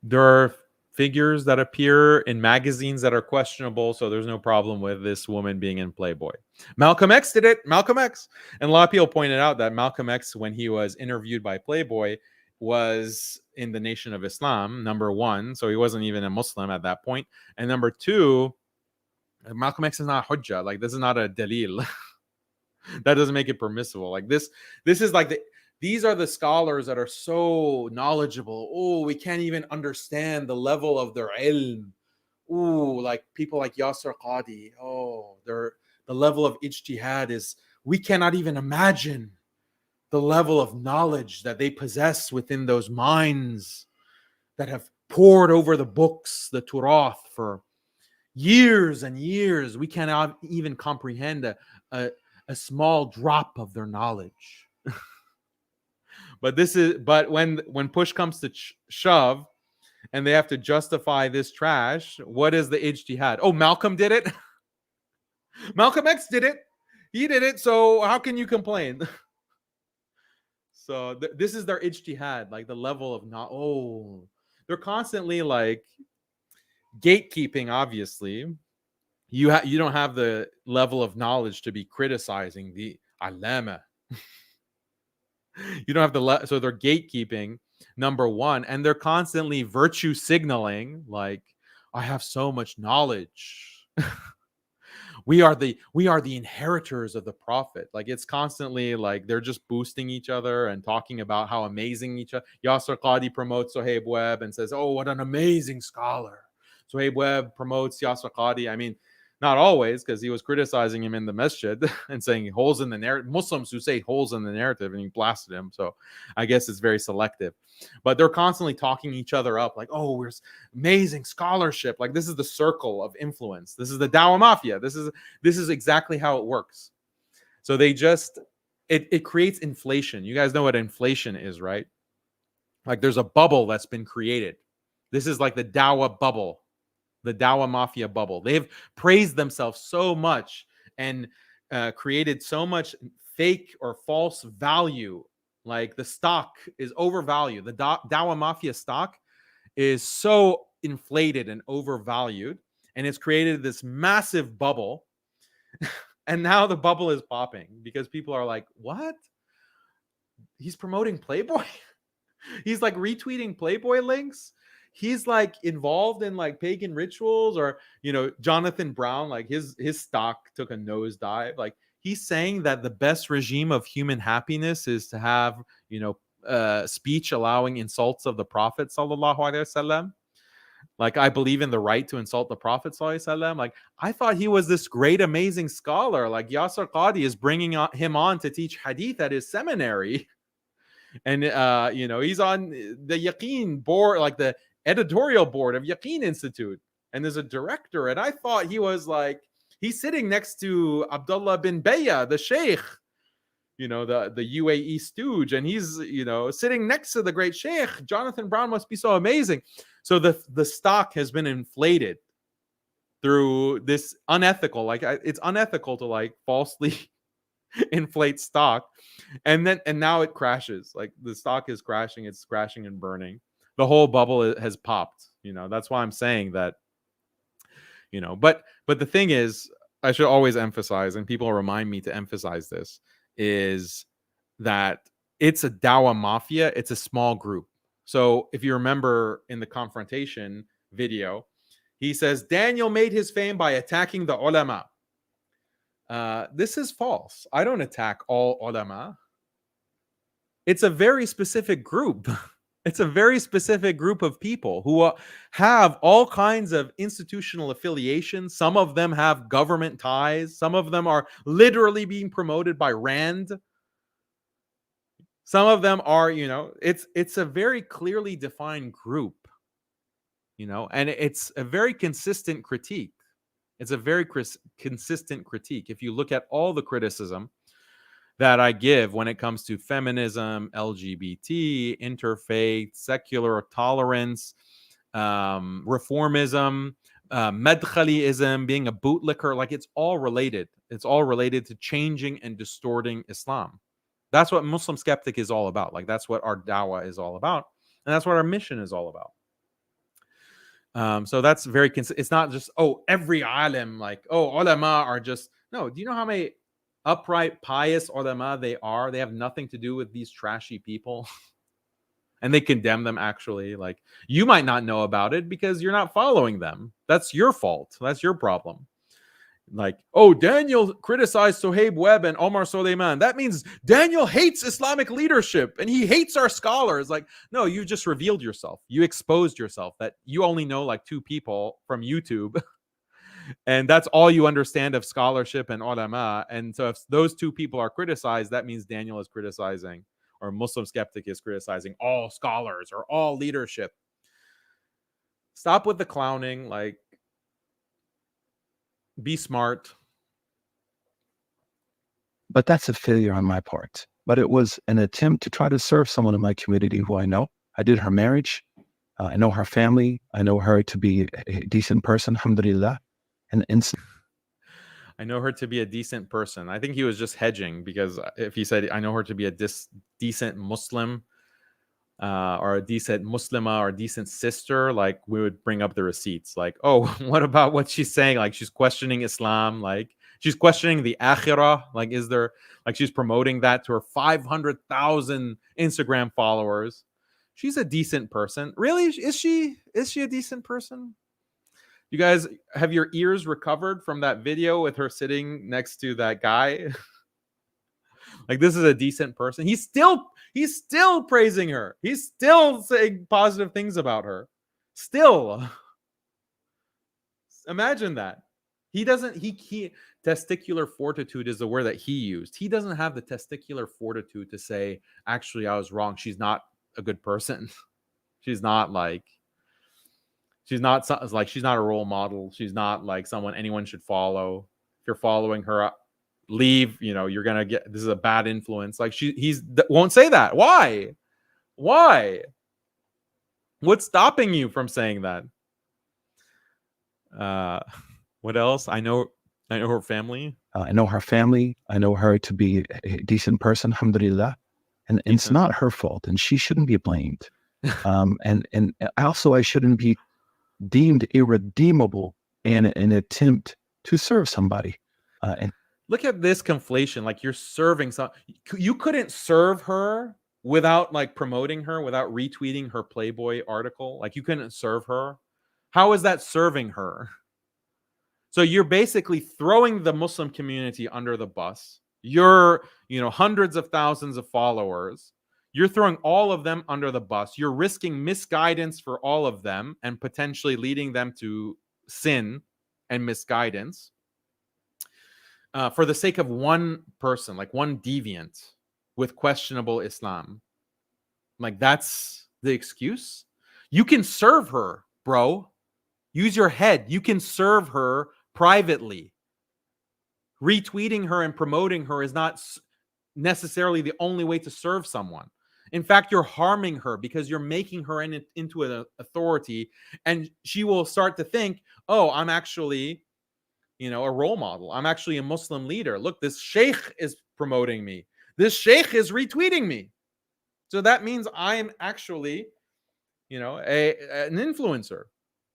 there are figures that appear in magazines that are questionable, so there's no problem with this woman being in Playboy. Malcolm X did it. Malcolm X. And a lot of people pointed out that Malcolm X, when he was interviewed by Playboy, was in the Nation of Islam, number one. So he wasn't even a Muslim at that point. And number two, Malcolm X is not hujjah. Like, this is not a dalil. That doesn't make it permissible. Like, this is like these are the scholars that are so knowledgeable. Oh, we can't even understand the level of their ilm. Ooh, like people like Yasser Qadi. Oh, the level of ijtihad is, we cannot even imagine the level of knowledge that they possess within those minds that have pored over the books, the Turath, for years and years. We cannot even comprehend a small drop of their knowledge. But when push comes to shove and they have to justify this trash, what is the ijtihad? Oh, Malcolm did it. Malcolm X did it. He did it. So how can you complain? So this is their ijtihad, like the level of they're constantly like gatekeeping. Obviously, you don't have the level of knowledge to be criticizing the alama. You don't have so they're gatekeeping, number one, and they're constantly virtue signaling, like, I have so much knowledge. we are the inheritors of the prophet. Like it's constantly like they're just boosting each other and talking about how amazing each other. Yasser Qadi promotes Suhaib Webb and says, "Oh, what an amazing scholar." Suhaib Webb promotes Yasser Qadi. I mean, not always, because he was criticizing him in the masjid and saying holes in the narrative. Muslims who say holes in the narrative, and he blasted him. So I guess it's very selective. But they're constantly talking each other up, like, "Oh, we're amazing scholarship." Like this is the circle of influence. This is the Dawa Mafia. This is exactly how it works. So they just it creates inflation. You guys know what inflation is, right? Like there's a bubble that's been created. This is like the Dawa bubble. The Dawa Mafia bubble. They've praised themselves so much and created so much fake or false value. Like the stock is overvalued. The Dawa Mafia stock is so inflated and overvalued, and it's created this massive bubble. And now the bubble is popping because people are like, "What? He's promoting Playboy? He's like retweeting Playboy links? He's like involved in like pagan rituals," or Jonathan Brown, like his stock took a nosedive. Like he's saying that the best regime of human happiness is to have speech allowing insults of the Prophet sallallahu alaihi wasallam. Like I believe in the right to insult the Prophet sallallahu alaihi wasallam. Like I thought he was this great amazing scholar. Like Yasser Qadi is bringing him on to teach hadith at his seminary. And he's on the Yaqeen board, like the editorial board of Yaqeen Institute, and there's a director. And I thought he was like, he's sitting next to Abdullah bin Bayya, the sheikh, the UAE stooge, and he's sitting next to the great sheikh. Jonathan Brown must be so amazing. So the stock has been inflated through this unethical, it's unethical to like falsely inflate stock, and now it crashes. Like the stock is crashing, it's crashing and burning. The whole bubble has popped. That's why I'm saying that. But the thing is, I should always emphasize, and people remind me to emphasize this, is that it's a Dawa Mafia. It's a small group. So if you remember in the confrontation video, he says Daniel made his fame by attacking the ulama. This is false. I don't attack all ulama. It's a very specific group. It's a very specific group of people who have all kinds of institutional affiliations. Some of them have government ties. Some of them are literally being promoted by Rand. Some of them are, it's a very clearly defined group, and it's a very consistent critique. It's a very consistent critique. If you look at all the criticism that I give when it comes to feminism, LGBT, interfaith, secular tolerance, reformism, Madkhaliism, being a bootlicker, like it's all related. It's all related to changing and distorting Islam. That's what Muslim Skeptic is all about. Like that's what our dawah is all about. And that's what our mission is all about. So that's very it's not just every alim, like ulama are just no. Do you know how many upright pious ulama they are? They have nothing to do with these trashy people. And they condemn them. Actually, like you might not know about it because you're not following them. That's your fault. That's your problem. Like, Daniel criticized Suhaib Webb and Omar Soleiman. That means Daniel hates Islamic leadership and he hates our scholars. Like, no, you just revealed yourself. You exposed yourself that you only know like two people from YouTube. And that's all you understand of scholarship and ulama. And so if those two people are criticized, that means Daniel is criticizing, or Muslim Skeptic is criticizing all scholars or all leadership. Stop with the clowning. Like, be smart. But that's a failure on my part. But it was an attempt to try to serve someone in my community who I know. I did her marriage. I know her family. I know her to be a decent person, alhamdulillah. I know her to be a decent person. I think he was just hedging, because if he said, I know her to be a decent Muslim, or a decent Muslima, or a decent sister, like we would bring up the receipts. Like, what about what she's saying? Like she's questioning Islam. Like she's questioning the akhirah. Like, is there, like she's promoting that to her 500,000 Instagram followers. She's a decent person. Really? Is she a decent person? You guys, have your ears recovered from that video with her sitting next to that guy? Like, this is a decent person. He's still praising her. He's still saying positive things about her. Still. Imagine that. He testicular fortitude is the word that he used. He doesn't have the testicular fortitude to say, actually, I was wrong. She's not a good person. She's not a role model. She's not like someone anyone should follow. If you're following her, leave. You're gonna get, this is a bad influence. Like he won't say that. Why? What's stopping you from saying that? What else? I know her family. I know her family. I know her to be a decent person, alhamdulillah. And it's not her fault, and she shouldn't be blamed. And also I shouldn't be deemed irredeemable in an attempt to serve somebody. And look at this conflation. Like, you're serving you couldn't serve her without like promoting her, without retweeting her Playboy article. Like, you couldn't serve her. How is that serving her? So you're basically throwing the Muslim community under the bus. You're, hundreds of thousands of followers. You're throwing all of them under the bus. You're risking misguidance for all of them and potentially leading them to sin and misguidance for the sake of one person, like one deviant with questionable Islam. Like, that's the excuse? You can serve her, bro. Use your head. You can serve her privately. Retweeting her and promoting her is not necessarily the only way to serve someone. In fact, you're harming her because you're making her into an authority, and she will start to think, oh, I'm actually, a role model. I'm actually a Muslim leader. Look, this sheikh is promoting me. This sheikh is retweeting me. So that means I am actually, an influencer.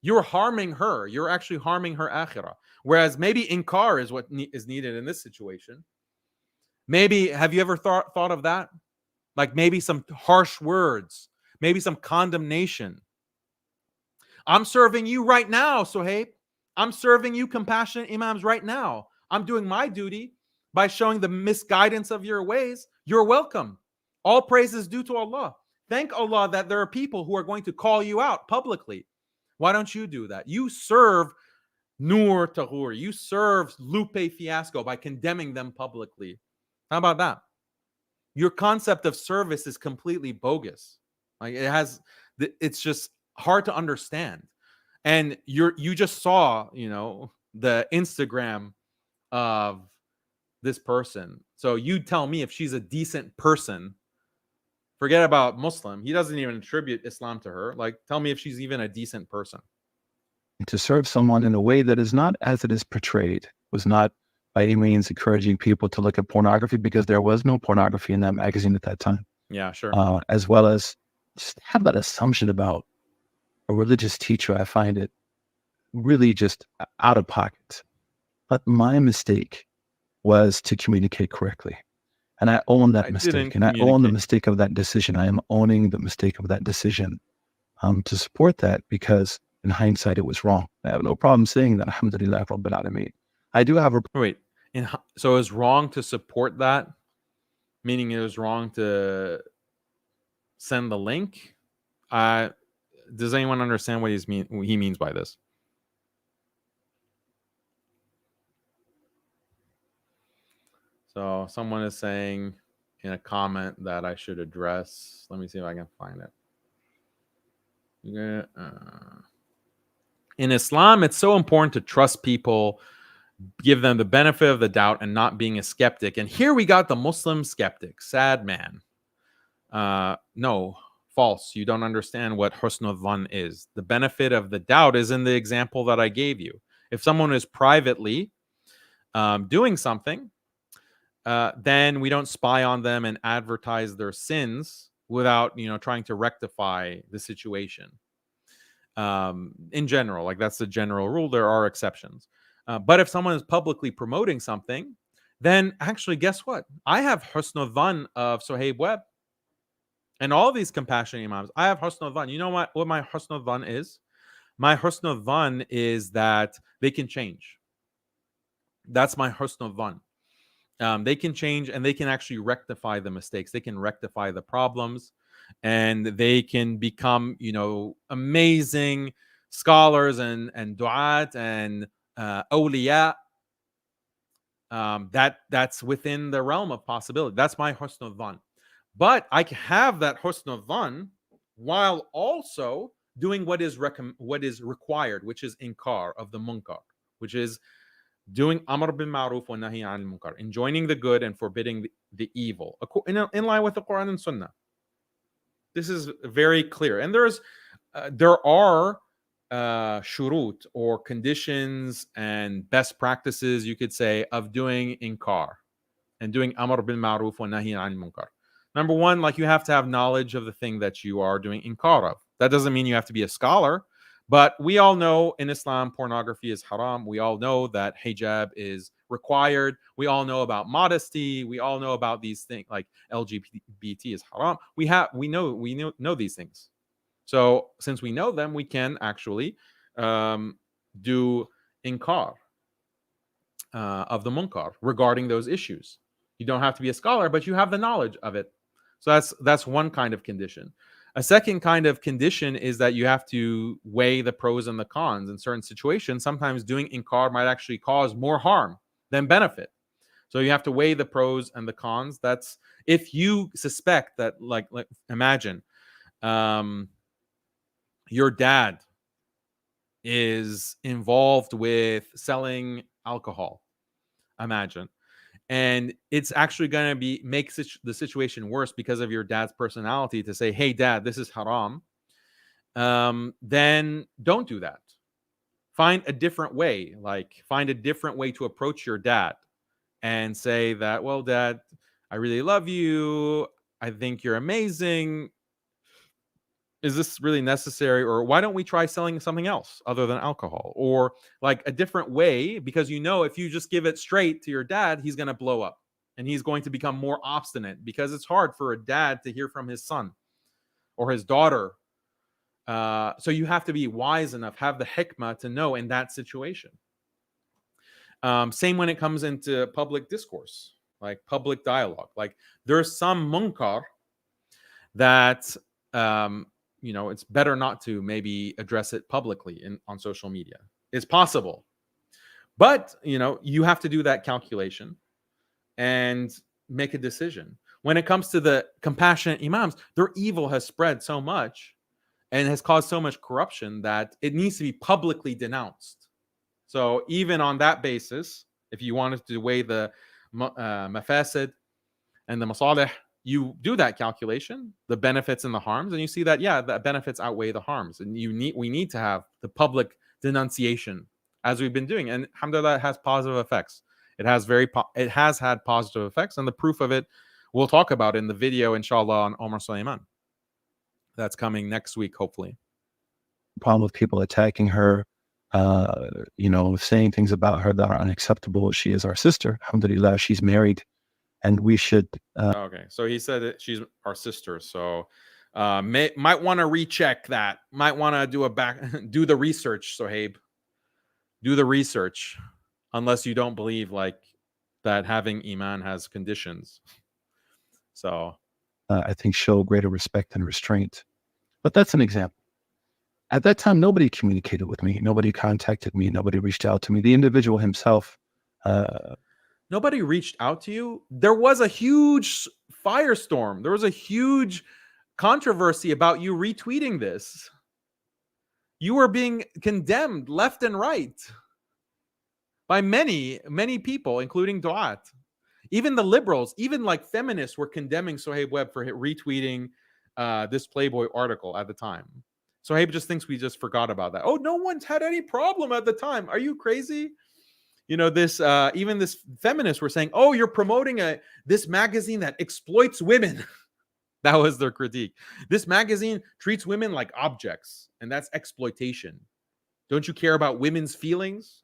You're harming her. You're actually harming her akhirah. Whereas maybe inkar is what is needed in this situation. Maybe, have you ever thought of that? Like, maybe some harsh words, maybe some condemnation. I'm serving you right now, Suhaib. I'm serving you, compassionate imams, right now. I'm doing my duty by showing the misguidance of your ways. You're welcome. All praise is due to Allah. Thank Allah that there are people who are going to call you out publicly. Why don't you do that? You serve Noor Tahoor. You serve Lupe Fiasco by condemning them publicly. How about that? Your concept of service is completely bogus. Like, it's just hard to understand. And you just saw, the Instagram of this person. So you tell me if she's a decent person. Forget about Muslim. He doesn't even attribute Islam to her. Like, tell me if she's even a decent person. to serve someone in a way that is not as it is portrayed, was not by any means encouraging people to look at pornography, because there was no pornography in that magazine at that time. Yeah, sure. As well as just have that assumption about a religious teacher. I find it really just out of pocket. But my mistake was to communicate correctly. And I own that mistake. And I own the mistake of that decision. I am owning the mistake of that decision to support that, because in hindsight, it was wrong. I have no problem saying that. Alhamdulillah Rabbil Alameen. I do have a... Wait, so it was wrong to support that? Meaning it was wrong to send the link? Does anyone understand what he means by this? So someone is saying in a comment that I should address. Let me see if I can find it. In Islam, it's so important to trust people, give them the benefit of the doubt, and not being a skeptic. And here we got the Muslim skeptic. Sad man. No, false. You don't understand what husnul dhann is. The benefit of the doubt is in the example that I gave you. If someone is privately doing something, then we don't spy on them and advertise their sins without, trying to rectify the situation. In general, like that's the general rule. There are exceptions. But if someone is publicly promoting something, then actually, guess what? I have husnul dhann of Suhaib Webb and all these compassionate imams. I have husnul dhann. You know what my husnul dhann is? My husn al-dhan is that they can change. That's my husn al-dhan. They can change and they can actually rectify the mistakes. They can rectify the problems, and they can become, amazing scholars and du'at and awliya. That's within the realm of possibility. That's my husn al-dhan. But I can have that husn al-dhan while also doing what is required, which is inkar of the munkar, which is doing amr bil ma'ruf wa nahi anil munkar, enjoining the good and forbidding the evil, in line with the Quran and Sunnah. This is very clear. And there are shurut, or conditions and best practices, you could say, of doing inkar and doing amr bil ma'ruf wa nahi anil munkar. Number one, like, you have to have knowledge of the thing that you are doing inkar of. That doesn't mean you have to be a scholar, but we all know in Islam pornography is haram. We all know that hijab is required. We all know about modesty. We all know about these things, like LGBT is haram. We know these things. So since we know them, we can actually do inkar of the munkar regarding those issues. You don't have to be a scholar, but you have the knowledge of it. So that's one kind of condition. A second kind of condition is that you have to weigh the pros and the cons. In certain situations, sometimes doing inkar might actually cause more harm than benefit. So you have to weigh the pros and the cons. That's if you suspect that, like imagine your dad is involved with selling alcohol. Imagine. And it's actually going to make the situation worse because of your dad's personality to say, hey, dad, this is haram. Then don't do that. Find a different way. Find a different way to approach your dad and say that, well, dad, I really love you. I think you're amazing. Is this really necessary? Or why don't we try selling something else other than alcohol? Or like a different way, because if you just give it straight to your dad, he's going to blow up and he's going to become more obstinate, because it's hard for a dad to hear from his son or his daughter. So you have to be wise enough, have the hikmah to know in that situation. Same when it comes into public discourse, like public dialogue. Like there's some munkar that it's better not to maybe address it publicly on social media. It's possible, but you have to do that calculation and make a decision. When it comes to the compassionate imams, their evil has spread so much and has caused so much corruption that it needs to be publicly denounced. So even on that basis, if you wanted to weigh the mafasid and the masalih, you do that calculation, the benefits and the harms, and you see that, the benefits outweigh the harms. And we need to have the public denunciation, as we've been doing. And alhamdulillah, it has positive effects. It has had positive effects, and the proof of it we'll talk about in the video, inshallah, on Omar Suleiman. That's coming next week, hopefully. Problem with people attacking her, saying things about her that are unacceptable. She is our sister. Alhamdulillah, she's married. And we should. Okay, so he said that she's our sister. So might want to recheck that. Might want to do the research, Suhaib. Do the research, unless you don't believe that having iman has conditions. So I think show greater respect and restraint. But that's an example. At that time, nobody communicated with me. Nobody contacted me. Nobody reached out to me. The individual himself. Nobody reached out to you. There was a huge firestorm. There was a huge controversy about you retweeting this. You were being condemned left and right by many, many people, including du'at. Even the liberals, even feminists, were condemning Suhaib Webb for retweeting this Playboy article at the time. Suhaib just thinks we just forgot about that. Oh, no one's had any problem at the time. Are you crazy? Even this feminists were saying, oh, you're promoting this magazine that exploits women. That was their critique. This magazine treats women like objects, and that's exploitation. Don't you care about women's feelings?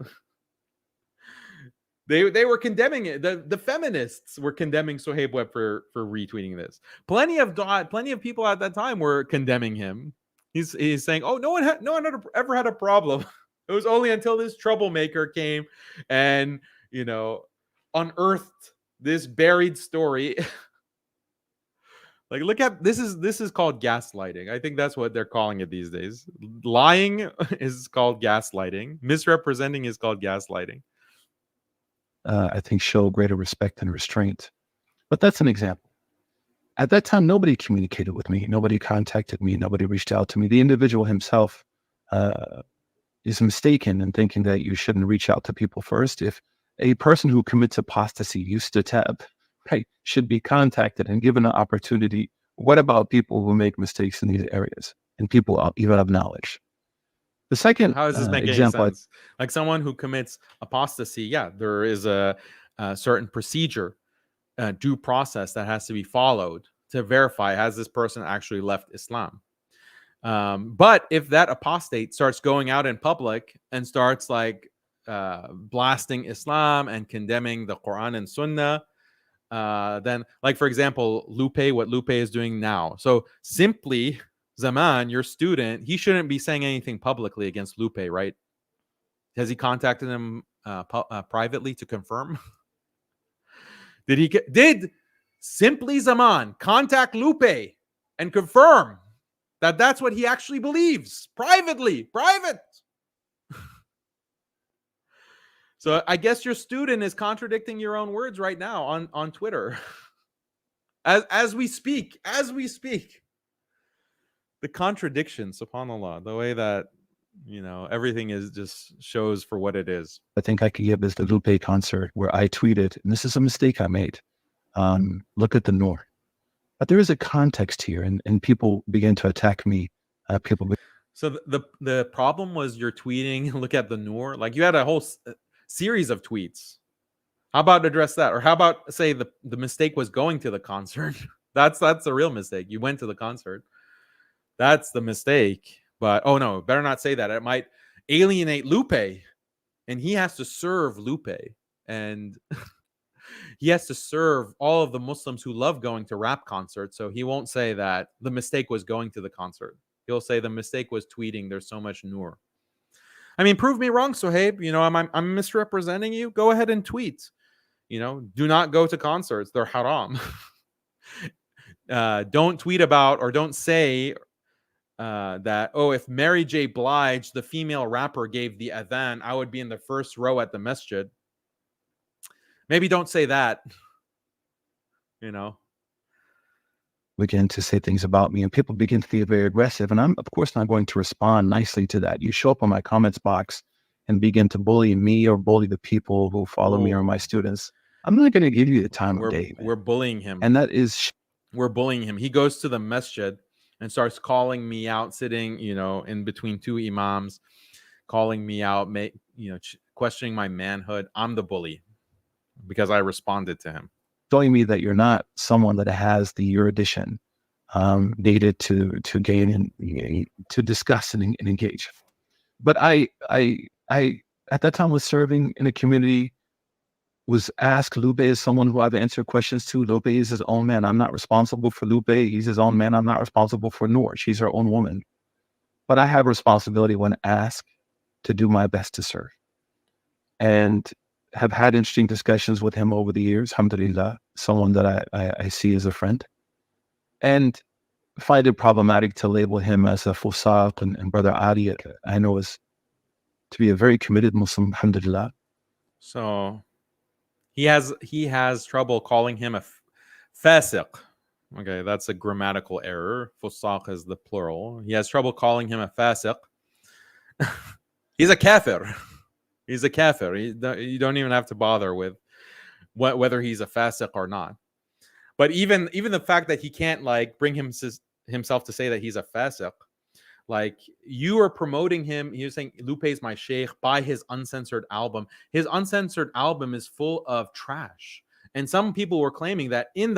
They were condemning it. The feminists were condemning Suhaib Webb for retweeting this. Plenty of people at that time were condemning him. He's saying, oh, no one ever had a problem. It was only until this troublemaker came and, unearthed this buried story. Like, look at this is called gaslighting. I think that's what they're calling it these days. Lying is called gaslighting. Misrepresenting is called gaslighting. I think show greater respect and restraint. But that's an example. At that time, nobody communicated with me. Nobody contacted me. Nobody reached out to me. The individual himself is mistaken in thinking that you shouldn't reach out to people first. If a person who commits apostasy, used to tab, right, should be contacted and given an opportunity. What about people who make mistakes in these areas and people even of knowledge? The second How does this make any sense? Like someone who commits apostasy, yeah, there is a certain procedure, due process that has to be followed to verify has this person actually left Islam. But if that apostate starts going out in public and starts like blasting Islam and condemning the Quran and Sunnah, then, like, for example, what Lupe is doing now. So simply, Zaman, your student, he shouldn't be saying anything publicly against Lupe, right? Has he contacted him privately to confirm? Did simply Zaman contact Lupe and confirm that that's what he actually believes privately? Private. So I guess your student is contradicting your own words right now on Twitter. As we speak. The contradiction, subhanAllah, the way that, everything is just shows for what it is. I think I could give is the Lupe concert where I tweeted, and this is a mistake I made. Look at the Noor. But there is a context here, and people begin to attack me. So the problem was you're tweeting, look at the Noor. Like, you had a whole series of tweets. How about address that? Or how about say the mistake was going to the concert? That's the real mistake. You went to the concert. That's the mistake. But oh no, better not say that. It might alienate Lupe, and he has to serve Lupe, and he has to serve all of the Muslims who love going to rap concerts. So he won't say that the mistake was going to the concert. He'll say the mistake was tweeting. There's so much Noor. I mean, prove me wrong, Suhaib. I'm misrepresenting you. Go ahead and tweet. Do not go to concerts. They're haram. Don't tweet about or don't say that, if Mary J. Blige, the female rapper, gave the adhan, I would be in the first row at the masjid. Maybe don't say that. Begin to say things about me, and people begin to get very aggressive, and I'm of course not going to respond nicely to that. You show up on my comments box and begin to bully me or bully the people who follow me or my students. I'm not going to give you the time of day, man. We're bullying him, and that is we're bullying him. He goes to the masjid and starts calling me out, sitting in between two imams, calling me out, questioning my manhood. I'm the bully because I responded to him. Showing me that you're not someone that has the erudition needed to gain and to discuss and engage. But I at that time was serving in a community, was asked. Lupe is someone who I've answered questions to. Lupe is his own man. I'm not responsible for Lupe. He's his own man. I'm not responsible for Noor. She's her own woman. But I have responsibility when asked to do my best to serve. And have had interesting discussions with him over the years, alhamdulillah, someone that I see as a friend. And find it problematic to label him as a fusaq and Brother Adi, I know is to be a very committed Muslim, alhamdulillah. So he has trouble calling him a fasiq. Okay, that's a grammatical error. Fusaq is the plural. He has trouble calling him a fasiq. He's a kafir. He's a kafir. You don't even have to bother with whether he's a fasiq or not. But even the fact that he can't bring himself to say that he's a fasiq, you are promoting him. He was saying Lupe is my sheikh, buy his uncensored album. His uncensored album is full of trash. And some people were claiming that in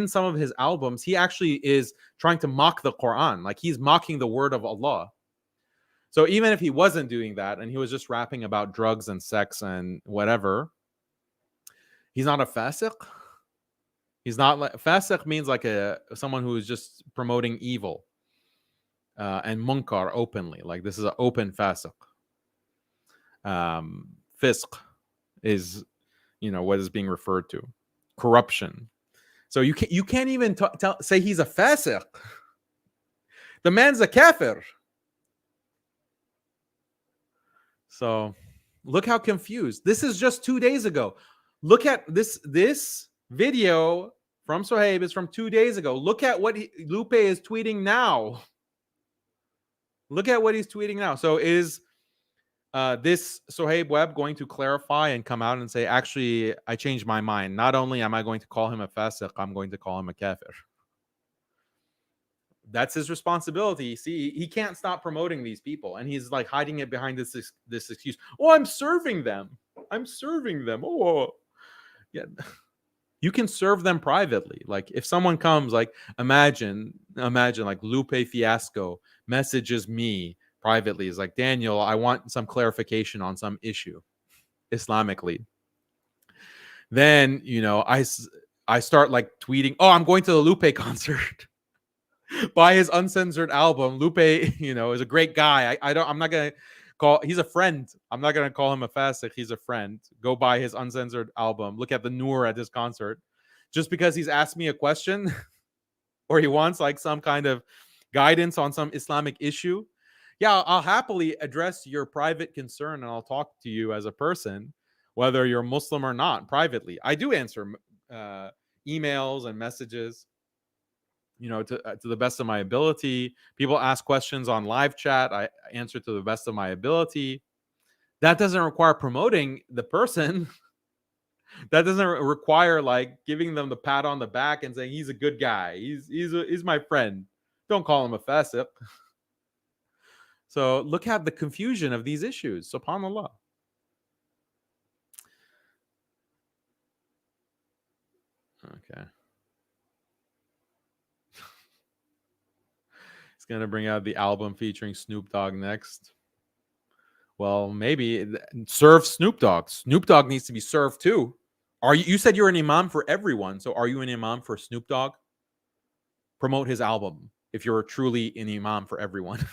some of his albums, he actually is trying to mock the Quran. He's mocking the word of Allah. So even if he wasn't doing that and he was just rapping about drugs and sex and whatever, he's not a fasiq. He's not fasiq means someone who is just promoting evil. and munkar openly. Like this is an open fasiq. Fisq is, what is being referred to. Corruption. So you can't even say he's a fasiq. The man's a kafir. So look how confused. This is just 2 days ago. Look at this video from Suhaib is from 2 days ago. Look at what Lupe is tweeting now. Look at what he's tweeting now. So is this Suhaib Webb going to clarify and come out and say, actually, I changed my mind. Not only am I going to call him a fasiq, I'm going to call him a kafir. That's his responsibility. See, he can't stop promoting these people, and he's like hiding it behind this excuse. Oh, I'm serving them. Oh, yeah. You can serve them privately. Like if someone comes, like imagine like Lupe Fiasco messages me privately. Is like, Daniel, I want some clarification on some issue, Islamically. Then I start like tweeting, oh, I'm going to the Lupe concert. Buy his uncensored album. Lupe, is a great guy. I'm not gonna he's a friend. I'm not gonna call him a fasiq. He's a friend. Go buy his uncensored album. Look at the Noor at his concert. Just because he's asked me a question or he wants like some kind of guidance on some Islamic issue. Yeah, I'll happily address your private concern and I'll talk to you as a person, whether you're Muslim or not, privately. I do answer emails and messages. To the best of my ability. People ask questions on live chat. I answer to the best of my ability. That doesn't require promoting the person. That doesn't require like giving them the pat on the back and saying he's a good guy. He's my friend. Don't call him a fasiq. So look at the confusion of these issues. SubhanAllah. Okay. It's going to bring out the album featuring Snoop Dogg next. Well, maybe serve Snoop Dogg. Snoop Dogg needs to be served too. You said you're an imam for everyone, so are you an imam for Snoop Dogg? Promote his album if you're truly an imam for everyone.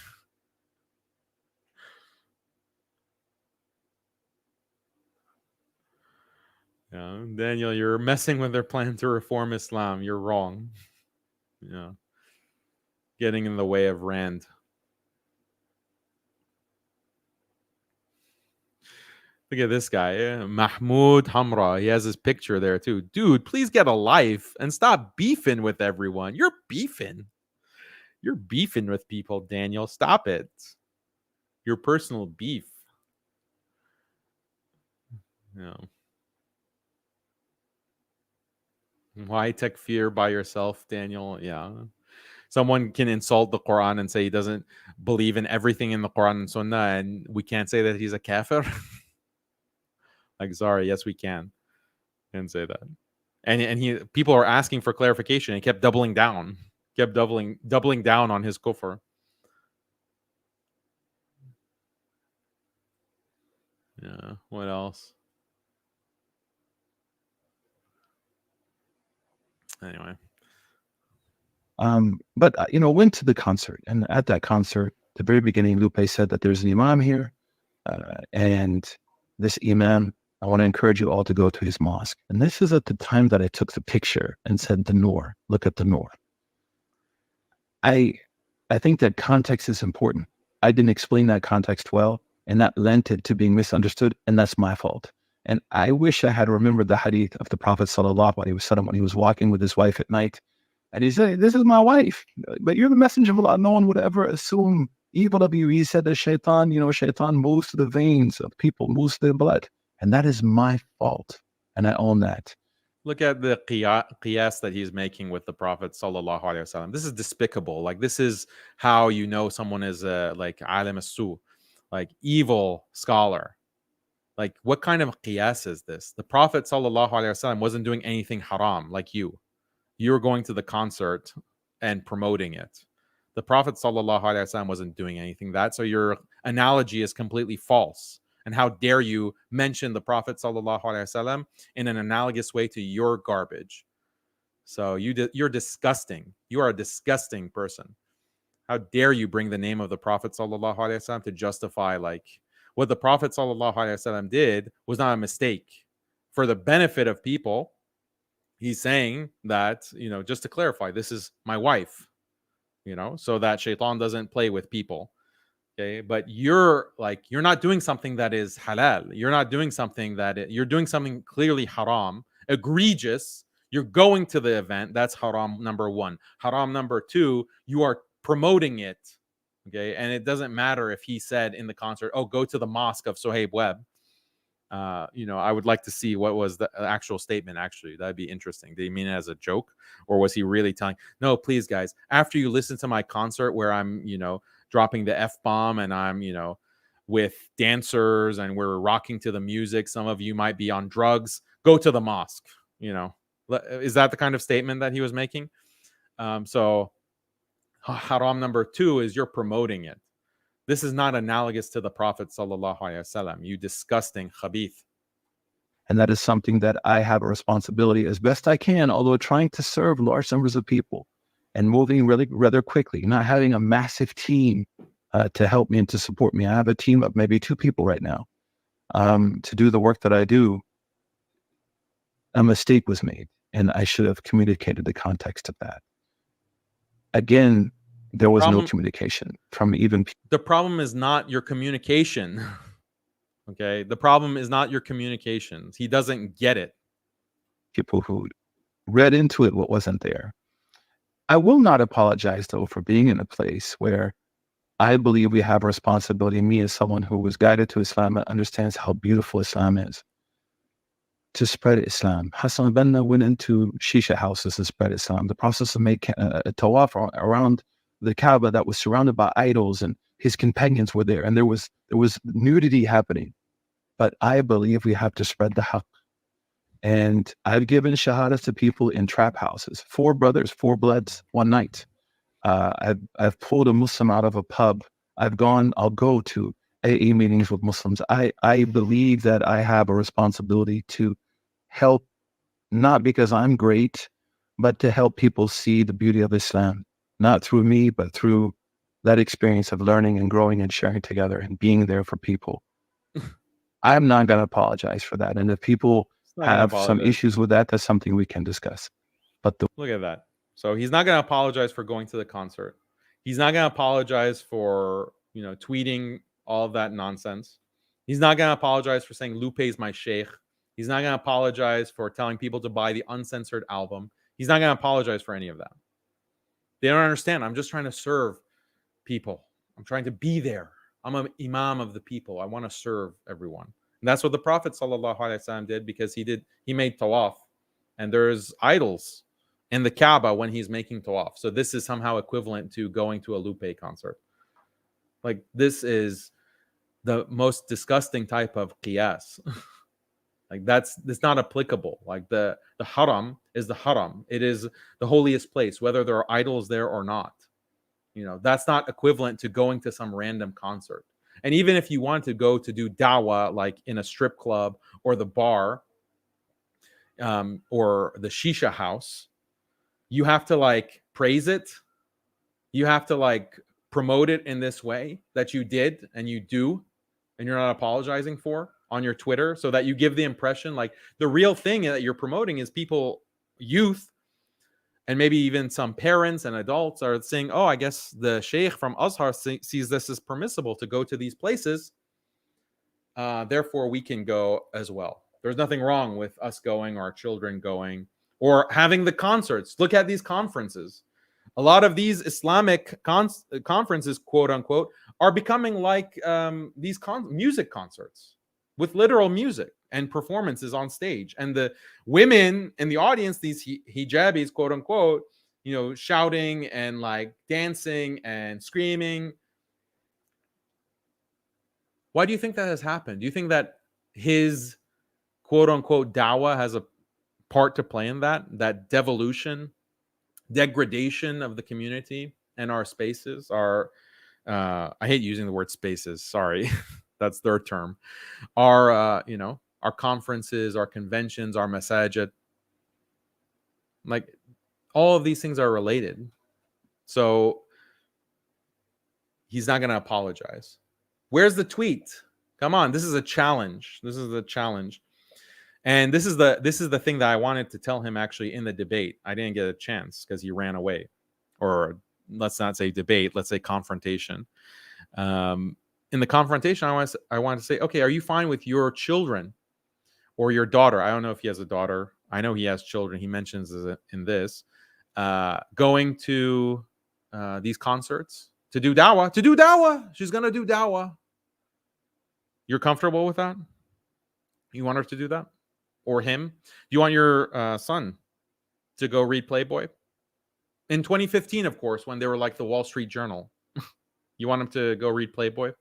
Yeah, Daniel, you're messing with their plan to reform Islam. You're wrong. Yeah. Getting in the way of Rand. Look at this guy, Mahmoud Hamra. He has his picture there too. Dude, please get a life and stop beefing with everyone. You're beefing with people, Daniel. Stop it. Your personal beef. Yeah. Why takfir by yourself, Daniel? Yeah. Someone can insult the Quran and say he doesn't believe in everything in the Quran and Sunnah, and we can't say that he's a kafir. Like, sorry, yes, we can. Can't say that. And people are asking for clarification. He kept doubling down. Kept doubling down on his kufr. Yeah. What else? Anyway. But went to the concert, and at that concert, the very beginning, Lupe said that there's an imam here, and this imam, I want to encourage you all to go to his mosque. And this is at the time that I took the picture and said the Noor. Look at the Noor. I think that context is important. I didn't explain that context well, and that lent it to being misunderstood, and that's my fault. And I wish I had remembered the hadith of the Prophet ﷺ when he was walking with his wife at night. And he said, this is my wife, but you're the messenger of Allah. No one would ever assume evil of you. He said that shaitan moves to the veins of people, moves to the blood. And that is my fault. And I own that. Look at the qiyas that he's making with the Prophet sallallahu alaihi wasallam. This is despicable. Like, this is how you know someone is like alim as-su, like evil scholar. Like, what kind of qiyas is this? The Prophet sallallahu alaihi wasallam wasn't doing anything haram like you. You were going to the concert and promoting it. The Prophet sallallahu alaihi wasallam wasn't doing anything that. So your analogy is completely false. And how dare you mention the Prophet sallallahu alaihi wasallam in an analogous way to your garbage? So you're disgusting. You are a disgusting person. How dare you bring the name of the Prophet sallallahu alaihi wasallam to justify like what the Prophet sallallahu alaihi wasallam did was not a mistake for the benefit of people. He's saying that, you know, just to clarify, this is my wife, you know, so that shaitan doesn't play with people. Okay, but you're not doing something that is halal. You're not doing something you're doing something clearly haram, egregious. You're going to the event. That's haram number one. Haram number two, you are promoting it. Okay, and it doesn't matter if he said in the concert, "Oh, go to the mosque of Suhaib Webb." You know, I would like to see what was the actual statement. Actually, that'd be interesting. Did he mean it as a joke, or was he really telling? No, please, guys. After you listen to my concert where I'm, you know, dropping the F-bomb and I'm, you know, with dancers and we're rocking to the music. Some of you might be on drugs. Go to the mosque. You know, is that the kind of statement that he was making? So haram number two is you're promoting it. This is not analogous to the Prophet sallallahu alaihi wasallam. You disgusting khabith. And that is something that I have a responsibility as best I can, although trying to serve large numbers of people and moving really rather quickly, not having a massive team to help me and to support me. I have a team of maybe 2 people right now to do the work that I do. A mistake was made, and I should have communicated the context of that. Again, there was no communication from even. The problem is not your communication. Okay, the problem is not your communications. He doesn't get it. People who read into it what wasn't there. I will not apologize, though, for being in a place where I believe we have a responsibility, me as someone who was guided to Islam and understands how beautiful Islam is, to spread Islam. Hassan al-Banna went into shisha houses and spread Islam. The Prophet made a tawaf around the Kaaba that was surrounded by idols, and his companions were there, and there was nudity happening. But I believe we have to spread the haqq. And I've given shahadas to people in trap houses, 4 brothers, 4 bloods, one night. I've pulled a Muslim out of a pub. I'll go to AA meetings with Muslims. I believe that I have a responsibility to help, not because I'm great, but to help people see the beauty of Islam, not through me, but through that experience of learning and growing and sharing together and being there for people. I'm not going to apologize for that. And if people have some issues with that, that's something we can discuss. But look at that. So he's not going to apologize for going to the concert. He's not going to apologize for, you know, tweeting all of that nonsense. He's not going to apologize for saying Lupe is my sheikh. He's not going to apologize for telling people to buy the uncensored album. He's not going to apologize for any of that. They don't understand. I'm just trying to serve people. I'm trying to be there. I'm an imam of the people. I want to serve everyone. And that's what the Prophet sallallahu alaihi wasallam did, because he made tawaf, and there's idols in the Kaaba when he's making tawaf. So this is somehow equivalent to going to a Lupe concert. Like, this is the most disgusting type of qiyas. Like, that's not applicable. Like, the haram is the haram. It is the holiest place, whether there are idols there or not. You know, that's not equivalent to going to some random concert. And even if you want to go to do dawah, like in a strip club or the bar, or the shisha house, you have to like praise it. You have to like promote it in this way that you did and you do, and you're not apologizing for on your Twitter, so that you give the impression like the real thing that you're promoting is people, youth, and maybe even some parents and adults are saying, oh, I guess the sheikh from Azhar sees this as permissible to go to these places. Therefore, we can go as well. There's nothing wrong with us going, or our children going, or having the concerts. Look at these conferences. A lot of these Islamic conferences, quote unquote, are becoming like these music concerts with literal music and performances on stage, and the women in the audience, these hijabis, quote unquote, you know, shouting and like dancing and screaming. Why do you think that has happened? Do you think that his quote unquote dawah has a part to play in that devolution, degradation of the community and our spaces? I hate using the word spaces, sorry. That's their term. Our you know, our conferences, our conventions, our masajid, like all of these things are related. So he's not going to apologize. Where's the tweet? Come on, this is a challenge. This is a challenge. And this is the thing that I wanted to tell him actually in the debate. I didn't get a chance because he ran away. Or let's not say debate, let's say confrontation. In the confrontation, I want to say, okay, are you fine with your children or your daughter? I don't know if he has a daughter. I know he has children. He mentions in this. Going to these concerts to do dawah. She's going to do dawah. You're comfortable with that? You want her to do that? Or him? Do you want your son to go read Playboy? In 2015, of course, when they were like the Wall Street Journal. You want him to go read Playboy?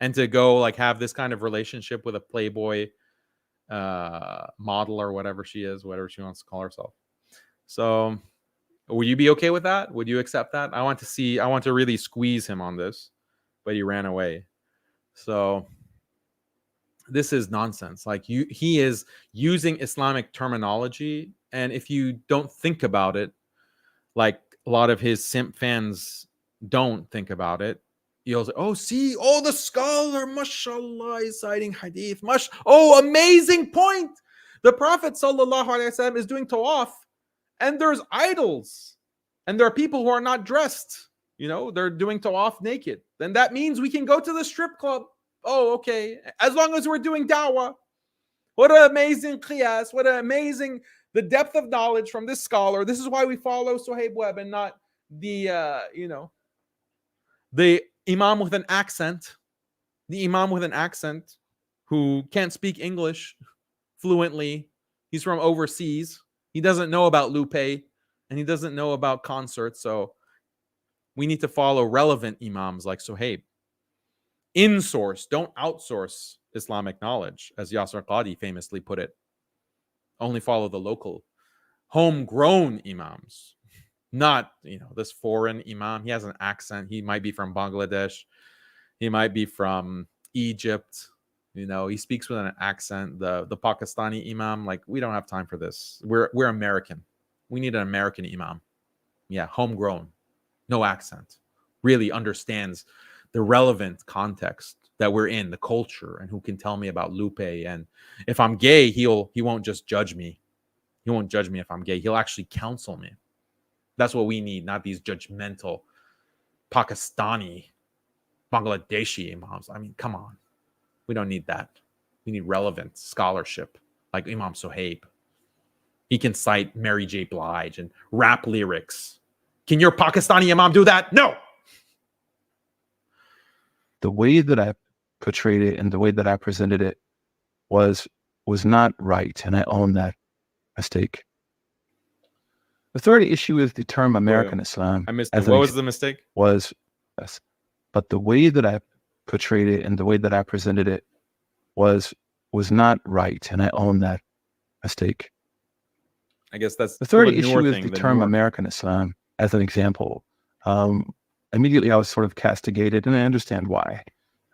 And to go like have this kind of relationship with a Playboy model or whatever she is, whatever she wants to call herself. So would you be okay with that? Would you accept that? I want to really squeeze him on this, but he ran away. So this is nonsense. Like he is using Islamic terminology, and if you don't think about it, like a lot of his simp fans don't think about it, you'll say, oh, see, oh, the scholar, mashallah, is citing hadith. Oh, amazing point. The Prophet sallallahu alaihi wasallam is doing tawaf, and there's idols, and there are people who are not dressed. You know, they're doing tawaf naked. Then that means we can go to the strip club. Oh, okay. As long as we're doing dawah. What an amazing qiyas. What an amazing, the depth of knowledge from this scholar. This is why we follow Suhaib Webb and not the, the Imam with an accent. The Imam with an accent who can't speak English fluently. He's from overseas. He doesn't know about Lupe and he doesn't know about concerts. So we need to follow relevant Imams like Suhaib. In-source, don't outsource Islamic knowledge, as Yasser Qadi famously put it. Only follow the local, homegrown Imams, not, this foreign Imam. He has an accent. He might be from Bangladesh. He might be from Egypt. He speaks with an accent. The Pakistani Imam, like, we don't have time for this. We're American. We need an American Imam. Yeah, homegrown, no accent, really understands the relevant context that we're in, the culture, and who can tell me about Lupe. And if I'm gay, he won't just judge me. He won't judge me if I'm gay. He'll actually counsel me. That's what we need, not these judgmental Pakistani, Bangladeshi imams. I mean, come on. We don't need that. We need relevant scholarship like Imam Suhaib. He can cite Mary J. Blige and rap lyrics. Can your Pakistani imam do that? No. The way that I portrayed it and the way that I presented it was not right, and I own that mistake. The third issue is the term American Islam. I missed it. What was the mistake? But the way that I portrayed it and the way that I presented it was not right, and I own that mistake. I guess that's the third issue is the term American Islam as an example. Immediately I was sort of castigated, and I understand why.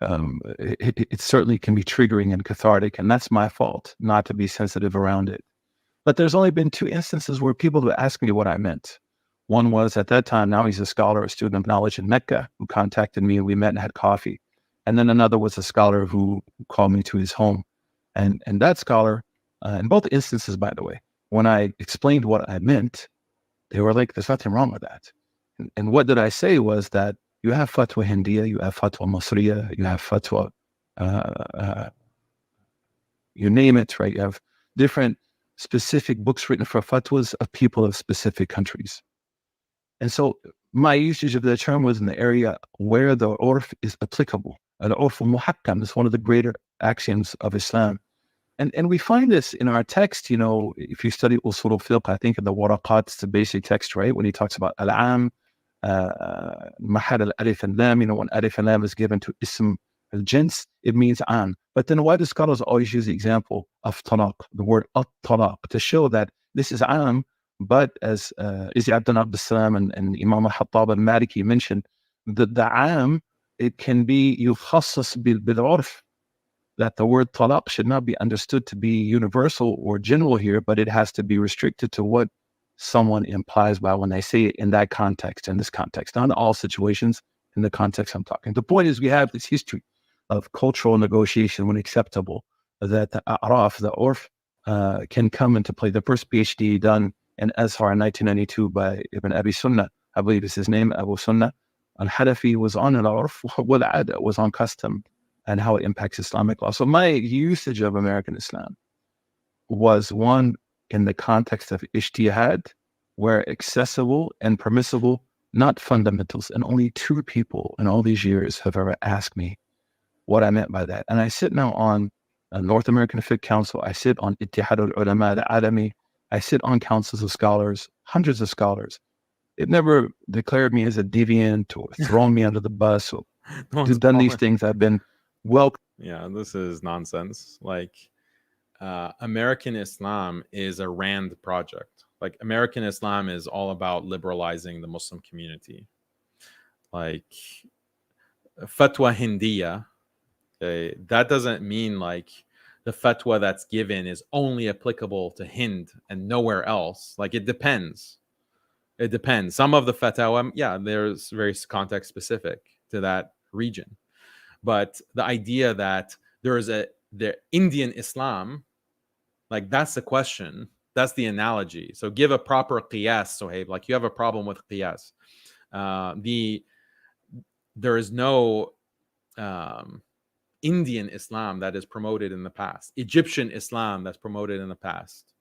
It certainly can be triggering and cathartic, and that's my fault not to be sensitive around it. But there's only been 2 instances where people have asked me what I meant. One was at that time, now he's a scholar, a student of knowledge in Mecca, who contacted me and we met and had coffee. And then another was a scholar who called me to his home. And that scholar, in both instances, by the way, when I explained what I meant, they were like, there's nothing wrong with that. And what did I say was that you have fatwa Hindiya, you have fatwa Masriya, you have fatwa, you name it, right? You have different specific books written for fatwas of people of specific countries. And so my usage of the term was in the area where the urf is applicable. Al-urf al-muhakkam is one of the greater axioms of Islam. And we find this in our text, if you study usul al-fiqh, I think in the waraqat, it's the basic text, right? When he talks about al-am, mahad al-alif and lam, when alif and lam is given to ism al-jins, it means am. But then why do scholars always use the example of talaq, the word at-talaq, to show that this is am, but as Izzi Abdul Abdus Salam and Imam al-Hattab al-Maliki mentioned, that the am, it can be yukhassas bil-urf, that the word talaq should not be understood to be universal or general here, but it has to be restricted to what someone implies by when they say it in that context, in this context. Not in all situations, in the context I'm talking. The point is we have this history of cultural negotiation when acceptable, that the a'raf, the urf, can come into play. The first PhD done in Azhar in 1992 by Ibn Abi Sunnah, I believe is his name, Abu Sunnah al-Hanafi, was on al-urf wal-'ada, was on custom and how it impacts Islamic law. So my usage of American Islam was one in the context of ijtihad, where accessible and permissible, not fundamentals. And only 2 people in all these years have ever asked me what I meant by that. And I sit now on a North American Fiqh Council. I sit on Ittihad al-Ulama al-Alami. I sit on councils of scholars, hundreds of scholars. They've never declared me as a deviant or thrown me under the bus or done these things. I've been Yeah, this is nonsense. Like, American Islam is a Rand project. Like, American Islam is all about liberalizing the Muslim community. Like, fatwa Hindiya, that doesn't mean like the fatwa that's given is only applicable to Hind and nowhere else. Like, it depends. It depends. Some of the fatwa, yeah, there's very context specific to that region. But the idea that there is the Indian Islam, like, that's the question. That's the analogy. So give a proper qiyas, Suhaib. Like, you have a problem with qiyas. There is no Indian Islam that is promoted in the past. Egyptian Islam that's promoted in the past.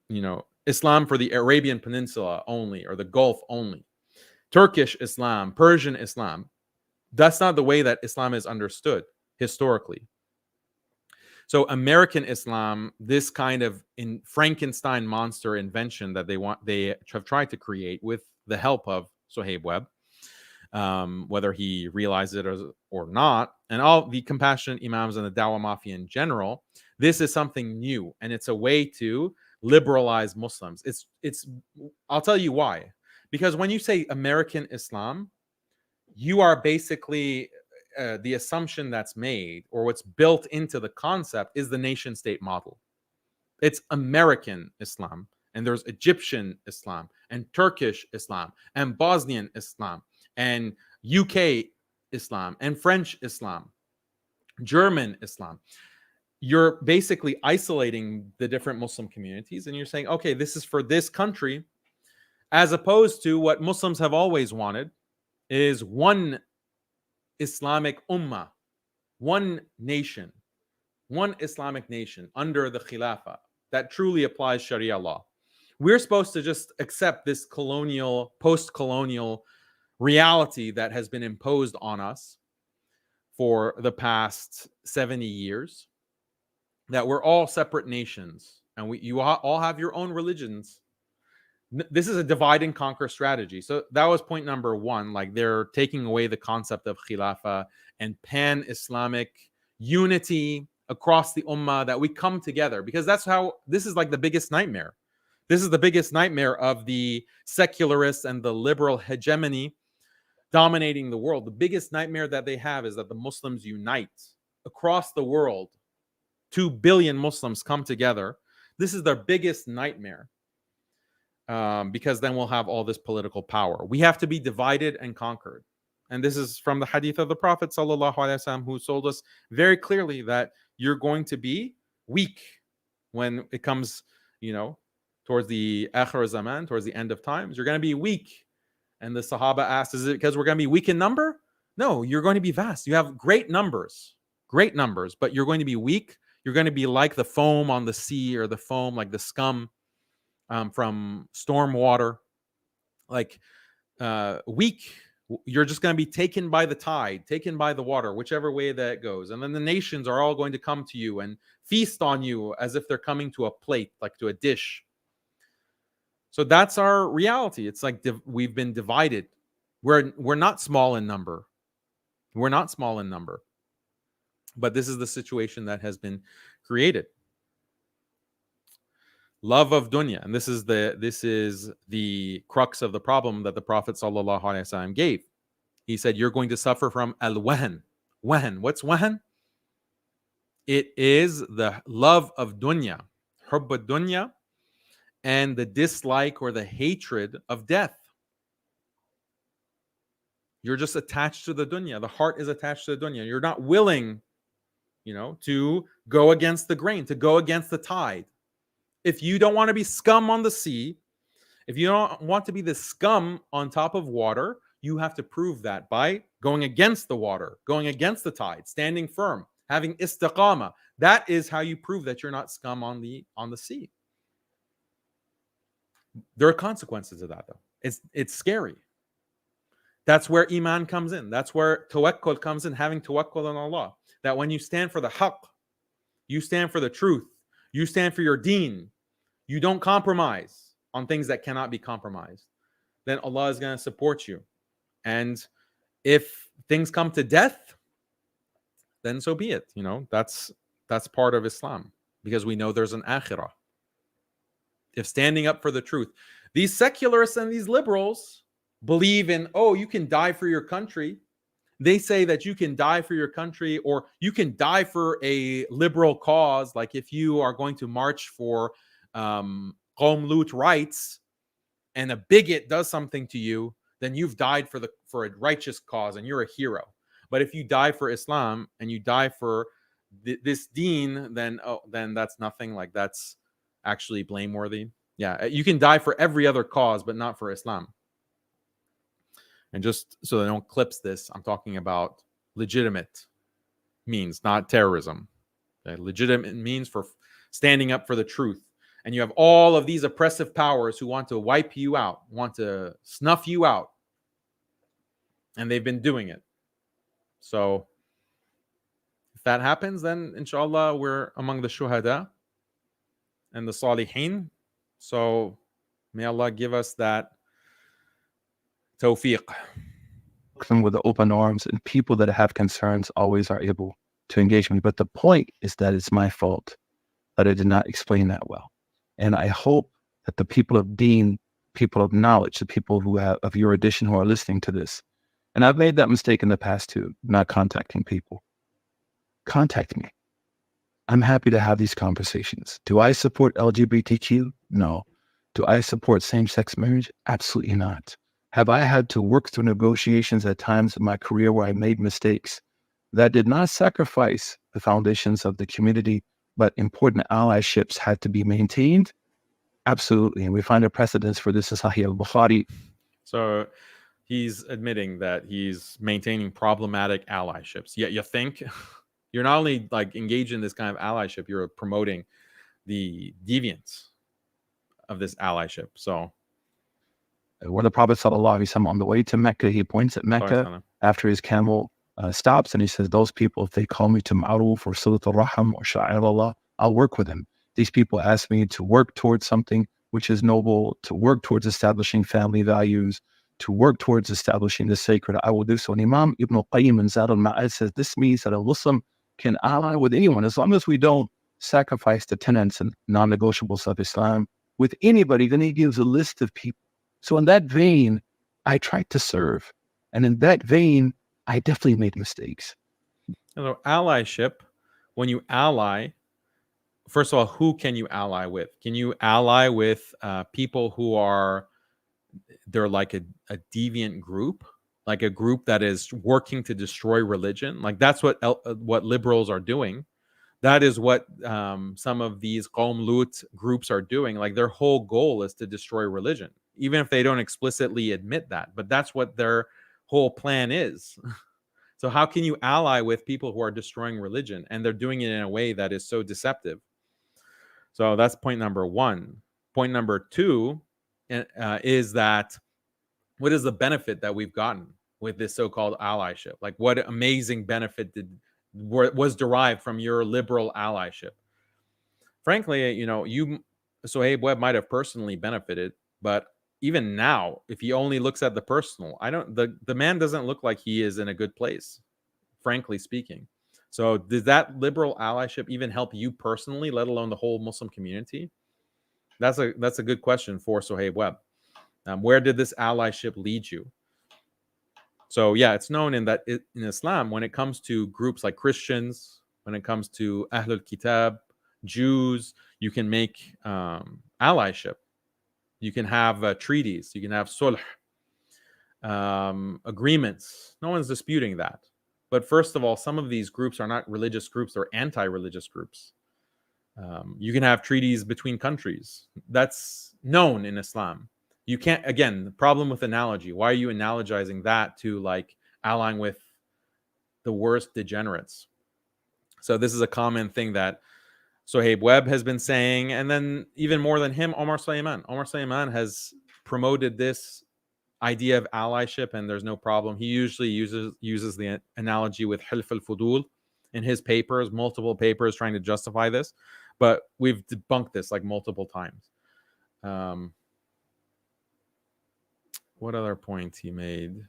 You know, Islam for the Arabian Peninsula only, or the Gulf only. Turkish Islam, Persian Islam. That's not the way that Islam is understood historically. So American Islam, this kind of Frankenstein monster invention that they have tried to create with the help of Suhaib Webb, whether he realized it or not, and all the compassionate imams and the Dawa Mafia in general, this is something new, and it's a way to liberalize Muslims. It's I'll tell you why. Because when you say American Islam, you are basically the assumption that's made, or what's built into the concept, is the nation state model. It's American Islam, and there's Egyptian Islam and Turkish Islam and Bosnian Islam and UK Islam and French Islam, German Islam. You're basically isolating the different Muslim communities, and you're saying, okay, this is for this country, as opposed to what Muslims have always wanted, is one Islamic ummah, one nation, one Islamic nation under the Khilafah that truly applies Sharia law. We're supposed to just accept this colonial, post-colonial reality that has been imposed on us for the past 70 years, that we're all separate nations, and you all have your own religions. This is a divide and conquer strategy. So that was point number 1. Like, they're taking away the concept of Khilafah and pan-Islamic unity across the ummah, that we come together, because that's how, this is like the biggest nightmare. This is the biggest nightmare of the secularists and the liberal hegemony dominating the world. The biggest nightmare that they have is that the Muslims unite across the world. 2 billion Muslims come together. This is their biggest nightmare. Because then we'll have all this political power. We have to be divided and conquered. And this is from the hadith of the Prophet ﷺ, who told us very clearly that you're going to be weak when it comes, towards the akhir zaman, towards the end of times. You're going to be weak. And the Sahaba asked, is it because we're going to be weak in number? No, you're going to be vast. You have great numbers, but you're going to be weak. You're going to be like the foam on the sea, or the foam, like the scum from storm water, like weak. You're just going to be taken by the tide, taken by the water, whichever way that goes. And then the nations are all going to come to you and feast on you as if they're coming to a plate, like to a dish. So that's our reality. It's like we've been divided. We're not small in number. We're not small in number. But this is the situation that has been created. Love of dunya, and this is the crux of the problem that the Prophet ﷺ gave. He said, you're going to suffer from al-wahan. Wahan. What's wahan? It is the love of dunya, hubb dunya, and the dislike or the hatred of death. You're just attached to the dunya. The heart is attached to the dunya. You're not willing, to go against the grain, to go against the tide. If you don't want to be scum on the sea, if you don't want to be the scum on top of water, you have to prove that by going against the water, going against the tide, standing firm, having istiqama. That is how you prove that you're not scum on the sea. There are consequences of that, though. It's scary. That's where iman comes in. That's where tawakkul comes in, having tawakkul on Allah. That when you stand for the haqq, you stand for the truth, you stand for your deen, you don't compromise on things that cannot be compromised, then Allah is going to support you. And if things come to death, then so be it. That's part of Islam, because we know there's an akhirah. If standing up for the truth, these secularists and these liberals believe in, you can die for your country. They say that you can die for your country, or you can die for a liberal cause. Like if you are going to march for Qawm Lut rights and a bigot does something to you, then you've died for a righteous cause and you're a hero. But if you die for Islam and you die for this deen, then that's nothing. Like that's actually blameworthy. Yeah, you can die for every other cause, but not for Islam. And just so they don't clips this, I'm talking about legitimate means, not terrorism. Okay? Legitimate means for standing up for the truth. And you have all of these oppressive powers who want to wipe you out, want to snuff you out. And they've been doing it. So if that happens, then inshallah, we're among the shuhada and the salihin. So may Allah give us that tawfiq. Them with open arms, and people that have concerns always are able to engage me. But the point is that it's my fault that I did not explain that well. And I hope that the people of deen, people of knowledge, the people who have of your edition who are listening to this, and I've made that mistake in the past too, not contacting people. Contact me. I'm happy to have these conversations. Do I support LGBTQ? No. Do I support same-sex marriage? Absolutely not. Have I had to work through negotiations at times in my career where I made mistakes that did not sacrifice the foundations of the community, but important allyships had to be maintained? Absolutely. And we find a precedence for this in Sahih al-Bukhari. So he's admitting that he's maintaining problematic allyships. Yet you think you're not only like engaged in this kind of allyship, you're promoting the deviance of this allyship. So where the Prophet ﷺ, on the way to Mecca, he points at Mecca after his camel stops, and he says, those people, if they call me to ma'ruf or sulat al-raham or sha'ir Allah, I'll work with them. These people ask me to work towards something which is noble, to work towards establishing family values, to work towards establishing the sacred. I will do so. And Imam Ibn al-Qayyim in Zad al-Ma'ad says this means that a Muslim can ally with anyone as long as we don't sacrifice the tenets and non-negotiables of Islam with anybody. Then he gives a list of people. So in that vein, I tried to serve. And in that vein, I definitely made mistakes. So allyship, when you ally, first of all, who can you ally with? Can you ally with people who are, they're like a deviant group, like a group that is working to destroy religion? Like that's what liberals are doing. That is what some of these Qawm Lut groups are doing. Like their whole goal is to destroy religion, even if they don't explicitly admit that. But that's what their whole plan is. So how can you ally with people who are destroying religion? And they're doing it in a way that is so deceptive. So that's point number one. Point number two is that what is the benefit that we've gotten with this so-called allyship? Like what amazing benefit was derived from your liberal allyship? Frankly, Suhaib Webb might have personally benefited, but even now, if he only looks at the personal, the man doesn't look like he is in a good place, frankly speaking. So did that liberal allyship even help you personally, let alone the whole Muslim community? That's a good question for Suhaib Webb. Where did this allyship lead you? So yeah, it's known in Islam, when it comes to groups like Christians, when it comes to Ahlul Kitab, Jews, you can make allyship. You can have treaties. You can have sulh. agreements. No one's disputing that. But first of all, some of these groups are not religious groups, they're anti-religious groups. You can have treaties between countries. That's known in Islam. You can't, again, the problem with analogy. Why are you analogizing that to like allying with the worst degenerates? So this is a common thing that Suhaib Webb has been saying, and then even more than him, Omar Suleiman. Omar Suleiman has promoted this idea of allyship, and there's no problem. He usually uses the analogy with Hilf al-Fudul in his papers, multiple papers trying to justify this, but we've debunked this like multiple times. What other points he made?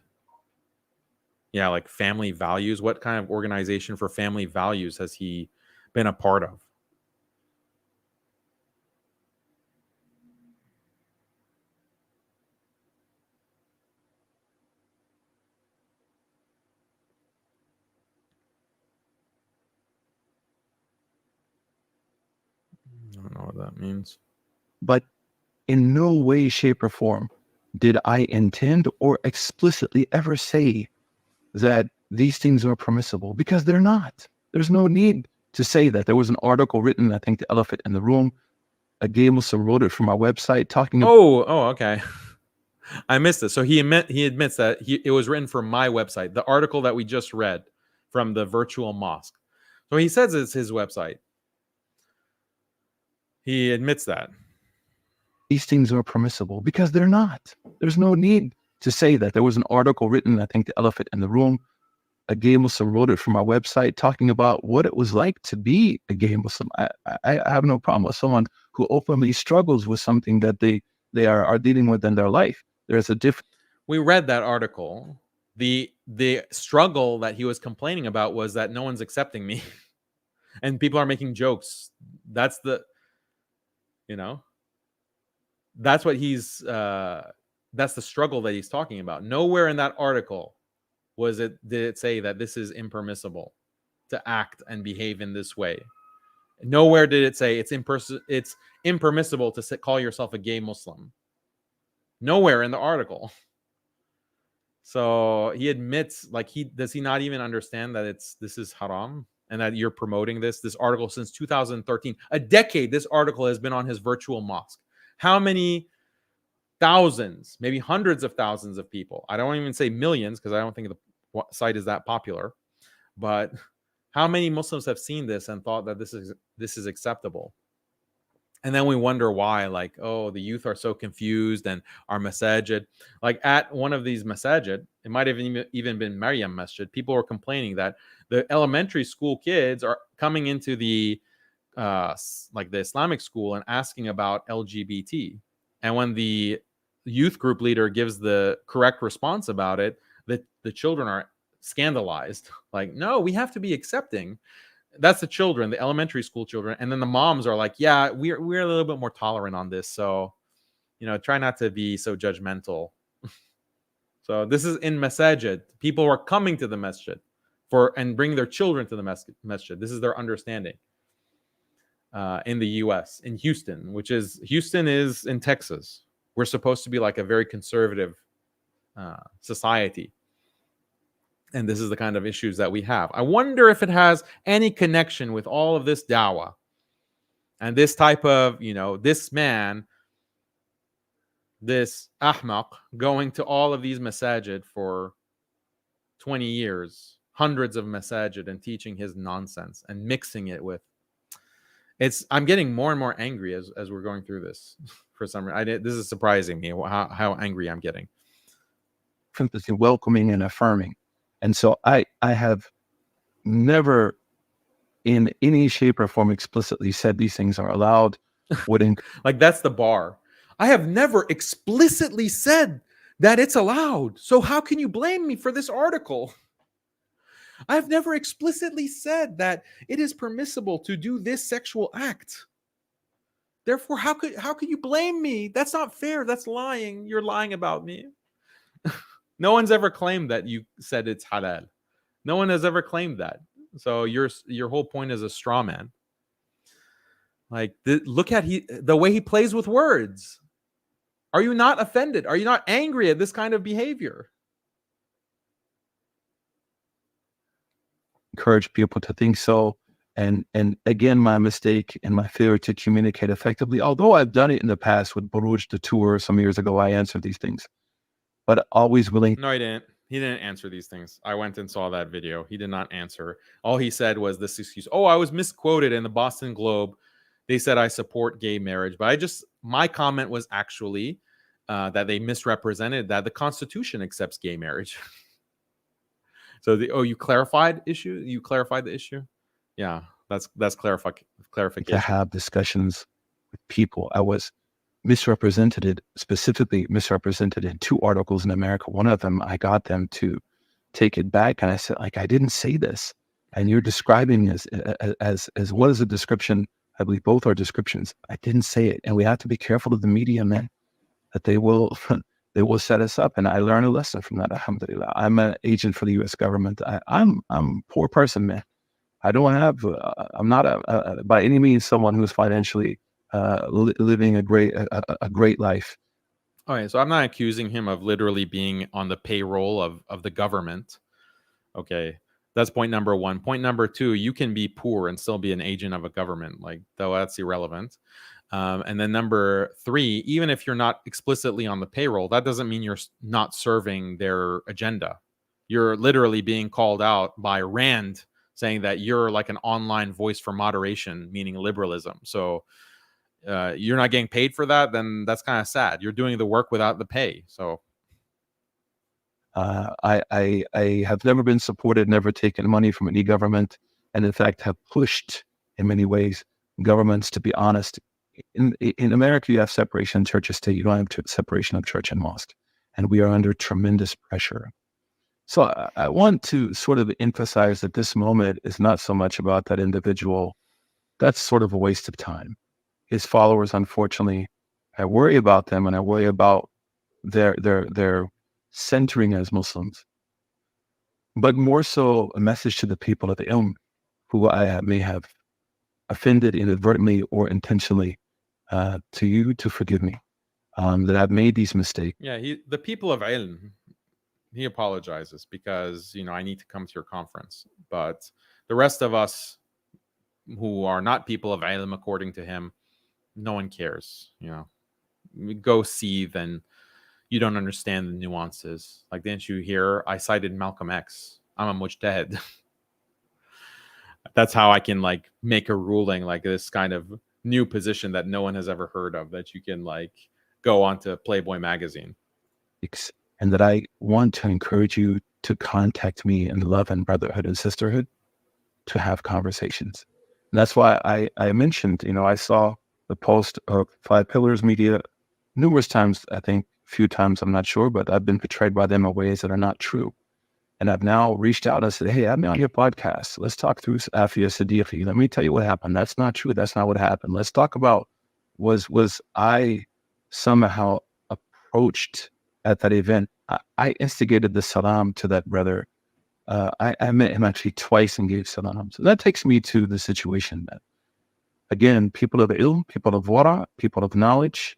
Yeah, like family values. What kind of organization for family values has he been a part of? I don't know what that means. But in no way, shape, or form did I intend or explicitly ever say that these things are permissible, because they're not. There's no need to say that. There was an article written, I think, The Elephant in the Room. A gay Muslim wrote it from our website talking about... Oh, okay. I missed it. So he admits that it was written for my website, the article that we just read from the virtual mosque. So he says it's his website. He admits that. These things are permissible, because they're not. There's no need to say that. There was an article written, I think, The Elephant in the Room. A gay Muslim wrote it from our website talking about what it was like to be a gay Muslim. I have no problem with someone who openly struggles with something that they are dealing with in their life. There's a difference. We read that article. The struggle that he was complaining about was that no one's accepting me. And people are making jokes. That's the, that's what he's, that's the struggle that he's talking about. Nowhere in that article did it say that this is impermissible to act and behave in this way. Nowhere did it say it's impermissible to call yourself a gay Muslim. Nowhere in the article. So he admits, like, does he not even understand that this is haram and that you're promoting this article since 2013, a decade. This article has been on his virtual mosque. How many thousands, maybe hundreds of thousands of people? I don't even say millions, because I don't think the site is that popular. But how many Muslims have seen this and thought that this is acceptable? And then we wonder why, like, oh, the youth are so confused, and our masajid, like at one of these masajid, it might have even been Maryam Masjid, people were complaining that the elementary school kids are coming into the like the Islamic school and asking about LGBT. And when the youth group leader gives the correct response about it, the children are scandalized. Like, no, we have to be accepting. That's the children, the elementary school children. And then the moms are like, yeah, we're a little bit more tolerant on this. So, try not to be so judgmental. So this is in masajid. People are coming to the masjid and bring their children to the masjid. This is their understanding. In the US, in Houston is in Texas. We're supposed to be like a very conservative society. And this is the kind of issues that we have. I wonder if it has any connection with all of this dawah and this type of, this man, this ahmaq, going to all of these masajid for 20 years, hundreds of masajid, and teaching his nonsense and mixing it with. I'm getting more and more angry as we're going through this. For some reason, this is surprising me how angry I'm getting. Welcoming and affirming. And so I have never in any shape or form explicitly said these things are allowed. Like, that's the bar. I have never explicitly said that it's allowed. So how can you blame me for this article? I've never explicitly said that it is permissible to do this sexual act. Therefore, how could you blame me? That's not fair. That's lying. You're lying about me. No one's ever claimed that you said it's halal. No one has ever claimed that. So your whole point is a straw man. Like, look at the way he plays with words. Are you not offended? Are you not angry at this kind of behavior? encourage people to think so. And again, my mistake and my failure to communicate effectively, although I've done it in the past with Buruj, the tour some years ago, I answered these things, but always willing. No, he didn't. He didn't answer these things. I went and saw that video. He did not answer. All he said was this excuse. Oh, I was misquoted in the Boston Globe. They said I support gay marriage, but my comment was actually that they misrepresented that the Constitution accepts gay marriage. So you clarified issue. You clarified the issue. Yeah, that's clarification. To have discussions with people. I was specifically misrepresented in 2 articles in America. One of them, I got them to take it back, and I said, like, I didn't say this, and you're describing as what is a description? I believe both are descriptions. I didn't say it, and we have to be careful of the media, man, that they will set us up. And I learned a lesson from that. Alhamdulillah, I'm an agent for the U.S. government. I'm a poor person, man. I don't have. I'm not by any means someone who's financially living a great life. Okay, so I'm not accusing him of literally being on the payroll of the government. Okay, that's point number 1. Point number 2, you can be poor and still be an agent of a government. Like, though that's irrelevant. And then number 3, even if you're not explicitly on the payroll, that doesn't mean you're not serving their agenda. You're literally being called out by Rand, saying that you're like an online voice for moderation, meaning liberalism. So you're not getting paid for that, then that's kind of sad. You're doing the work without the pay. So I have never been supported, never taken money from any government, and in fact have pushed in many ways governments to be honest. In America, you have separation of church and state. You don't have separation of church and mosque, and we are under tremendous pressure. So I want to sort of emphasize that this moment is not so much about that individual. That's sort of a waste of time. His followers, unfortunately, I worry about them, and I worry about their centering as Muslims. But more so, a message to the people of the Ilm, who I may have offended inadvertently or intentionally, to you to forgive me, that I've made these mistakes. yeah, the people of Ilm, he apologizes because, I need to come to your conference. But the rest of us who are not people of Ilm, according to him, no one cares. We go see, then you don't understand the nuances. Like, didn't you hear I cited Malcolm X? I'm a mujtahid. That's how I can make a ruling, like this kind of new position that no one has ever heard of, that you can go onto Playboy magazine. And that I want to encourage you to contact me in love and brotherhood and sisterhood to have conversations. And that's why I mentioned, I saw the post of 5 Pillars Media numerous times, I think a few times, I'm not sure, but I've been portrayed by them in ways that are not true. And I've now reached out and said, hey, I'm on your podcast. Let's talk through Afia Siddiqui. Let me tell you what happened. That's not true. That's not what happened. Let's talk about, was I somehow approached at that event? I instigated the salam to that brother. I met him actually twice and gave salam. So that takes me to the situation that, again, people of ilm, people of wara, people of knowledge,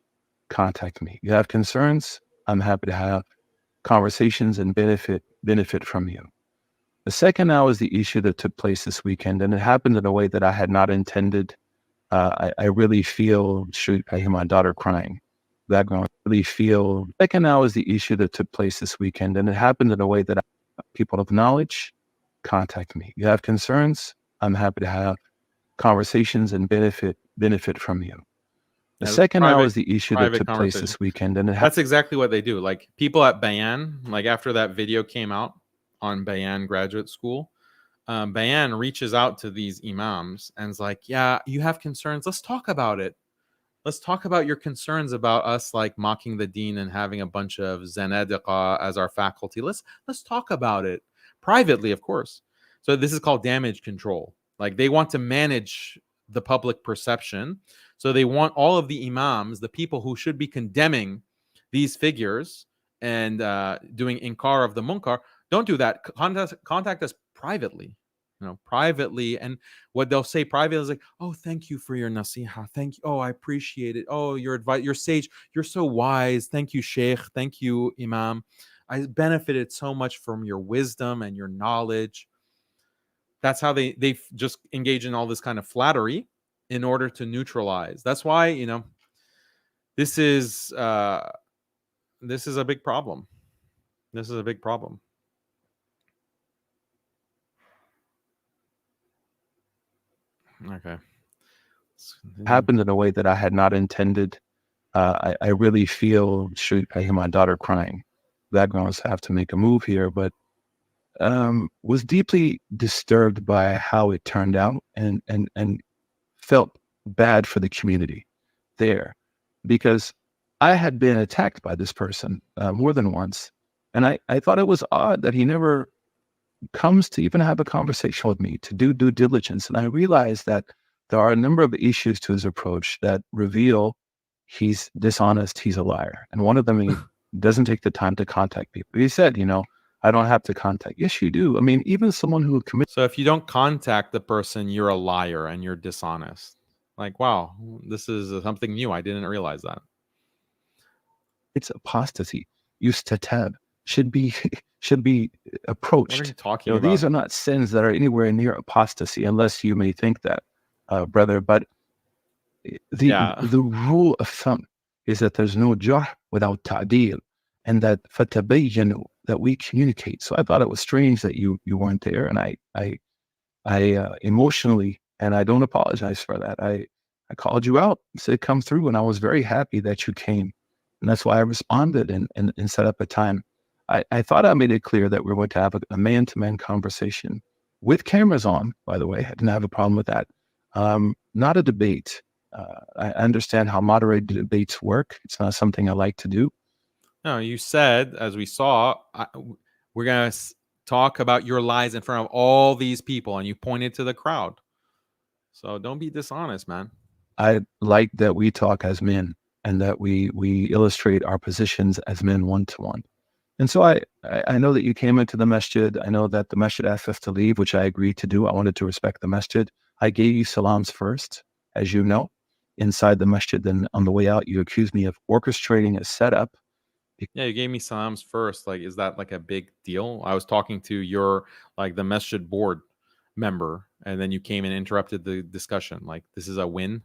contact me. You have concerns, I'm happy to have conversations and benefit from you. The second now is the issue that took place this weekend, and it happened in a way that I had not intended. I really feel, I hear my daughter crying background, really feel. Second now is the issue that took place this weekend, and it happened in a way that people of knowledge, contact me. You have concerns, I'm happy to have conversations and benefit from you. The second now is the issue that took place this weekend, and that's exactly what they do. Like, people at Bayan, after that video came out on Bayan Graduate School, Bayan reaches out to these imams and is like, yeah, you have concerns, let's talk about it. Let's talk about your concerns about us mocking the deen and having a bunch of Zanadiqa as our faculty. Let's talk about it privately, of course. So this is called damage control. They want to manage the public perception. So they want all of the imams, the people who should be condemning these figures and doing inkar of the munkar, don't do that. Contact us privately. Privately. And what they'll say privately is oh, thank you for your nasiha. Thank you. Oh, I appreciate it. Oh, your advice, your sage, you're so wise. Thank you, Sheikh. Thank you, Imam. I benefited so much from your wisdom and your knowledge. that's how they just engage in all this kind of flattery in order to neutralize. That's why, you know, this is a big problem. This is a big problem. Okay. Happened in a way that I had not intended. I really feel, shoot, I hear my daughter crying. Backgrounds have to make a move here, but was deeply disturbed by how it turned out, and felt bad for the community there, because I had been attacked by this person more than once, and I thought it was odd that he never comes to even have a conversation with me, to do due diligence. And I realized that there are a number of issues to his approach that reveal he's dishonest, he's a liar. And one of them, he doesn't take the time to contact people. He said, you know, I don't have to contact. Yes, you do. I mean, even someone who commits. So if you don't contact the person, you're a liar and you're dishonest. Like, wow, this is something new. I didn't realize that. It's apostasy. Yustatab should be approached. What are you talking about? These are not sins that are anywhere near apostasy, unless you may think that, brother. But the rule of thumb is that there's no jarh without ta'deel, and that fatabayyanu, that we communicate. So I thought it was strange that you weren't there, and I emotionally, and I don't apologize for that. I called you out, said come through, and I was very happy that you came, and that's why I responded and set up a time. I thought I made it clear that we were going to have a man-to-man conversation with cameras on, by the way. I didn't have a problem with that. Not a debate. I understand how moderated debates work. It's not something I like to do. No, you said, as we saw, we're going to talk about your lies in front of all these people, and you pointed to the crowd. So don't be dishonest, man. I like that we talk as men, and that we illustrate our positions as men one-to-one. And so I know that you came into the masjid. I know that the masjid asked us to leave, which I agreed to do. I wanted to respect the masjid. I gave you salams first, as you know, inside the masjid. Then on the way out, you accused me of orchestrating a setup. Yeah, you gave me salams first. Like, is that like a big deal? I was talking to your, like, the masjid board member, and then you came and interrupted the discussion. Like, this is a win?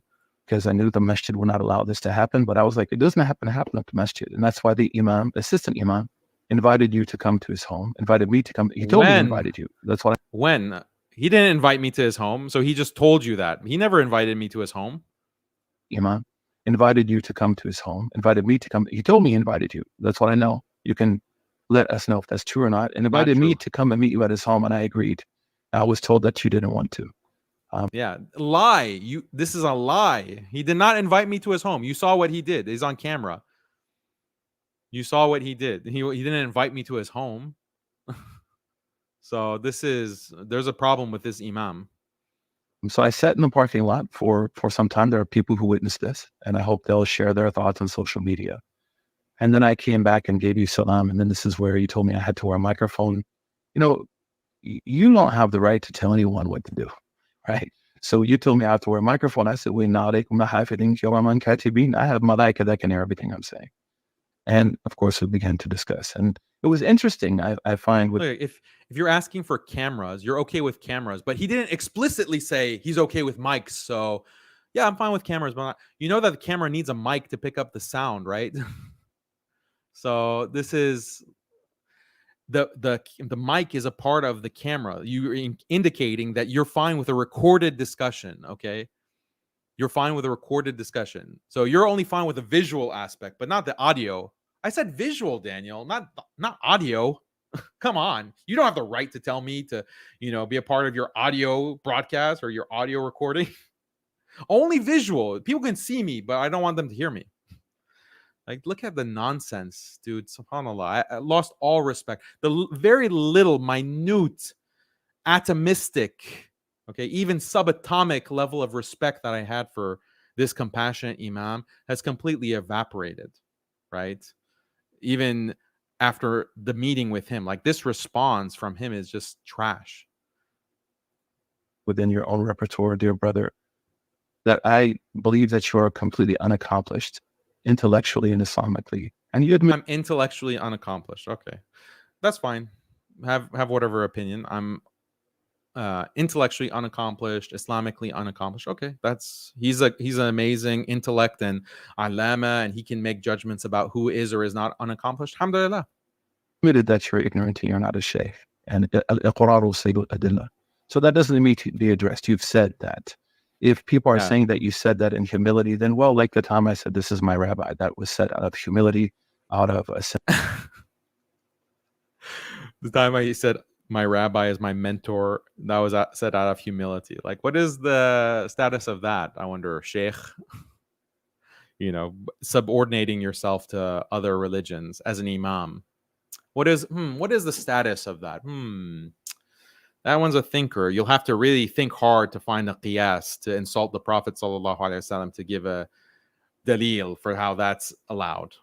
Because I knew the masjid would not allow this to happen. But I was like, it doesn't happen to happen at the masjid. And that's why the imam, assistant imam, invited you to come to his home, invited me to come. He told me he invited you. That's what. When? He didn't invite me to his home, so he just told you that. He never invited me to his home. Imam invited you to come to his home, invited me to come. He told me he invited you. That's what I know. You can let us know if that's true or not. And invited me to come and meet you at his home, and I agreed. I was told that you didn't want to. Yeah, lie. This is a lie. He did not invite me to his home. You saw what he did. He's on camera. You saw what he did. He didn't invite me to his home. So there's a problem with this imam. So I sat in the parking lot for some time. There are people who witnessed this, and I hope they'll share their thoughts on social media. And then I came back and gave you salam, and then this is where you told me I had to wear a microphone. You know, you don't have the right to tell anyone what to do, right? So you told me I have to wear a microphone. I said, I have malaika that can hear everything I'm saying. And of course, we began to discuss. And it was interesting, I find. Look, if you're asking for cameras, you're okay with cameras. But he didn't explicitly say he's okay with mics. So, yeah, I'm fine with cameras. But you know that the camera needs a mic to pick up the sound, right? So this is... The mic is a part of the camera. You're indicating that you're fine with a recorded discussion, okay? You're fine with a recorded discussion. So you're only fine with the visual aspect, but not the audio. I said visual, Daniel, not audio. Come on. You don't have the right to tell me to, be a part of your audio broadcast or your audio recording. Only visual. People can see me, but I don't want them to hear me. Like, look at the nonsense, dude. SubhanAllah. I lost all respect. The very little, minute, atomistic, okay, even subatomic level of respect that I had for this compassionate imam has completely evaporated, right? Even after the meeting with him, like, this response from him is just trash. Within your own repertoire, dear brother, that I believe that you are completely unaccomplished intellectually and Islamically, and you admit I'm intellectually unaccomplished. Okay, that's fine. Have whatever opinion. intellectually unaccomplished, Islamically unaccomplished. Okay, he's an amazing intellect and alama, and he can make judgments about who is or is not unaccomplished. Alhamdulillah. Admitted that you're ignorant and you're not a sheikh. And al-iqraru sayyidul adillah. So that doesn't need to be addressed. You've said that. If people are saying that you said that in humility, then well, like the time I said, this is my rabbi, that was said out of humility, out of a the time I said my rabbi is my mentor, that was said out of humility. Like, what is the status of that? I wonder, sheikh. You know, subordinating yourself to other religions as an imam. What is the status of that? That one's a thinker. You'll have to really think hard to find a qiyas to insult the Prophet sallallahu alaihi wasallam, to give a dalil for how that's allowed.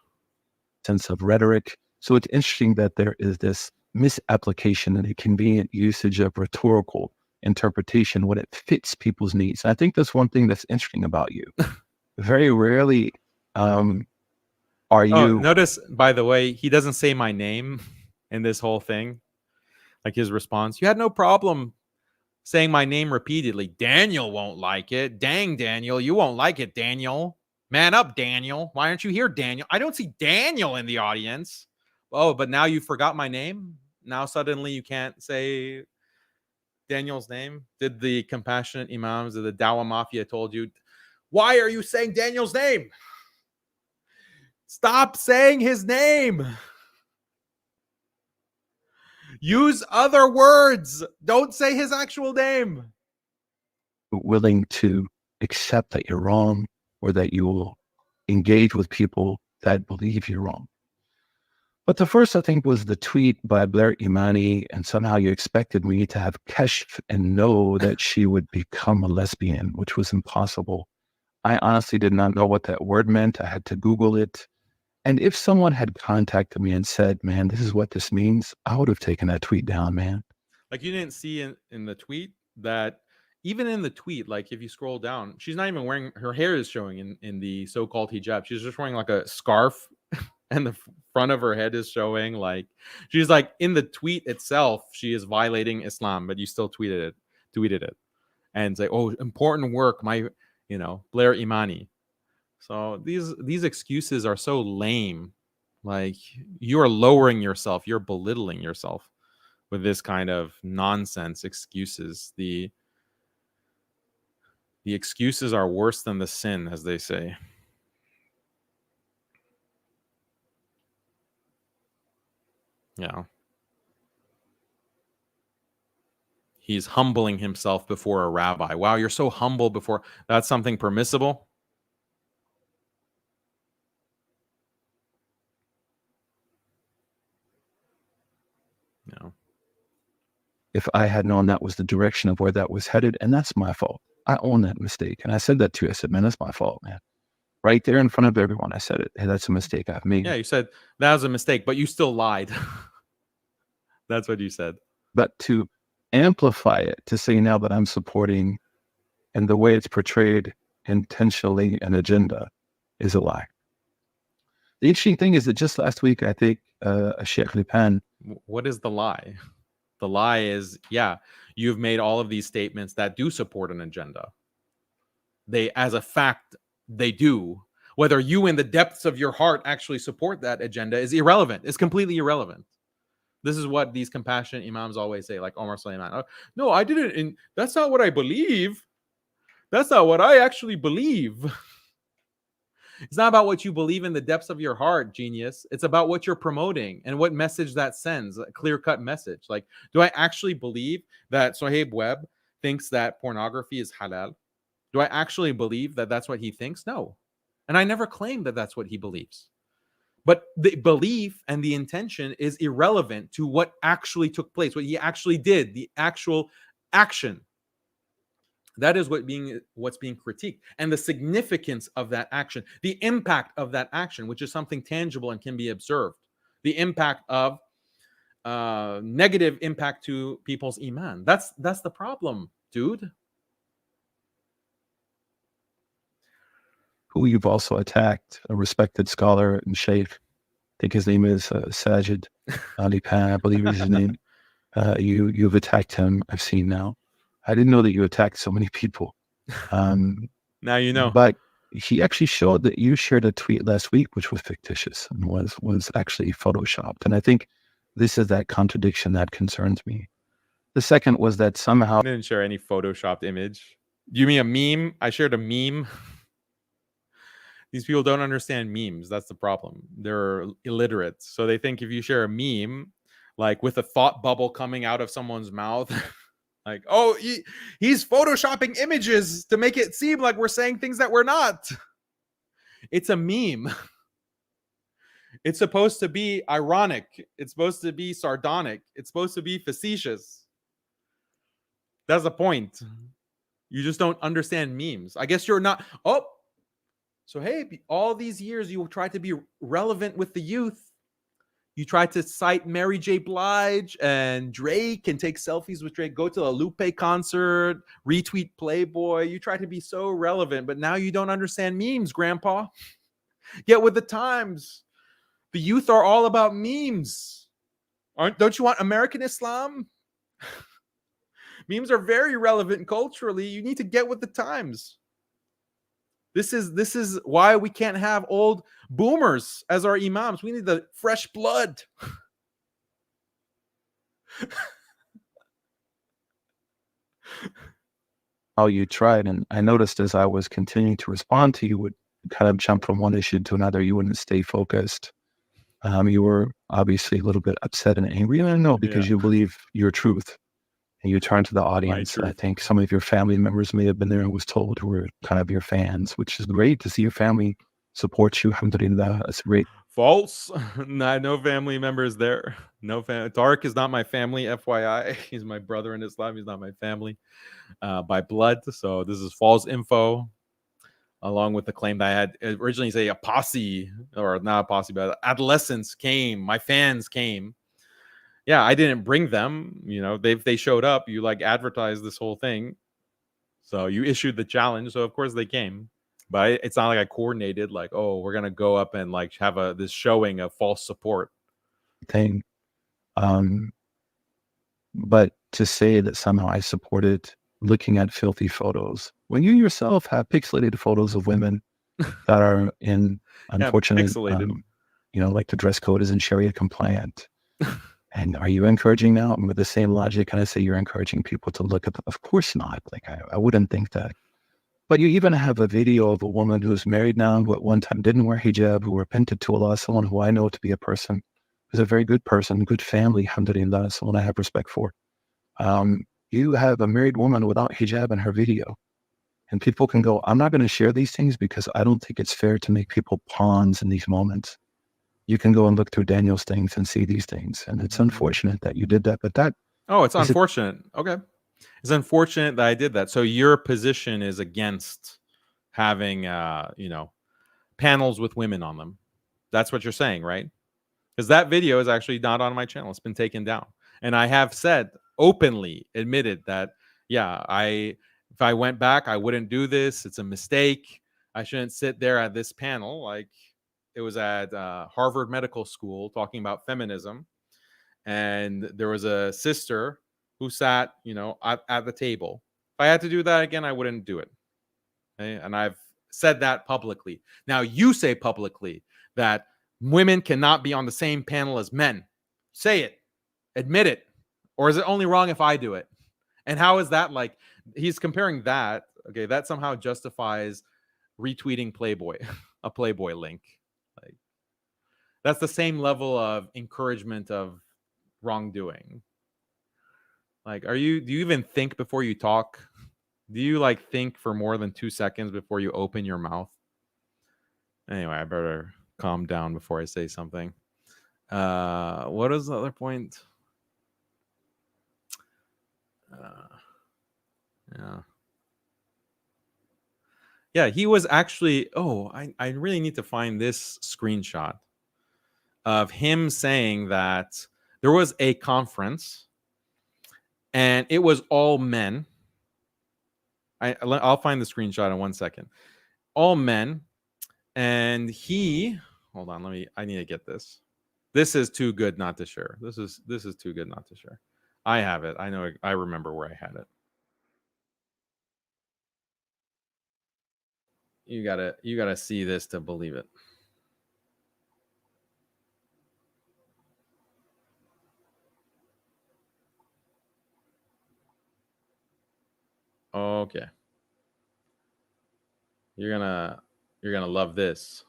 Sense of rhetoric. So it's interesting that there is this misapplication and a convenient usage of rhetorical interpretation when it fits people's needs. And I think that's one thing that's interesting about you. Very rarely are you... Notice, by the way, he doesn't say my name in this whole thing. Like his response, you had no problem saying my name repeatedly. Daniel won't like it. Dang, Daniel, you won't like it, Daniel. Man up, Daniel. Why aren't you here, Daniel? I don't see Daniel in the audience. Oh, but now you forgot my name? Now suddenly you can't say Daniel's name? Did the compassionate imams of the Dawa Mafia told you, why are you saying Daniel's name? Stop saying his name. Use other words. Don't say his actual name. Willing to accept that you're wrong, or that you will engage with people that believe you're wrong. But the first, I think, was the tweet by Blair Imani, and somehow you expected me to have kashf and know that she would become a lesbian, which was impossible. I honestly did not know what that word meant. I had to Google it. And if someone had contacted me and said, man, this is what this means, I would have taken that tweet down, man. Like, you didn't see in the tweet that, even in the tweet, like if you scroll down, she's not even wearing, her hair is showing in the so-called hijab. She's just wearing like a scarf and the front of her head is showing. Like, she's like, in the tweet itself, she is violating Islam, but you still tweeted it and say, oh, important work, Blair Imani. So these excuses are so lame. Like, you are lowering yourself, you're belittling yourself with this kind of nonsense excuses. The excuses are worse than the sin, as they say. Yeah. He's humbling himself before a rabbi. Wow, you're so humble before. That's something permissible? No. If I had known that was the direction of where that was headed, and that's my fault. I own that mistake. And I said that to you. I said, man, that's my fault, man. Right there in front of everyone, I said it. Hey, that's a mistake I've made. Yeah, you said that was a mistake, but you still lied. That's what you said. But to amplify it, to say now that I'm supporting, and the way it's portrayed intentionally, an agenda, is a lie. The interesting thing is that just last week, I think Sheikh Lipan... What is the lie? The lie is, yeah, you've made all of these statements that do support an agenda. They, as a fact, they do. Whether you in the depths of your heart actually support that agenda is irrelevant. It's completely irrelevant. This is what these compassionate imams always say, like Omar Suleiman. Oh, no, I didn't. And that's not what I believe. That's not what I actually believe. It's not about what you believe in the depths of your heart, genius. It's about what you're promoting and what message that sends, a clear-cut message. Like, do I actually believe that Suhaib Webb thinks that pornography is halal? Do I actually believe that that's what he thinks? No. And I never claimed that that's what he believes. But the belief and the intention is irrelevant to what actually took place, what he actually did, the actual action. That is what's being critiqued, and the significance of that action, the impact of that action, which is something tangible and can be observed, the impact of negative impact to people's iman. That's the problem, dude. Who you've also attacked, a respected scholar and sheikh, I think his name is Sajid Ali Pan, I believe is his name. You've attacked him. I've seen now. I didn't know that you attacked so many people. Now you know. But he actually showed that you shared a tweet last week, which was fictitious and was actually photoshopped. And I think this is that contradiction that concerns me. The second was that somehow I didn't share any photoshopped image. You mean a meme? I shared a meme. These people don't understand memes. That's the problem. They're illiterate. So they think if you share a meme, like with a thought bubble coming out of someone's mouth, like, oh, he's photoshopping images to make it seem like we're saying things that we're not. It's a meme. It's supposed to be ironic. It's supposed to be sardonic. It's supposed to be facetious. That's the point. You just don't understand memes. I guess you're not. Oh, so hey, all these years you tried to be relevant with the youth. You tried to cite Mary J. Blige and Drake and take selfies with Drake, go to a Lupe concert, retweet Playboy. You tried to be so relevant, but now you don't understand memes, Grandpa. Get with the times. The youth are all about memes. Don't you want American Islam? Memes are very relevant culturally. You need to get with the times. This is why we can't have old boomers as our imams. We need the fresh blood. how you tried. And I noticed as I was continuing to respond to you, would kind of jump from one issue to another. You wouldn't stay focused. You were obviously a little bit upset and angry. And I know because you believe your truth. And you turn to the audience. I think some of your family members may have been there and was told who were kind of your fans, which is great to see your family support you. Alhamdulillah, that's great. False. No family members there. No family. Tariq is not my family, FYI. He's my brother in Islam. He's not my family by blood. So this is false info, along with the claim that I had originally say a posse, or not a posse, but adolescents came. My fans came. Yeah, I didn't bring them. You know, they showed up. You like advertised this whole thing, so you issued the challenge. So of course they came, but it's not like I coordinated. Like, oh, we're gonna go up and like have this showing of false support thing. But to say that somehow I supported looking at filthy photos when you yourself have pixelated photos of women that are in unfortunate, you know, like the dress code isn't Sharia compliant. And are you encouraging now? And with the same logic, can I say you're encouraging people to look at them? Of course not. Like, I wouldn't think that. But you even have a video of a woman who's married now, who at one time didn't wear hijab, who repented to Allah, someone who I know to be a person who's a very good person, good family, alhamdulillah, someone I have respect for. You have a married woman without hijab in her video. And people can go, I'm not going to share these things because I don't think it's fair to make people pawns in these moments. You can go and look through Daniel's things and see these things. And it's unfortunate that you did that, but that... Oh, it's unfortunate. Okay. It's unfortunate that I did that. So your position is against having, you know, panels with women on them. That's what you're saying, right? Because that video is actually not on my channel. It's been taken down. And I have said, openly admitted that, yeah, if I went back, I wouldn't do this. It's a mistake. I shouldn't sit there at this panel. Like, it was at Harvard Medical School talking about feminism. And there was a sister who sat, you know, at the table. If I had to do that again, I wouldn't do it. Okay? And I've said that publicly. Now you say publicly that women cannot be on the same panel as men. Say it. Admit it. Or is it only wrong if I do it? And how is that like, he's comparing that. Okay, that somehow justifies retweeting Playboy, a Playboy link. Like, that's the same level of encouragement of wrongdoing. Like, do you even think before you talk? Do you like think for more than 2 seconds before you open your mouth? Anyway, I better calm down before I say something. What is the other point? Yeah, he was actually, I really need to find this screenshot of him saying that there was a conference and it was all men. I'll find the screenshot in 1 second. All men. And he, hold on, I need to get this. This is too good not to share. This is too good not to share. I have it. I know. I remember where I had it. You gotta see this to believe it. Okay. You're gonna love this.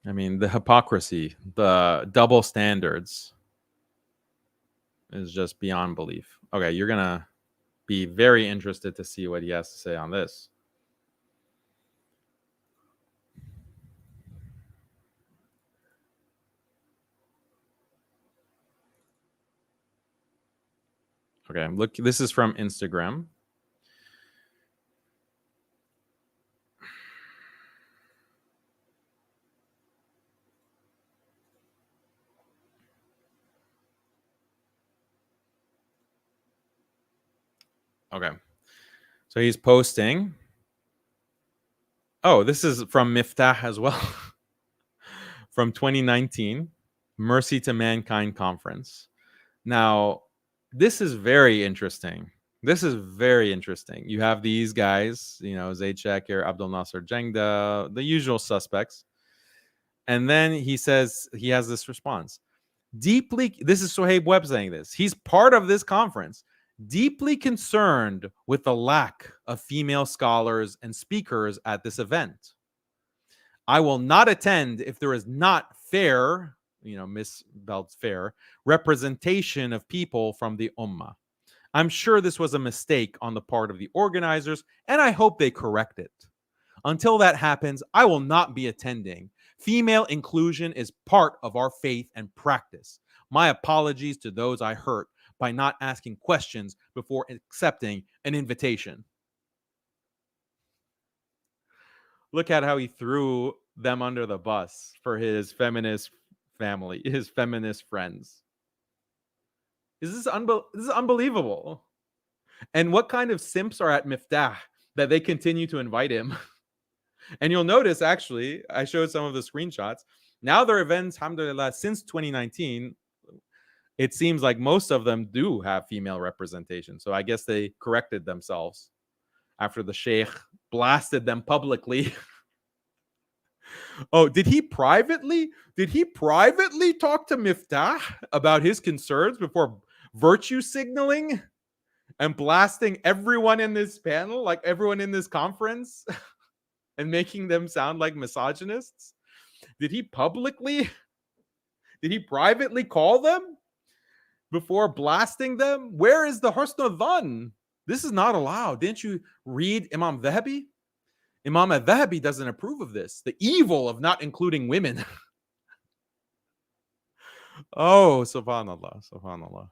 I mean, the hypocrisy, the double standards is just beyond belief. Okay, you're gonna be very interested to see what he has to say on this. Okay, look, this is from Instagram. Okay. So he's posting. Oh, this is from Miftah as well. From 2019, Mercy to Mankind Conference. Now, this is very interesting. This is very interesting. You have these guys, you know, Zaid Shakir, Abdul Nasser Jengda, the usual suspects. And then he says, he has this response. Deeply, this is Suhaib Webb saying this. He's part of this conference, deeply concerned with the lack of female scholars and speakers at this event. I will not attend if there is not fair, you know, misspelled fair, representation of people from the Ummah. I'm sure this was a mistake on the part of the organizers, and I hope they correct it. Until that happens, I will not be attending. Female inclusion is part of our faith and practice. My apologies to those I hurt by not asking questions before accepting an invitation. Look at how he threw them under the bus for his feminist family, his feminist friends. This is unbelievable. And what kind of simps are at Miftah that they continue to invite him? And you'll notice, actually, I showed some of the screenshots. Now their events, alhamdulillah, since 2019, it seems like most of them do have female representation. So I guess they corrected themselves after the sheikh blasted them publicly. Oh, did he privately talk to Miftah about his concerns before virtue signaling and blasting everyone in this panel, like everyone in this conference, and making them sound like misogynists? Did he privately call them before blasting them? Where is the husn al-dhan? This is not allowed. Didn't you read Imam Dhahabi? Imam al-Dhahabi doesn't approve of this, the evil of not including women. Oh, subhanallah, subhanallah.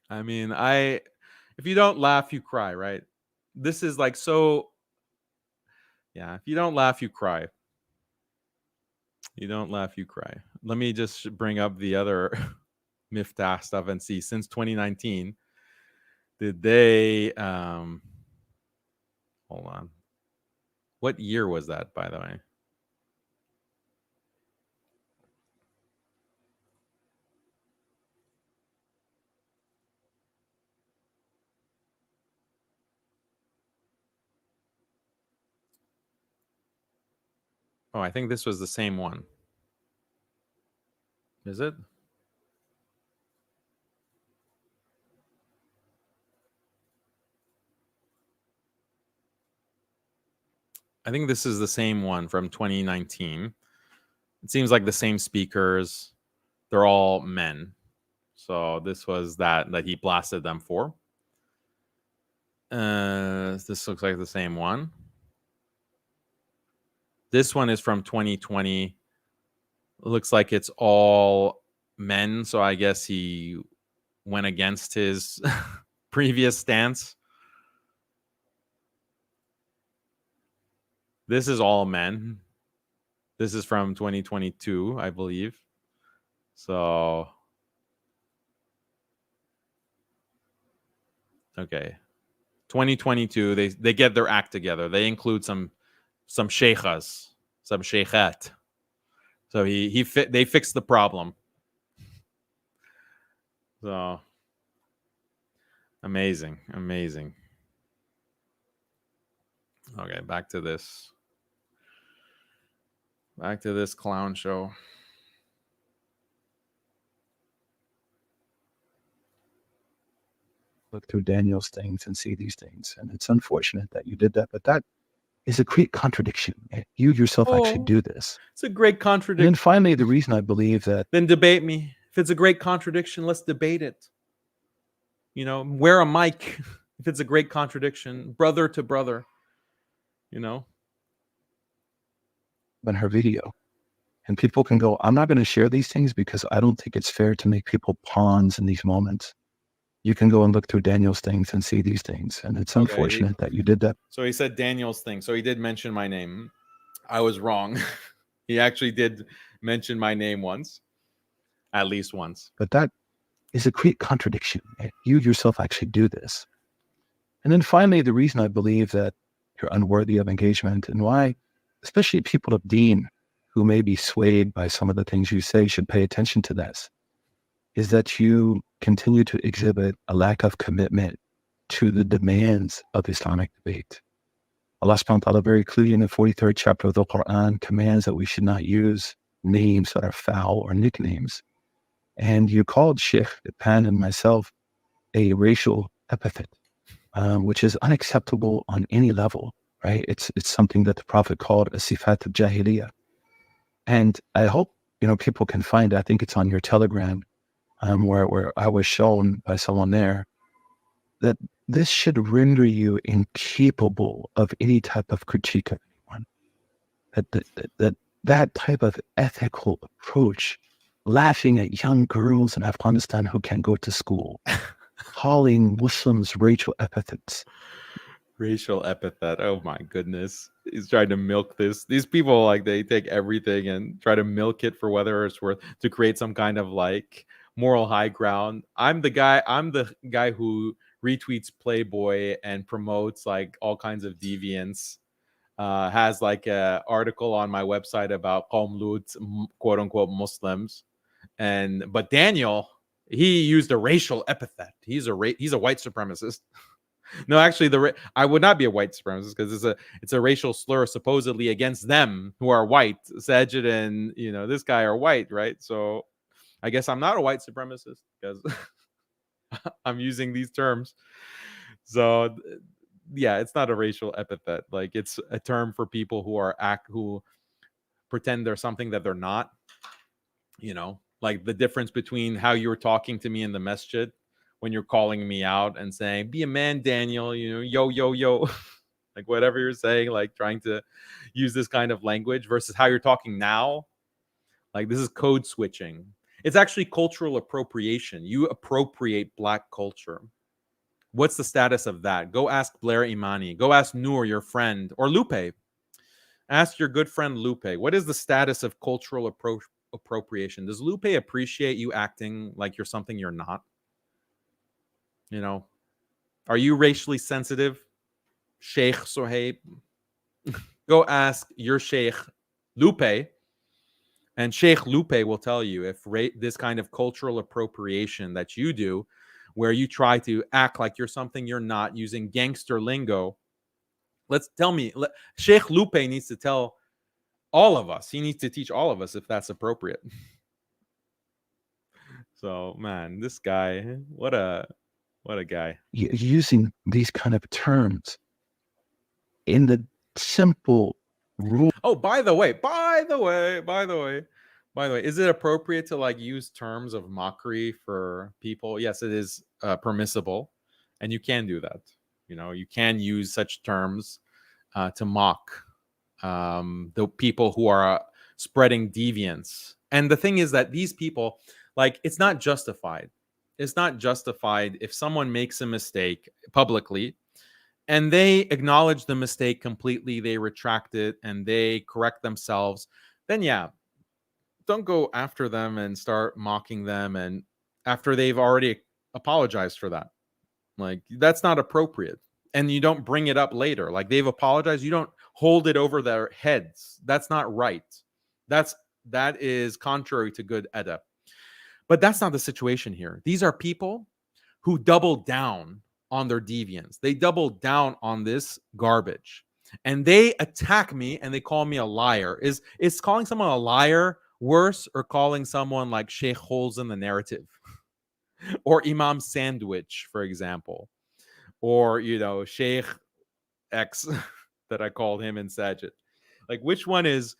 I mean, if you don't laugh, you cry, right? This is like so, yeah, if you don't laugh, you cry. You don't laugh, you cry. Let me just bring up the other Miftah stuff and see. Since 2019, did they, hold on. What year was that, by the way? Oh, I think this was the same one. Is it? I think this is the same one from 2019. It seems like the same speakers. They're all men. So this was that he blasted them for. This looks like the same one. This one is from 2020. It looks like it's all men. So I guess he went against his previous stance. This is all men. This is from 2022, I believe. So, okay. 2022, they get their act together. They include some some sheikhas, some sheikhat. So they fixed the problem. So amazing. Okay, back to this clown show. Look through Daniel's things and see these things. And it's unfortunate that you did that, but that is a great contradiction. You yourself actually do this. It's a great contradiction. And then finally, the reason I believe that... Then debate me. If it's a great contradiction, let's debate it. Wear a mic if it's a great contradiction, brother to brother, In her video. And people can go, I'm not going to share these things because I don't think it's fair to make people pawns in these moments. You can go and look through Daniel's things and see these things. And it's unfortunate that you did that. So he said Daniel's thing. So he did mention my name. I was wrong. He actually did mention my name once. At least once. But that is a great contradiction. You yourself actually do this. And then finally, the reason I believe that you're unworthy of engagement and why, especially people of deen who may be swayed by some of the things you say should pay attention to this, is that you continue to exhibit a lack of commitment to the demands of Islamic debate. Allah subhanahu wa ta'ala very clearly in the 43rd chapter of the Quran commands that we should not use names that are foul or nicknames. And you called Sheikh Pan and myself a racial epithet, which is unacceptable on any level, right? It's something that the Prophet called a sifat al-jahiliyyah. And I hope, people can find it. I think it's on your Telegram, where I was shown by someone there that this should render you incapable of any type of critique of anyone. That type of ethical approach, laughing at young girls in Afghanistan who can't go to school, calling Muslims racial epithets. Racial epithet. Oh my goodness. He's trying to milk this. These people, they take everything and try to milk it for whether it's worth to create some kind of moral high ground. I'm the guy who retweets Playboy and promotes all kinds of deviants. Has a article on my website about Qawm Lut, quote unquote Muslims. But Daniel, he used a racial epithet. He's a white supremacist. No, actually, I would not be a white supremacist because it's a racial slur supposedly against them who are white. Sajid and this guy are white, right? So I guess I'm not a white supremacist because I'm using these terms. So yeah, it's not a racial epithet. It's a term for people who pretend they're something that they're not. The difference between how you were talking to me in the masjid when you're calling me out and saying, be a man, Daniel, yo, whatever you're saying, trying to use this kind of language versus how you're talking now. This is code switching. It's actually cultural appropriation. You appropriate Black culture. What's the status of that? Go ask Blair Imani. Go ask Noor, your friend, or Lupe. Ask your good friend Lupe. What is the status of cultural appropriation? Does Lupe appreciate you acting like you're something you're not? Are you racially sensitive, Sheikh Suhaib? Go ask your Sheikh Lupe, and Sheikh Lupe will tell you if this kind of cultural appropriation that you do, where you try to act like you're something you're not using gangster lingo. Sheikh Lupe needs to tell all of us. He needs to teach all of us if that's appropriate. So, man, this guy, what a guy. Using these kind of terms in the simple rule. Oh, by the way, is it appropriate to use terms of mockery for people? Yes, it is permissible, and you can do that. You can use such terms to mock the people who are spreading deviance. And the thing is that these people, it's not justified. It's not justified if someone makes a mistake publicly and they acknowledge the mistake completely, they retract it, and they correct themselves. Then, yeah, don't go after them and start mocking them. And after they've already apologized for that, that's not appropriate. And you don't bring it up later. They've apologized. You don't hold it over their heads. That's not right. That is contrary to good adab. But that's not the situation here. These are people who double down on their deviance. They double down on this garbage. And they attack me and they call me a liar. Is calling someone a liar worse, or calling someone like Sheikh holes in the narrative? Or Imam Sandwich, for example? Or, Sheikh X that I called him in Sajid. Like, which one is,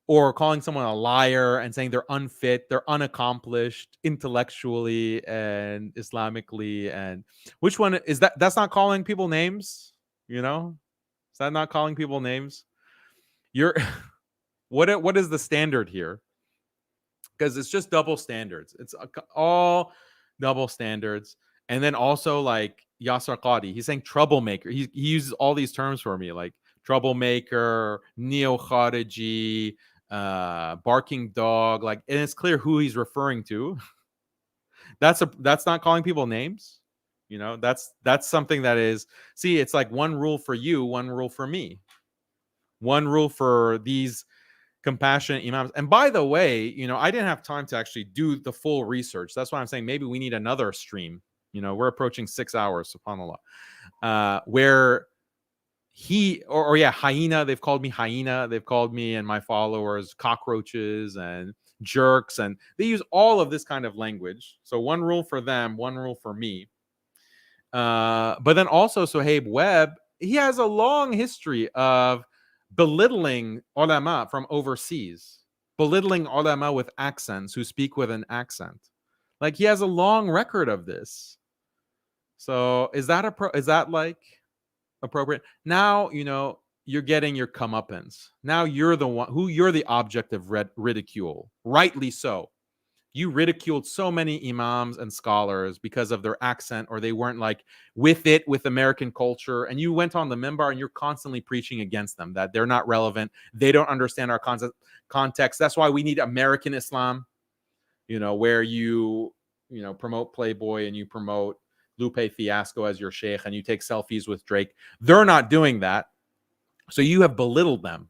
or calling someone a liar and saying they're unfit, they're unaccomplished intellectually and Islamically, and which one is that? That's not calling people names, Is that not calling people names? You're what is the standard here? Because it's just double standards. It's all double standards. And then also like Yasser Qadi, he's saying troublemaker. He uses all these terms for me, like troublemaker, neo-Khariji, barking dog, like, and it's clear who he's referring to. That's not calling people names. That's something that is, see, it's like one rule for you, one rule for me, one rule for these compassionate imams. And by the way, I didn't have time to actually do the full research. That's why I'm saying maybe we need another stream. We're approaching 6 hours, subhanAllah, where hyena. They've called me hyena. They've called me and my followers cockroaches and jerks, and they use all of this kind of language. So one rule for them, one rule for me. But then also Suhaib Webb, he has a long history of belittling ulama from overseas, belittling ulama with accents who speak with an accent. Like, he has a long record of this. So is that like appropriate? Now, you're getting your comeuppance. Now you're the object of ridicule. Rightly so. You ridiculed so many imams and scholars because of their accent, or they weren't like with American culture. And you went on the minbar and you're constantly preaching against them, that they're not relevant. They don't understand our context. That's why we need American Islam, where you promote Playboy and you promote Lupe Fiasco as your sheikh and you take selfies with Drake. They're not doing that. So you have belittled them.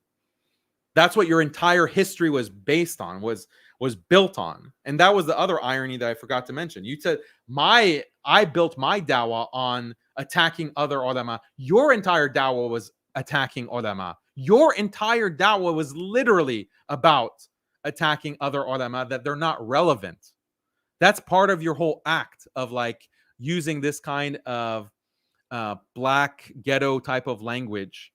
That's what your entire history was based on, was built on. And that was the other irony that I forgot to mention. You said I built my dawah on attacking other ulama. Your entire dawah was attacking ulama. Your entire dawah was literally about attacking other ulama, that they're not relevant. That's part of your whole act of like using this kind of black ghetto type of language,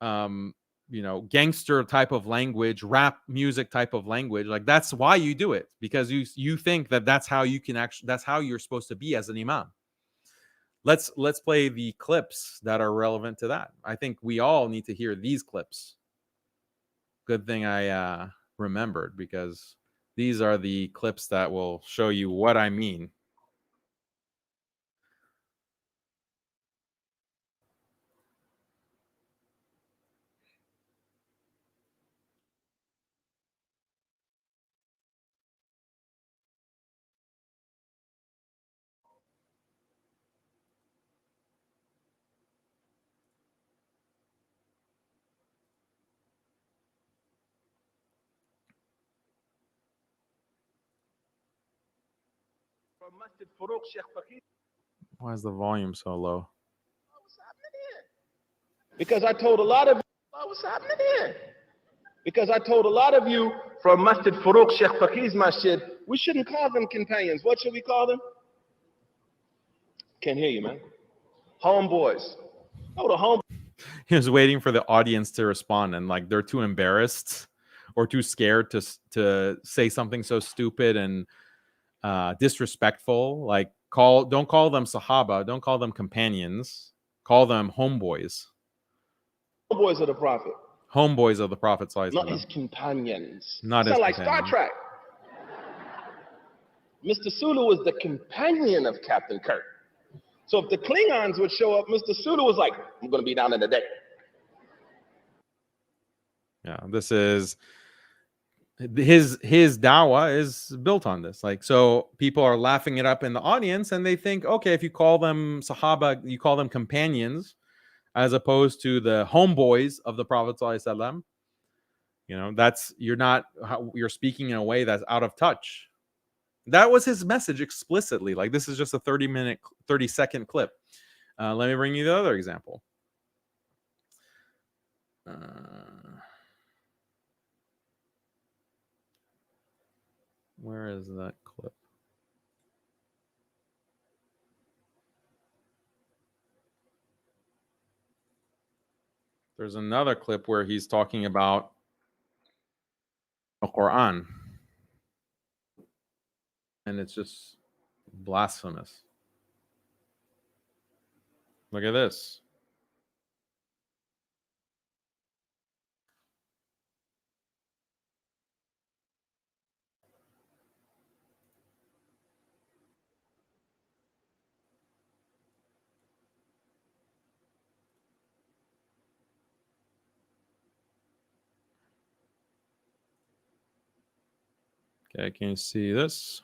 gangster type of language, rap music type of language. Like, that's why you do it, because you think that that's how you can actually, that's how you're supposed to be as an imam. Let's play the clips that are relevant to that. I think we all need to hear these clips. Good thing I remembered, because these are the clips that will show you what I mean. Why is the volume so low? Because I told a lot of what's happening here. Because I told a lot of you from Masjid Farouk Sheikh Fakir's Masjid, we shouldn't call them companions. What should we call them? Can't hear you, man. Homeboys. Oh, the home. He was waiting for the audience to respond, and like they're too embarrassed or too scared to say something so stupid and disrespectful. Like, don't call them Sahaba, don't call them companions, call them homeboys. Homeboys of the Prophet. Homeboys of the Prophet. Not his companions. Not his like companions. Star Trek. Mr. Sulu was the companion of Captain Kirk. So if the Klingons would show up, Mr. Sulu was like, I'm going to be down in the deck. Yeah, this is his dawah is built on this. Like, so people are laughing it up in the audience, and they think, okay, if you call them Sahaba, you call them companions, as opposed to the homeboys of the Prophet ﷺ. You know, that's you're speaking in a way that's out of touch. That was his message explicitly. Like, this is just a 30-second clip. Let me bring you the other example. Where is that clip? There's another clip where he's talking about the Quran. And it's just blasphemous. Look at this. Okay, can you see this?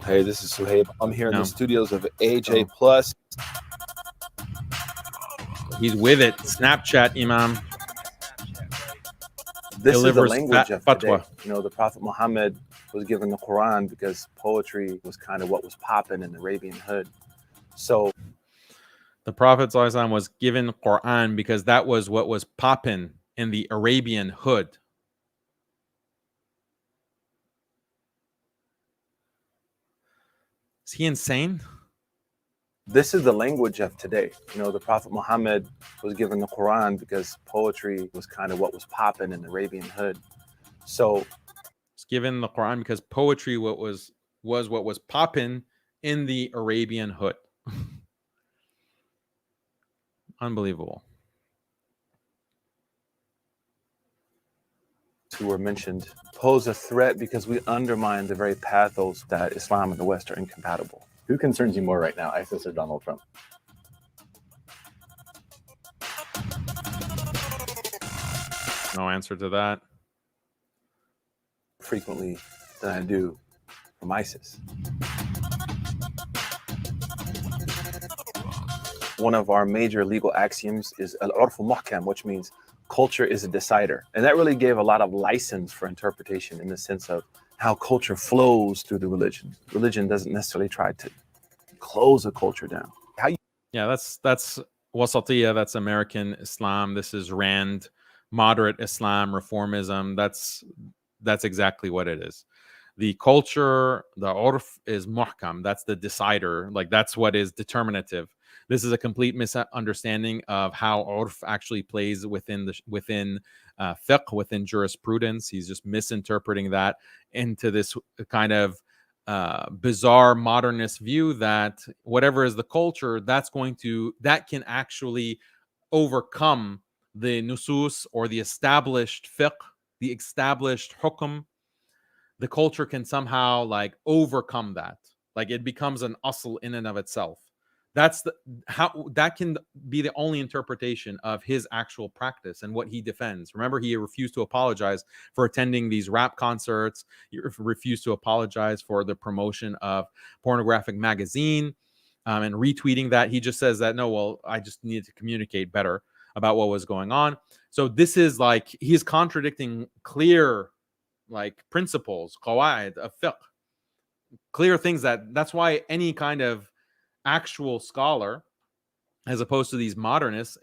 Hey, this is Suhaib. I'm here in the studios of AJ Plus. He's with it. Snapchat, Imam. This is the Delivers language of fatwa. today. You know, the Prophet Muhammad was given the Quran because poetry was kind of what was popping in the Arabian hood. So The Prophet ﷺ was given Quran because that was what was popping in the Arabian hood. Is he insane? this is the language of today. You know, the Prophet Muhammad was given the Quran because poetry was kind of what was popping in the Arabian hood. So it's given the Quran because poetry was what was popping in the Arabian hood. Unbelievable. who were mentioned pose a threat because we undermine the very pathos that Islam and the West are incompatible. Who concerns you more right now, ISIS or Donald Trump? No answer to that. Frequently than I do from ISIS. One of our major legal axioms is al-urf muhkam, which means culture is a decider. And that really gave a lot of license for interpretation in the sense of how culture flows through the religion. Religion doesn't necessarily try to close a culture down. Yeah, that's wasatiyah, that's American Islam. This is Rand, moderate Islam, reformism. That's exactly what it is. The culture, the urf is muhkam. That's the decider. Like, that's what is determinative. This is a complete misunderstanding of how urf actually plays within fiqh, within jurisprudence. He's just misinterpreting that into this kind of bizarre modernist view that whatever is the culture, that can actually overcome the nusus or the established fiqh, the established hukm. The culture can somehow like overcome that. Like, it becomes an asl in and of itself. That can be the only interpretation of his actual practice and what he defends. Remember, he refused to apologize for attending these rap concerts. He refused to apologize for the promotion of Pornographic magazine and retweeting that. He just says that, no, well, I just needed to communicate better about what was going on. So this is like, he's contradicting clear like principles, qawaid of fiqh, clear things that's why any kind of actual scholar, as opposed to these modernists,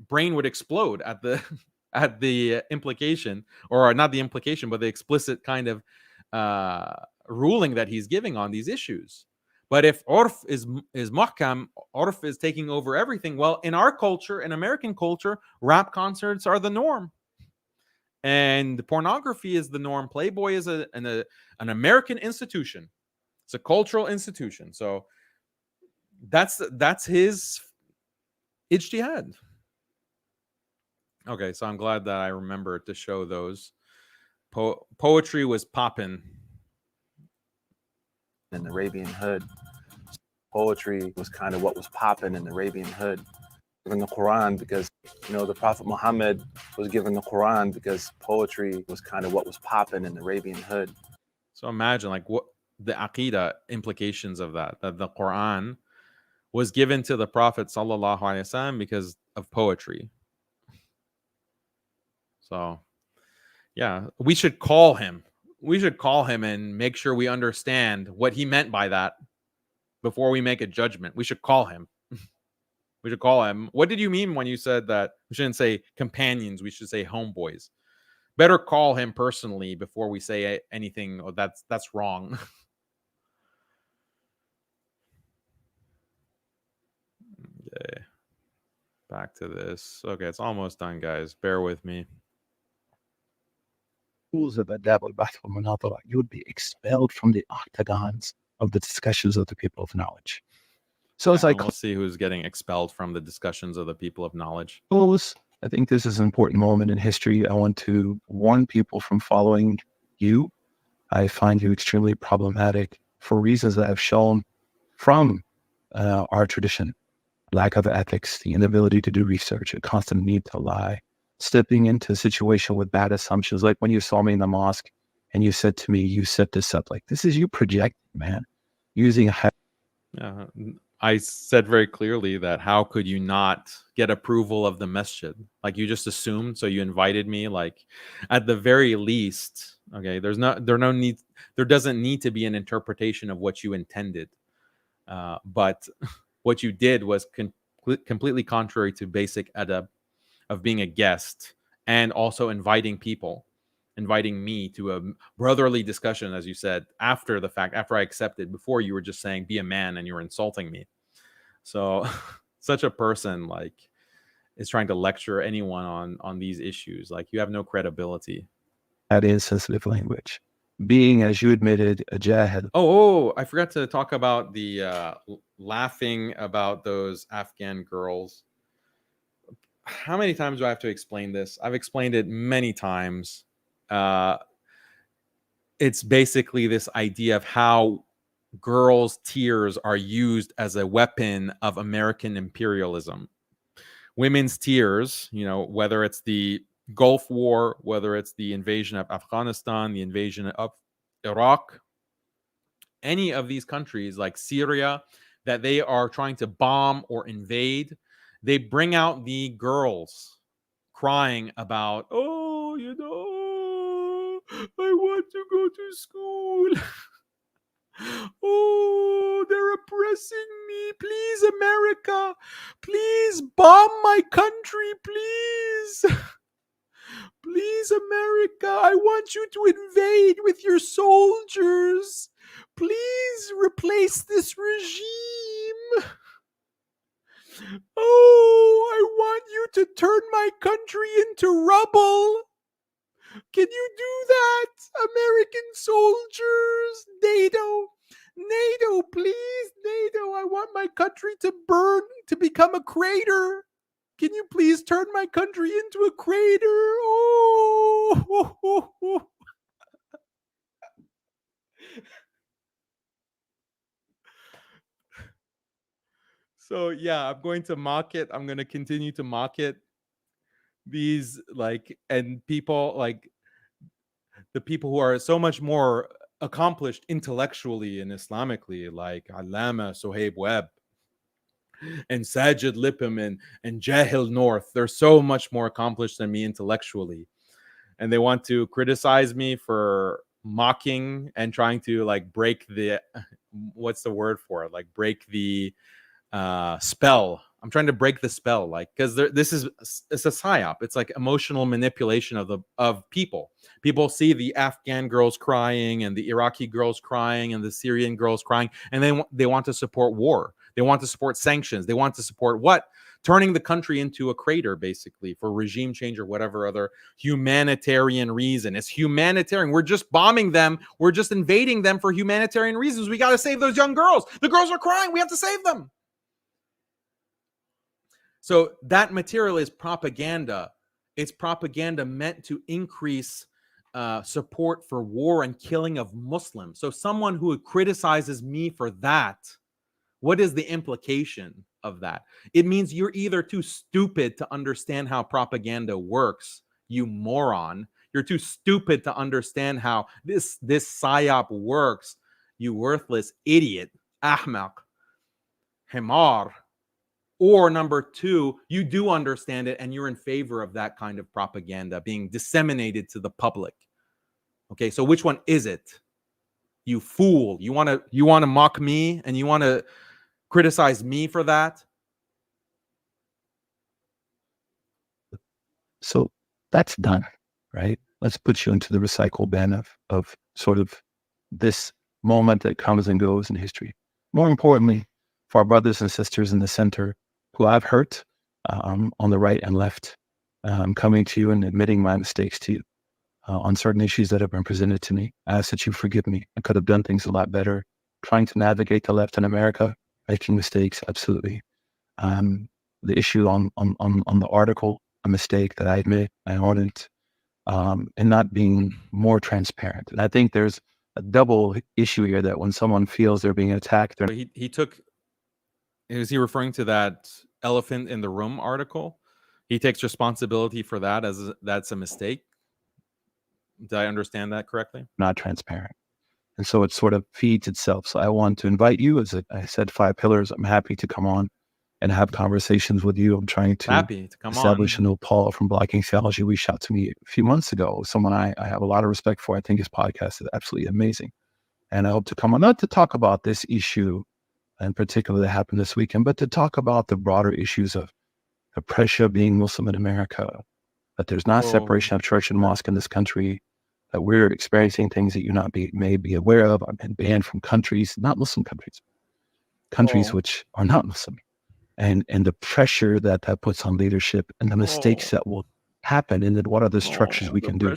brain would explode at the implication, or not the implication, but the explicit kind of ruling that he's giving on these issues. But if urf is muhkam, urf is taking over everything. Well, in our culture, in American culture, rap concerts are the norm. And pornography is the norm. Playboy is an American institution. It's a cultural institution. So that's his ijtihad. Okay, so I'm glad that I remembered to show those. Poetry was popping in the Arabian hood. Poetry was kind of what was popping in the Arabian hood. Given the Quran because, you know, the Prophet Muhammad was given the Quran because poetry was kind of what was popping in the Arabian hood. So imagine like what the aqidah implications of that the Quran was given to the Prophet sallallahu alaihi wasallam because of poetry. So, yeah, we should call him. We should call him and make sure we understand what he meant by that before we make a judgment. We should call him. We should call him. What did you mean when you said that we shouldn't say companions, we should say homeboys? Better call him personally before we say anything. Oh, that's wrong. Okay. Back to this. Okay, it's almost done, guys. Bear with me. Rules of Adab al-Bahth wal-Munadara, you would be expelled from the octagons of the discussions of the people of knowledge. So as I We'll see who's getting expelled from the discussions of the people of knowledge. close, I think this is an important moment in history. I want to warn people from following you. I find you extremely problematic for reasons that I've shown from our tradition. Lack of ethics, the inability to do research, a constant need to lie, stepping into a situation with bad assumptions. Like when you saw me in the mosque and you said to me, you set this up, like, this is you projecting, man, using a Yeah, I said very clearly that how could you not get approval of the masjid? Like you just assumed, so you invited me. Like at the very least, okay, there doesn't need to be an interpretation of what you intended. But what you did was completely contrary to basic adab of being a guest and also inviting me to a brotherly discussion, as you said, after the fact, after I accepted. Before you were just saying, be a man, and you were insulting me. So such a person like is trying to lecture anyone on these issues. Like you have no credibility. that insensitive language. Being, as you admitted, a jahil. Oh, I forgot to talk about the laughing about those Afghan girls. How many times do I have to explain this? I've explained it many times. It's basically this idea of how girls' tears are used as a weapon of American imperialism. Women's tears, whether it's the Gulf War, whether it's the invasion of Afghanistan, the invasion of Iraq, any of these countries like Syria that they are trying to bomb or invade, they bring out the girls crying about, I want to go to school. Oh, they're oppressing me. Please, America. Please bomb my country, please. Please, America. I want you to invade with your soldiers. Please replace this regime. Oh, I want you to turn my country into rubble. Can you do that, American soldiers? NATO, please, NATO. I want my country to burn, to become a crater. Can you please turn my country into a crater? Oh. So yeah, I'm going to mock it. I'm going to continue to mock it. These and people the people who are so much more accomplished intellectually and Islamically, like Allama Suhaib Webb and Sajid Lippam and Jahil North. They're so much more accomplished than me intellectually. And they want to criticize me for mocking and trying to break the, what's the word for it? Break the spell. I'm trying to break the spell, because it's a psyop. It's like emotional manipulation of people. People see the Afghan girls crying and the Iraqi girls crying and the Syrian girls crying, and they want to support war. They want to support sanctions. They want to support what? Turning the country into a crater, basically, for regime change or whatever other humanitarian reason. It's humanitarian. We're just bombing them. We're just invading them for humanitarian reasons. We got to save those young girls. The girls are crying. We have to save them. So that material is propaganda. It's propaganda meant to increase support for war and killing of Muslims. So someone who criticizes me for that, what is the implication of that? It means you're either too stupid to understand how propaganda works, you moron. You're too stupid to understand how this psyop works, you worthless idiot, ahmaq. himar, or number two, you do understand it and you're in favor of that kind of propaganda being disseminated to the public. Okay, so which one is it? You fool. You want to mock me and you want to criticize me for that? So that's done, right? Let's put you into the recycle bin of sort of this moment that comes and goes in history. More importantly, for our brothers and sisters in the center who I've hurt on the right and left, coming to you and admitting my mistakes to you on certain issues that have been presented to me. I ask that you forgive me. I could have done things a lot better. Trying to navigate the left in America, making mistakes, absolutely. The issue on the article, a mistake that I admit I own it, and not being more transparent. And I think there's a double issue here that when someone feels they're being attacked, He took, is he referring to that elephant in the room article? He takes responsibility for that as that's a mistake. Did I understand that correctly? not transparent. And so it sort of feeds itself. So I want to invite you, as I said, 5 pillars. I'm happy to come on and have conversations with you. I'm trying to Happy to come establish on. a new Paul from Blocking Theology reached out to me a few months ago. Someone I have a lot of respect for. I think his podcast is absolutely amazing. And I hope to come on, not to talk about this issue in particular that happened this weekend, but to talk about the broader issues of the pressure of being Muslim in America, that there's not separation of church and mosque in this country, that we're experiencing things that you may be aware of. I've been banned from countries, not Muslim countries which are not Muslim. And the pressure that puts on leadership and the mistakes that will happen, and then what are the structures we can do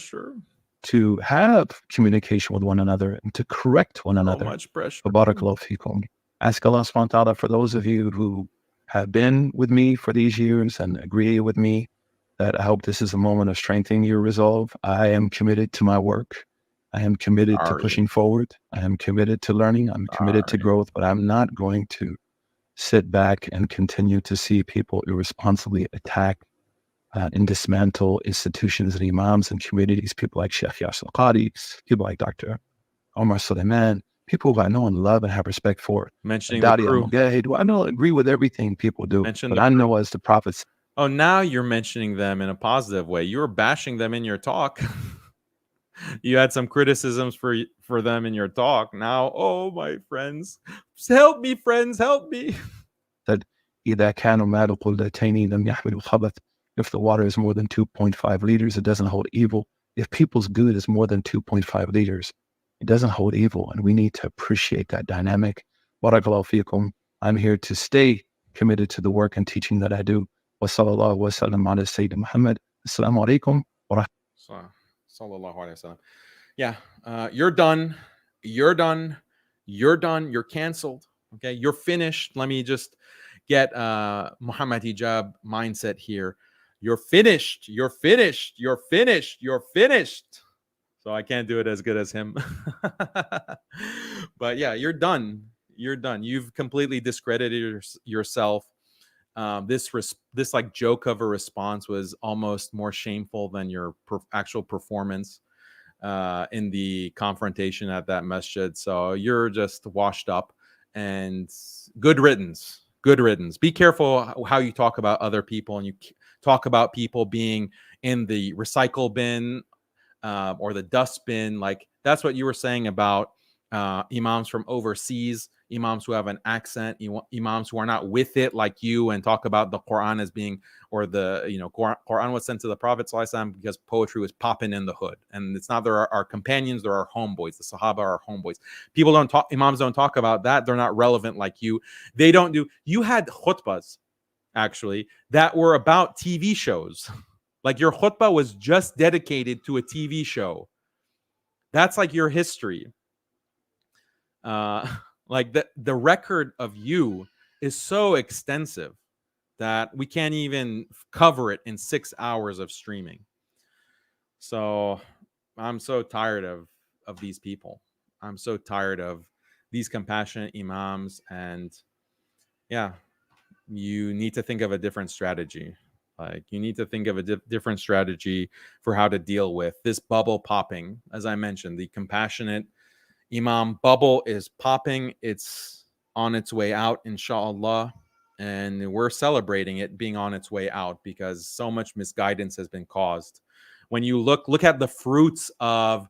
to have communication with one another and to correct one another. much pressure. Barakallahu feekum. Ask Allah subhanahu wa ta'ala for those of you who have been with me for these years and agree with me, that I hope this is a moment of strengthening your resolve. I am committed to my work. I am committed to pushing forward. I am committed to learning. I'm committed to growth, but I'm not going to sit back and continue to see people irresponsibly attack and dismantle institutions and imams and communities, people like Sheikh Yasir Qadi, people like Dr. Omar Suleiman, people who I know and love and have respect for. Mentioning the Dadi crew. Al-Mugahid. I don't agree with everything people do, Mention but the I crew. know as the prophets. Oh, now you're mentioning them in a positive way. You were bashing them in your talk. You had some criticisms for them in your talk. Now, oh, my friends, help me, friends, help me. Said, إِذَا كَانُوا مَالُ قُلَّتَيْنِ لَمْ يَحْمِلُوا الْخَبَثَ. If the water is more than 2.5 liters, it doesn't hold evil. If people's good is more than 2.5 liters, it doesn't hold evil. And we need to appreciate that dynamic. Barakallahu feekum. I'm here to stay committed to the work and teaching that I do. Wa sallallahu wa sallam ala Sayyidina Muhammad. Assalamu alaikum wa Sallallahu alaihi wasallam. Yeah, you're done. You're done. You're done. You're canceled. Okay, you're finished. Let me just get Muhammad Hijab mindset here. You're finished. You're finished. You're finished. You're finished. So I can't do it as good as him. But yeah, you're done. You're done. You've completely discredited yourself. This like joke of a response was almost more shameful than your actual performance in the confrontation at that masjid. So you're just washed up, and good riddance. Good riddance. Be careful how you talk about other people, and you talk about people being in the recycle bin or the dustbin. Like that's what you were saying about imams from overseas, imams who have an accent, imams who are not with it like you, and talk about the Quran as being, or the, Quran was sent to the Prophet ﷺ because poetry was popping in the hood. And it's not there are companions, there are homeboys. The Sahaba are homeboys. People don't talk, imams don't talk about that. They're not relevant like you. They don't do, you had khutbahs actually that were about TV shows. Like your khutbah was just dedicated to a TV show. That's like your history. Like the record of you is so extensive that we can't even cover it in 6 hours of streaming. So I'm so tired of these people. I'm so tired of these compassionate imams. And yeah, you need to think of a different strategy. Like you need to think of a different strategy for how to deal with this bubble popping. As I mentioned, the compassionate imam bubble is popping. It's on its way out, inshallah. And we're celebrating it being on its way out because so much misguidance has been caused. When you look at the fruits of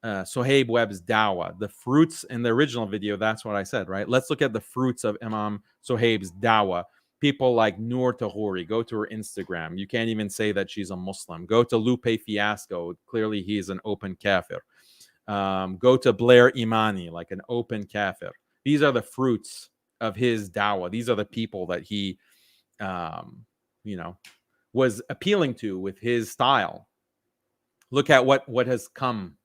Suhaib Webb's dawah, the fruits in the original video, that's what I said, right? Let's look at the fruits of Imam Suhaib's dawah. People like Noor Tahouri, go to her Instagram. You can't even say that she's a Muslim. Go to Lupe Fiasco. Clearly, he's an open kafir. Go to Blair Imani, like an open kafir. These are the fruits of his dawah. These are the people that he, was appealing to with his style. Look at what has come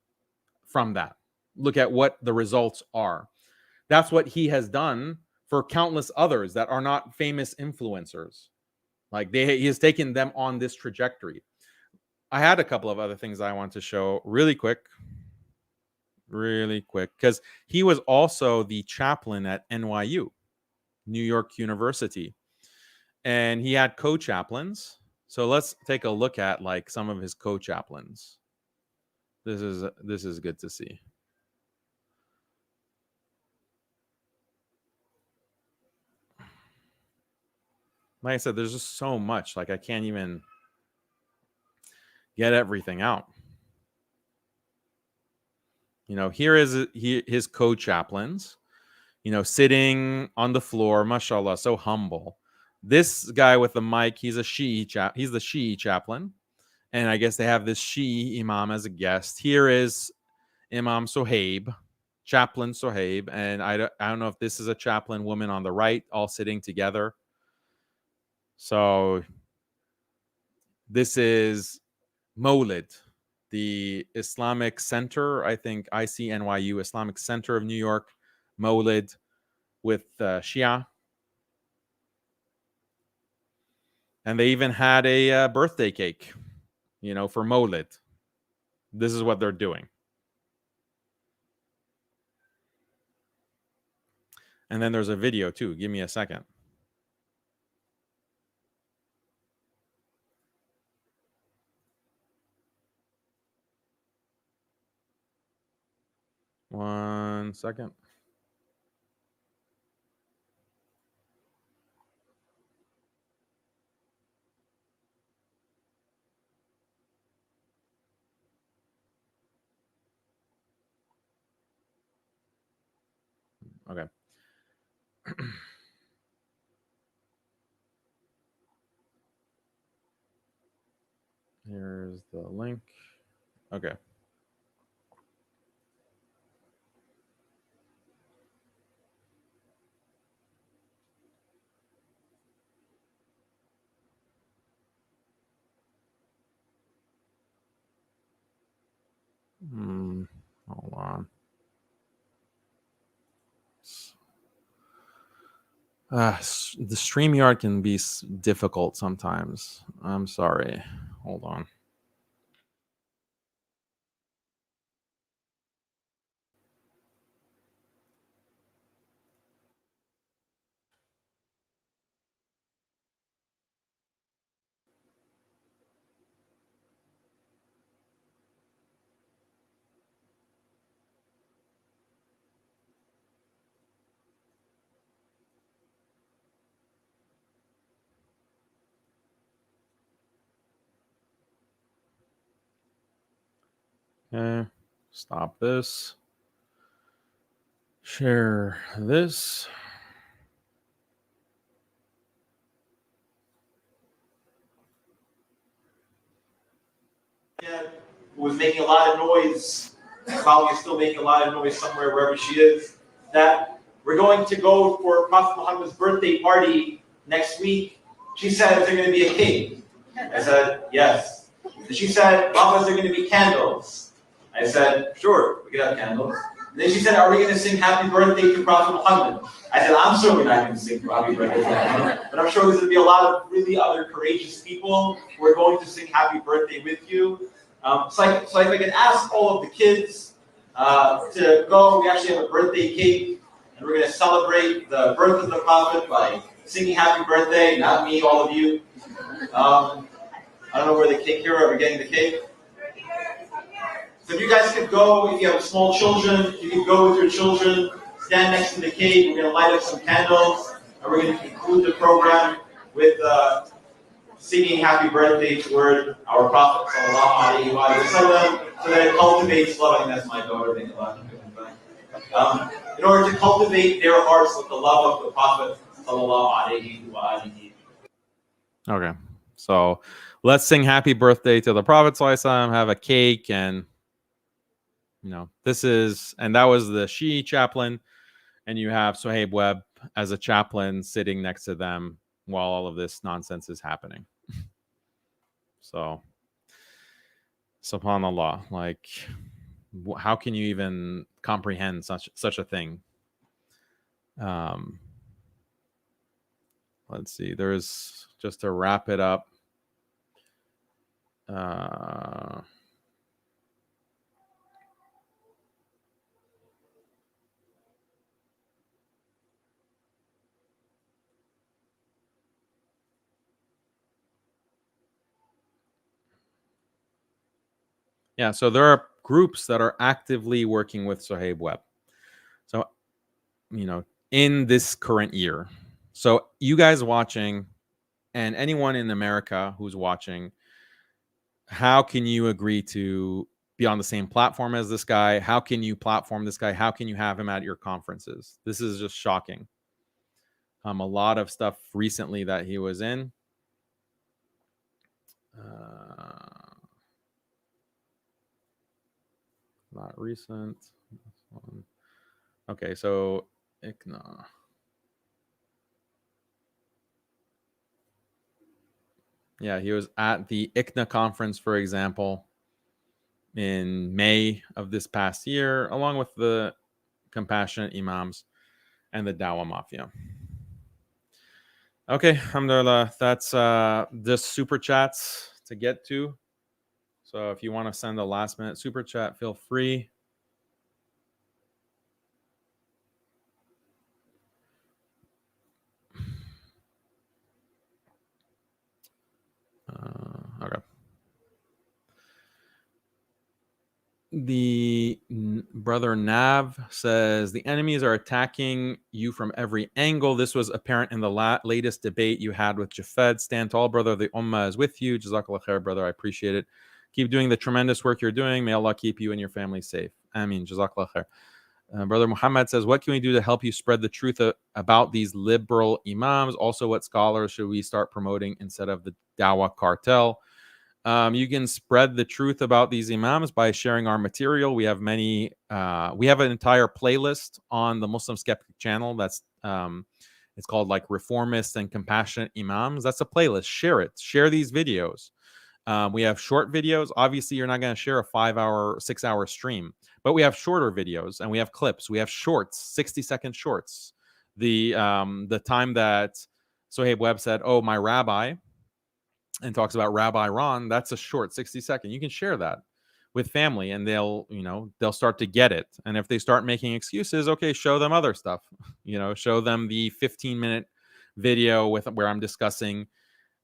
from that. Look at what the results are. That's what he has done for countless others that are not famous influencers. Like he has taken them on this trajectory. I had a couple of other things I want to show really quick, because he was also the chaplain at NYU, New York University, and he had co-chaplains. So let's take a look at like some of his co-chaplains. This is good to see. Like I said, there's just so much. Like I can't even get everything out. Here is his co-chaplains, sitting on the floor, mashallah, so humble. This guy with the mic, he's the Shi'i chaplain. And I guess they have this Shi'i Imam as a guest. Here is Imam Suhaib, Chaplain Suhaib. And I don't know if this is a chaplain woman on the right, all sitting together. So this is Mawlid, the Islamic Center, I think ICNYU, Islamic Center of New York, Mawlid with Shia. And they even had a birthday cake, for Mawlid. This is what they're doing. And then there's a video too. Give me a second. One second. Okay. Here's the link. Okay. Hold on. The StreamYard can be difficult sometimes. I'm sorry. Hold on. Okay, stop this. Share this. Who was making a lot of noise, probably still making a lot of noise somewhere, wherever she is, that we're going to go for Prophet Muhammad's birthday party next week. She said, is there going to be a cake? I said, yes. And she said, Mama, is there going to be candles? I said, sure, we can have candles. And then she said, are we going to sing happy birthday to Prophet Muhammad? I said, I'm sure we're not going to sing happy birthday to Muhammad, but I'm sure there's going to be a lot of really other courageous people who are going to sing happy birthday with you. So if I could ask all of the kids to go, we actually have a birthday cake, and we're going to celebrate the birth of the Prophet by singing happy birthday, not me, all of you. I don't know where the cake here, are we getting the cake? So if you guys could go, if you have small children, you can go with your children, stand next to the cake. We're going to light up some candles, and we're going to conclude the program with singing happy birthday toward our Prophet sallallahu alaihi wasallam, so that it cultivates love. And that's my daughter. In order to cultivate their hearts with the love of the Prophet sallallahu alaihi wasallam. Okay, so let's sing happy birthday to the Prophet sallallahu alaihi wasallam, have a cake, and this is, and that was the Shi'i chaplain, and you have Suhaib Webb as a chaplain sitting next to them while all of this nonsense is happening. So, subhanallah, like, how can you even comprehend such a thing? Let's see. There's, just to wrap it up. Yeah, so there are groups that are actively working with Suhaib Webb. So, in this current year. So you guys watching, and anyone in America who's watching, how can you agree to be on the same platform as this guy? How can you platform this guy? How can you have him at your conferences? This is just shocking. A lot of stuff recently that he was in. Not recent. Okay, so ICNA. Yeah, he was at the ICNA conference, for example, in May of this past year, along with the Compassionate Imams and the Dawa Mafia. Okay, alhamdulillah, that's just super chats to get to. So if you want to send a last minute super chat, feel free. Okay. The brother Nav says the enemies are attacking you from every angle. This was apparent in the latest debate you had with Jafed. Stand tall, brother. The ummah is with you. Jazakallah khair, brother. I appreciate it. Keep doing the tremendous work you're doing. May Allah keep you and your family safe. Ameen. Jazakallah khair. Brother Muhammad says, what can we do to help you spread the truth about these liberal imams? Also, what scholars should we start promoting instead of the Dawa cartel? You can spread the truth about these imams by sharing our material. We have many. We have an entire playlist on the Muslim Skeptic channel. That's it's called like Reformist and Compassionate Imams. That's a playlist. Share it. Share these videos. We have short videos. Obviously, you're not going to share a 5-hour, 6-hour stream, but we have shorter videos and we have clips. We have shorts, 60-second shorts. The time that Suhaib Webb said, "Oh, my rabbi," and talks about Rabbi Ron, that's a short 60-second. You can share that with family and they'll start to get it. And if they start making excuses, okay, show them other stuff. Show them the 15-minute video where I'm discussing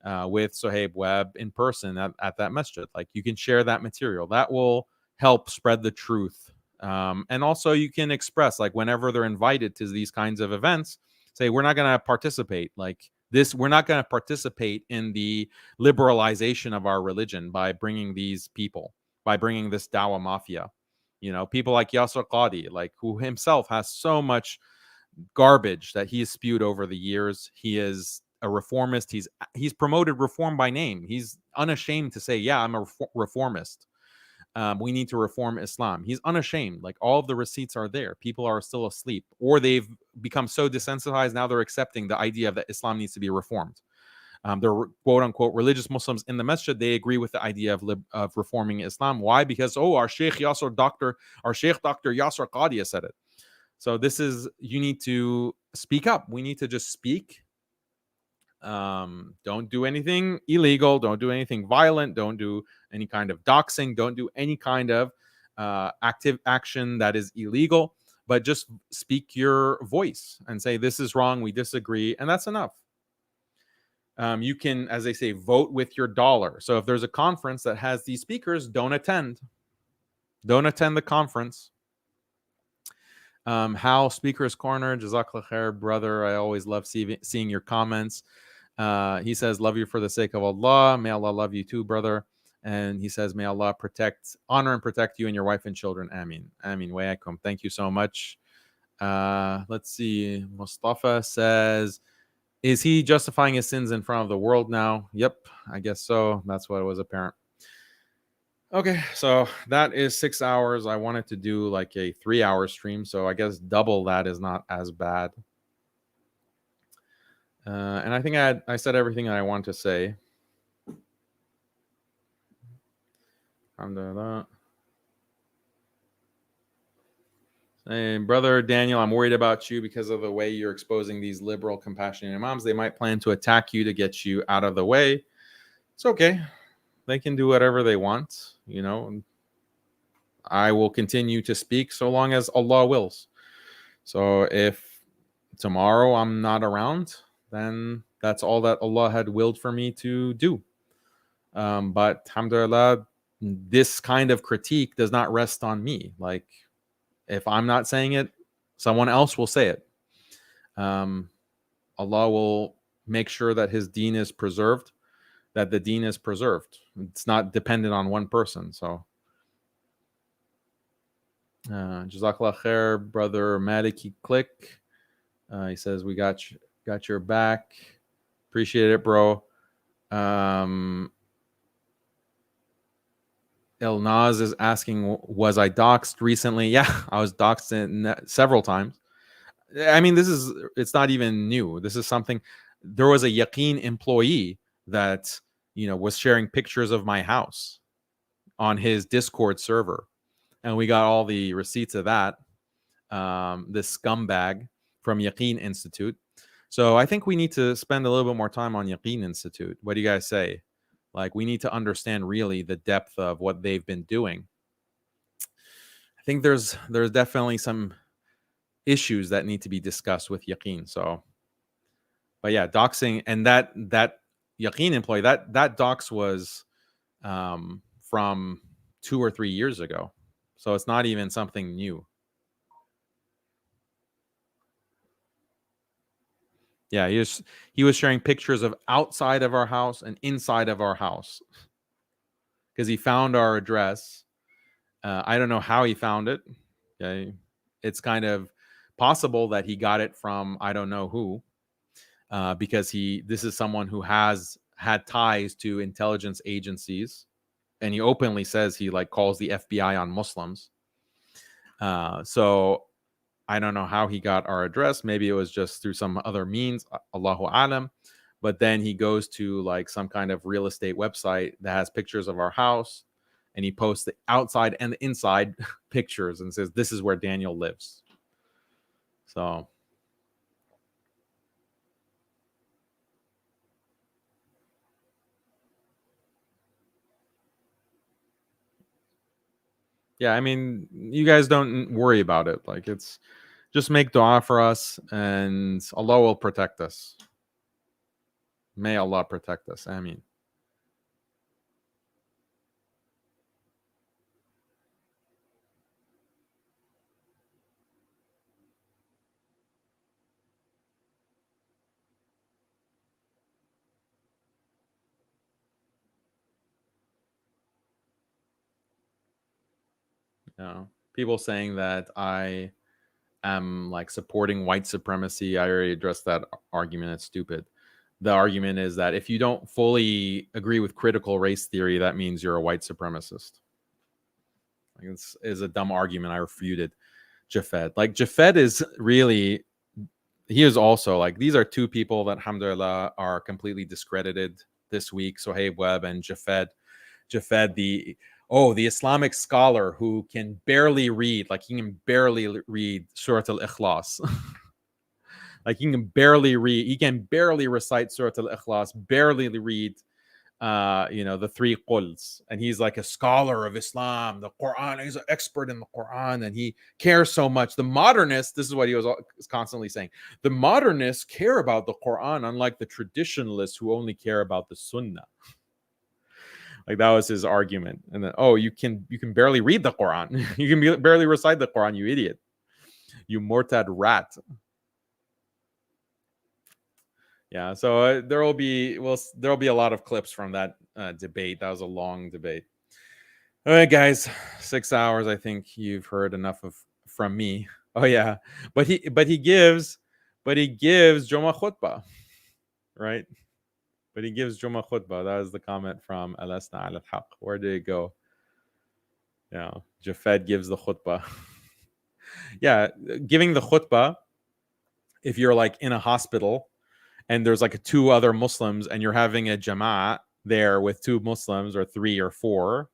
with Suhaib Webb in person at that masjid. Like, you can share that material. That will help spread the truth. And also you can express, like, whenever they're invited to these kinds of events, say, we're not going to participate. Like, we're not going to participate in the liberalization of our religion by bringing these people, by bringing this Dawa Mafia. People like Yasser Qadi, like, who himself has so much garbage that he has spewed over the years. He is a reformist. He's promoted reform by name. He's unashamed to say, yeah, I'm a reformist. We need to reform Islam. He's unashamed. Like, all of the receipts are there. People are still asleep, or they've become so desensitized now they're accepting the idea that Islam needs to be reformed. They're quote unquote religious Muslims in the masjid. They agree with the idea of reforming Islam. Why? Because our Sheikh Dr. Yasser Qadi said it. So you need to speak up. We need to just speak. Don't do anything illegal. Don't do anything violent. Don't do any kind of doxing. Don't do any kind of active action that is illegal. But just speak your voice and say, this is wrong. We disagree. And that's enough. You can, as they say, vote with your dollar. So if there's a conference that has these speakers, don't attend. Don't attend the conference. Hal, Speaker's Corner, Jazakallah khair, brother. I always love seeing your comments. He says, love you for the sake of Allah. May Allah love you too, brother. And he says, may Allah honor and protect you and your wife and children. Ameen. Ameen. Wa yakum. Thank you so much. Let's see. Mustafa says, is he justifying his sins in front of the world now? Yep, I guess so. That's what was apparent. Okay, so that is 6 hours. I wanted to do like a 3-hour stream, so I guess double that is not as bad. And I think I said everything I want to say. Alhamdulillah. Hey, brother Daniel, I'm worried about you because of the way you're exposing these liberal, compassionate imams. They might plan to attack you to get you out of the way. It's okay. They can do whatever they want. You know, I will continue to speak so long as Allah wills. So if tomorrow I'm not around, then that's all that Allah had willed for me to do. But alhamdulillah, this kind of critique does not rest on me. Like, if I'm not saying it, someone else will say it. Allah will make sure that his deen is preserved, that the deen is preserved. It's not dependent on one person. So, Jazakallah khair, brother Maliki Click. He says, we got your back. Appreciate it, bro. El Naz is asking, was I doxxed recently? Yeah, I was doxxed several times. I mean, it's not even new. This is something, there was a Yaqeen employee that, was sharing pictures of my house on his Discord server. And we got all the receipts of that, this scumbag from Yaqeen Institute. So I think we need to spend a little bit more time on Yaqeen Institute. What do you guys say? Like, we need to understand really the depth of what they've been doing. I think there's definitely some issues that need to be discussed with Yaqeen. So, but yeah, doxing, and that Yaqeen employee, that dox was from 2 or 3 years ago. So it's not even something new. Yeah, he was sharing pictures of outside of our house and inside of our house because he found our address. I don't know how he found it. Okay. It's kind of possible that he got it from I don't know who, because this is someone who has had ties to intelligence agencies, and he openly says he calls the FBI on Muslims. So I don't know how he got our address. Maybe it was just through some other means, Allahu alam. But then he goes to some kind of real estate website that has pictures of our house, and he posts the outside and the inside pictures and says, this is where Daniel lives. So yeah, I mean, you guys don't worry about it. It's just make dua for us, and Allah will protect us. May Allah protect us. Ameen. People saying that I am supporting white supremacy. I already addressed that argument. It's stupid. The argument is that if you don't fully agree with critical race theory, that means you're a white supremacist. This is a dumb argument. I refuted Jafed. Jafed is really, he is also these are two people that alhamdulillah are completely discredited this week. Suhaib Webb and Jafed. Jafed, the Islamic scholar who can barely read, he can barely read Surah Al-Ikhlas. He can barely read, he can barely recite Surah Al-Ikhlas, barely read, the 3 quls. And he's a scholar of Islam, the Quran, he's an expert in the Quran, and he cares so much. The modernists, this is what he was constantly saying, the modernists care about the Quran, unlike the traditionalists who only care about the Sunnah. That was his argument. And then, you can barely read the Quran. You can barely recite the Quran, you idiot. You mortad rat. Yeah, so there'll be a lot of clips from that debate. That was a long debate. All right, guys, 6 hours. I think you've heard enough from me. Oh yeah, but he gives Juma khutbah, right? But he gives Juma khutbah. That was the comment from Alasna al Haq. Where did it go? Yeah, Jafed gives the khutbah. Yeah, giving the khutbah. If you're like in a hospital and there's like 2 other Muslims and you're having a jama'at there with 2 Muslims or 3 or 4,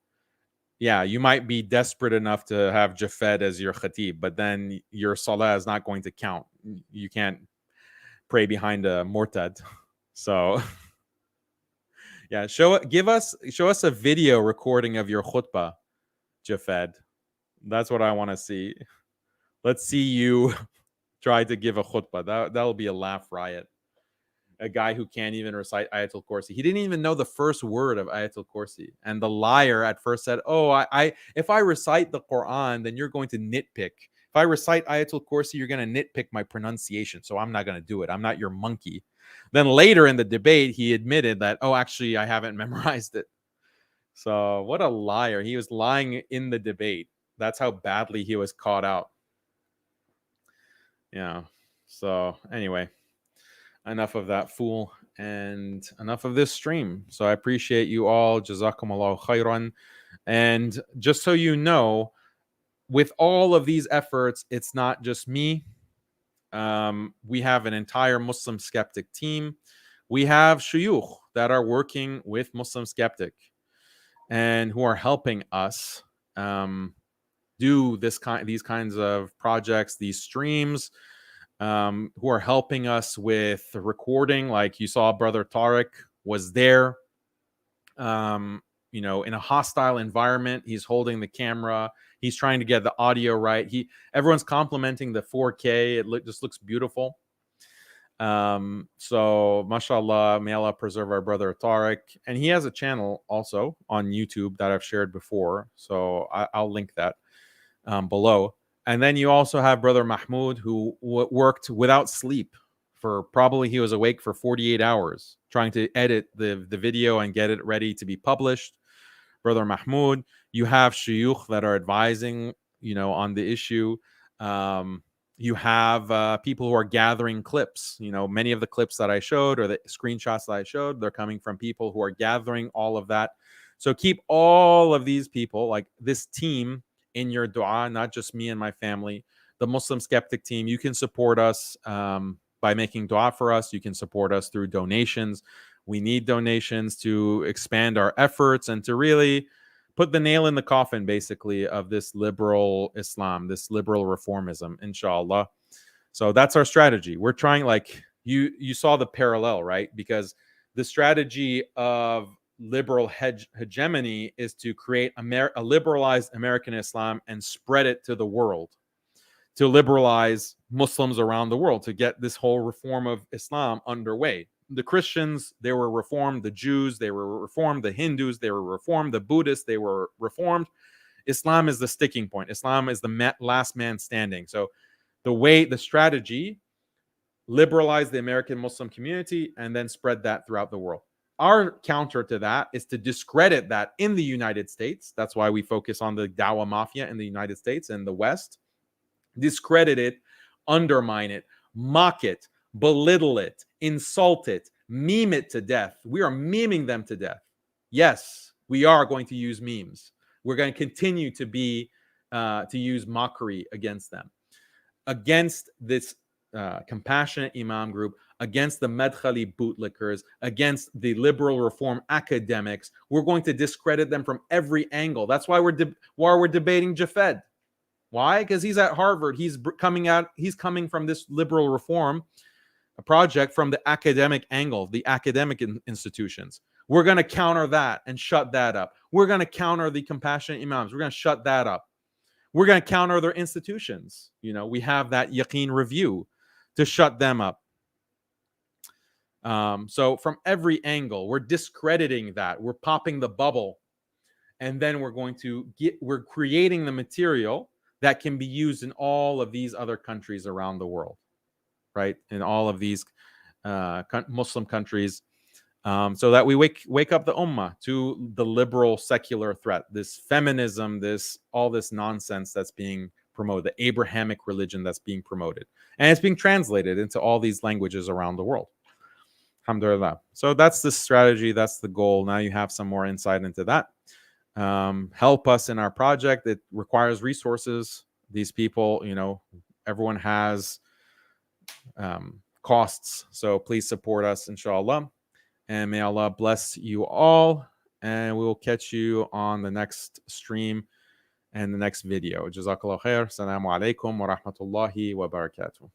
yeah, you might be desperate enough to have Jafed as your khatib, but then your salah is not going to count. You can't pray behind a mortad. So yeah, show us a video recording of your khutbah, Jafed. That's what I want to see. Let's see you try to give a khutbah. That'll be a laugh riot. A guy who can't even recite Ayatul Kursi. He didn't even know the first word of Ayatul Kursi. And the liar at first said, "Oh, I if I recite the Quran, then you're going to nitpick. If I recite Ayatul Kursi, you're going to nitpick my pronunciation. So I'm not going to do it. I'm not your monkey." Then later in the debate, he admitted that, "Oh, actually, I haven't memorized it." So what a liar. He was lying in the debate. That's how badly he was caught out. Yeah. So anyway, enough of that fool and enough of this stream. So I appreciate you all. Jazakumullahu khairan. And just so you know, with all of these efforts, it's not just me. We have an entire Muslim skeptic team. We have shuyukh that are working with Muslim skeptic and who are helping us do these kinds of projects, these streams, who are helping us with recording. Like you saw, Brother Tariq was there, in a hostile environment. He's holding the camera. He's trying to get the audio right. Everyone's complimenting the 4K. It just looks beautiful. So mashallah, may Allah preserve our brother Tariq. And he has a channel also on YouTube that I've shared before. So I'll link that below. And then you also have Brother Mahmoud, who worked without sleep for he was awake for 48 hours trying to edit the video and get it ready to be published. Brother Mahmoud, you have shuyukh that are advising, on the issue. You have people who are gathering clips. Many of the clips that I showed or the screenshots that I showed, they're coming from people who are gathering all of that. So keep all of these people, like this team, in your dua, not just me and my family. The Muslim Skeptic team, you can support us by making dua for us. You can support us through donations. We need donations to expand our efforts and to really put the nail in the coffin, basically, of this liberal Islam, this liberal reformism, inshallah. So that's our strategy. We're trying, like, you saw the parallel, right? Because the strategy of liberal hegemony is to create a liberalized American Islam and spread it to the world, to liberalize Muslims around the world, to get this whole reform of Islam underway. The Christians, they were reformed. The Jews, they were reformed. The Hindus, they were reformed. The Buddhists, they were reformed. Islam is the sticking point. Islam is the last man standing. So the strategy, liberalize the American Muslim community and then spread that throughout the world. Our counter to that is to discredit that in the United States. That's why we focus on the Dawa Mafia in the United States and the West. Discredit it, undermine it, mock it, belittle it, insult it, meme it to death. We are memeing them to death. Yes, we are going to use memes. We're going to continue to use mockery against them, against this compassionate Imam group, against the Medkhali bootlickers, against the liberal reform academics. We're going to discredit them from every angle. That's why we're debating Jafed. Why? Because he's at Harvard. He's coming from this liberal reform project from the academic angle, the academic institutions. We're going to counter that and shut that up. We're going to counter the compassionate imams. We're going to shut that up. We're going to counter their institutions. We have that Yaqeen review to shut them up. So from every angle, we're discrediting that. We're popping the bubble. And then we're creating the material that can be used in all of these other countries around the world, right? In all of these Muslim countries, so that we wake up the ummah to the liberal secular threat, this feminism, all this nonsense that's being promoted, the Abrahamic religion that's being promoted, and it's being translated into all these languages around the world. Alhamdulillah. So that's the strategy, that's the goal. Now you have some more insight into that. Help us in our project. It requires resources. These people, everyone has costs, so please support us, inshallah. And may Allah bless you all. And we will catch you on the next stream and the next video. Jazakallah khair. Assalamu alaikum wa rahmatullahi wa barakatuh.